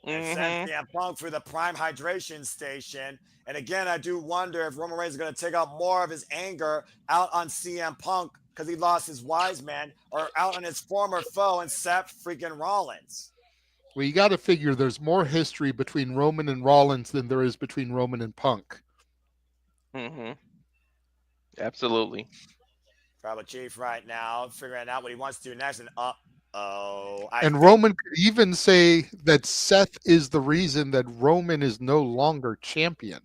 And sent CM Punk through the Prime Hydration Station. And again, I do wonder if Roman Reigns is going to take out more of his anger out on CM Punk because he lost his wise man, or out on his former foe and Seth Freakin Rollins. Well, you got to figure there's more history between Roman and Rollins than there is between Roman and Punk. Absolutely. Tribal Chief right now figuring out what he wants to do next. And Roman could even say that Seth is the reason that Roman is no longer champion.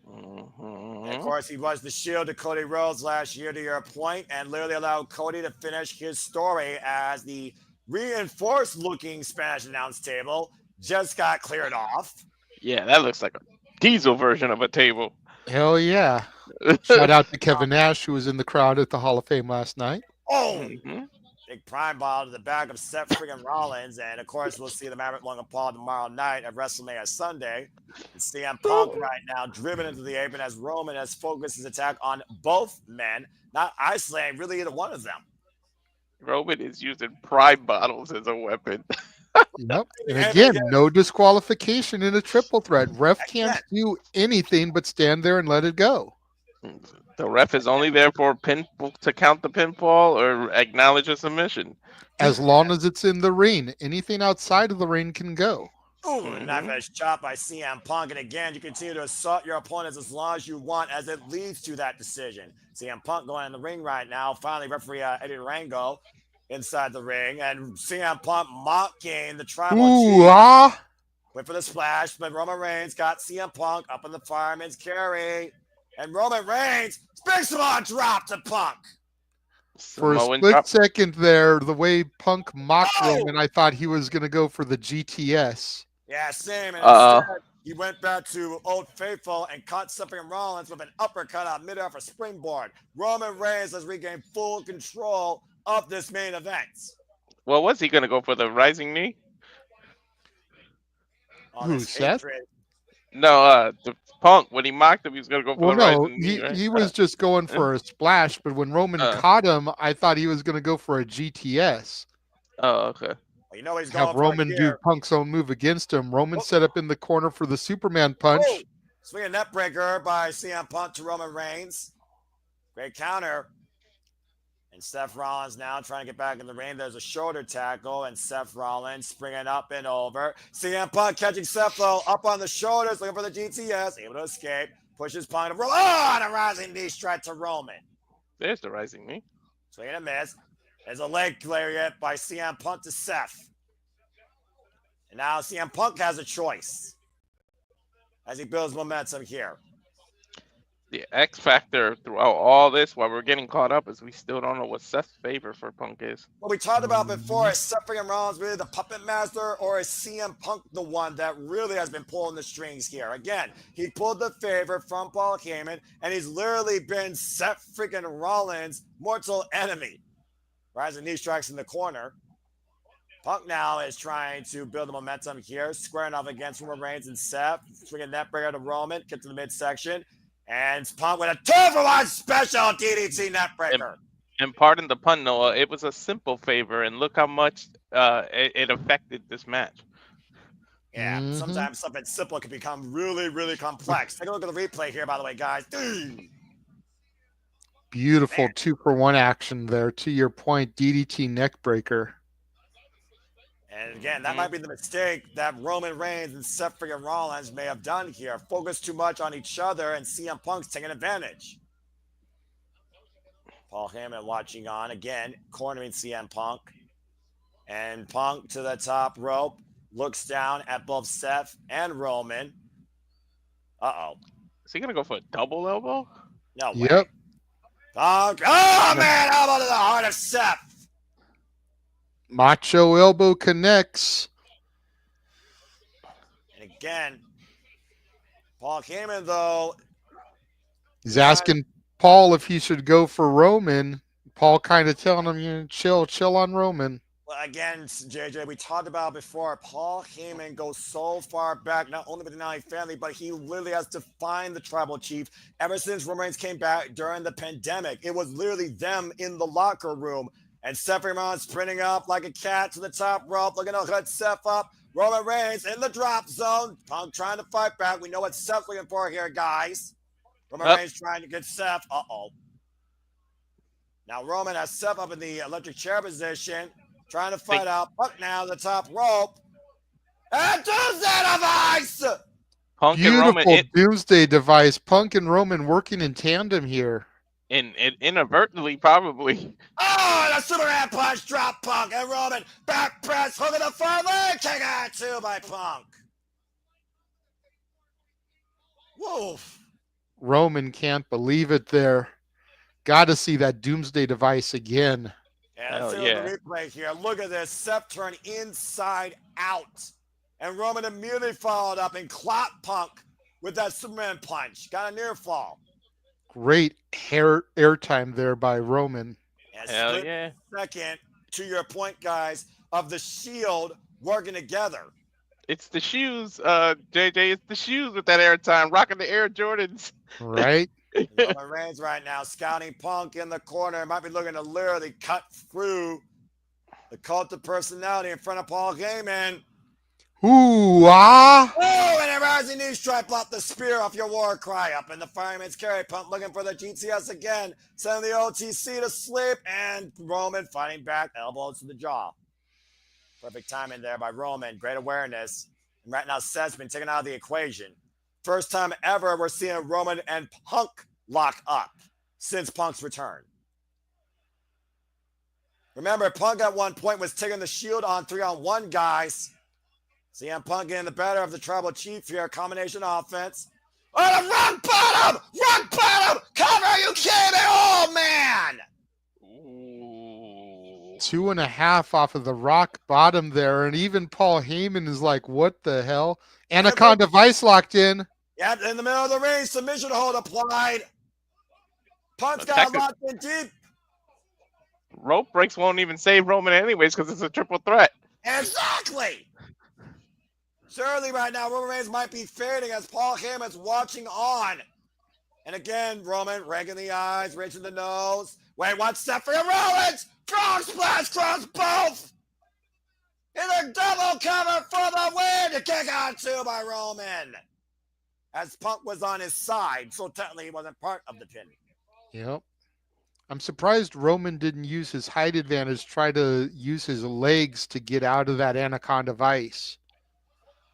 And of course, he was the shield to Cody Rhodes last year, to your point, and literally allowed Cody to finish his story as the reinforced-looking Spanish announce table just got cleared off. Yeah, that looks like a diesel version of a table. Hell yeah. Shout out to Kevin Nash, who was in the crowd at the Hall of Fame last night. Big prime ball to the back of Seth Freakin Rollins. And of course, we'll see the Maverick Logan Paul tomorrow night at WrestleMania Sunday. And CM Punk right now driven into the apron as Roman has focused his attack on both men, not isolating really either one of them. Roman is using pride bottles as a weapon. Yep. And again, no disqualification in a triple threat. Ref can't do anything but stand there and let it go. The ref is only there for to count the pinfall or acknowledge a submission. As long as it's in the ring. Anything outside of the ring can go. Ooh, knife edge chop by CM Punk. And again, you continue to assault your opponents as long as you want, as it leads to that decision. CM Punk going in the ring right now. Finally, referee Eddie Rango inside the ring. And CM Punk mocking the Tribal Chief. Went for the splash, but Roman Reigns got CM Punk up in the fireman's carry. And Roman Reigns, big Samoan drop to Punk. For a split second there, the way Punk mocked Roman, I thought he was going to go for the GTS. Yeah, same. And instead, he went back to Old Faithful and caught Freakin Rollins with an uppercut out midair for springboard. Roman Reigns has regained full control of this main event. Well, was he going to go for the rising knee? Who, Seth? No, the Punk, when he mocked him, he was going to go for the rising knee, right? He was just going for a splash, but when Roman caught him, I thought he was going to go for a GTS. Oh, okay. Well, you know he's going have Roman do Punk's own move against him. Roman set up in the corner for the Superman punch. Swinging net breaker by CM Punk to Roman Reigns. Great counter. And Seth Rollins now trying to get back in the ring. There's a shoulder tackle, and Seth Rollins springing up and over. CM Punk catching Seth though up on the shoulders, looking for the GTS, able to escape. Pushes Punk to roll. Oh, and a rising knee strike to Roman. There's the rising knee. Swing and a miss. There's a leg lariat by CM Punk to Seth. And now CM Punk has a choice as he builds momentum here. The X factor throughout all this, while we're getting caught up, is we still don't know what Seth's favor for Punk is. What we talked about before, is Seth Freakin Rollins really the puppet master, or is CM Punk the one that really has been pulling the strings here? Again, he pulled the favor from Paul Heyman, and he's literally been Seth Freakin Rollins' mortal enemy. Rising knee strikes in the corner. Punk now is trying to build the momentum here, squaring off against Roman Reigns and Seth. Swinging net breaker to Roman, get to the midsection. And Punk with a 2-for-1 special DDT net breaker. And pardon the pun, Noah, it was a simple favor, and look how much it affected this match. Yeah, sometimes something simple can become really, really complex. Take a look at the replay here, by the way, guys. Beautiful 2-for-1 action there. To your point, DDT neck breaker. And again, that might be the mistake that Roman Reigns and Seth Freakin Rollins may have done here. Focus too much on each other, and CM Punk's taking advantage. Paul Heyman watching on again, cornering CM Punk. And Punk to the top rope, looks down at both Seth and Roman. Uh-oh. Is he going to go for a double elbow? No way. Yep. Punk. Oh, man, elbow to the heart of Seth. Macho elbow connects. And again, Paul Heyman, though. He's asking Paul if he should go for Roman. Paul kind of telling him, you know, chill on Roman. Well, again, JJ, we talked about before, Paul Heyman goes so far back, not only with the Naomi family, but he literally has defined the tribal chief ever since Roman Reigns came back during the pandemic. It was literally them in the locker room. And Seth Rollins sprinting up like a cat to the top rope, looking to hood Seth up. Roman Reigns in the drop zone. Punk trying to fight back. We know what Seth's looking for here, guys. Roman Reigns trying to get Seth. Uh-oh. Now Roman has Seth up in the electric chair position, trying to fight out. Punk now the top rope. And Doomsday device! Punk Beautiful and Roman, Doomsday device. Punk and Roman working in tandem here. Inadvertently, probably. Oh, and a Superman punch, drop Punk, and Roman back press, hooking the front leg, kick out two by Punk. Woof. Roman can't believe it there. Got to see that Doomsday device again. Yeah, let's see the replay here. Look at this. Seth turned inside out. And Roman immediately followed up and clocked Punk with that Superman punch. Got a near fall. Great airtime there by Roman. Hell yeah. Second, to your point, guys, of the Shield working together. It's the shoes, JJ. It's the shoes with that airtime, rocking the Air Jordans. Right? Roman Reigns right now scouting Punk in the corner. Might be looking to literally cut through the cult of personality in front of Paul Heyman. Ooh, ah. Oh, and a rising knee strike blocked the spear off your war cry up in the fireman's carry. Punk looking for the GTS again. Sending the OTC to sleep, and Roman fighting back, elbows to the jaw. Perfect timing there by Roman. Great awareness. And right now, Seth's been taken out of the equation. First time ever we're seeing Roman and Punk lock up since Punk's return. Remember, Punk at one point was taking the Shield on 3-on-1, guys. CM Punk getting the better of the tribal chief here. Combination offense. Oh, the rock bottom! Rock bottom! Cover, you kidding me? Oh, man! Ooh. 2.5 off of the rock bottom there. And even Paul Heyman is like, what the hell? Anaconda Vice locked in. Yeah, in the middle of the ring. Submission hold applied. Punk's got locked in deep. Rope breaks won't even save Roman anyways because it's a triple threat. Exactly. Surely right now, Roman Reigns might be fading as Paul Heyman's watching on. And again, Roman raking the eyes, reaching the nose. Wait, one step for your Rollins. Frog splash cross both. In a double cover for the win. To kick out two by Roman. as Punk was on his side, so technically he wasn't part of the pin. Yep. I'm surprised Roman didn't use his height advantage, try to use his legs to get out of that anaconda vice.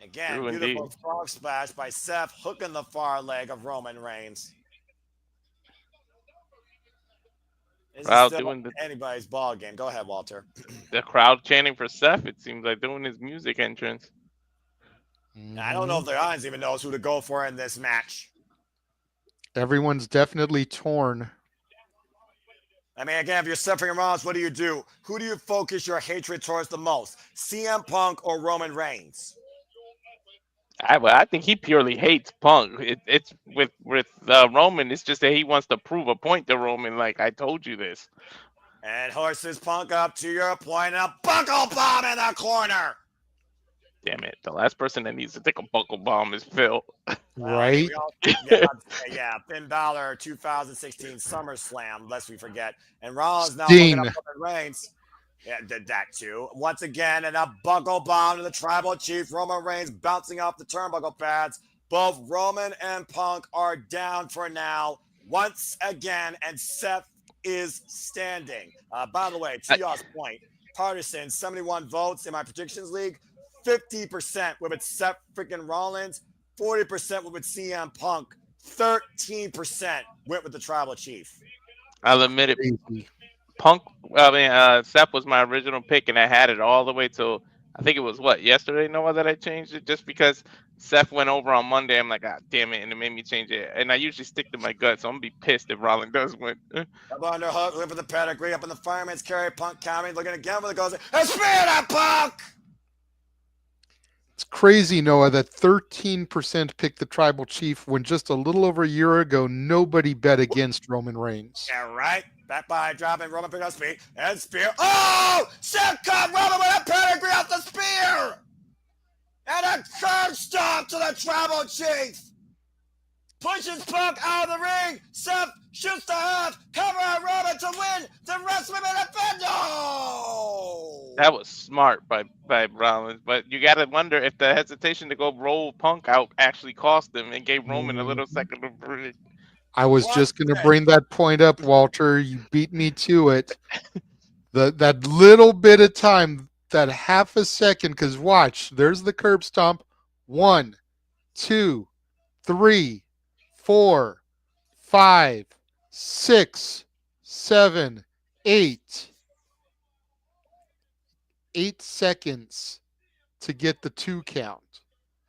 Again, True beautiful indeed. frog splash by Seth, hooking the far leg of Roman Reigns. This is Crowd still doing anybody's ball game. Go ahead, Walter. the crowd chanting for Seth. It seems like doing his music entrance. I don't know if the audience even knows who to go for in this match. Everyone's definitely torn. I mean, again, if you're Seth Rollins, what do you do? Who do you focus your hatred towards the most? CM Punk or Roman Reigns? I think he purely hates Punk. It's with Roman. It's just that he wants to prove a point to Roman. Like, I told you this. And horses Punk up to your point. A buckle bomb in the corner. Damn it! The last person that needs to take a buckle bomb is Phil. Right? Yeah, Finn Balor 2016 SummerSlam, lest we forget. And Rollins now Sting. looking up Roman Reigns. Yeah, did that too. Once again, and a buckle bomb to the Tribal Chief. Roman Reigns bouncing off the turnbuckle pads. Both Roman and Punk are down for now. Once again, and Seth is standing. By the way, to y'all's point, partisan 71 votes in my predictions league. 50% with Seth freaking Rollins. 40% went with CM Punk. 13% went with the Tribal Chief. I'll admit it. Crazy. Seth was my original pick, and I had it all the way till I think it was yesterday, Noah, that I changed it just because Seth went over on Monday. I'm like, ah, damn it, and it made me change it. And I usually stick to my gut, so I'm gonna be pissed if Rollins does win. Up underhook, looking for the pedigree, up in the fireman's carry, Punk counting, looking again for the goes. A spear to Punk! It's crazy, Noah, that 13% picked the Tribal Chief when just a little over a year ago, nobody bet against Roman Reigns. Yeah, right. Back by dropping, Roman picked up speed, and spear. Oh! Seth caught Roman with a pedigree off the spear! And a curb stomp to the Tribal Chief! Pushes Punk out of the ring. Seth shoots the half. Cover on Roman to win the WrestleMania Defendo. That was smart by Rollins, but you got to wonder if the hesitation to go roll Punk out actually cost him and gave Roman a little second to breathe. I was just going to bring that point up, Walter. You beat me to it. That little bit of time, that half a second, because watch, there's the curb stomp. 1, 2, 3, 4, 5, 6, 7, 8. 8 seconds to get the 2 count.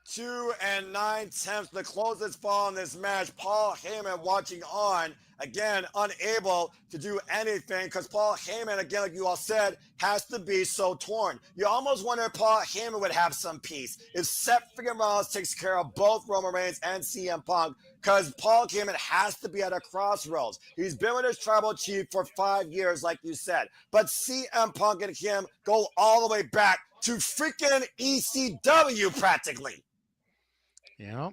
2 9/10, the closest fall in this match. Paul Heyman watching on, again, unable to do anything because Paul Heyman, again, like you all said, has to be so torn. You almost wonder if Paul Heyman would have some peace if Seth freaking Rollins takes care of both Roman Reigns and CM Punk, because Paul Heyman has to be at a crossroads. He's been with his Tribal Chief for 5 years, like you said, but CM Punk and him go all the way back to freaking ECW practically. Yeah.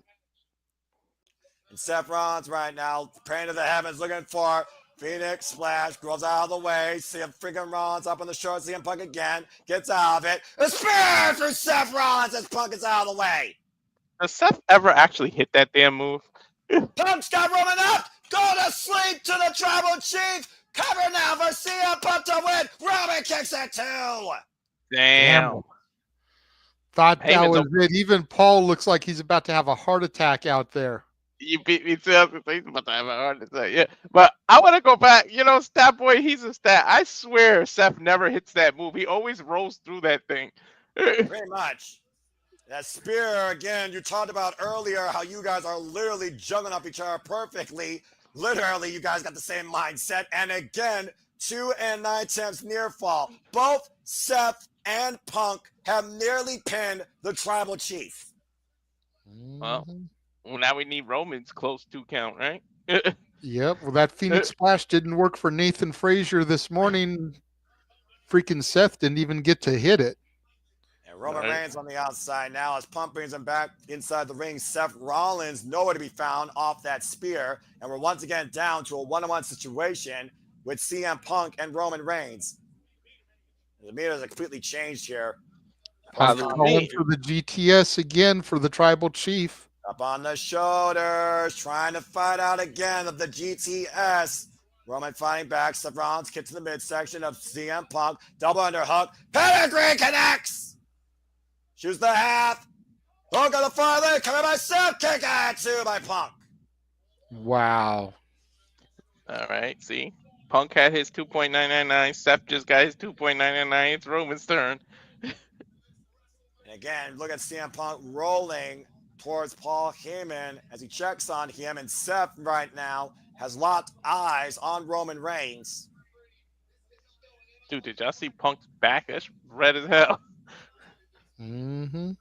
And Seth Rollins right now, praying to the heavens, looking for Phoenix Splash, grows out of the way. See him freaking Rollins up on the short, CM Punk again, gets out of it. A spear for Seth Rollins as Punk is out of the way. Does Seth ever actually hit that damn move? Punk's got Roman up, go to sleep to the Tribal Chief. Cover now for CM Punk to win. Roman kicks it too. Damn. Thought that Heyman's was it. Even Paul looks like he's about to have a heart attack out there. You beat me to it. He's about to have a heart attack. Yeah, but I want to go back. Stat Boy, he's a stat. I swear Seth never hits that move. He always rolls through that thing. Pretty much. That spear, again, you talked about earlier how you guys are literally juggling up each other perfectly. Literally, you guys got the same mindset. And again, 2 9/10 near fall. Both Seth and Punk have nearly pinned the Tribal Chief. Well, now we need Roman's close 2 count, right? Yep. Well, that Phoenix Splash didn't work for Nathan Frazier this morning. Freaking Seth didn't even get to hit it. And Roman Reigns on the outside now as Punk brings him back inside the ring. Seth Rollins nowhere to be found off that spear. And we're once again down to a 1-on-1 situation with CM Punk and Roman Reigns. The meters are completely changed here. Punk calling for the GTS again for the Tribal Chief. Up on the shoulders, trying to fight out again of the GTS. Roman fighting back. Seth Rollins kick to the midsection of CM Punk. Double underhook. Pedigree connects. Shoots the half. Hook on the far leg. Coming by Seth. Kick at two by Punk. Wow. All right, see? Punk had his 2.999. Seth just got his 2.999. It's Roman's turn. And again, look at CM Punk rolling towards Paul Heyman as he checks on him. And Seth right now has locked eyes on Roman Reigns. Dude, did y'all see Punk's back? That's red as hell. Mm-hmm.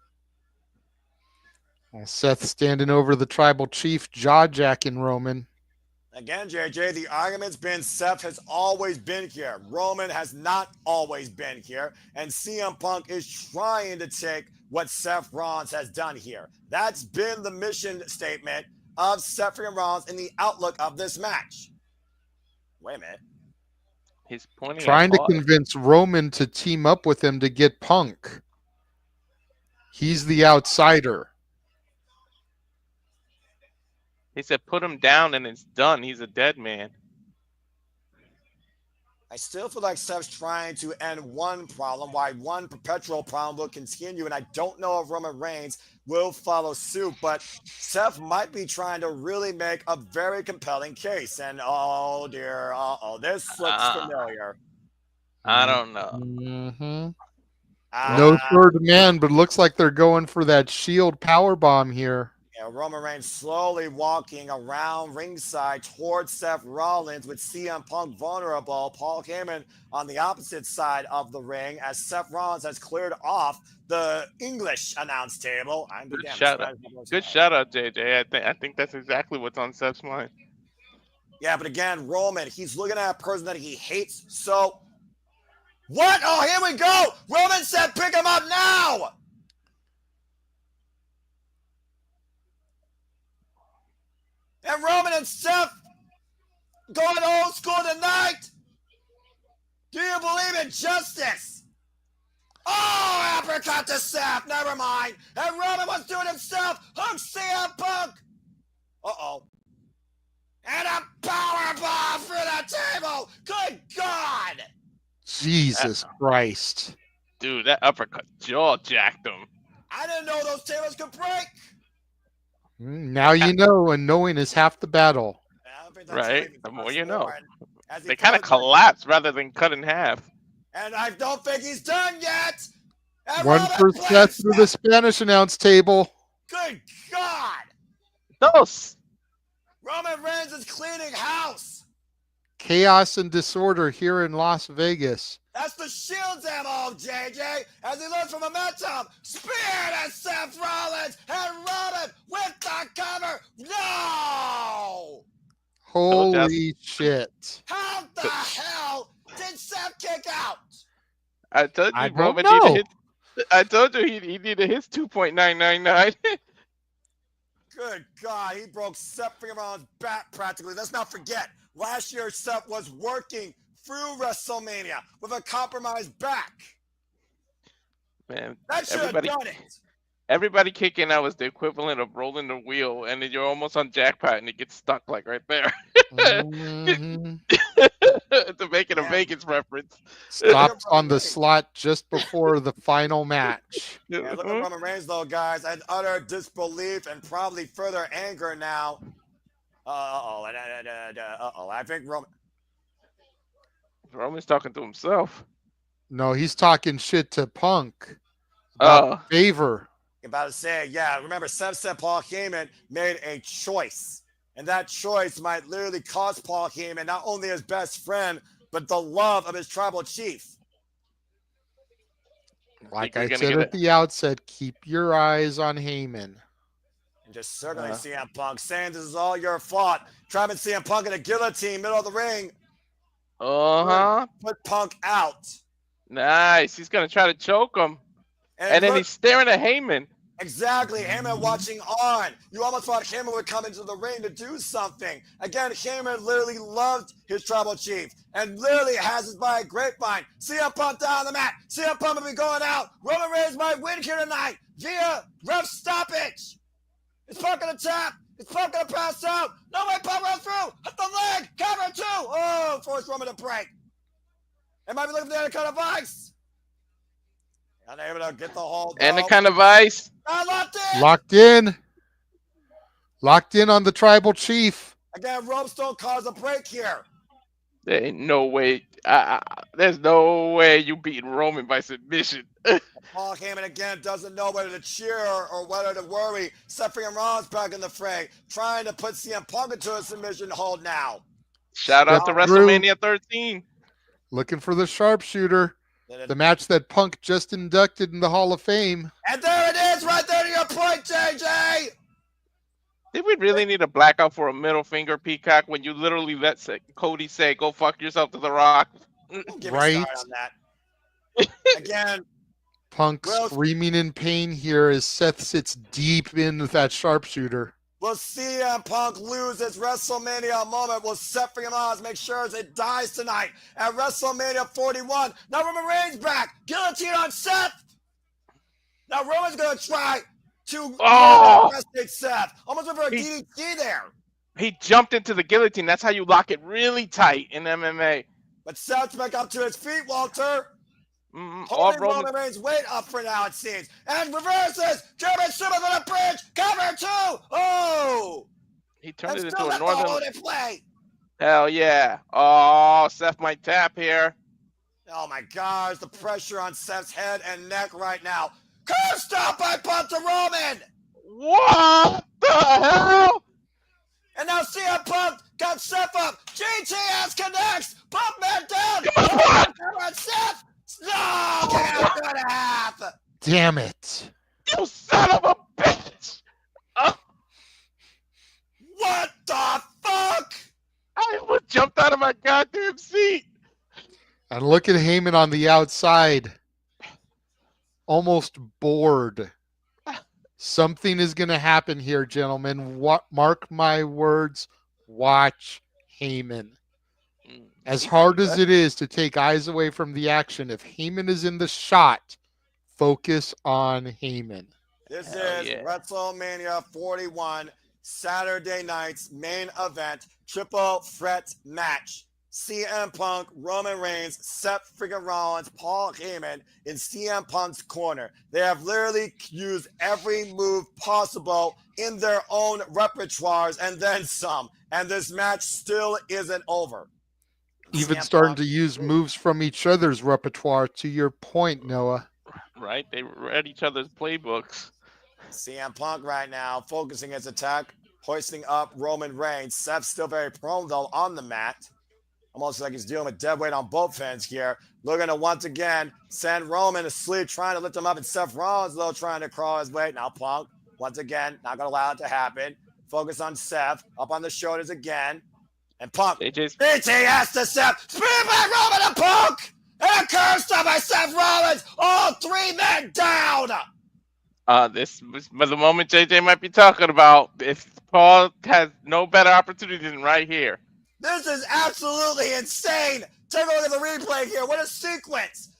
Well, Seth standing over the tribal chief, jaw-jacking Roman. Again, JJ, the argument's been Seth has always been here. Roman has not always been here. And CM Punk is trying to take what Seth Rollins has done here. That's been the mission statement of Seth Rollins in the outlook of this match. Wait a minute. He's pointing Trying to at convince Roman to team up with him to get Punk. He's the outsider. He said put him down and it's done. He's a dead man. I still feel like Seth's trying to end one problem, why one perpetual problem will continue, and I don't know if Roman Reigns will follow suit, but Seth might be trying to really make a very compelling case. And oh dear, this looks familiar. I don't know. Mm-hmm. No third man, but looks like they're going for that Shield powerbomb here. Yeah, Roman Reigns slowly walking around ringside towards Seth Rollins with CM Punk vulnerable. Paul Heyman on the opposite side of the ring as Seth Rollins has cleared off the English announce table. Good shout out. Good shout out, JJ. I think that's exactly what's on Seth's mind. Yeah, but again, Roman, he's looking at a person that he hates. So, what? Oh, here we go. Roman said pick him up now. And Roman and Seth going old school tonight. Do you believe in justice? Oh, apricot to Seth. Never mind. And Roman was doing himself. Hook CM Punk. Uh-oh. And a powerbomb through the table. Good God. Jesus Christ. Dude, that uppercut jaw jacked him. I didn't know those tables could break. Now you know, and knowing is half the battle. Right? The more you know. They kind of collapse rather than cut in half. And I don't think he's done yet. And One for Seth through the Spanish announce table. Good God. Dos. Roman Reigns is cleaning house. Chaos and disorder here in Las Vegas. That's the Shield's MO, JJ. As he looks for momentum. Spear to Seth Rollins. And Roman with the cover. No! Holy shit. How the hell did Seth kick out? I told you, I Roman don't know. needed his, I told you he needed his 2.999. Good God, he broke Seth Rollins' back practically. Let's not forget, last year Seth was working through WrestleMania with a compromised back. Man, That should have done it. Everybody kicking out was the equivalent of rolling the wheel, and then you're almost on jackpot, and it gets stuck like right there. Mm-hmm. To make it a Vegas reference. Stopped on the slot just before the final match. Yeah, look at Roman Reigns, though, guys. And utter disbelief and probably further anger now. I think Roman's talking to himself. No, he's talking shit to Punk about favor. I'm about to say, yeah, remember, Seth said Paul Heyman made a choice. And that choice might literally cost Paul Heyman not only his best friend, but the love of his tribal chief. Like I said at the outset, keep your eyes on Heyman. And just circling CM Punk, saying this is all your fault. Trapping CM Punk in a guillotine, middle of the ring. Put Punk out. Nice. He's going to try to choke him. And then he's staring at Heyman. Exactly. Heyman watching on. You almost thought Heyman would come into the ring to do something. Again, Heyman literally loved his tribal chief and literally has it by a grapevine. CM Punk down on the mat. CM Punk will be going out. Roman Reigns might win here tonight via ref stoppage. Is Punk gonna tap? Is Punk gonna pass out? No way, Punk runs through. Hit the leg. Cover 2. Oh, force Roman to break. It might be looking for the Anaconda Vice. Unable to get the hold. And the kind of ice. Locked in. Locked in. Locked in on the tribal chief. Again, ropes don't cause a break here. There ain't no way. There's no way you beat Roman by submission. Paul Heyman again doesn't know whether to cheer or whether to worry. Seth Rollins back in the fray, trying to put CM Punk into a submission hold now. Shout out to WrestleMania 13. Looking for the sharpshooter. The match that Punk just inducted in the Hall of Fame. And there it is, right there to your point, JJ. Did we really need a blackout for a middle finger, Peacock, when you literally let Cody say, go fuck yourself to The Rock? Don't get me Right. started on that. Again, Punk screaming in pain here as Seth sits deep into that sharpshooter. will CM Punk lose his WrestleMania moment? Will Seth Rollins make sure it dies tonight at WrestleMania 41? Now Roman Reigns back. Guillotine on Seth. Now Roman's going to try to arrestate Seth. Almost went for a DDT there. He jumped into the guillotine. That's how you lock it really tight in MMA. But Seth's back up to his feet, Walter. All Holding Roman Reigns' weight up for now, it seems. And reverses. German Super on the bridge. Cover 2. Oh! He turned it into still a not northern. followed in play. Hell yeah. Oh, Seth might tap here. Oh my gosh, the pressure on Seth's head and neck right now. Curve stop by Punk to Roman. What the hell? And now CM Punk got Seth up. GTS connects. Punk man down. Come on. On Seth. No, get out of half. Damn it. You son of a bitch. What the fuck? I almost jumped out of my goddamn seat. And look at Heyman on the outside. Almost bored. Something is going to happen here, gentlemen. Mark my words. Watch Heyman. As hard as it is to take eyes away from the action, if Heyman is in the shot, focus on Heyman. This is WrestleMania 41, Saturday night's main event, triple threat match. CM Punk, Roman Reigns, Seth freaking Rollins, Paul Heyman in CM Punk's corner. They have literally used every move possible in their own repertoires and then some. And this match still isn't over. Even starting to use moves from each other's repertoire, to your point, Noah. Right? They read each other's playbooks. CM Punk right now focusing his attack, hoisting up Roman Reigns. Seth still very prone though on the mat. Almost like he's dealing with dead weight on both ends here. Looking to once again send Roman to sleep, trying to lift him up. And Seth Rollins though trying to crawl his weight. Now Punk, once again, not going to allow it to happen. Focus on Seth, up on the shoulders again. And Punk, BTS to Seth, spear by Roman and Punk! And a curve stop by Seth Rollins! All 3 men down! This was the moment JJ might be talking about. If Paul has no better opportunity than right here. This is absolutely insane! Take a look at the replay here. What a sequence!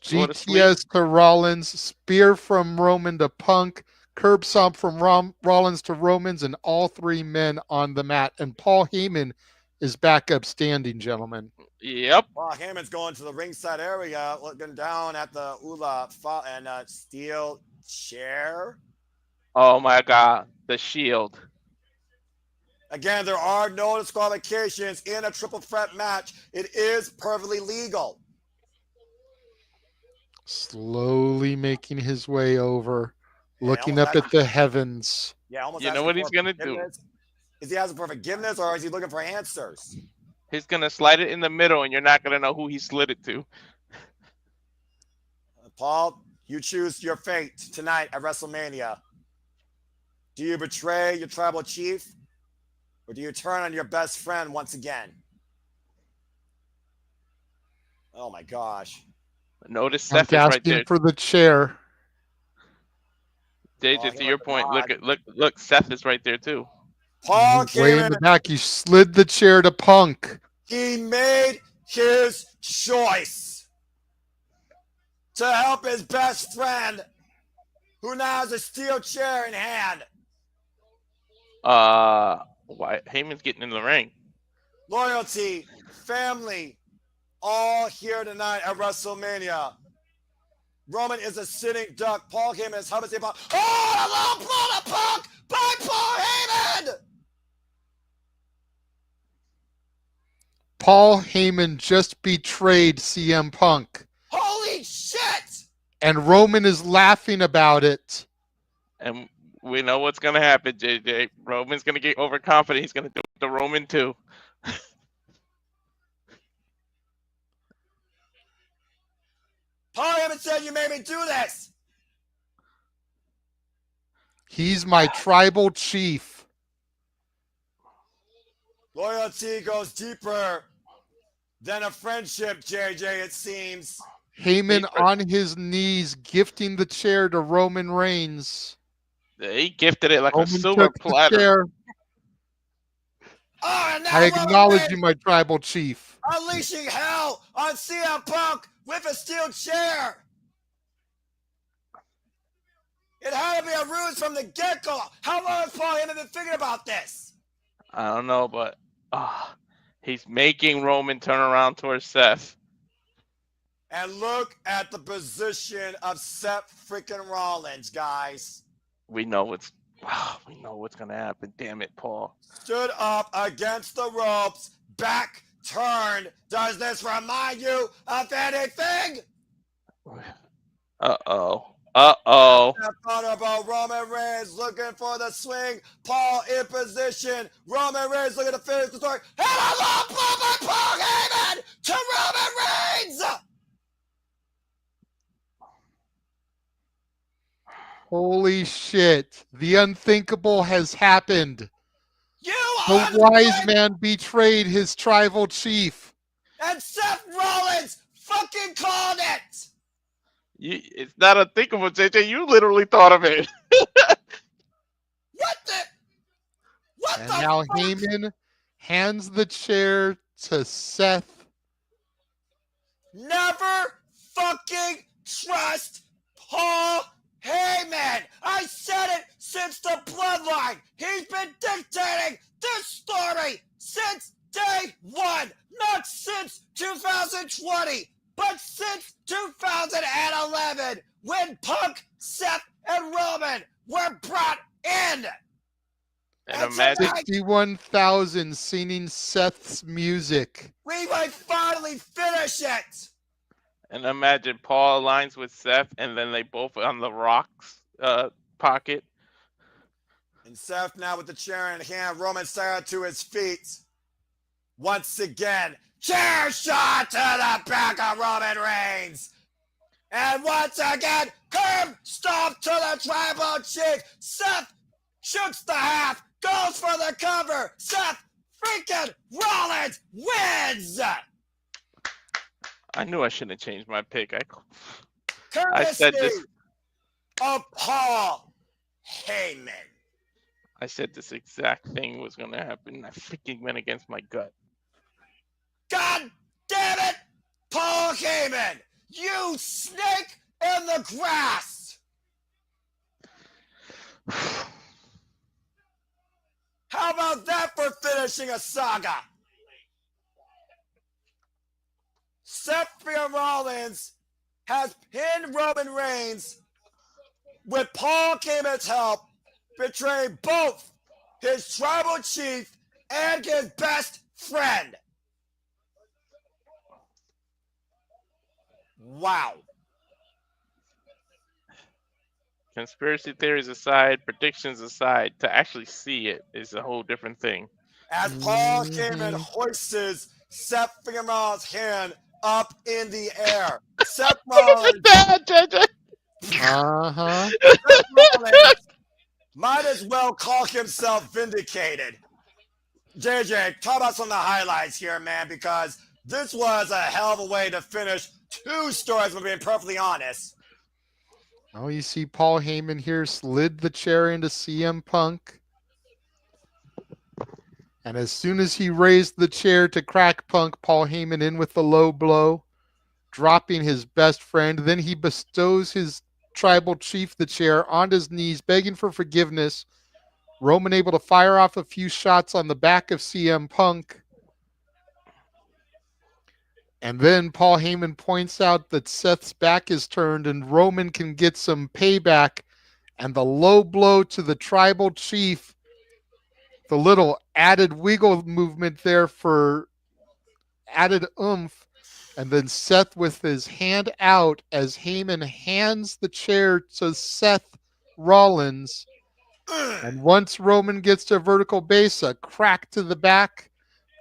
GTS to Rollins, spear from Roman to Punk, curb stomp from Rollins to Romans, and all 3 men on the mat. And Paul Heyman is back up standing, gentlemen. Yep. Paul Heyman's going to the ringside area, looking down at the Ula and steel chair. Oh my God, the Shield. Again, there are no disqualifications in a triple threat match. It is perfectly legal. Slowly making his way over. Looking up at the heavens. Yeah, almost. You know what he's gonna do? Is he asking for forgiveness or is he looking for answers? He's gonna slide it in the middle, and you're not gonna know who he slid it to. Paul, you choose your fate tonight at WrestleMania. Do you betray your tribal chief, or do you turn on your best friend once again? Oh my gosh! Notice Seth I'm is right there. for the chair. JJ, to your point, look, Seth is right there too. Paul way in the back. He slid the chair to Punk. He made his choice to help his best friend, who now has a steel chair in hand. Why Heyman's getting in the ring? Loyalty, family, all here tonight at WrestleMania. Roman is a sitting duck. Paul Heyman is helping about. Oh, a long blow to Punk by Paul Heyman! Paul Heyman just betrayed CM Punk. Holy shit! And Roman is laughing about it. And we know what's gonna happen, JJ. Roman's gonna get overconfident. He's gonna do it to Roman too. Paul Heyman said you made me do this. He's my tribal chief. Loyalty goes deeper than a friendship, JJ, it seems. Heyman on his knees gifting the chair to Roman Reigns. He gifted it like Roman a silver took the platter. chair. Oh, and now I Roman acknowledge Reigns you, my tribal chief. unleashing hell on CM Punk with a steel chair. It had to be a ruse from the get-go. How long has Paul Heyman been thinking about this? I don't know, but he's making Roman turn around towards Seth. And look at the position of Seth freaking Rollins, guys. We know what's gonna happen. Damn it, Paul. Stood up against the ropes, back turned. Does this remind you of anything? Uh-oh. Honorable Roman Reigns looking for the swing. Paul in position. Roman Reigns looking to finish the story. And a long blow by Paul Heyman to Roman Reigns. Holy shit. The unthinkable has happened. You The wise man betrayed his tribal chief. and Seth Rollins fucking called it. It's not unthinkable, JJ. You literally thought of it. What the? What And the now fuck? Heyman hands the chair to Seth. Never fucking trust Paul Heyman. I said it since the bloodline. He's been dictating this story since day one. Not since 2020, but since 2011 when Punk, Seth, and Roman were brought in. And imagine, 61,000 singing Seth's music. We might finally finish it. Paul aligns with Seth, and then they both on the Rock's pocket. And Seth now with the chair in hand, Roman started to his feet. Once again, chair shot to the back of Roman Reigns. And once again, curb stomp to the tribal chief. Seth shoots the half, goes for the cover. Seth freaking Rollins wins. I knew I shouldn't have changed my pick. I Courtesy said this. of Paul Heyman. I said this exact thing was going to happen. I freaking went against my gut. God damn it, Paul Heyman! You snake in the grass! How about that for finishing a saga? Seth Rollins has pinned Roman Reigns with Paul Heyman's help, betraying both his tribal chief and his best friend. Wow. Conspiracy theories aside, predictions aside, to actually see it is a whole different thing. As Paul Heyman hoists Seth Rollins' hand up in the air. Seth Rollins, Uh-huh. Seth Rollins might as well call himself vindicated. JJ, talk about some of the highlights here, man, because this was a hell of a way to finish two stories, if I'm being perfectly honest. Oh, you see Paul Heyman here slid the chair into CM Punk. And as soon as he raised the chair to crack Punk, Paul Heyman in with the low blow, dropping his best friend. Then he bestows his Tribal Chief the chair on his knees, begging for forgiveness. Roman able to fire off a few shots on the back of CM Punk. And then Paul Heyman points out that Seth's back is turned and Roman can get some payback. And the low blow to the Tribal Chief, the little added wiggle movement there for added oomph. And then Seth with his hand out as Heyman hands the chair to Seth Rollins. And once Roman gets to a vertical base, a crack to the back,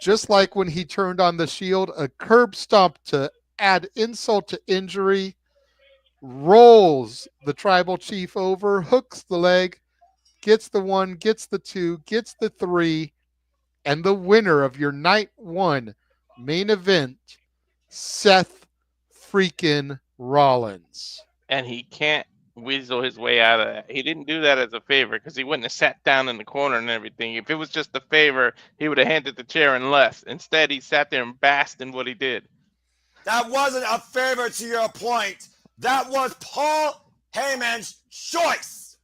just like when he turned on the Shield, a curb stomp to add insult to injury, rolls the Tribal Chief over, hooks the leg, gets the 1, gets the 2, gets the 3, and the winner of your night 1 main event, Seth freaking Rollins. And he can't weasel his way out of that. He didn't do that as a favor because he wouldn't have sat down in the corner and everything. If it was just a favor, he would have handed the chair and left. Instead, he sat there and basked in what he did. That wasn't a favor to your point. That was Paul Heyman's choice.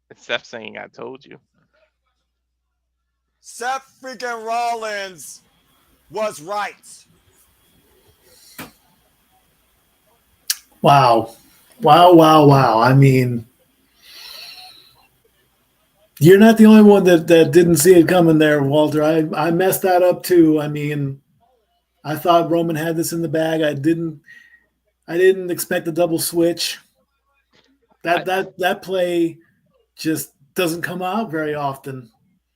It's Seth saying, I told you. Seth freaking Rollins was right. Wow. I mean, you're not the only one that didn't see it coming there, Walter. I messed that up too. I mean, I thought Roman had this in the bag. I didn't expect the double switch. That play just doesn't come out very often.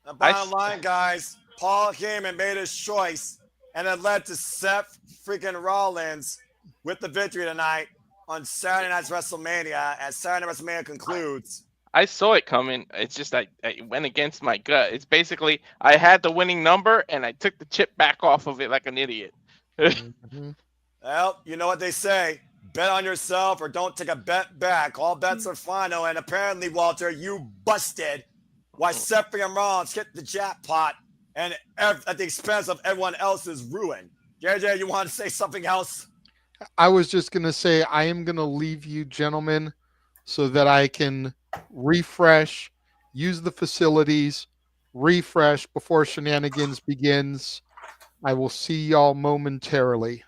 The bottom line, guys, Paul Heyman made his choice, and it led to Seth freaking Rollins with the victory tonight on Saturday night's WrestleMania, as Saturday Night WrestleMania concludes. I saw it coming. It's just I went against my gut. It's basically I had the winning number, and I took the chip back off of it like an idiot. Well, you know what they say. Bet on yourself or don't take a bet back. All bets are final, and apparently, Walter, you busted why Seth and Rollins hit the jackpot and at the expense of everyone else's ruin. JJ, you want to say something else? I was just going to say I am going to leave you gentlemen so that I can refresh, use the facilities, refresh before shenanigans begins. I will see y'all momentarily.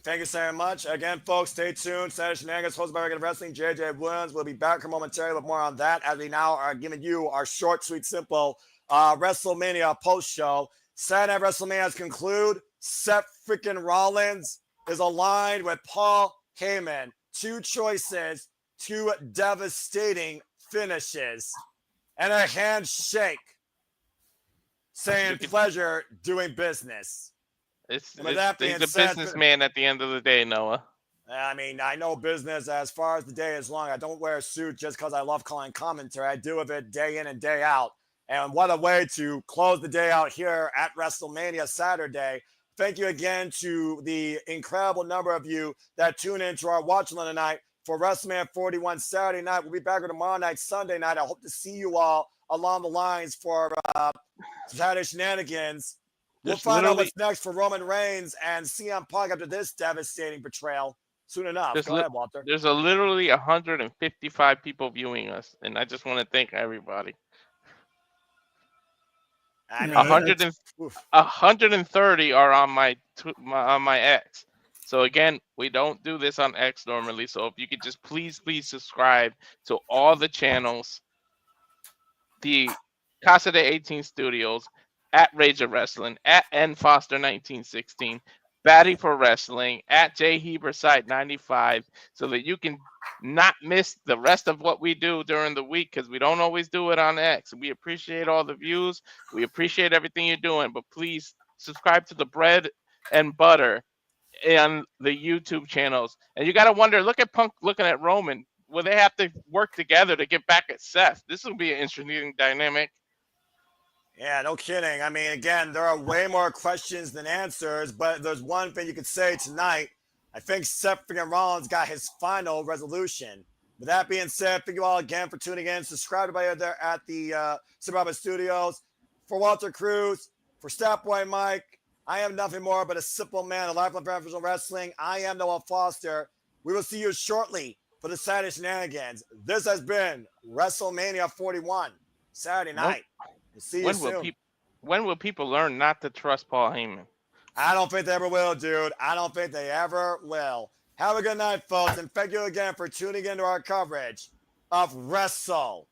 Thank you so much. Again, folks, stay tuned. Saturday Shenanigans, hosted by Renegade of Wrestling. JJ Williams will be back here momentarily with more on that as we now are giving you our short, sweet, simple WrestleMania post-show. Saturday Night WrestleMania's conclude. Seth freaking Rollins is aligned with Paul Heyman. 2 choices, 2 devastating finishes, and a handshake saying pleasure doing business. He's a businessman at the end of the day, Noah. I mean, I know business as far as the day is long. I don't wear a suit just because I love calling commentary. I do it day in and day out. And what a way to close the day out here at WrestleMania Saturday. Thank you again to the incredible number of you that tune in to our watch along tonight for WrestleMania 41 Saturday night. We'll be back here tomorrow night, Sunday night. I hope to see you all along the lines for Saturday Shenanigans. We'll find out what's next for Roman Reigns and CM Punk after this devastating betrayal soon enough. Go ahead, Walter. There's literally 155 people viewing us, and I just want to thank everybody. I mean, 130 are on my X. So again, we don't do this on X normally. So if you could just please subscribe to all the channels, the Casa de 18 Studios, at Rage of Wrestling, at N Foster 1916, Batty for Wrestling, at J Heberside 95, so that you can not miss the rest of what we do during the week, because we don't always do it on X. We appreciate all the views. We appreciate everything you're doing, but please subscribe to the bread and butter and the YouTube channels. And you got to wonder, look at Punk looking at Roman. Will they have to work together to get back at Seth? This will be an interesting dynamic. Yeah, no kidding. I mean, again, there are way more questions than answers, but there's one thing you could say tonight. I think Seth and Rollins got his final resolution. With that being said, thank you all again for tuning in. Subscribe to everybody there at the Suburban Studios. For Walter Cruz, for Stat Boy Mike, I am nothing more but a simple man, a life of professional wrestling. I am Noah Foster. We will see you shortly for the Saturday shenanigans. This has been WrestleMania 41, Saturday night. We'll see you soon. When will people learn not to trust Paul Heyman? I don't think they ever will, dude. I don't think they ever will. Have a good night, folks, and thank you again for tuning into our coverage of WrestleMania.